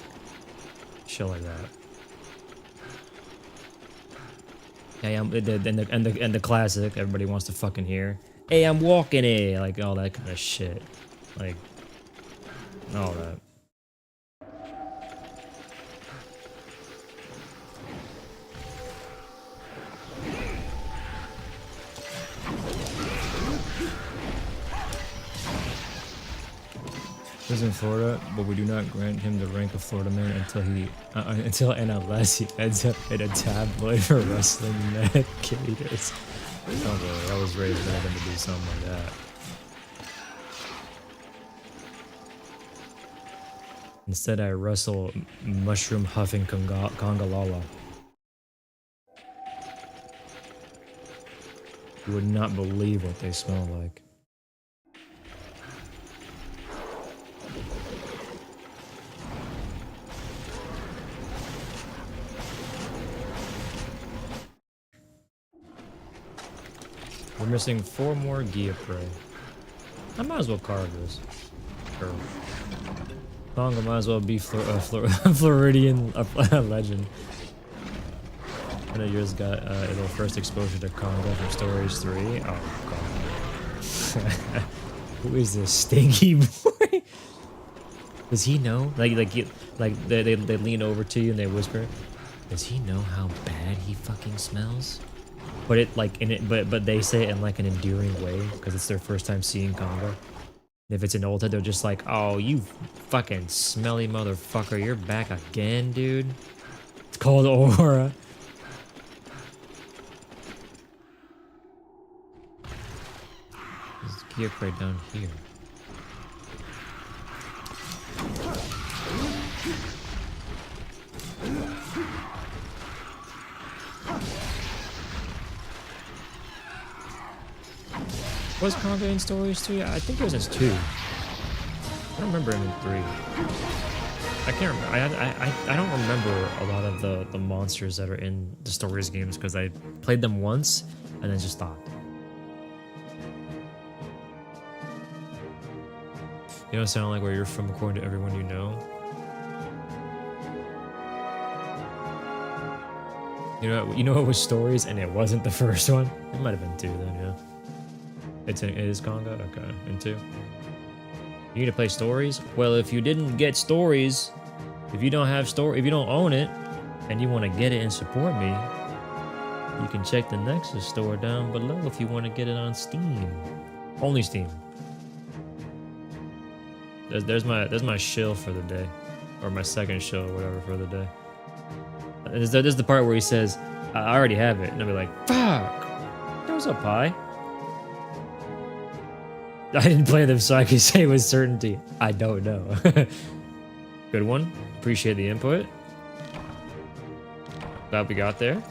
Shit like that. Hey, and the classic everybody wants to fucking hear. Hey, I'm walking it, like all that kind of shit, like all that. Lives in Florida, but we do not grant him the rank of Florida man until and unless he ends up in a tabloid for wrestling medicators. Don't worry, I was raised by them to do something like that. Instead, I wrestle mushroom huffing Congalala. You would not believe what they smell like. We're missing 4 more Gia prey. I might as well carve this. Sure. Congo might as well be Floridian legend. I know yours got a little first exposure to Congo from Stories 3. Oh god. Who is this stinky boy? Does he know? Like they lean over to you and they whisper, does he know how bad he fucking smells? But it like but they say it in like an endearing way because it's their first time seeing Congo. If it's an old head, they're just like, oh, you fucking smelly motherfucker, you're back again, dude. It's called Aura. There's Gia prey down here. Was Congo in Stories 3? I think it was in 2. I don't remember him in 3. I can't remember. I don't remember a lot of the monsters that are in the Stories games because I played them once and then just stopped. You don't sound like where you're from according to everyone you know. You know what was Stories and it wasn't the first one? It might have been 2 then, yeah. It is Congo? Okay, and 2. You need to play Stories? Well, if you didn't get Stories, if you don't own it, and you want to get it and support me, You can check the Nexus store down below if you want to get it on Steam. Only Steam. There's my shill for the day, or my second shill, or whatever for the day. There's the part where he says, "I already have it," and I'll be like, "Fuck! What's up, Pi?" I didn't play them, so I can say with certainty, I don't know. Good one. Appreciate the input. Glad we got there.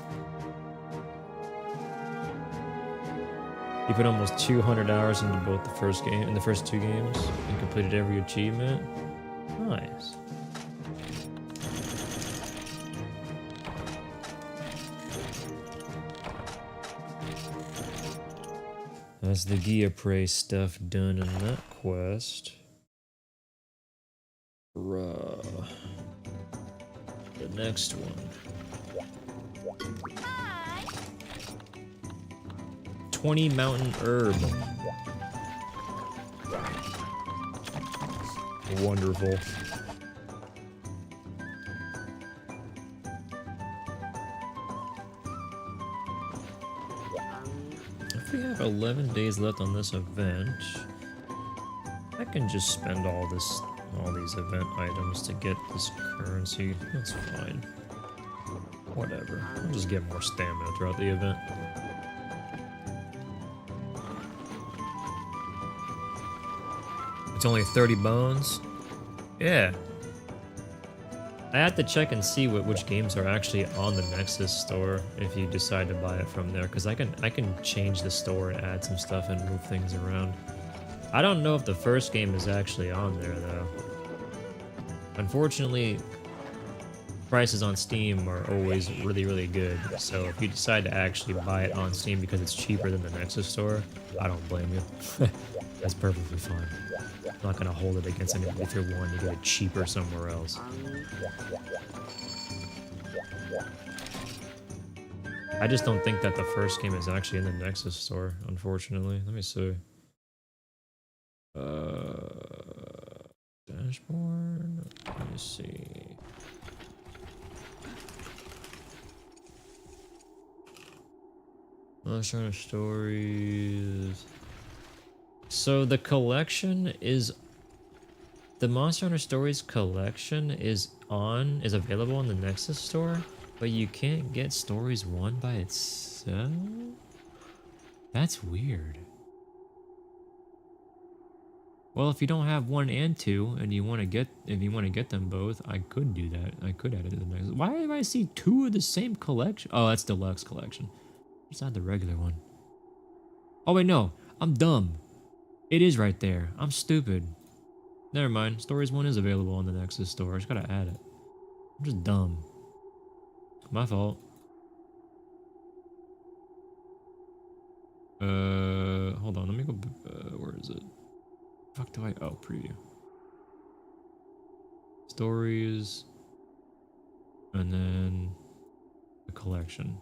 You put almost 200 hours into both the first game and the first two games, and completed every achievement. Nice. That's the Gia Prey stuff done in that quest. Bruh. The next one. 20 mountain herb. Wonderful. If we have 11 days left on this event, I can just spend all these event items to get this currency. That's fine. Whatever. I'll just get more stamina throughout the event. It's only 30 bones? Yeah. I have to check and see which games are actually on the Nexus store if you decide to buy it from there, because I can change the store and add some stuff and move things around. I don't know if the first game is actually on there though. Unfortunately, prices on Steam are always really, really good, so if you decide to actually buy it on Steam because it's cheaper than the Nexus store, I don't blame you. That's perfectly fine. I'm not gonna hold it against anybody if you're willing to get it cheaper somewhere else. I just don't think that the first game is actually in the Nexus store, unfortunately. Let me see. Dashboard. Let me see. MonsterHunter stories. So the collection is the MonsterHunter Stories collection is available in the Nexus store, but you can't get Stories 1 by itself? That's weird. Well, if you don't have 1 and 2 and you want to get them both, I could do that. I could add it to the Nexus. Why do I see 2 of the same collection? Oh, that's deluxe collection. It's not the regular one. Oh wait, no. I'm dumb. It is right there. I'm stupid. Never mind. Stories 1 is available on the Nexus store. I just gotta add it. I'm just dumb. My fault. Hold on. Let me go. Where is it? Fuck do I? Oh, preview. Stories. And then the collection.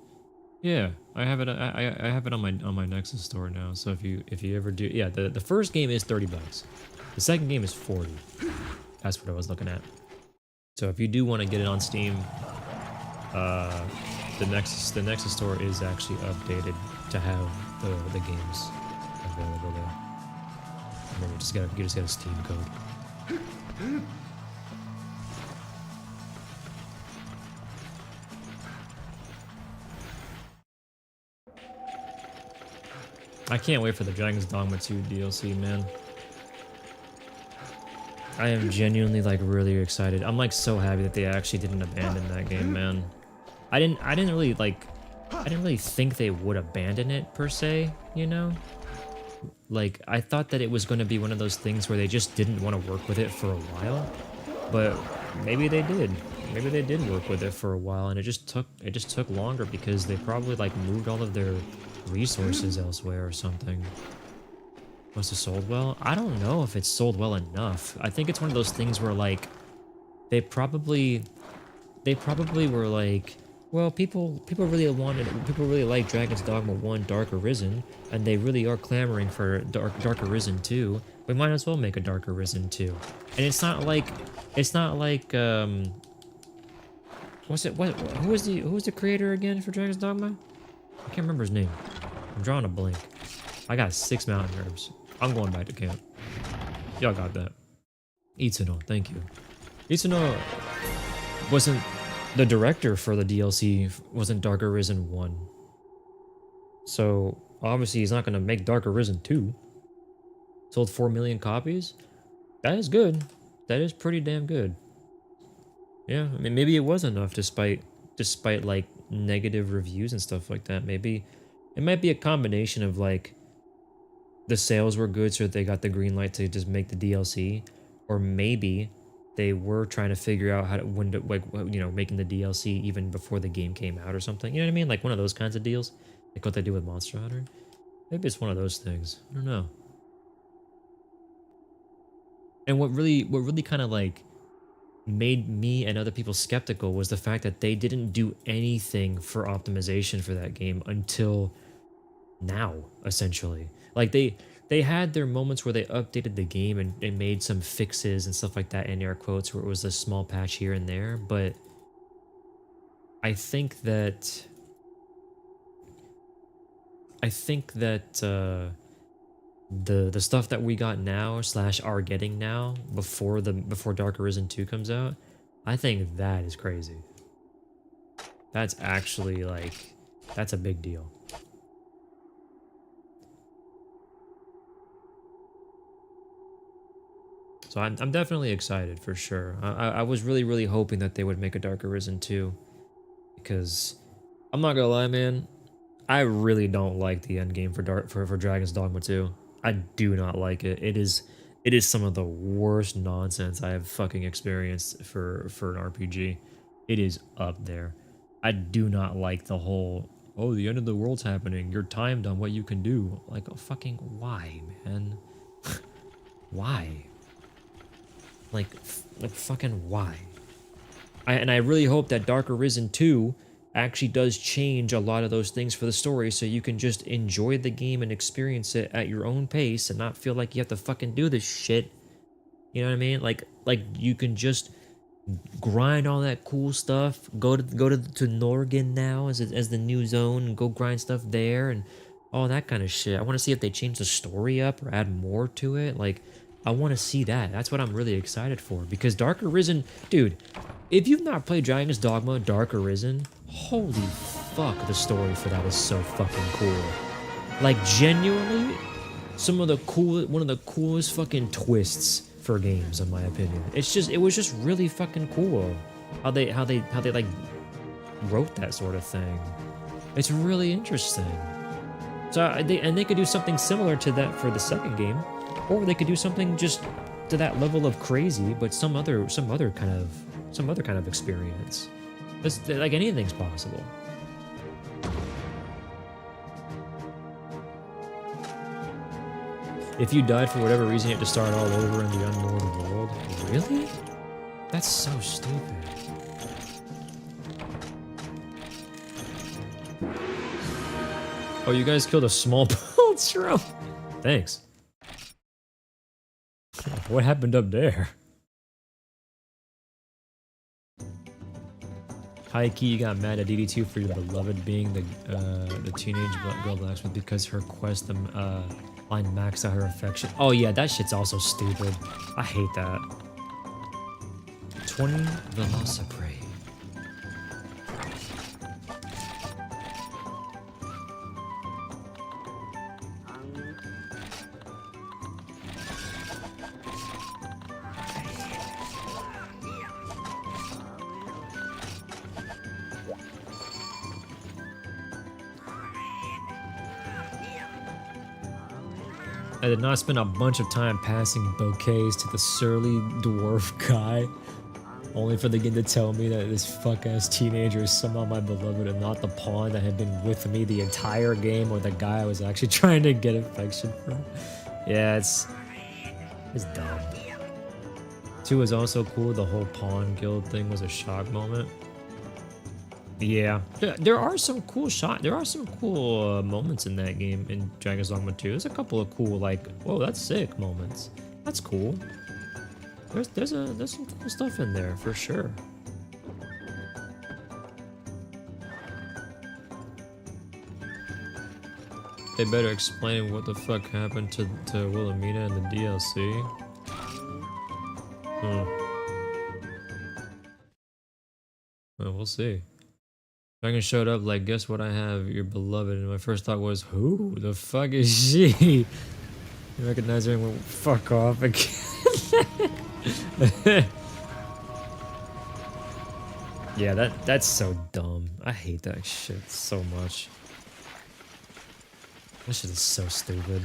Yeah, I have it. I have it on my Nexus store now. So if you ever do, yeah, the first game is $30. The second game is 40. That's what I was looking at. So if you do want to get it on Steam, the Nexus store is actually updated to have the games available there. And then you just get a Steam code. I can't wait for the Dragon's Dogma 2 DLC, man. I am genuinely like really excited. I'm like so happy that they actually didn't abandon that game, man. I didn't really think they would abandon it per se, you know? Like I thought that it was going to be one of those things where they just didn't want to work with it for a while, but maybe they did. Maybe they did work with it for a while, and it just took longer because they probably like moved all of their resources elsewhere or something. Must have sold well? I don't know if it's sold well enough. I think it's one of those things where like they probably were like, well, people really like Dragon's Dogma 1 Dark Arisen, and they really are clamoring for Dark Arisen 2. We might as well make a Dark Arisen 2. And it's not like who was the creator again for Dragon's Dogma? can't remember his name. I'm drawing a blank. I got 6 mountain herbs. I'm going back to camp. Y'all got that. Itsuno, thank you. Itsuno wasn't the director for the DLC, wasn't Dark Arisen 1. So obviously he's not gonna make Dark Arisen 2. Sold 4 million copies. That is good. That is pretty damn good. Yeah, I mean maybe it was enough despite like negative reviews and stuff like that. Maybe it might be a combination of like the sales were good so they got the green light to just make the DLC, or maybe they were trying to figure out how to when to, like, you know, making the DLC even before the game came out or something. You know what I mean? Like one of those kinds of deals, like what they do with Monster Hunter. Maybe it's one of those things. I don't know. And what really kind of like made me and other people skeptical was the fact that they didn't do anything for optimization for that game until now, essentially. Like they had their moments where they updated the game and made some fixes and stuff like that in air quotes where it was a small patch here and there, but I think that the stuff that we got now / are getting now before Dark Arisen 2 comes out, I think that is crazy. That's actually like, that's a big deal. So I'm definitely excited for sure. I was really hoping that they would make a Dark Arisen 2, because I'm not gonna lie, man, I really don't like the end game for Dragon's Dogma 2. I do not like it. It is some of the worst nonsense I have fucking experienced for an RPG. It is up there. I do not like the whole, oh, the end of the world's happening, you're timed on what you can do. Like, oh, fucking why, man? Why? Like fucking why? I really hope that Dark Arisen 2 actually does change a lot of those things for the story, so you can just enjoy the game and experience it at your own pace and not feel like you have to fucking do this shit. You know what I mean? Like you can just grind all that cool stuff. Go to Norgin now as the new zone and go grind stuff there and all that kind of shit. I want to see if they change the story up or add more to it. Like, I want to see that. That's what I'm really excited for, because Dark Arisen, dude, if you've not played Dragon's Dogma Dark Arisen, holy fuck, the story for that is so fucking cool. Like, genuinely, one of the coolest fucking twists for games, in my opinion. It was just really fucking cool how they like wrote that sort of thing. It's really interesting. So they could do something similar to that for the second game, or they could do something just to that level of crazy, but some other kind of experience. It's like anything's possible. If you died for whatever reason, you have to start all over in the unmoored world. Really? That's so stupid. Oh, you guys killed a small shroom. Thanks. What happened up there? High key, you got mad at DD2 for your beloved being the teenage girl blacksmith because her quest line maxed out her affection. Oh yeah, that shit's also stupid. I hate that. 20 Velociprey. I did not spend a bunch of time passing bouquets to the surly dwarf guy, only for the game to tell me that this fuck-ass teenager is somehow my beloved and not the pawn that had been with me the entire game, or the guy I was actually trying to get affection from. Yeah, it's dumb. 2 was also cool. The whole pawn guild thing was a shock moment. Yeah, there are some cool moments in that game in Dragon's Dogma 2. There's a couple of cool, like, whoa, that's sick moments. That's cool. There's some cool stuff in there for sure. they better explain what the fuck happened to Wilhelmina in the DLC. Well, we'll see. Dragon showed up like, guess what I have? Your beloved. And my first thought was, who the fuck is she? You recognize her and went, fuck off again. Yeah, that's so dumb. I hate that shit so much. This shit is so stupid.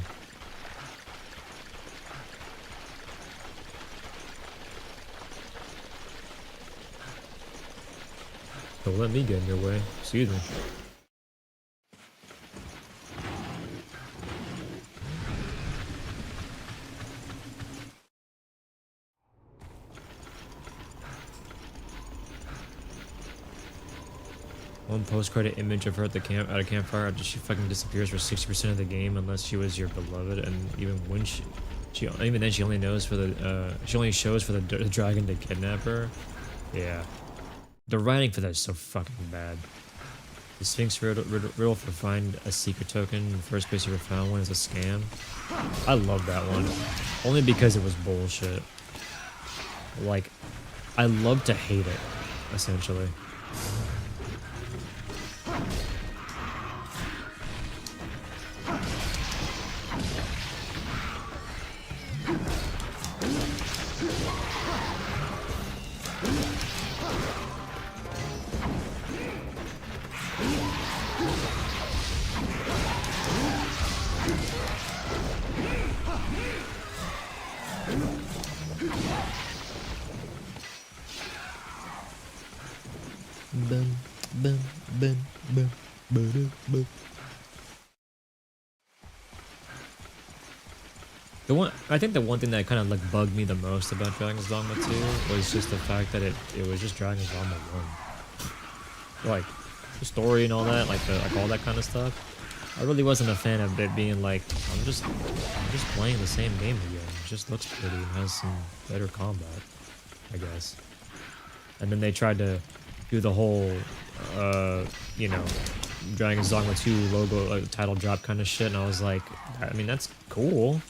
Don't let me get in your way. Excuse me. One post-credit image of her at the at a campfire after she fucking disappears for 60% of the game unless she was your beloved, and even when she even then she only knows for the she only shows for the dragon to kidnap her. Yeah. The writing for that is so fucking bad. The Sphinx riddle for find a secret token. The first place you ever found one is a scam. I love that one. Only because it was bullshit. Like, I love to hate it, essentially. I think the one thing that kind of like bugged me the most about Dragon's Dogma 2 was just the fact that it was just Dragon's Dogma 1. Like the story and all that, like all that kind of stuff. I really wasn't a fan of it being like I'm just playing the same game again. It just looks pretty and has some better combat, I guess. And then they tried to do the whole you know, Dragon's Dogma 2 logo like title drop kind of shit, and I was like, I mean, that's cool.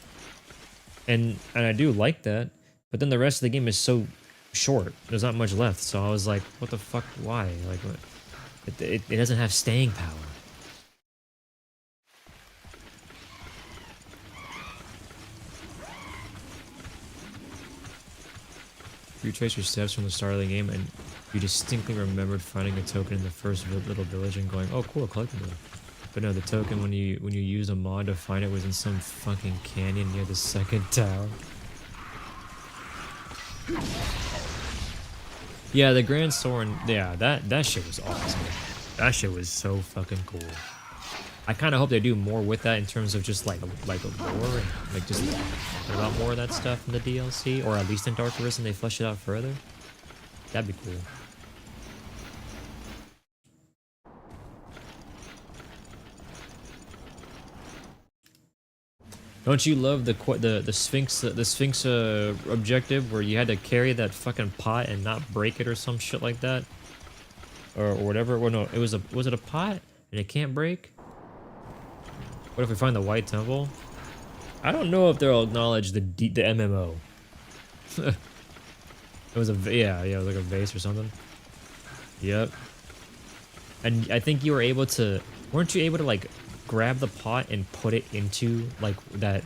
And I do like that, but then the rest of the game is so short. There's not much left, so I was like, what the fuck? Why? Like, what? It doesn't have staying power. You trace your steps from the start of the game, and you distinctly remembered finding a token in the first little village and going, "Oh, cool, collectible." But no, the token when you use a mod to find it was in some fucking canyon near the second tower. Yeah, the Grand Sword. Yeah, that shit was awesome. That shit was so fucking cool. I kind of hope they do more with that in terms of just like a lore and like just talking about more of that stuff in the DLC, or at least in Dark Arisen they flesh it out further. That'd be cool. Don't you love the Sphinx objective where you had to carry that fucking pot and not break it or some shit like that, or whatever? Well, no, was it a pot and it can't break? What if we find the White Temple? I don't know if they'll acknowledge the MMO. It was it was like a vase or something. Yep. And I think you were able to, weren't you able to like grab the pot and put it into like that,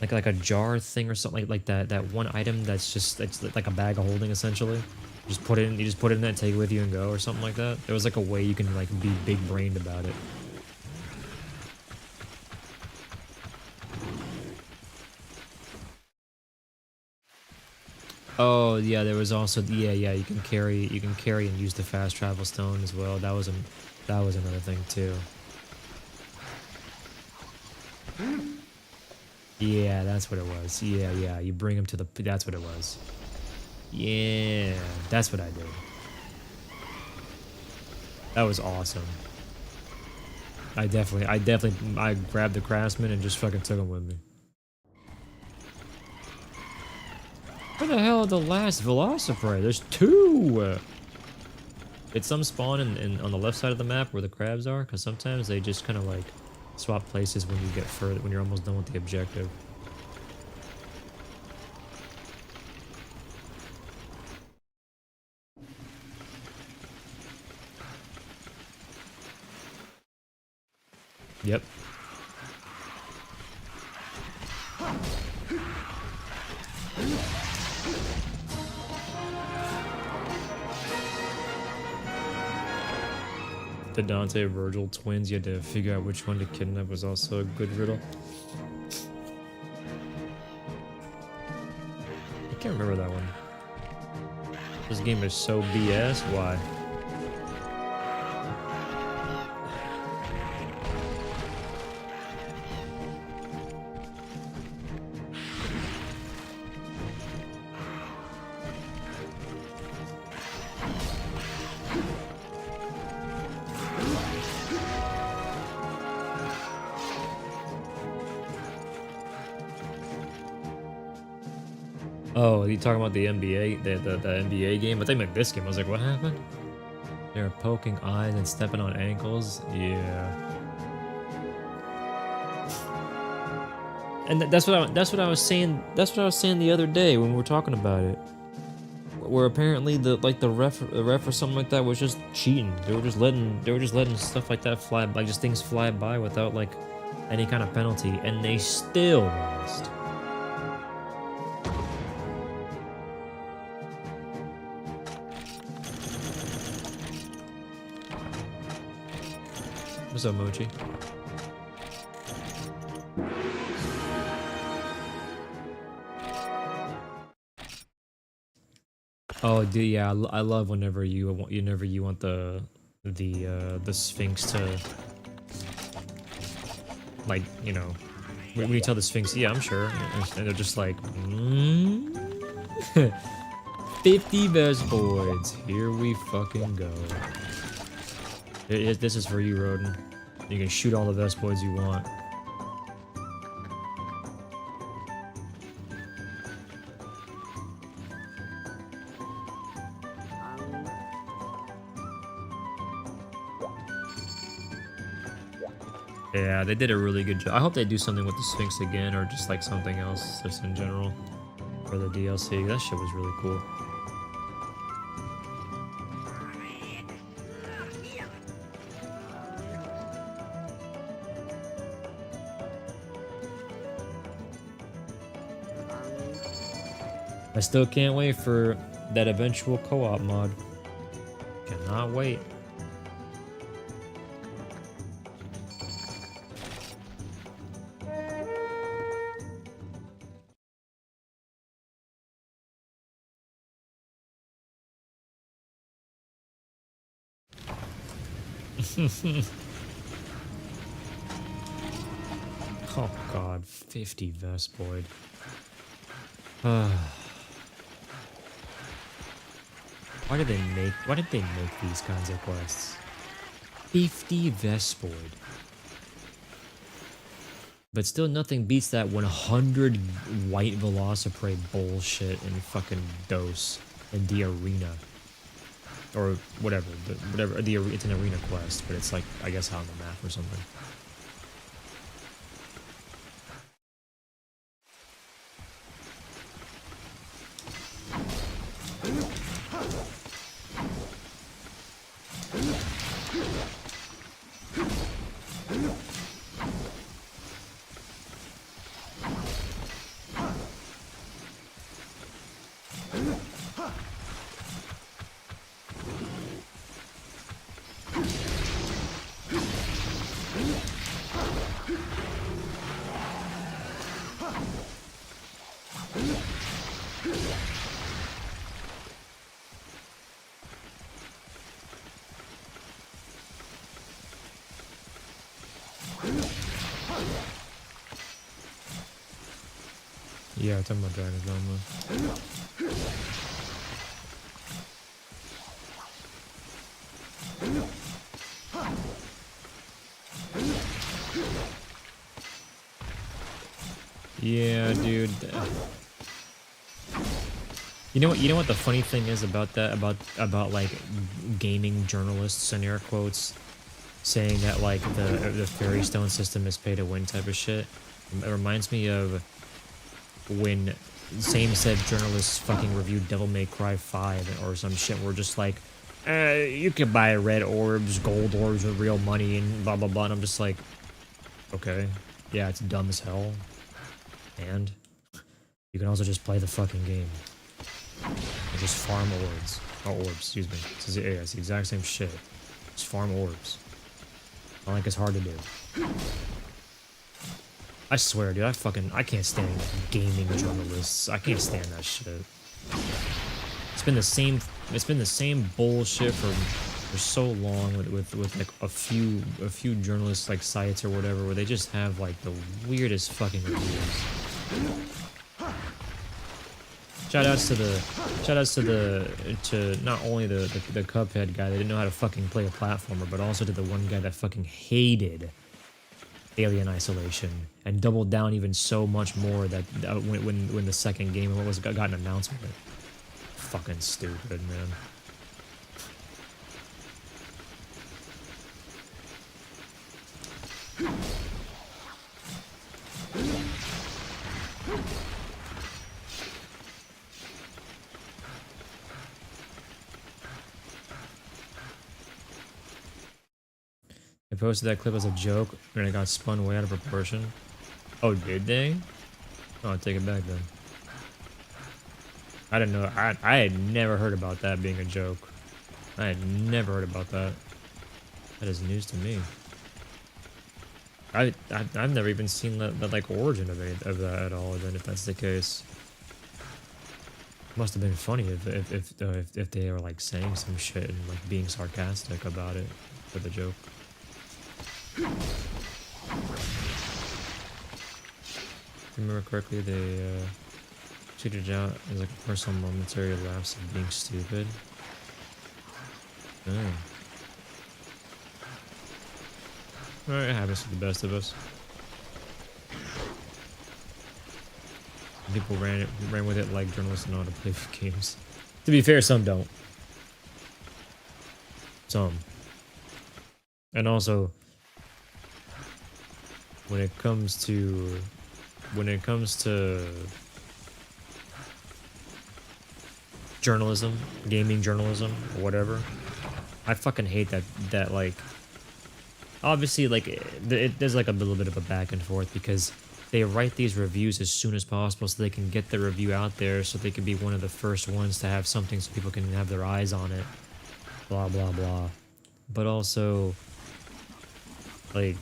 like a jar thing or something like that one item that's like a bag of holding essentially. You just put it in that and take it with you and go or something like that. There was like a way you can like be big brained about it. Oh yeah, there was also yeah you can carry and use the fast travel stone as well. That was another thing too. Yeah, that's what it was. Yeah, you bring them to the. That's what it was. Yeah, that's what I did. That was awesome. I grabbed the craftsman and just fucking took him with me. Where the hell are the last Velociprey? There's two! Did some spawn on the left side of the map where the crabs are? Because sometimes they just kind of like swap places when you get further, when you're almost done with the objective. Yep. The Dante Virgil twins, you had to figure out which one to kidnap, was also a good riddle. I can't remember that one. This game is so BS, why? Oh, you talking about the NBA, the NBA game? I think like this game. I was like, what happened? They're poking eyes and stepping on ankles. Yeah. And that's what I was saying. That's what I was saying the other day when we were talking about it. Where apparently the ref or something like that was just cheating. They were just letting stuff like that fly, like just things fly by without like any kind of penalty, and they still lost. What's up, Mochi? Oh, dude, yeah, I love whenever you want the Sphinx to, like, you know, when you tell the Sphinx, yeah, I'm sure, and they're just like, 50 Vespoids, here we fucking go. This is for you, Rodin. You can shoot all the Vespoids you want. Yeah, they did a really good job. I hope they do something with the Sphinx again, or just like something else, just in general, for the DLC. That shit was really cool. I still can't wait for that eventual co-op mod. Cannot wait. Oh god, 50 Vespoid. Why did they make these kinds of quests? 50 Vespoid. But still nothing beats that 100 white Velociprey bullshit in fucking Dose in the arena. Or whatever, it's an arena quest, but it's like, I guess, out on the map or something. Yeah, I'm talking about Dragon's Dogma. Yeah, dude. You know what the funny thing is about that, about like gaming journalists in air quotes, saying that like the fairy stone system is pay to win type of shit. It reminds me of when same said journalists fucking reviewed Devil May Cry 5 or some shit. We're just like, you can buy red orbs, gold orbs with real money and blah blah blah. And I'm just like, okay, yeah, it's dumb as hell. And you can also just play the fucking game. And just farm orbs. Oh, orbs, excuse me. It's the exact same shit. Just farm orbs. Not like it's hard to do. I swear, dude, I can't stand gaming journalists. I can't stand that shit. It's been the same bullshit for so long with like a few journalists like sites or whatever where they just have like the weirdest fucking reviews. Shoutouts to not only the Cuphead guy that didn't know how to fucking play a platformer, but also to the one guy that fucking hated Alien Isolation and doubled down even so much more that when the second game got an announcement. Fucking stupid, man. I posted that clip as a joke and it got spun way out of proportion. Oh, did they? Oh, I'll take it back then. I didn't know. I had never heard about that being a joke. I had never heard about that. That is news to me. I've never even seen the like origin of that at all. Then if that's the case, must have been funny if they were like saying some shit and like being sarcastic about it for the joke. If I remember correctly, they tweeted it out as like a personal momentary lapse of being stupid. Oh. Alright, it happens to the best of us. People ran with it like journalists know how to play games. To be fair, some don't. Some. And also, when it comes to journalism, gaming journalism, or whatever, I fucking hate that like, obviously like there's like a little bit of a back and forth because they write these reviews as soon as possible so they can get the review out there so they can be one of the first ones to have something so people can have their eyes on it, blah blah blah. But also, like,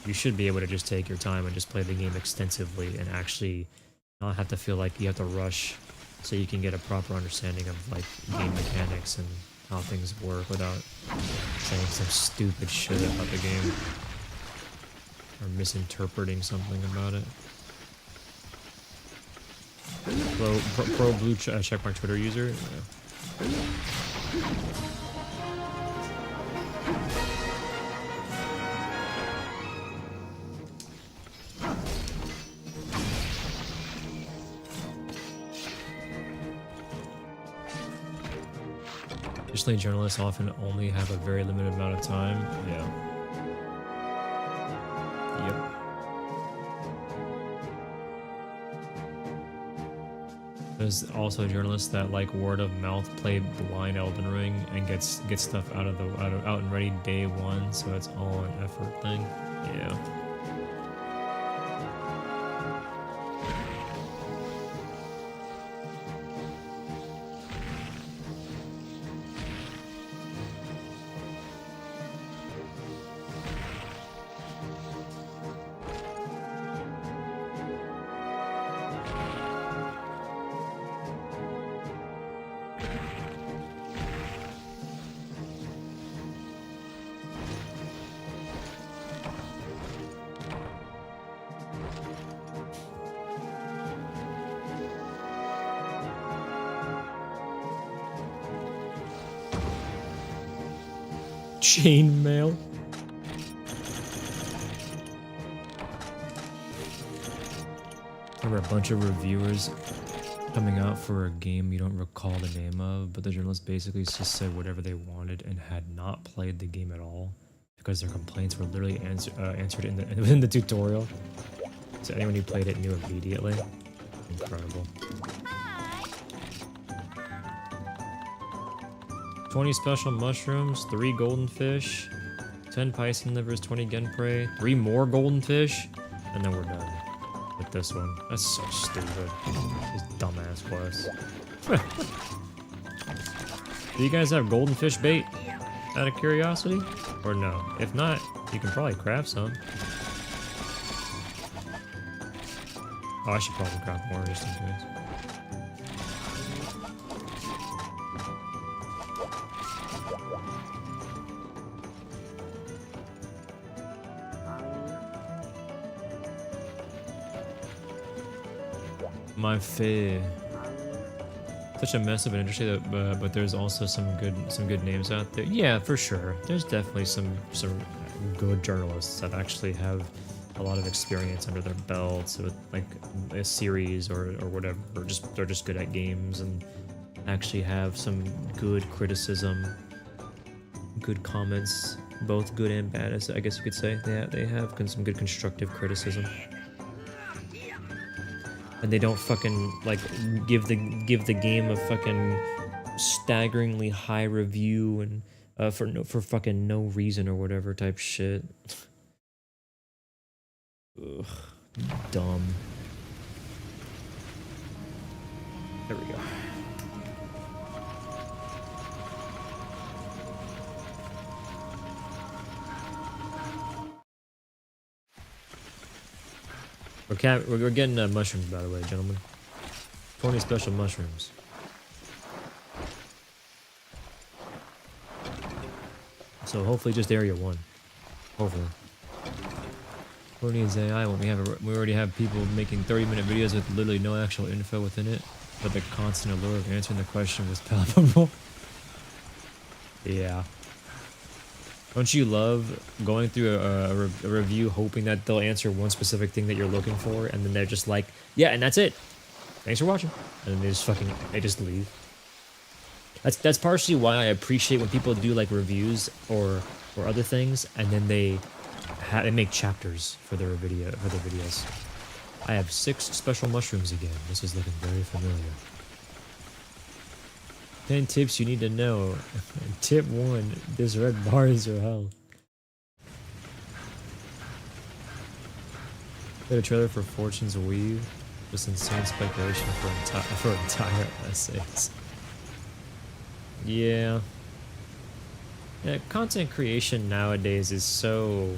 you should be able to just take your time and just play the game extensively and actually not have to feel like you have to rush so you can get a proper understanding of like game mechanics and how things work without saying some stupid shit about the game or misinterpreting something about it. Pro blue check mark Twitter user. Yeah. Additionally, journalists often only have a very limited amount of time. Yeah. Yep. There's also journalists that like word of mouth play blind Elden Ring and get stuff out and ready day one, so it's all an effort thing. Yeah. Chainmail. There were a bunch of reviewers coming out for a game you don't recall the name of, but the journalist basically just said whatever they wanted and had not played the game at all. because their complaints were literally answered in the in the tutorial. So anyone who played it knew immediately. Incredible. 20 special mushrooms, 3 golden fish, 10 python livers, 20 genprey, 3 more golden fish, and then we're done with this one. That's so stupid. These dumbass quests. Do you guys have golden fish bait out of curiosity? Or no? If not, you can probably craft some. Oh, I should probably craft more just in case. My fae. Such a mess of an industry, that, but there's also some good names out there. Yeah, for sure. There's definitely some good journalists that actually have a lot of experience under their belts with like a series or whatever. Or they're just good at games and actually have some good criticism, good comments, both good and bad, as I guess you could say. They have some good constructive criticism. And they don't fucking like give the game a fucking staggeringly high review and for fucking no reason or whatever type shit. Ugh, dumb. There we go. We're getting mushrooms, by the way, gentlemen. 20 special mushrooms. So hopefully just area 1. Hopefully. Who needs AI when we already have people making 30-minute videos with literally no actual info within it, but the constant allure of answering the question was palpable. Yeah. Don't you love going through a review hoping that they'll answer one specific thing that you're looking for, and then they're just like, yeah, and that's it. Thanks for watching. And then they just leave. That's partially why I appreciate when people do like reviews or other things, and then they make chapters for their videos. I have 6 special mushrooms again. This is looking very familiar. 10 tips you need to know. Tip 1, this red bar is your hell. Got a trailer for Fortune's Weave. Just insane speculation for entire essays. Yeah. Yeah, content creation nowadays is so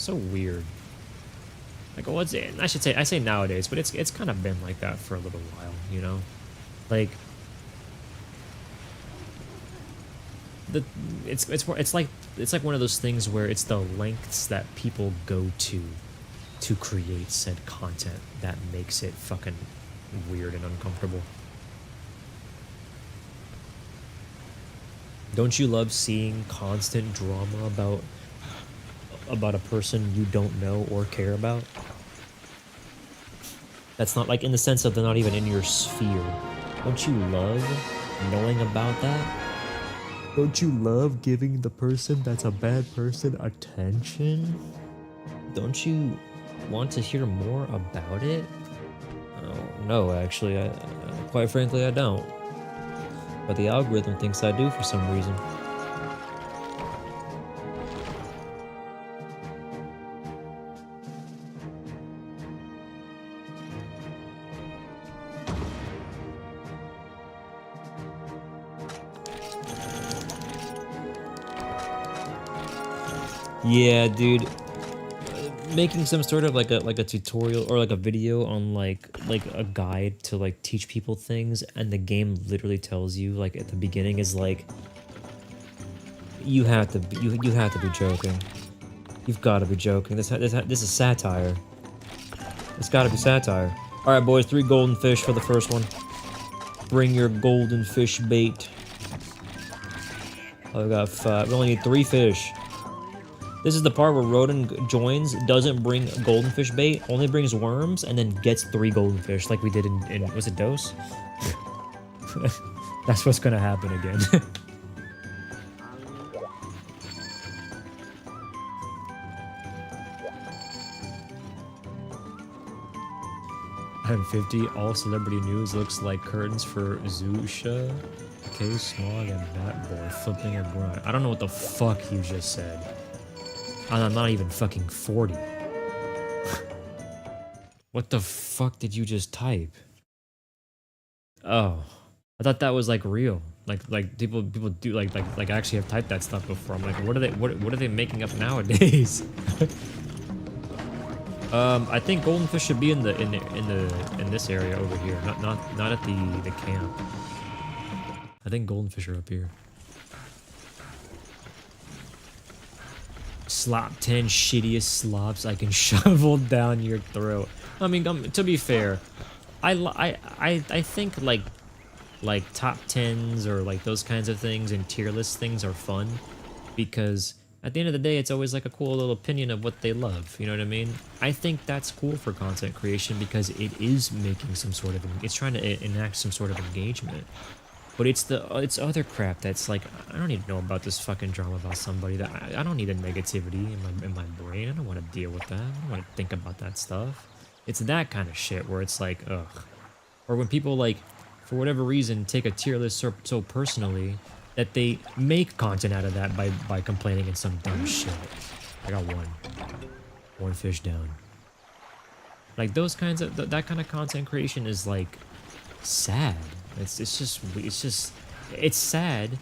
weird. Like, what's it? I say nowadays, but it's kind of been like that for a little while, you know? Like, it's like one of those things where it's the lengths that people go to create said content that makes it fucking weird and uncomfortable. Don't you love seeing constant drama about a person you don't know or care about? That's not like in the sense of they're not even in your sphere. Don't you love knowing about that? Don't you love giving the person that's a bad person attention? Don't you want to hear more about it? Oh, no, actually, quite frankly, I don't. But the algorithm thinks I do for some reason. Yeah, dude. Making some sort of like a tutorial or like a video on like a guide to like teach people things, and the game literally tells you like at the beginning is like you have to be joking. You've got to be joking. This is satire. It's got to be satire. All right, boys, 3 golden fish for the first one. Bring your golden fish bait. I've got 5. We only need 3 fish. This is the part where Rodin joins, doesn't bring golden fish bait, only brings worms, and then gets 3 golden fish, like we did in was it Dose? That's what's gonna happen again. I'm 50. All celebrity news looks like curtains for Zusha. Okay, Smog and Batboy flipping a grunt. I don't know what the fuck you just said. And I'm not even fucking 40. What the fuck did you just type? Oh, I thought that was like real. Like people do like actually have typed that stuff before. I'm like, what are they making up nowadays? I think goldenfish should be in this area over here, not at the camp. I think goldenfish are up here. Slop 10 shittiest slops I can shovel down your throat. I mean, to be fair, I think like top 10s or like those kinds of things and tier list things are fun because at the end of the day, it's always like a cool little opinion of what they love. You know what I mean? I think that's cool for content creation because it is making some sort of, it's trying to enact some sort of engagement. But it's other crap that's like, I don't need to know about this fucking drama about somebody that I don't need a negativity in my brain. I don't want to deal with that. I don't want to think about that stuff. It's that kind of shit where it's like, ugh. Or when people like, for whatever reason, take a tier list so personally that they make content out of that by complaining in some dumb shit. I got one fish down. Like those kinds of that kind of content creation is like sad. It's sad,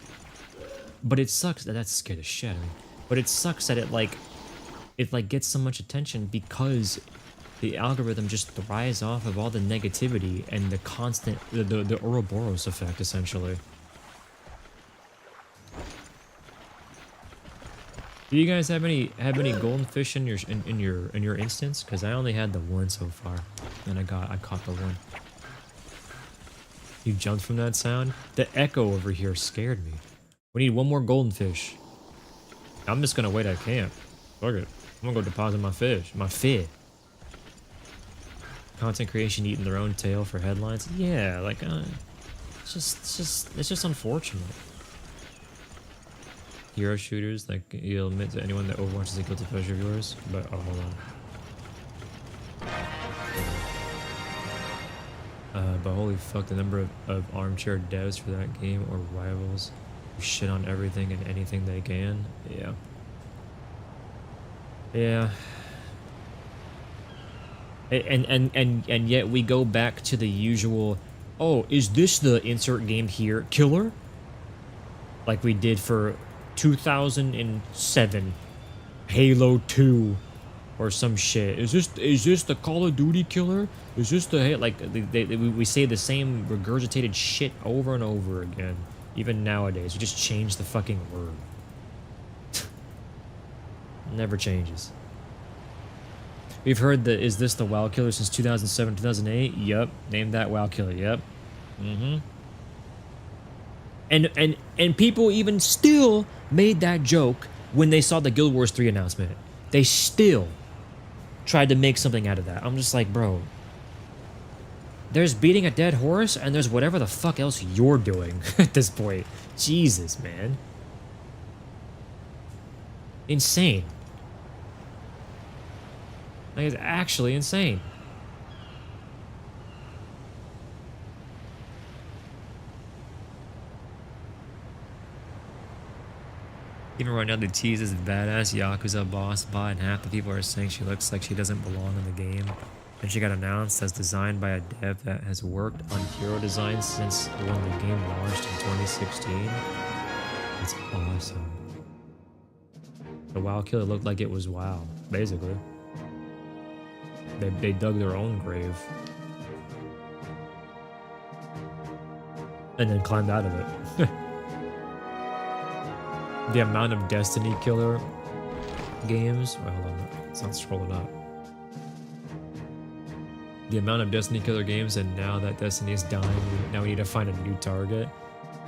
but it sucks that that's scared the shit out of me. But it sucks that it gets so much attention because the algorithm just thrives off of all the negativity and the constant the Ouroboros effect essentially. Do you guys have any golden fish in your instance? Because I only had the one so far, and I caught the one. You jumped from that sound? The echo over here scared me. We need one more golden fish. I'm just gonna wait at camp. Fuck it. I'm gonna go deposit my fish. My fish. Content creation eating their own tail for headlines? Yeah, like it's just unfortunate. Hero shooters, like you'll admit to anyone that Overwatch is a guilty pleasure of yours, but oh, hold on. But holy fuck, the number of armchair devs for that game or rivals who shit on everything and anything they can. Yeah. Yeah. And yet we go back to the usual, oh, is this the insert game here killer? Like we did for 2007 Halo 2 or some shit. Is this the Call of Duty killer? Is this the, like, we say the same regurgitated shit over and over again. Even nowadays, we just change the fucking word. Never changes. We've heard that, is this the WoW killer since 2007, 2008? Yep. Name that WoW killer. Yep. Mm-hmm. And people even still made that joke when they saw the Guild Wars 3 announcement. They still tried to make something out of that. I'm just like, bro, there's beating a dead horse and there's whatever the fuck else you're doing at this point. Jesus, man. Insane. Like, it's actually insane. Even right now, the tease is badass Yakuza boss bot, and half the people are saying she looks like she doesn't belong in the game. And she got announced as designed by a dev that has worked on hero design since when the game launched in 2016. It's awesome. The WoW killer looked like it was WoW, basically. They dug their own grave. And then climbed out of it. The amount of Destiny killer games. Well, hold on, it's not scrolling up. The amount of Destiny killer games, and now that Destiny is dying, now we need to find a new target.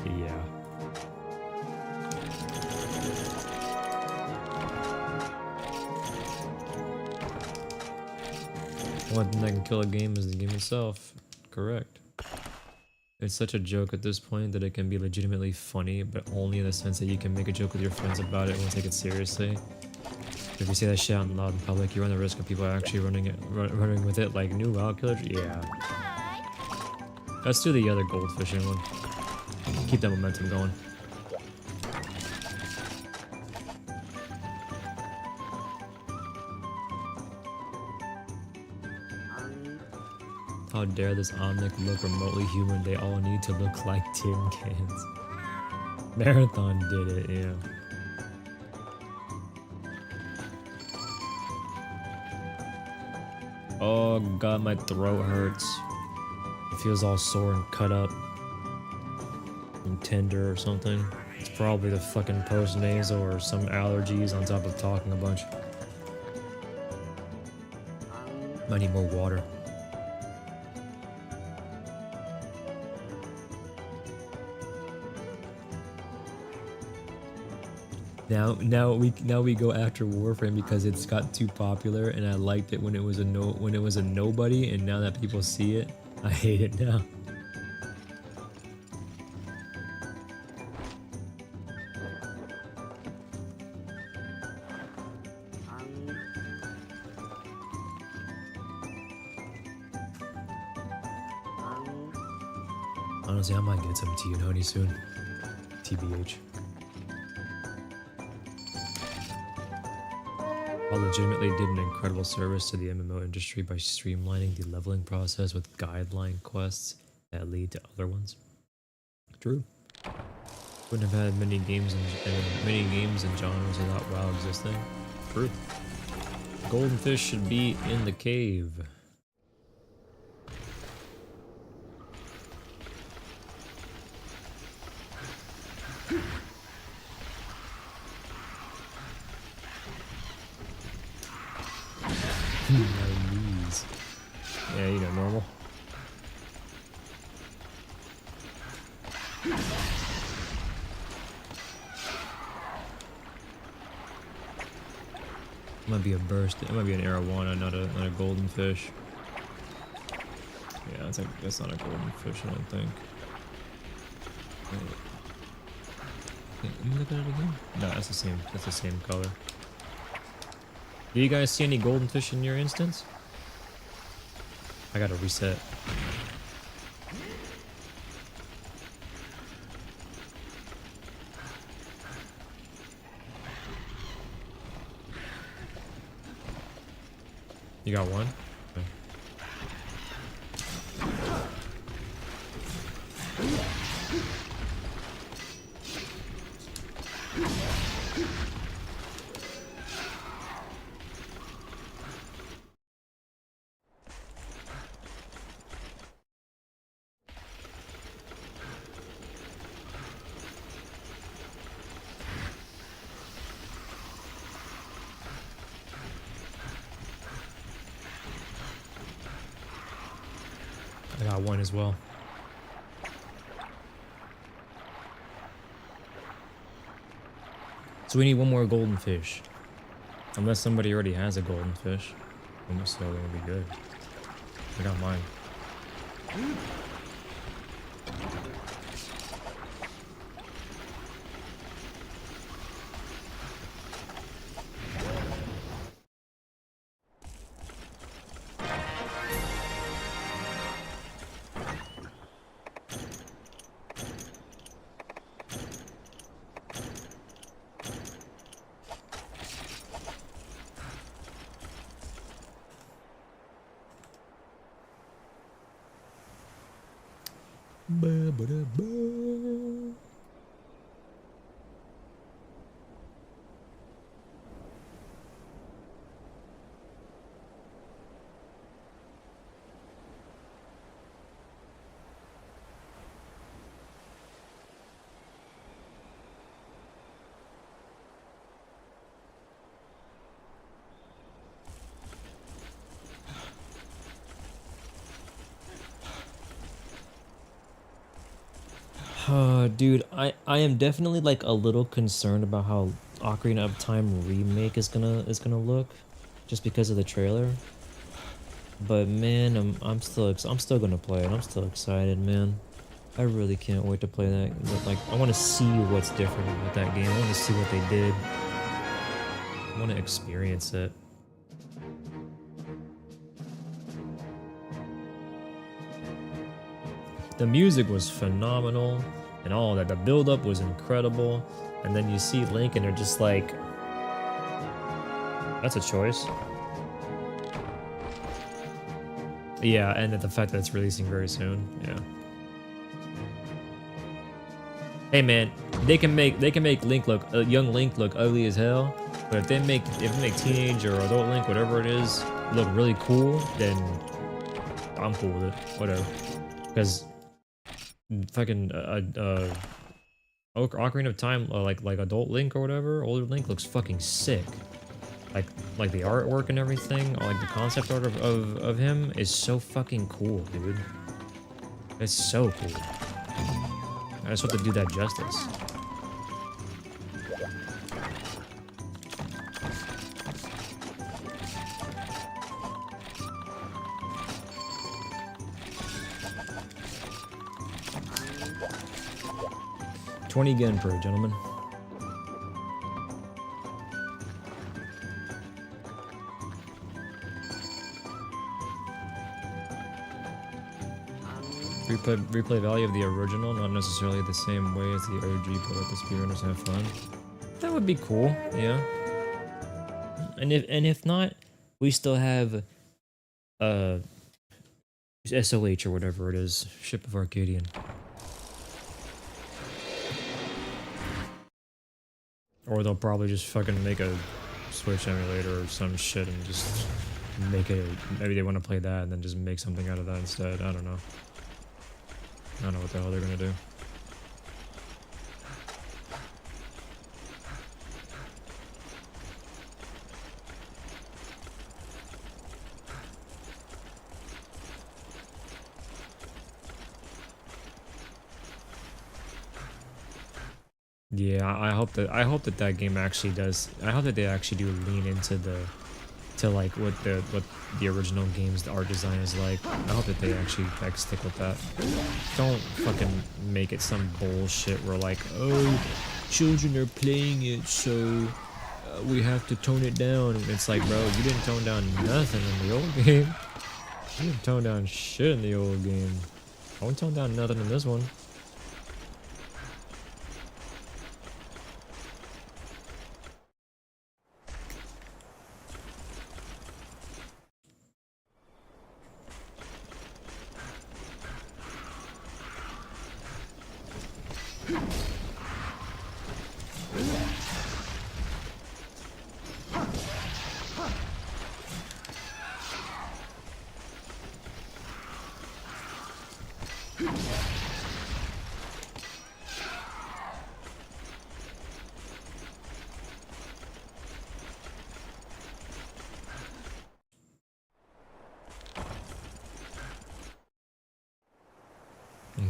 Yeah. The only thing that can kill a game is the game itself. Correct. It's such a joke at this point that it can be legitimately funny, but only in the sense that you can make a joke with your friends about it and won't take it seriously. If you say that shit out loud in public, you run the risk of people actually running with it like new wild killers. Yeah. Let's do the other goldfishing one. Keep that momentum going. How dare this Omnic look remotely human? They all need to look like tin cans. Marathon did it, yeah. Oh god, my throat hurts. It feels all sore and cut up. And tender or something. It's probably the fucking post-nasal or some allergies on top of talking a bunch. I need more water. Now we go after Warframe because it's got too popular, and I liked it when it was a nobody, and now that people see it, I hate it now. Honestly, I might get some tea and honey soon. TBH. I legitimately did an incredible service to the MMO industry by streamlining the leveling process with guideline quests that lead to other ones. True. Wouldn't have had many games and genres without WoW existing. True. Golden fish should be in the cave. My knees. Yeah, you know, normal. It might be a burst. It might be an arowana, not a golden fish. Yeah, that's not a golden fish, I don't think. Wait, let me look at it again. No, that's the same. That's the same color. Do you guys see any golden fish in your instance? I gotta reset. You got one? Okay. I got one as well. So we need one more golden fish. Unless somebody already has a golden fish. Almost so it'll be good. I got mine. Dude, I am definitely like a little concerned about how Ocarina of Time remake is gonna look, just because of the trailer. But man, I'm still gonna play it. I'm still excited, man. I really can't wait to play that. Like, I want to see what's different with that game. I want to see what they did. I want to experience it. The music was phenomenal and all that. The build-up was incredible. And then you see Link and they're just like, that's a choice. Yeah, and the fact that it's releasing very soon. Yeah. Hey man, they can make Link look young Link look ugly as hell, but if they make teenage or adult Link, whatever it is, look really cool, then I'm cool with it. Whatever. Because fucking Ocarina of Time, like adult Link or whatever, older Link looks fucking sick. Like the artwork and everything, or like the concept art of him is so fucking cool, dude. It's so cool. I just want to do that justice. $20 yen per gentleman. Replay value of the original, not necessarily the same way as the OG, but let the speedrunners have fun. That would be cool, yeah. And if not, we still have SOH or whatever it is, Ship of Arcadian. Or they'll probably just fucking make a Switch emulator or some shit and just make it. Maybe they want to play that and then just make something out of that instead. I don't know. I don't know what the hell they're gonna do. Yeah, I hope that that game actually does. I hope that they actually do lean into like what the original game's art design is like. I hope that they actually like stick with that. Don't fucking make it some bullshit where like, oh, children are playing it, so we have to tone it down. And it's like, bro, you didn't tone down nothing in the old game. You didn't tone down shit in the old game. I won't tone down nothing in this one.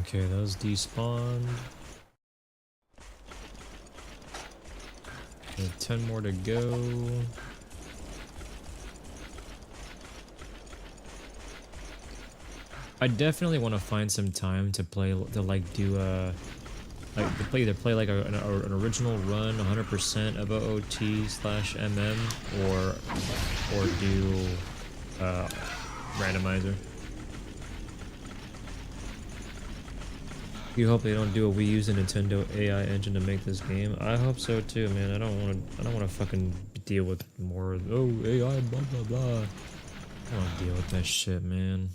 Okay, those despawned. 10 more to go. I definitely want to find some time to play, to like do either play like an original run 100% of OOT/MM or do randomizer. You hope they don't do a Wii use a Nintendo AI engine to make this game. I hope so too, man. I don't want to fucking deal with more. Oh, AI, blah blah blah. I don't want to deal with that shit, man.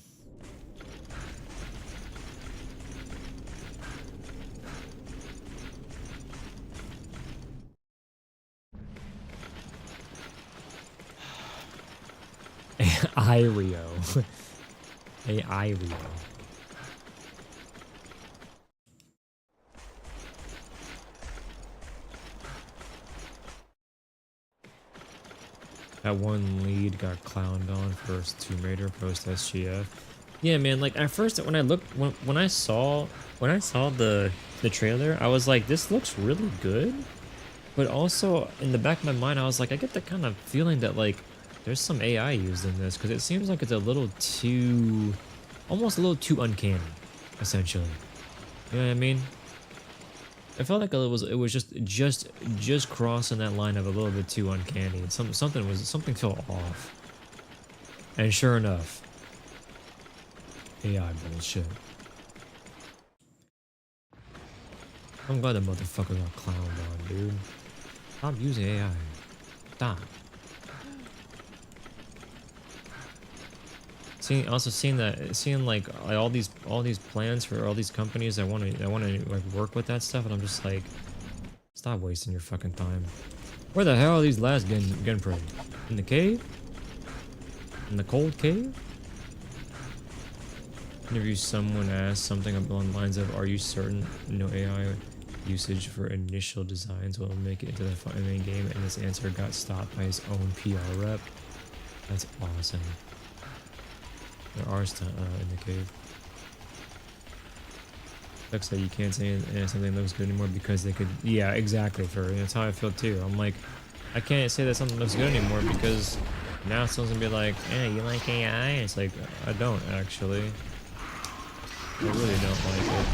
AI Rio. AI Rio. That one lead got clowned on first Tomb Raider post SGF. Yeah, man. Like at first, when I saw the trailer, I was like, this looks really good. But also in the back of my mind, I was like, I get the kind of feeling that like there's some AI used in this because it seems like it's a little too, almost a little too uncanny, essentially. You know what I mean? I felt like it was just crossing that line of a little bit too uncanny. Something felt off. And sure enough, AI bullshit. I'm glad the motherfucker got clowned on, dude. Stop using AI. Stop. Seeing like all these plans for all these companies that want to like work with that stuff, and I'm just like, stop wasting your fucking time. Where the hell are these last gunprey? In the cave? In the cold cave? Interview someone asked something along the lines of, "Are you certain no AI usage for initial designs will make it into the main game?" And this answer got stopped by his own PR rep. That's awesome. There are in the cave. Sucks that you can't say something looks good anymore because they could. Yeah, exactly. That's how I feel too. I'm like, I can't say that something looks good anymore because now someone's gonna be like, "Hey, you like AI?" And it's like, I don't actually. I really don't like it.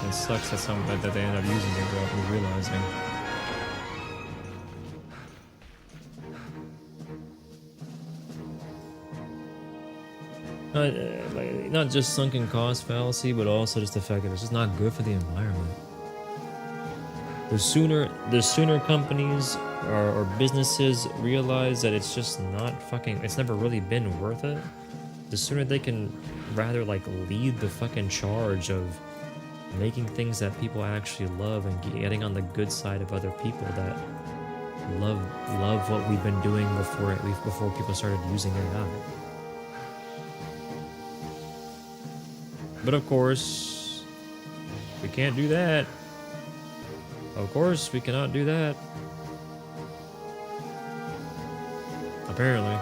It sucks that they end up using it without me realizing. Not just sunken cost fallacy, but also just the fact that it's just not good for the environment. The sooner companies or businesses realize that it's just not it's never really been worth it, the sooner they can rather like lead the fucking charge of making things that people actually love and getting on the good side of other people that love what we've been doing before people started using AI. But of course, we can't do that. Of course, we cannot do that. Apparently.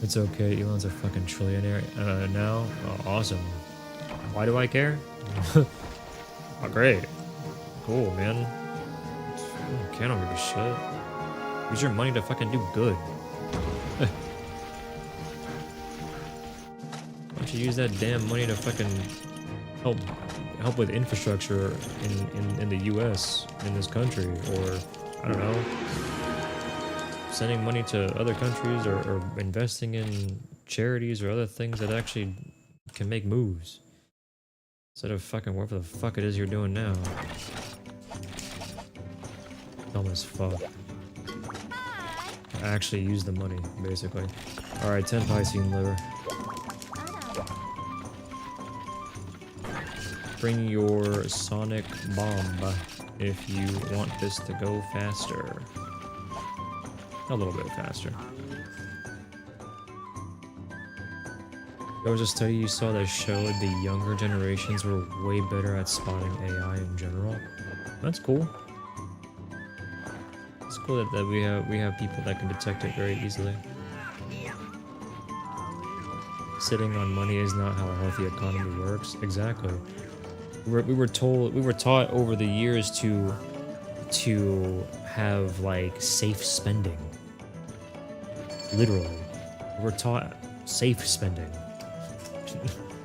It's okay, Elon's a fucking trillionaire now. Oh, awesome. Why do I care? Oh, great. Cool, man. I don't give a shit. Use your money to fucking do good. Why don't you use that damn money to fucking help with infrastructure in the US, in this country, or I don't know, sending money to other countries or investing in charities or other things that actually can make moves instead of fucking whatever the fuck it is you're doing now. Dumb as fuck. Actually use the money, basically. Alright, 10 Piscean liver. Bring your sonic bomb if you want this to go faster. A little bit faster. There was a study you saw that showed the younger generations were way better at spotting AI in general. That's cool. It's cool that we have people that can detect it very easily. Sitting on money is not how a healthy economy works. Exactly. We were taught over the years to have like safe spending. Literally, we're taught safe spending.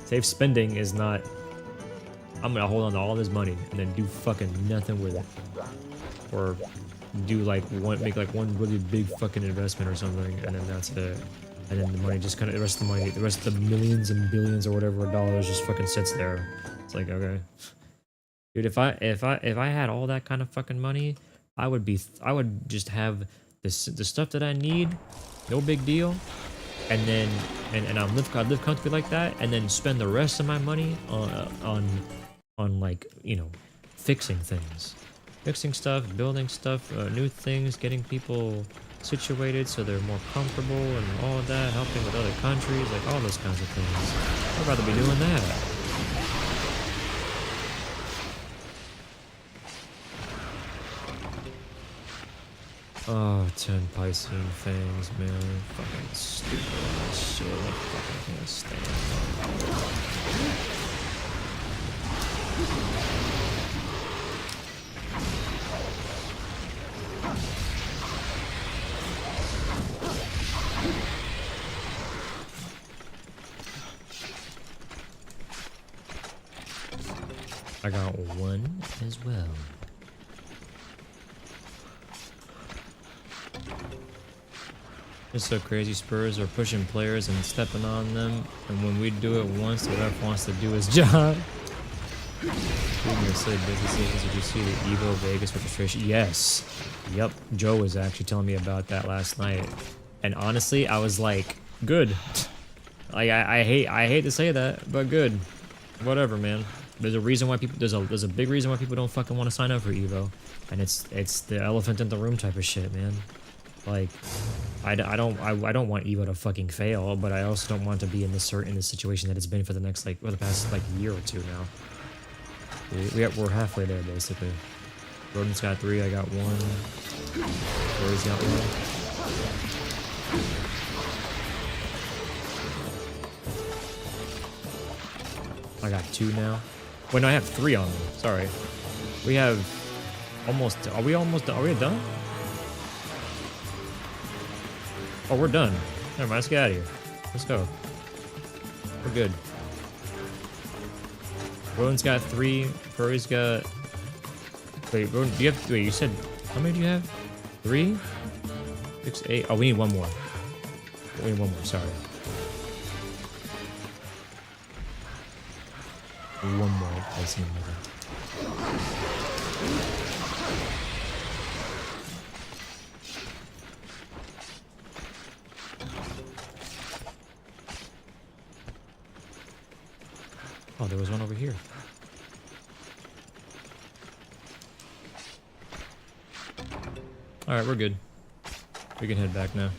Safe spending is not, I'm gonna hold on to all this money and then do fucking nothing with it, or do like make one really big fucking investment or something, and then that's it. And then the money just kind of, the rest of the millions and billions or whatever dollars just fucking sits there. It's like, okay, dude, if I had all that kind of fucking money, I would just have the stuff that I need, no big deal, and then I'd live comfortably like that, and then spend the rest of my money on like, you know, fixing things, fixing stuff, building stuff, new things, getting people situated so they're more comfortable and all of that, helping with other countries, like all those kinds of things. I'd rather be doing that. Oh, 10 Piscean fangs, man. Fucking stupid ass shit. I fucking can't stand it. I got one as well. It's so crazy. Spurs are pushing players and stepping on them, and when we do it once, the ref wants to do his job. Silly business decisions. Did you see the Evo Vegas registration? Yes. Yep. Joe was actually telling me about that last night, and honestly, I was like, good. Like I hate to say that, but good. Whatever, man. There's a reason why people there's a big reason why people don't fucking want to sign up for Evo, and it's the elephant in the room type of shit, man. Like, I don't want Evo to fucking fail, but I also don't want to be in this situation that it's been for the next the past year or two now. We're halfway there basically. Rodent's got 3, I got 1. Rory's got 1. I got 2 now. Wait, no, I have 3 on me. Sorry. We have almost. Are we done? Oh, we're done. Never mind. Let's get out of here. Let's go. We're good. Rowan's got 3. Furry's got. Wait, Rowan, do you have? Wait, you said how many do you have? 3, 6, 8. Oh, we need 1 more. We need 1 more. Sorry. 1 more. I see another. Oh, there was one over here. Alright, we're good. We can head back now.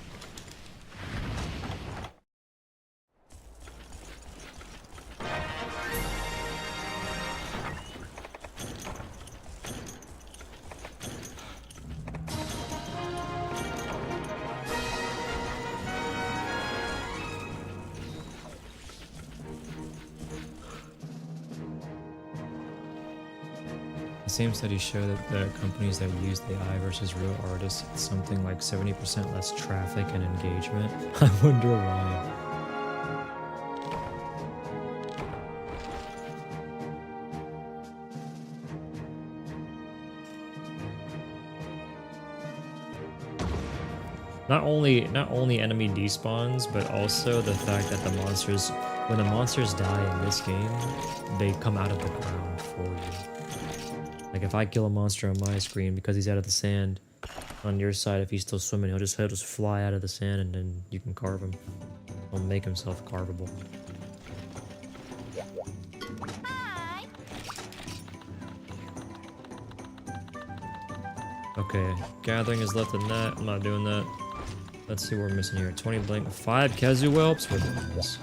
The same studies show that the companies that use the AI versus real artists had something like 70% less traffic and engagement. I wonder why. Not only enemy despawns, but also the fact that when the monsters die in this game, they come out of the ground for you. Like if I kill a monster on my screen because he's out of the sand, on your side if he's still swimming, he'll just fly out of the sand and then you can carve him. He'll make himself carvable. Okay, gathering is left in that. I'm not doing that. Let's see what we're missing here. 20 blank, 5 Kazu whelps. We're doing this.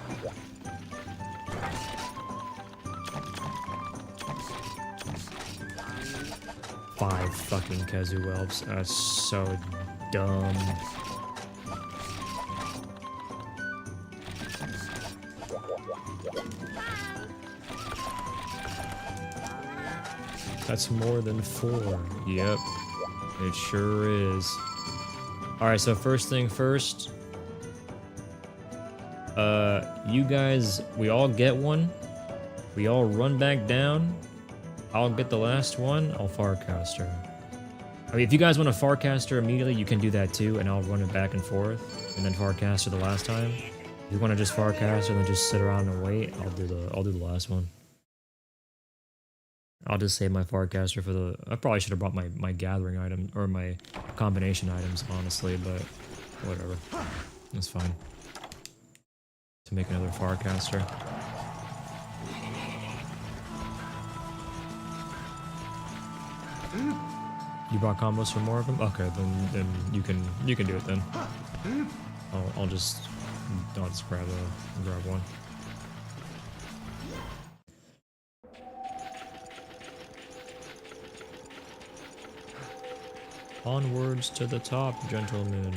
5 fucking Kazu whelps. That's so dumb. That's more than 4. Yep. It sure is. Alright, so first thing first. You guys, we all get one. We all run back down. I'll get the last one. I'll Farcaster. I mean, if you guys want to Farcaster immediately, you can do that too, and I'll run it back and forth, and then Farcaster the last time. If you want to just Farcaster and then just sit around and wait, I'll do the last one. I'll just save my Farcaster for the. I probably should have brought my gathering item or my combination items, honestly, but whatever. That's fine. To make another Farcaster. You brought combos for more of them? Okay, then you can do it then. I'll just grab one. Onwards to the top, gentlemen.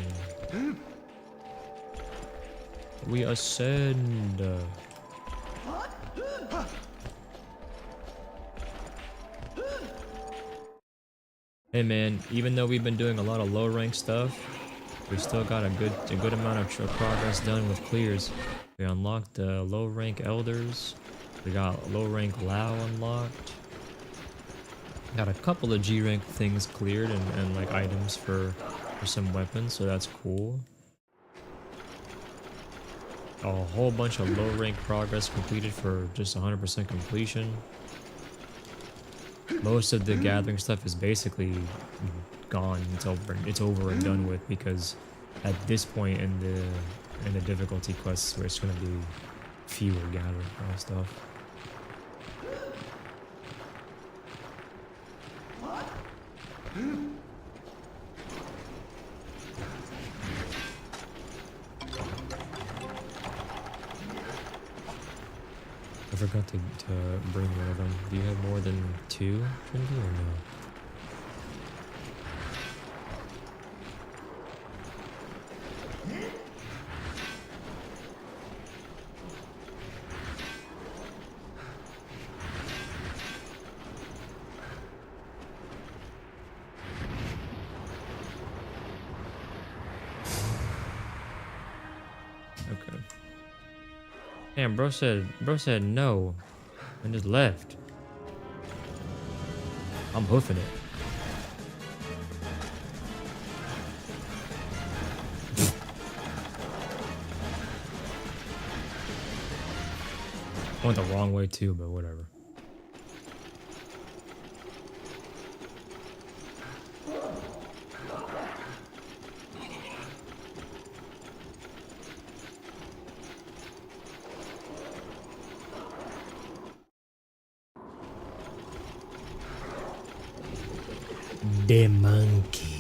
We ascend. Hey man, even though we've been doing a lot of low rank stuff, we still got a good amount of progress done with clears. We unlocked the low rank elders. We got low rank Lao unlocked. Got a couple of G rank things cleared and like items for some weapons, so that's cool. A whole bunch of low rank progress completed for just 100% completion. Most of the gathering stuff is basically gone. It's over and done with, because at this point in the difficulty quests, where it's gonna be fewer gathering kind of stuff. I forgot to bring one of them. Do you have more than 2, Trinity, or no? Okay. Damn, bro said no and just left. I'm hoofing it. Went the wrong way too, but whatever. The monkey.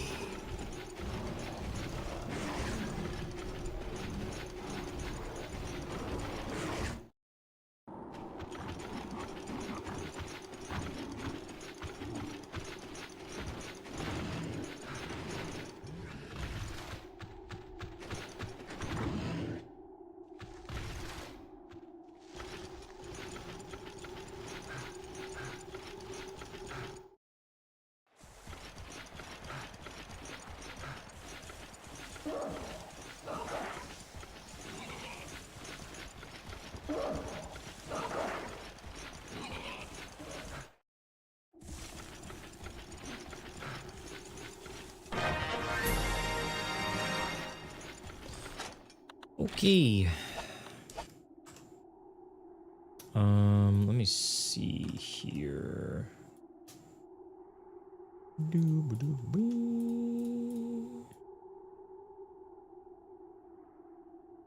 Okay. Let me see here.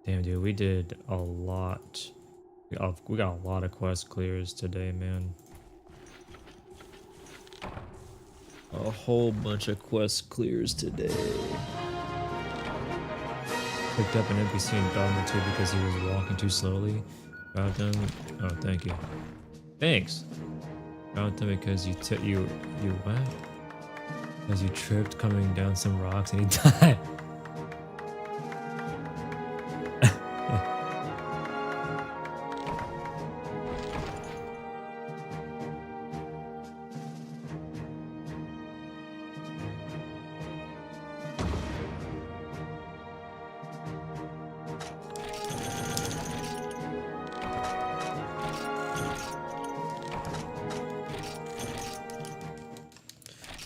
Damn, dude, we did a lot. We got a lot of quest clears today, man. A whole bunch of quest clears today. Picked up an NPC in Dogma 2 because he was walking too slowly. Got them. Oh, thank you. Thanks. Got them because you what? Because you tripped coming down some rocks and he died.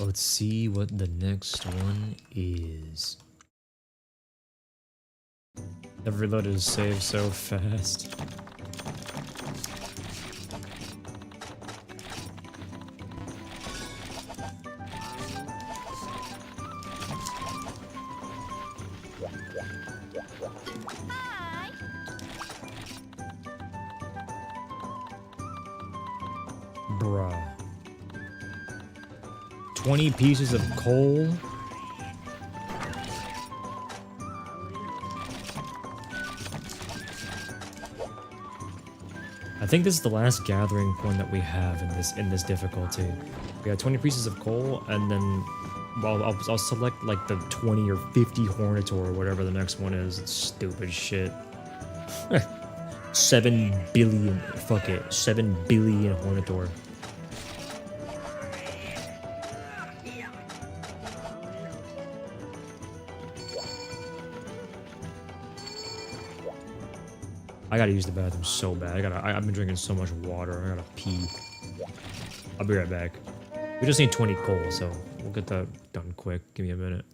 Let's see what the next one is. I've reloaded his save so fast. Bruh. 20 pieces of coal. I think this is the last gathering point that we have in this difficulty. We got 20 pieces of coal, and then I'll select like the 20 or 50 Hornitour or whatever the next one is. It's stupid shit. 7 billion. Fuck it. 7 billion Hornitour. I gotta use the bathroom so bad. I've been drinking so much water. I gotta pee. I'll be right back. We just need 20 coal, so we'll get that done quick. Give me a minute.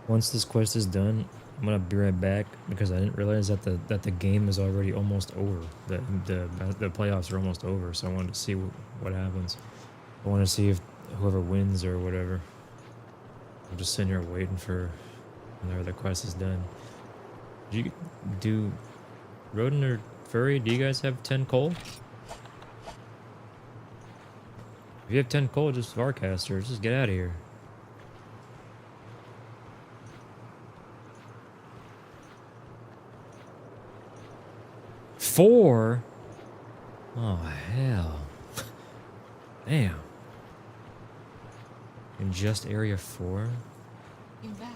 Once this quest is done, I'm gonna be right back because I didn't realize that the game is already almost over. The playoffs are almost over, so I wanted to see what happens. I want to see if whoever wins or whatever. I'm just sitting here waiting for whenever the quest is done. Do Rodent or Furry? Do you guys have 10 coal? If you have 10 coal, just Varcaster. Just get out of here. 4? Oh, hell. Damn. In just area 4? You back.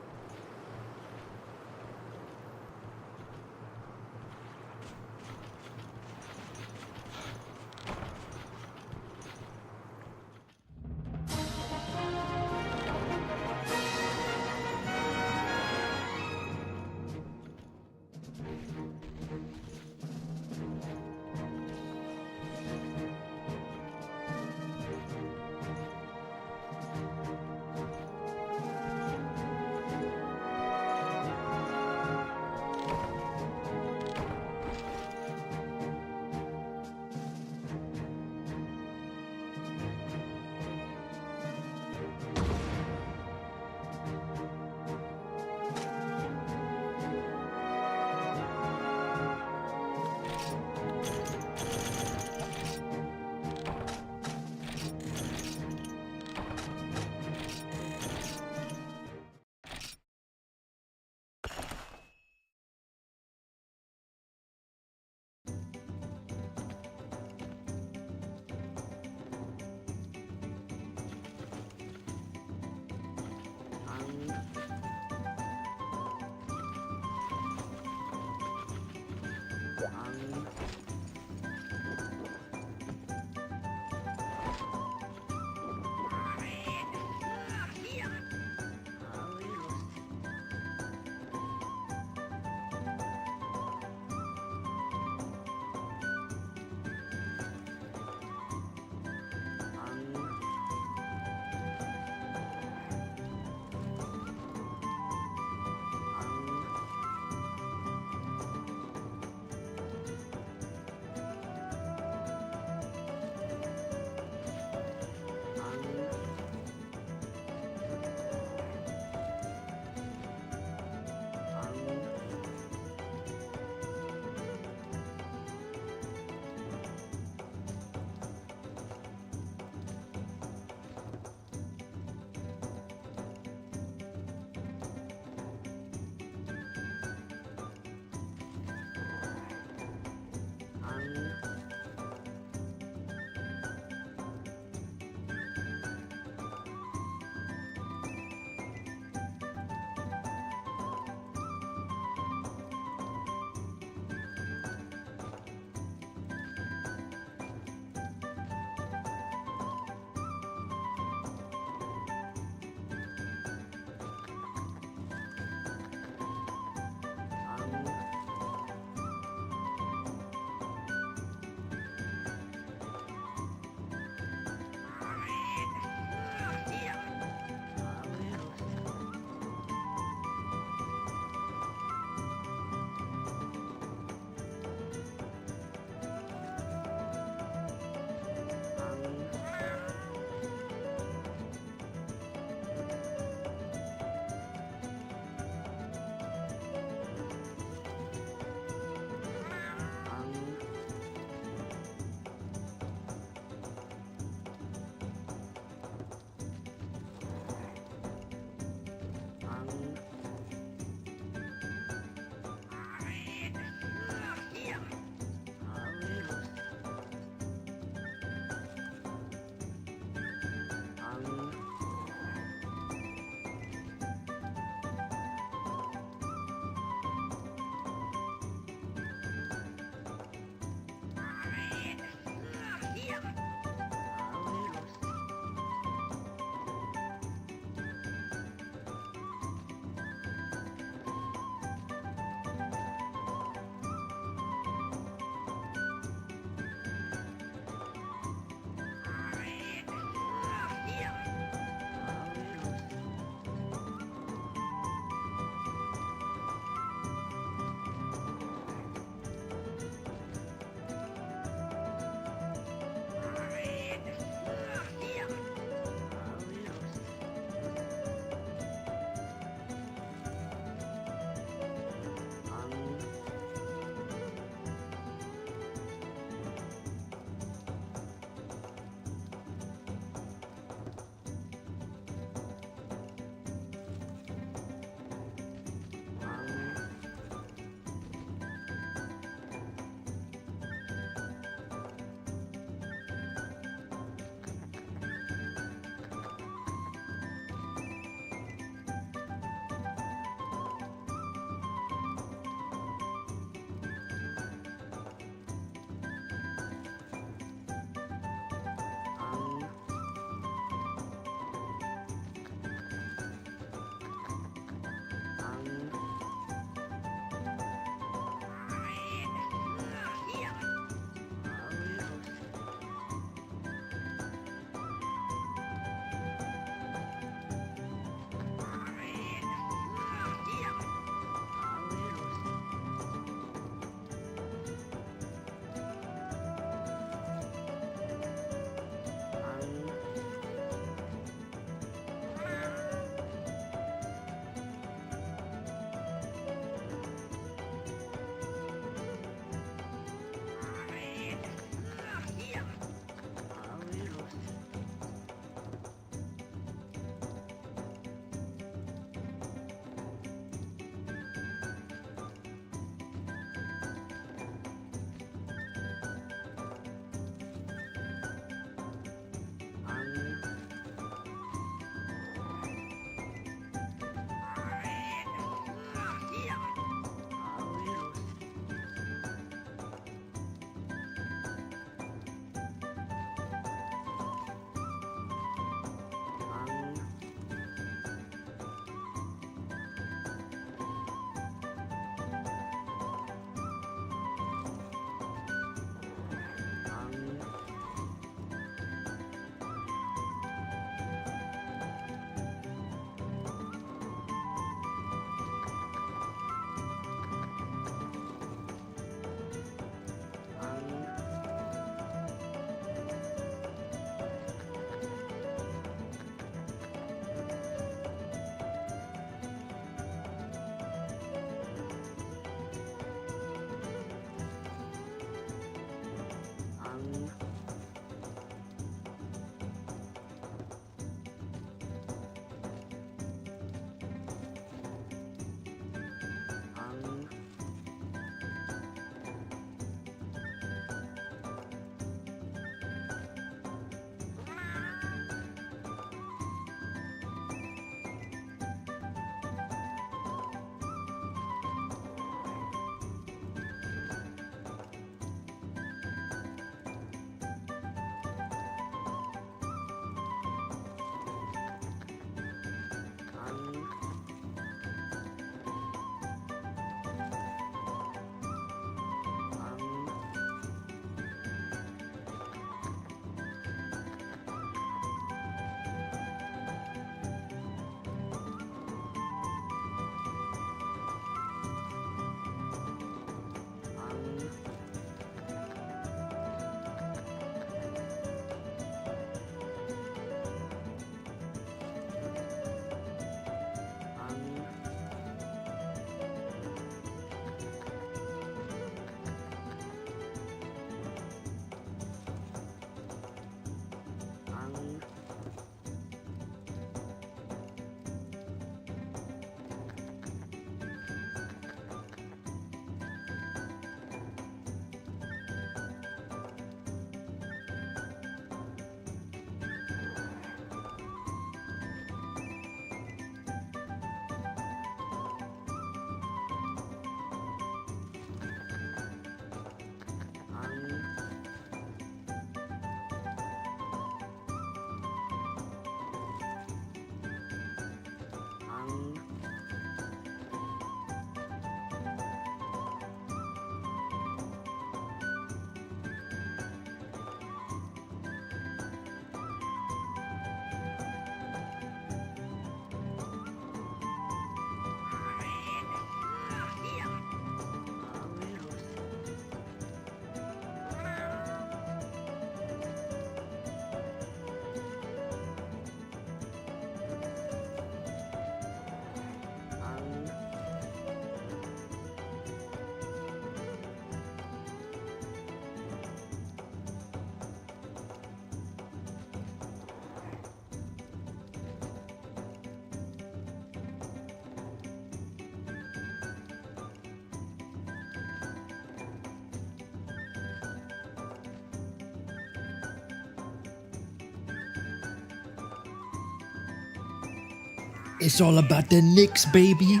It's all about the Knicks, baby.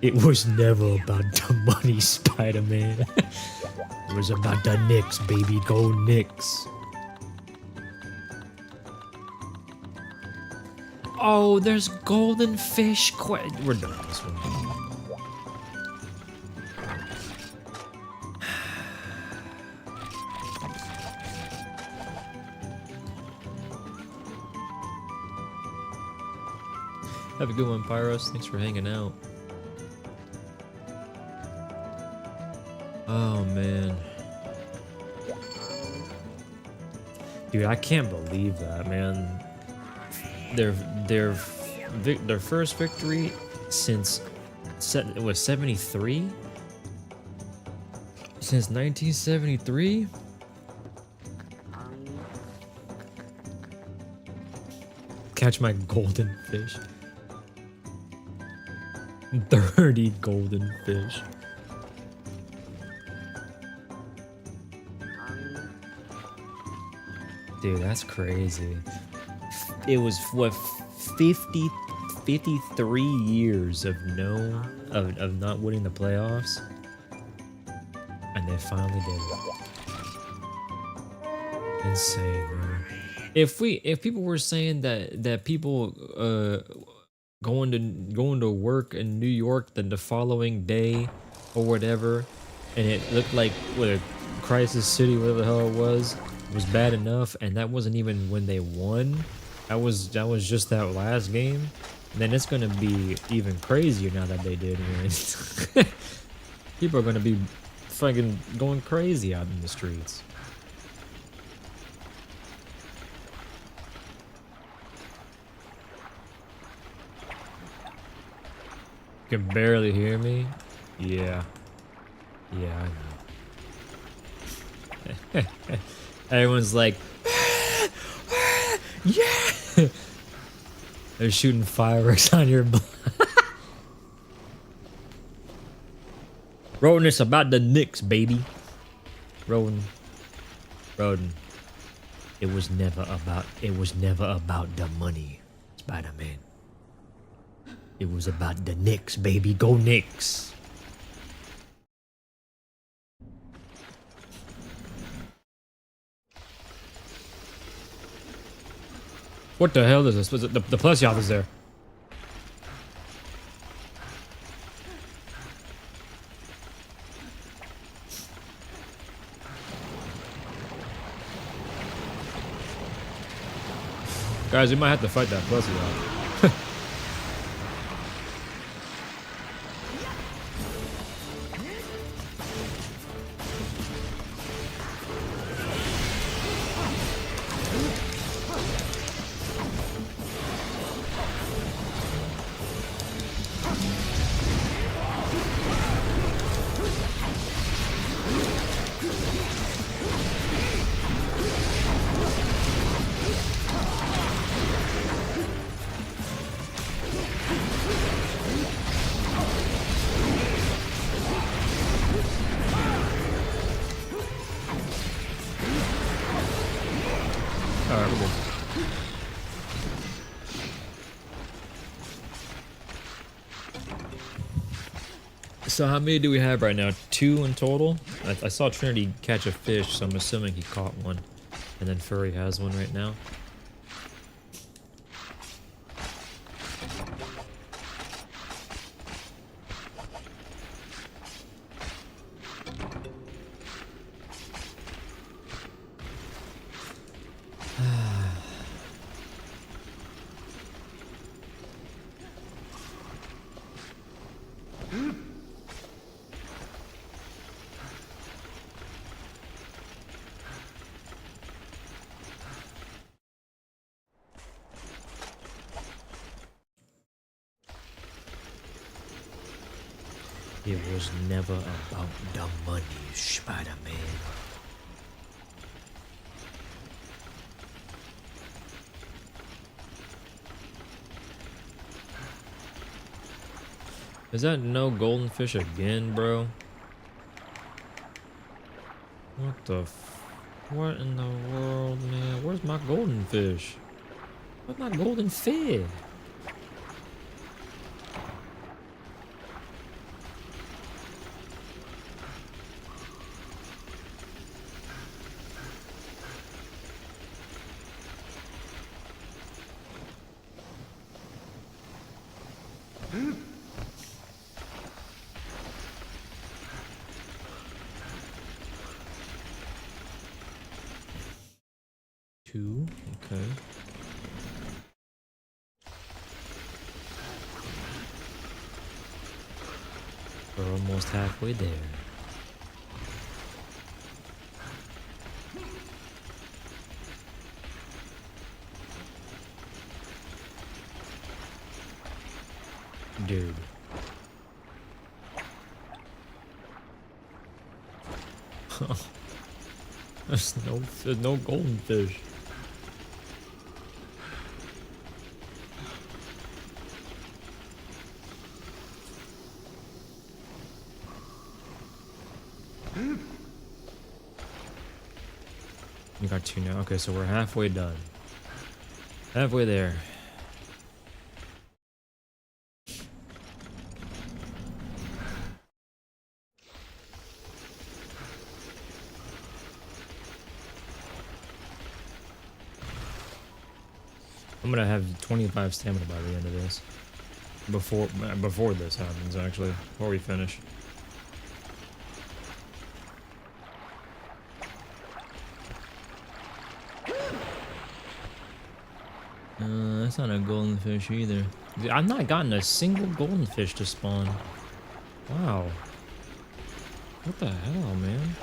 It was never about the money, Spider-Man. It was about the Knicks, baby. Go Knicks. Oh, there's golden fish. We're done with this one. Have a good one, Pyros. Thanks for hanging out. Oh, man. Dude, I can't believe that, man. Their first victory since it was 73? Since 1973? Catch my golden fish. 30 golden fish. Dude, that's crazy. It was what 53 years of not winning the playoffs, and they finally did it. Insane, man. If people were saying that people going to work in New York the following day or whatever, and it looked like what a Crisis City, whatever the hell it was bad enough, and that wasn't even when they won. That was just that last game. Then it's gonna be even crazier now that they did win. People are gonna be fucking going crazy out in the streets. You can barely hear me? Yeah. Yeah, I know. Everyone's like, yeah! They're shooting fireworks on your block. Roden, it's about the Knicks, baby. Roden. It was never about the money, Spider-Man. It was about the Knicks, baby. Go Knicks. What the hell is this? Was it the plus yacht is there? Guys, we might have to fight that plus yacht. Alright, we're good. So how many do we have right now? 2 in total? I saw Trinity catch a fish, so I'm assuming he caught one. And then Furry has one right now. It was never about the money, Spider-Man. Is that no golden fish again, bro? What the f... What in the world, man? Where's my golden fish? Where's my golden fish? Two, okay. We're almost halfway there. Dude. There's no golden fish. You got two now. Okay, so we're halfway done. Halfway there. I'm gonna have 25 stamina by the end of this. Before this happens, actually. Before we finish. That's not a golden fish either. Dude, I've not gotten a single golden fish to spawn. Wow. What the hell, man?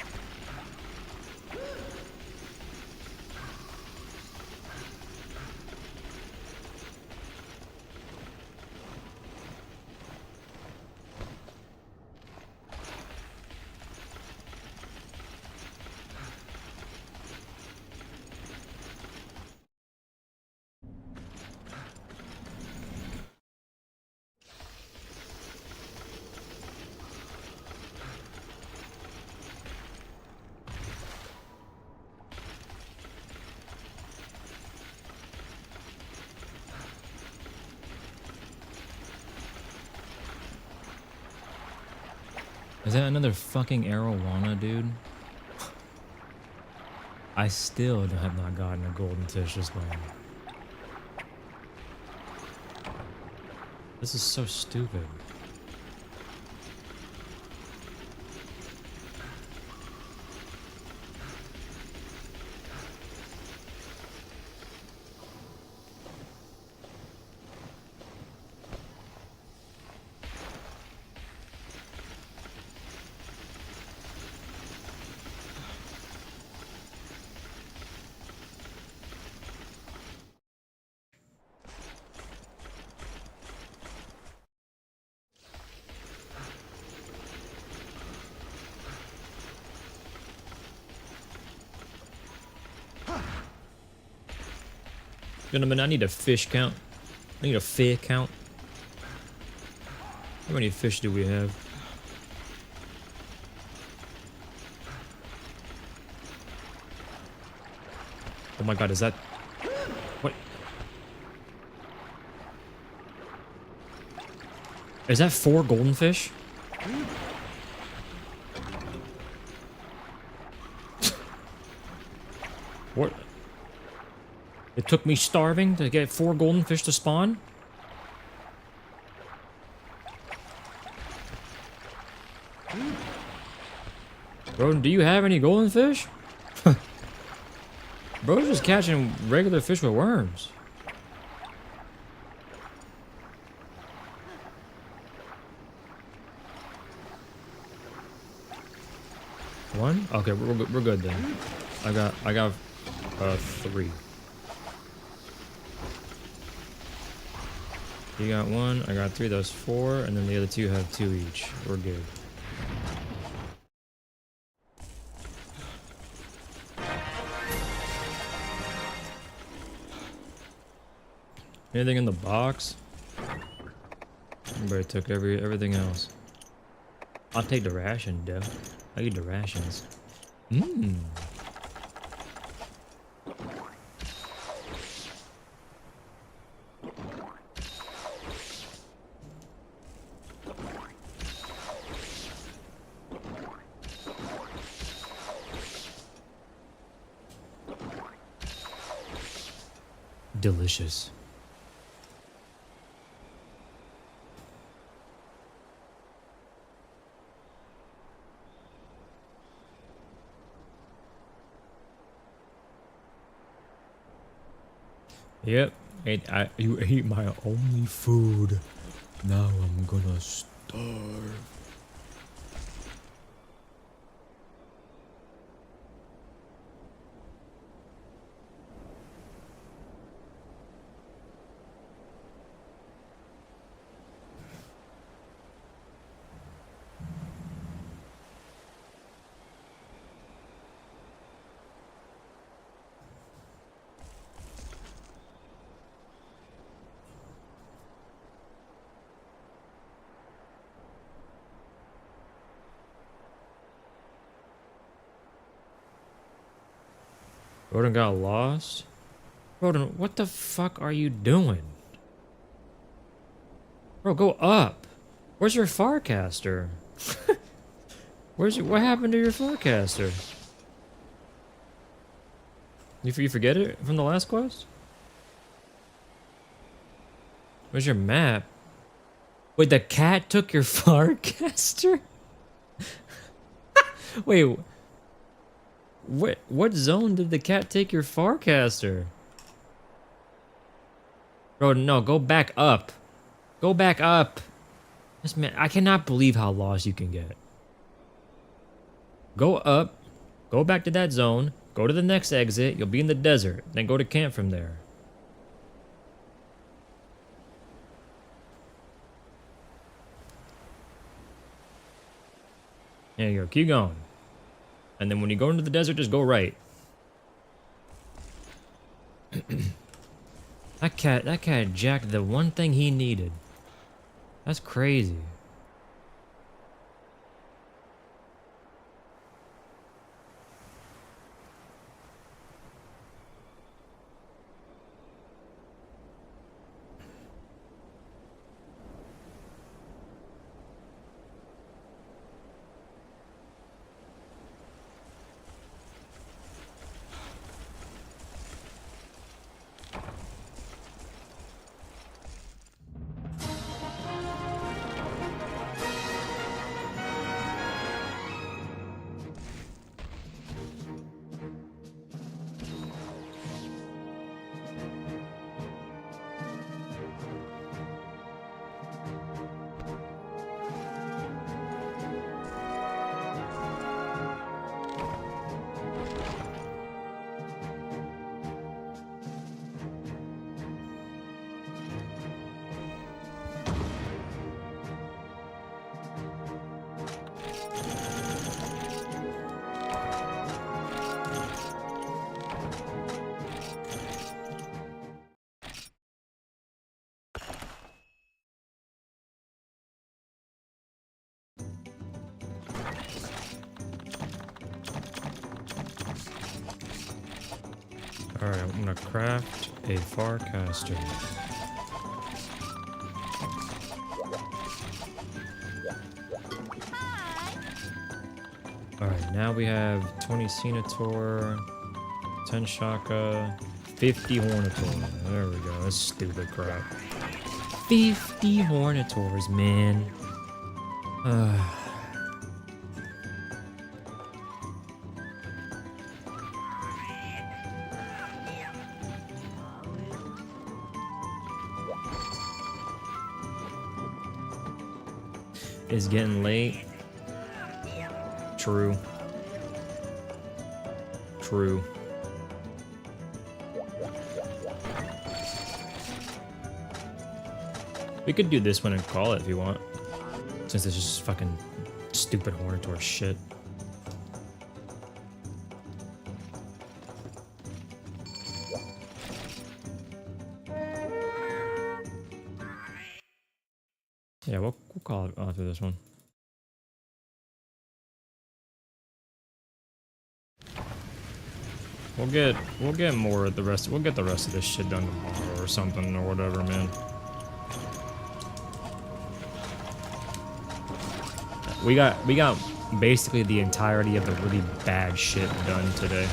Is that another fucking arowana, dude? I still have not gotten a golden fish this way. This is so stupid. Gentlemen, I need a fish count. I need a fish count. How many fish do we have? Oh my god, is that... What? Is that 4 golden fish? What? It took me starving to get 4 golden fish to spawn? Bro, do you have any golden fish? Bro's just catching regular fish with worms. One? Okay, we're good then. I got 3. You got 1, I got 3, that's 4, and then the other 2 have 2 each. We're good. Anything in the box? Everybody took everything else. I'll take the ration, dude. I eat the rations. Mmm. Delicious. Yep. You ate my only food. Now I'm gonna starve. Roden got lost? Roden, what the fuck are you doing? Bro, go up. Where's your Farcaster? What happened to your Farcaster? You forget it from the last quest? Where's your map? Wait, the cat took your Farcaster? Wait, what zone did the cat take your Farcaster? Bro, no, go back up. Go back up. This man, I cannot believe how lost you can get. Go up, go back to that zone, go to the next exit, you'll be in the desert, then go to camp from there. There you go, keep going. And then when you go into the desert, just go right. That cat jacked the one thing he needed. That's crazy. Alright, I'm gonna craft a Farcaster. Alright, now we have 20 Senator, 10 Shaka, 50 Hornitor. There we go, that's stupid crap. 50 Hornitors, man. It's getting late. True. True. We could do this one and call it if you want. Since it's just fucking stupid Hornitor shit. Yeah, we'll call it after this one. We'll get more of the rest. We'll get the rest of this shit done tomorrow or something or whatever, man. We got basically the entirety of the really bad shit done today,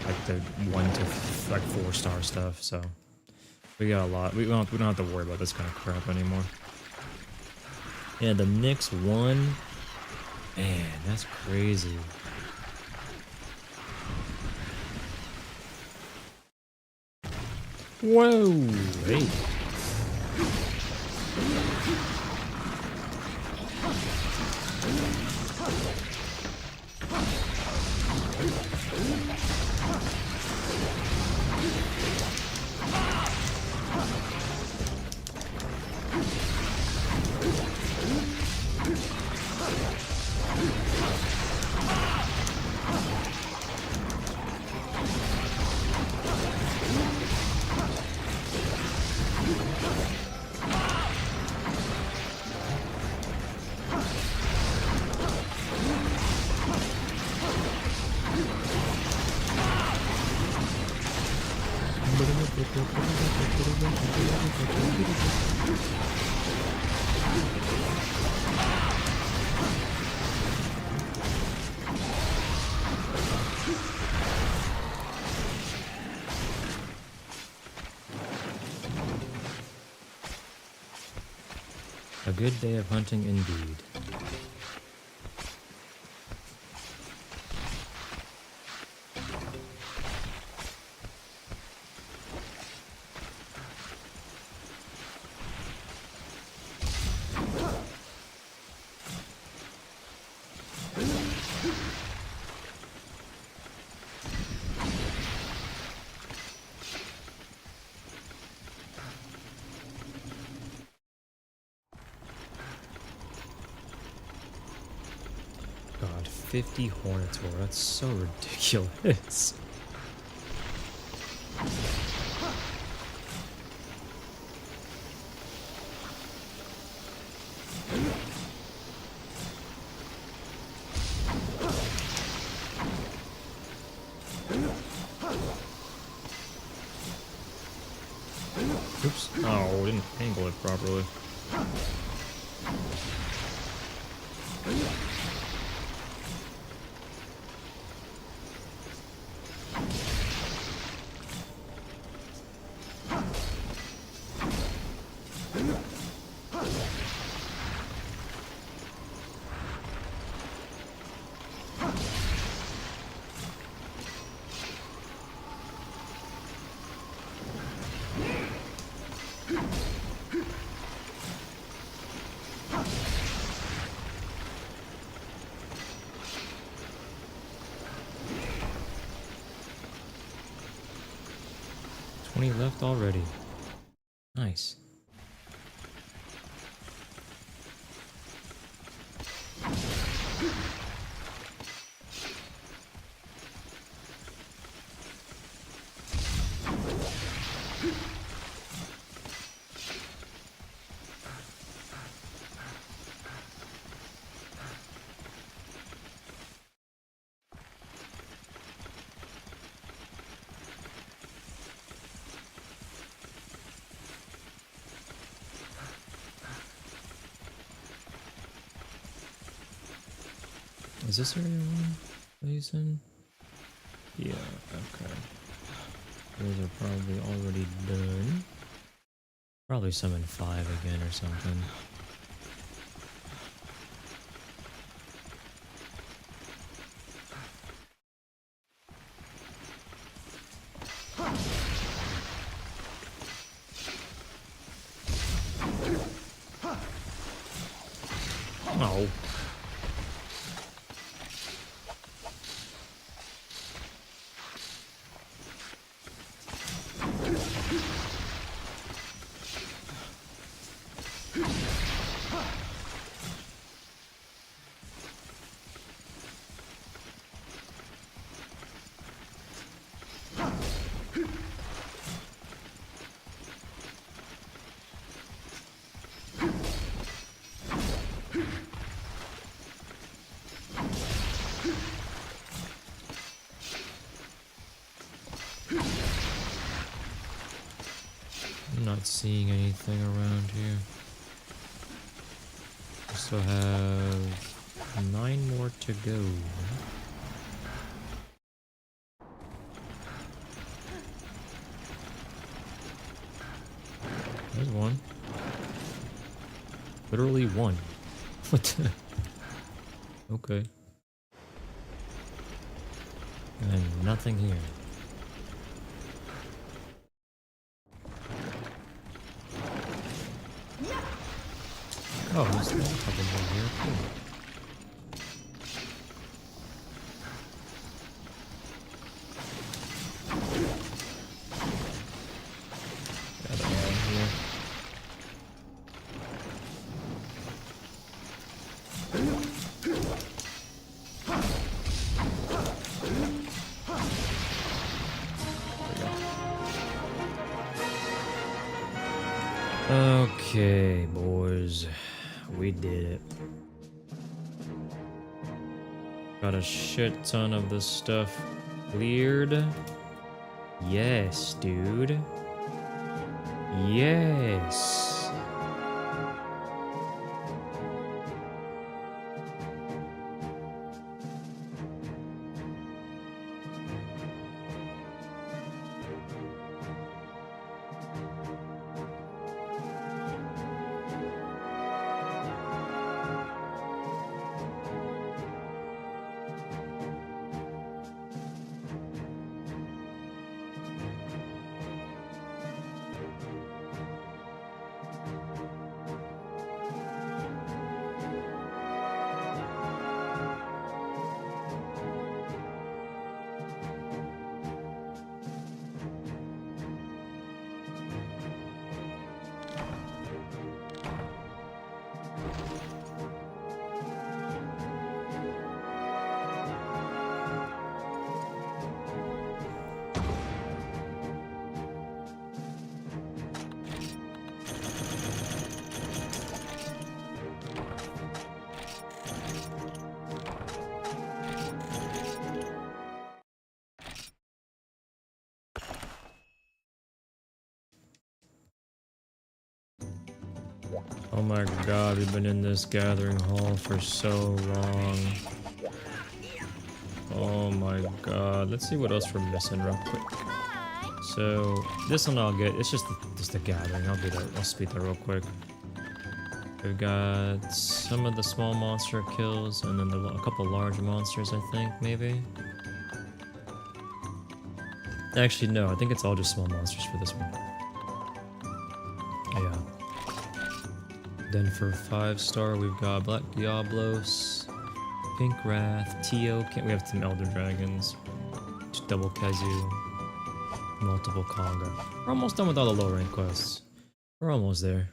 like the 1 to 4-star stuff. So We got a lot. We don't have to worry about this kind of crap anymore. Yeah, the Knicks won. Man, that's crazy. Whoa! Hey. A good day of hunting indeed. God, 50 Hornetour, that's so ridiculous. Oops. Oh, didn't angle it properly. Left already. Nice. Is this area one plays in? Yeah, okay. Those are probably already done. Probably summon 5 again or something. Oh. I'm not seeing anything around here. We still have 9 more to go. There's one. Literally one. What the? Okay. And nothing here. Oh, there's a couple more here. Cool. Got them all here. Okay, boys, we did it. Got a shit ton of this stuff cleared. Yes, dude. Yes. Oh my god, we've been in this gathering hall for so long. Oh my god. Let's see what else we're missing real quick. So, this one I'll get. It's just the gathering. I'll speed that real quick. We've got some of the small monster kills, and then a couple large monsters, I think, maybe. Actually, no. I think it's all just small monsters for this one. Yeah. Then for 5-star, we've got Black Diablos, Pink Wrath, Tio. We have some Elder Dragons, double Kazu, multiple Conga. We're almost done with all the low rank quests. We're almost there.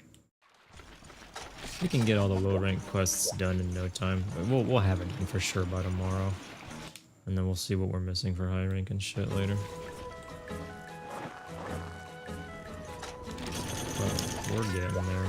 We can get all the low rank quests done in no time. We'll have it done for sure by tomorrow, and then we'll see what we're missing for high rank and shit later. But we're getting there.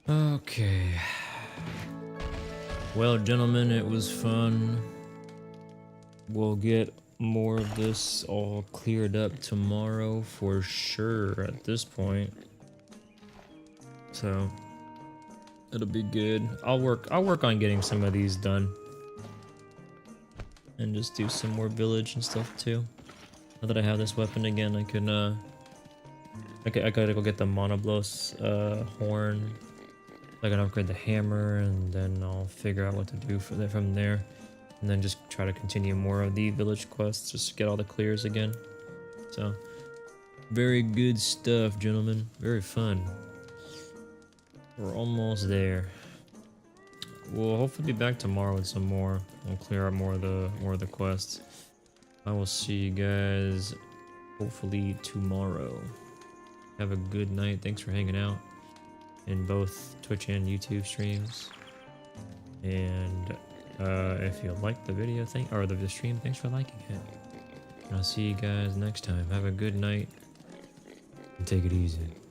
Okay. Well, gentlemen, it was fun. We'll get more of this all cleared up tomorrow for sure at this point. So it'll be good. I'll work on getting some of these done. And just do some more village and stuff too. Now that I have this weapon again, I gotta go get the Monoblos horn. I can upgrade the hammer, and then I'll figure out what to do from there. and then just try to continue more of the village quests, just get all the clears again. So, very good stuff, gentlemen. Very fun. We're almost there. We'll hopefully be back tomorrow with some more. We'll clear out more of the quests. I will see you guys hopefully tomorrow. Have a good night. Thanks for hanging out in both Twitch and YouTube streams. And if you liked the video, or the stream, thanks for liking it. And I'll see you guys next time. Have a good night and take it easy.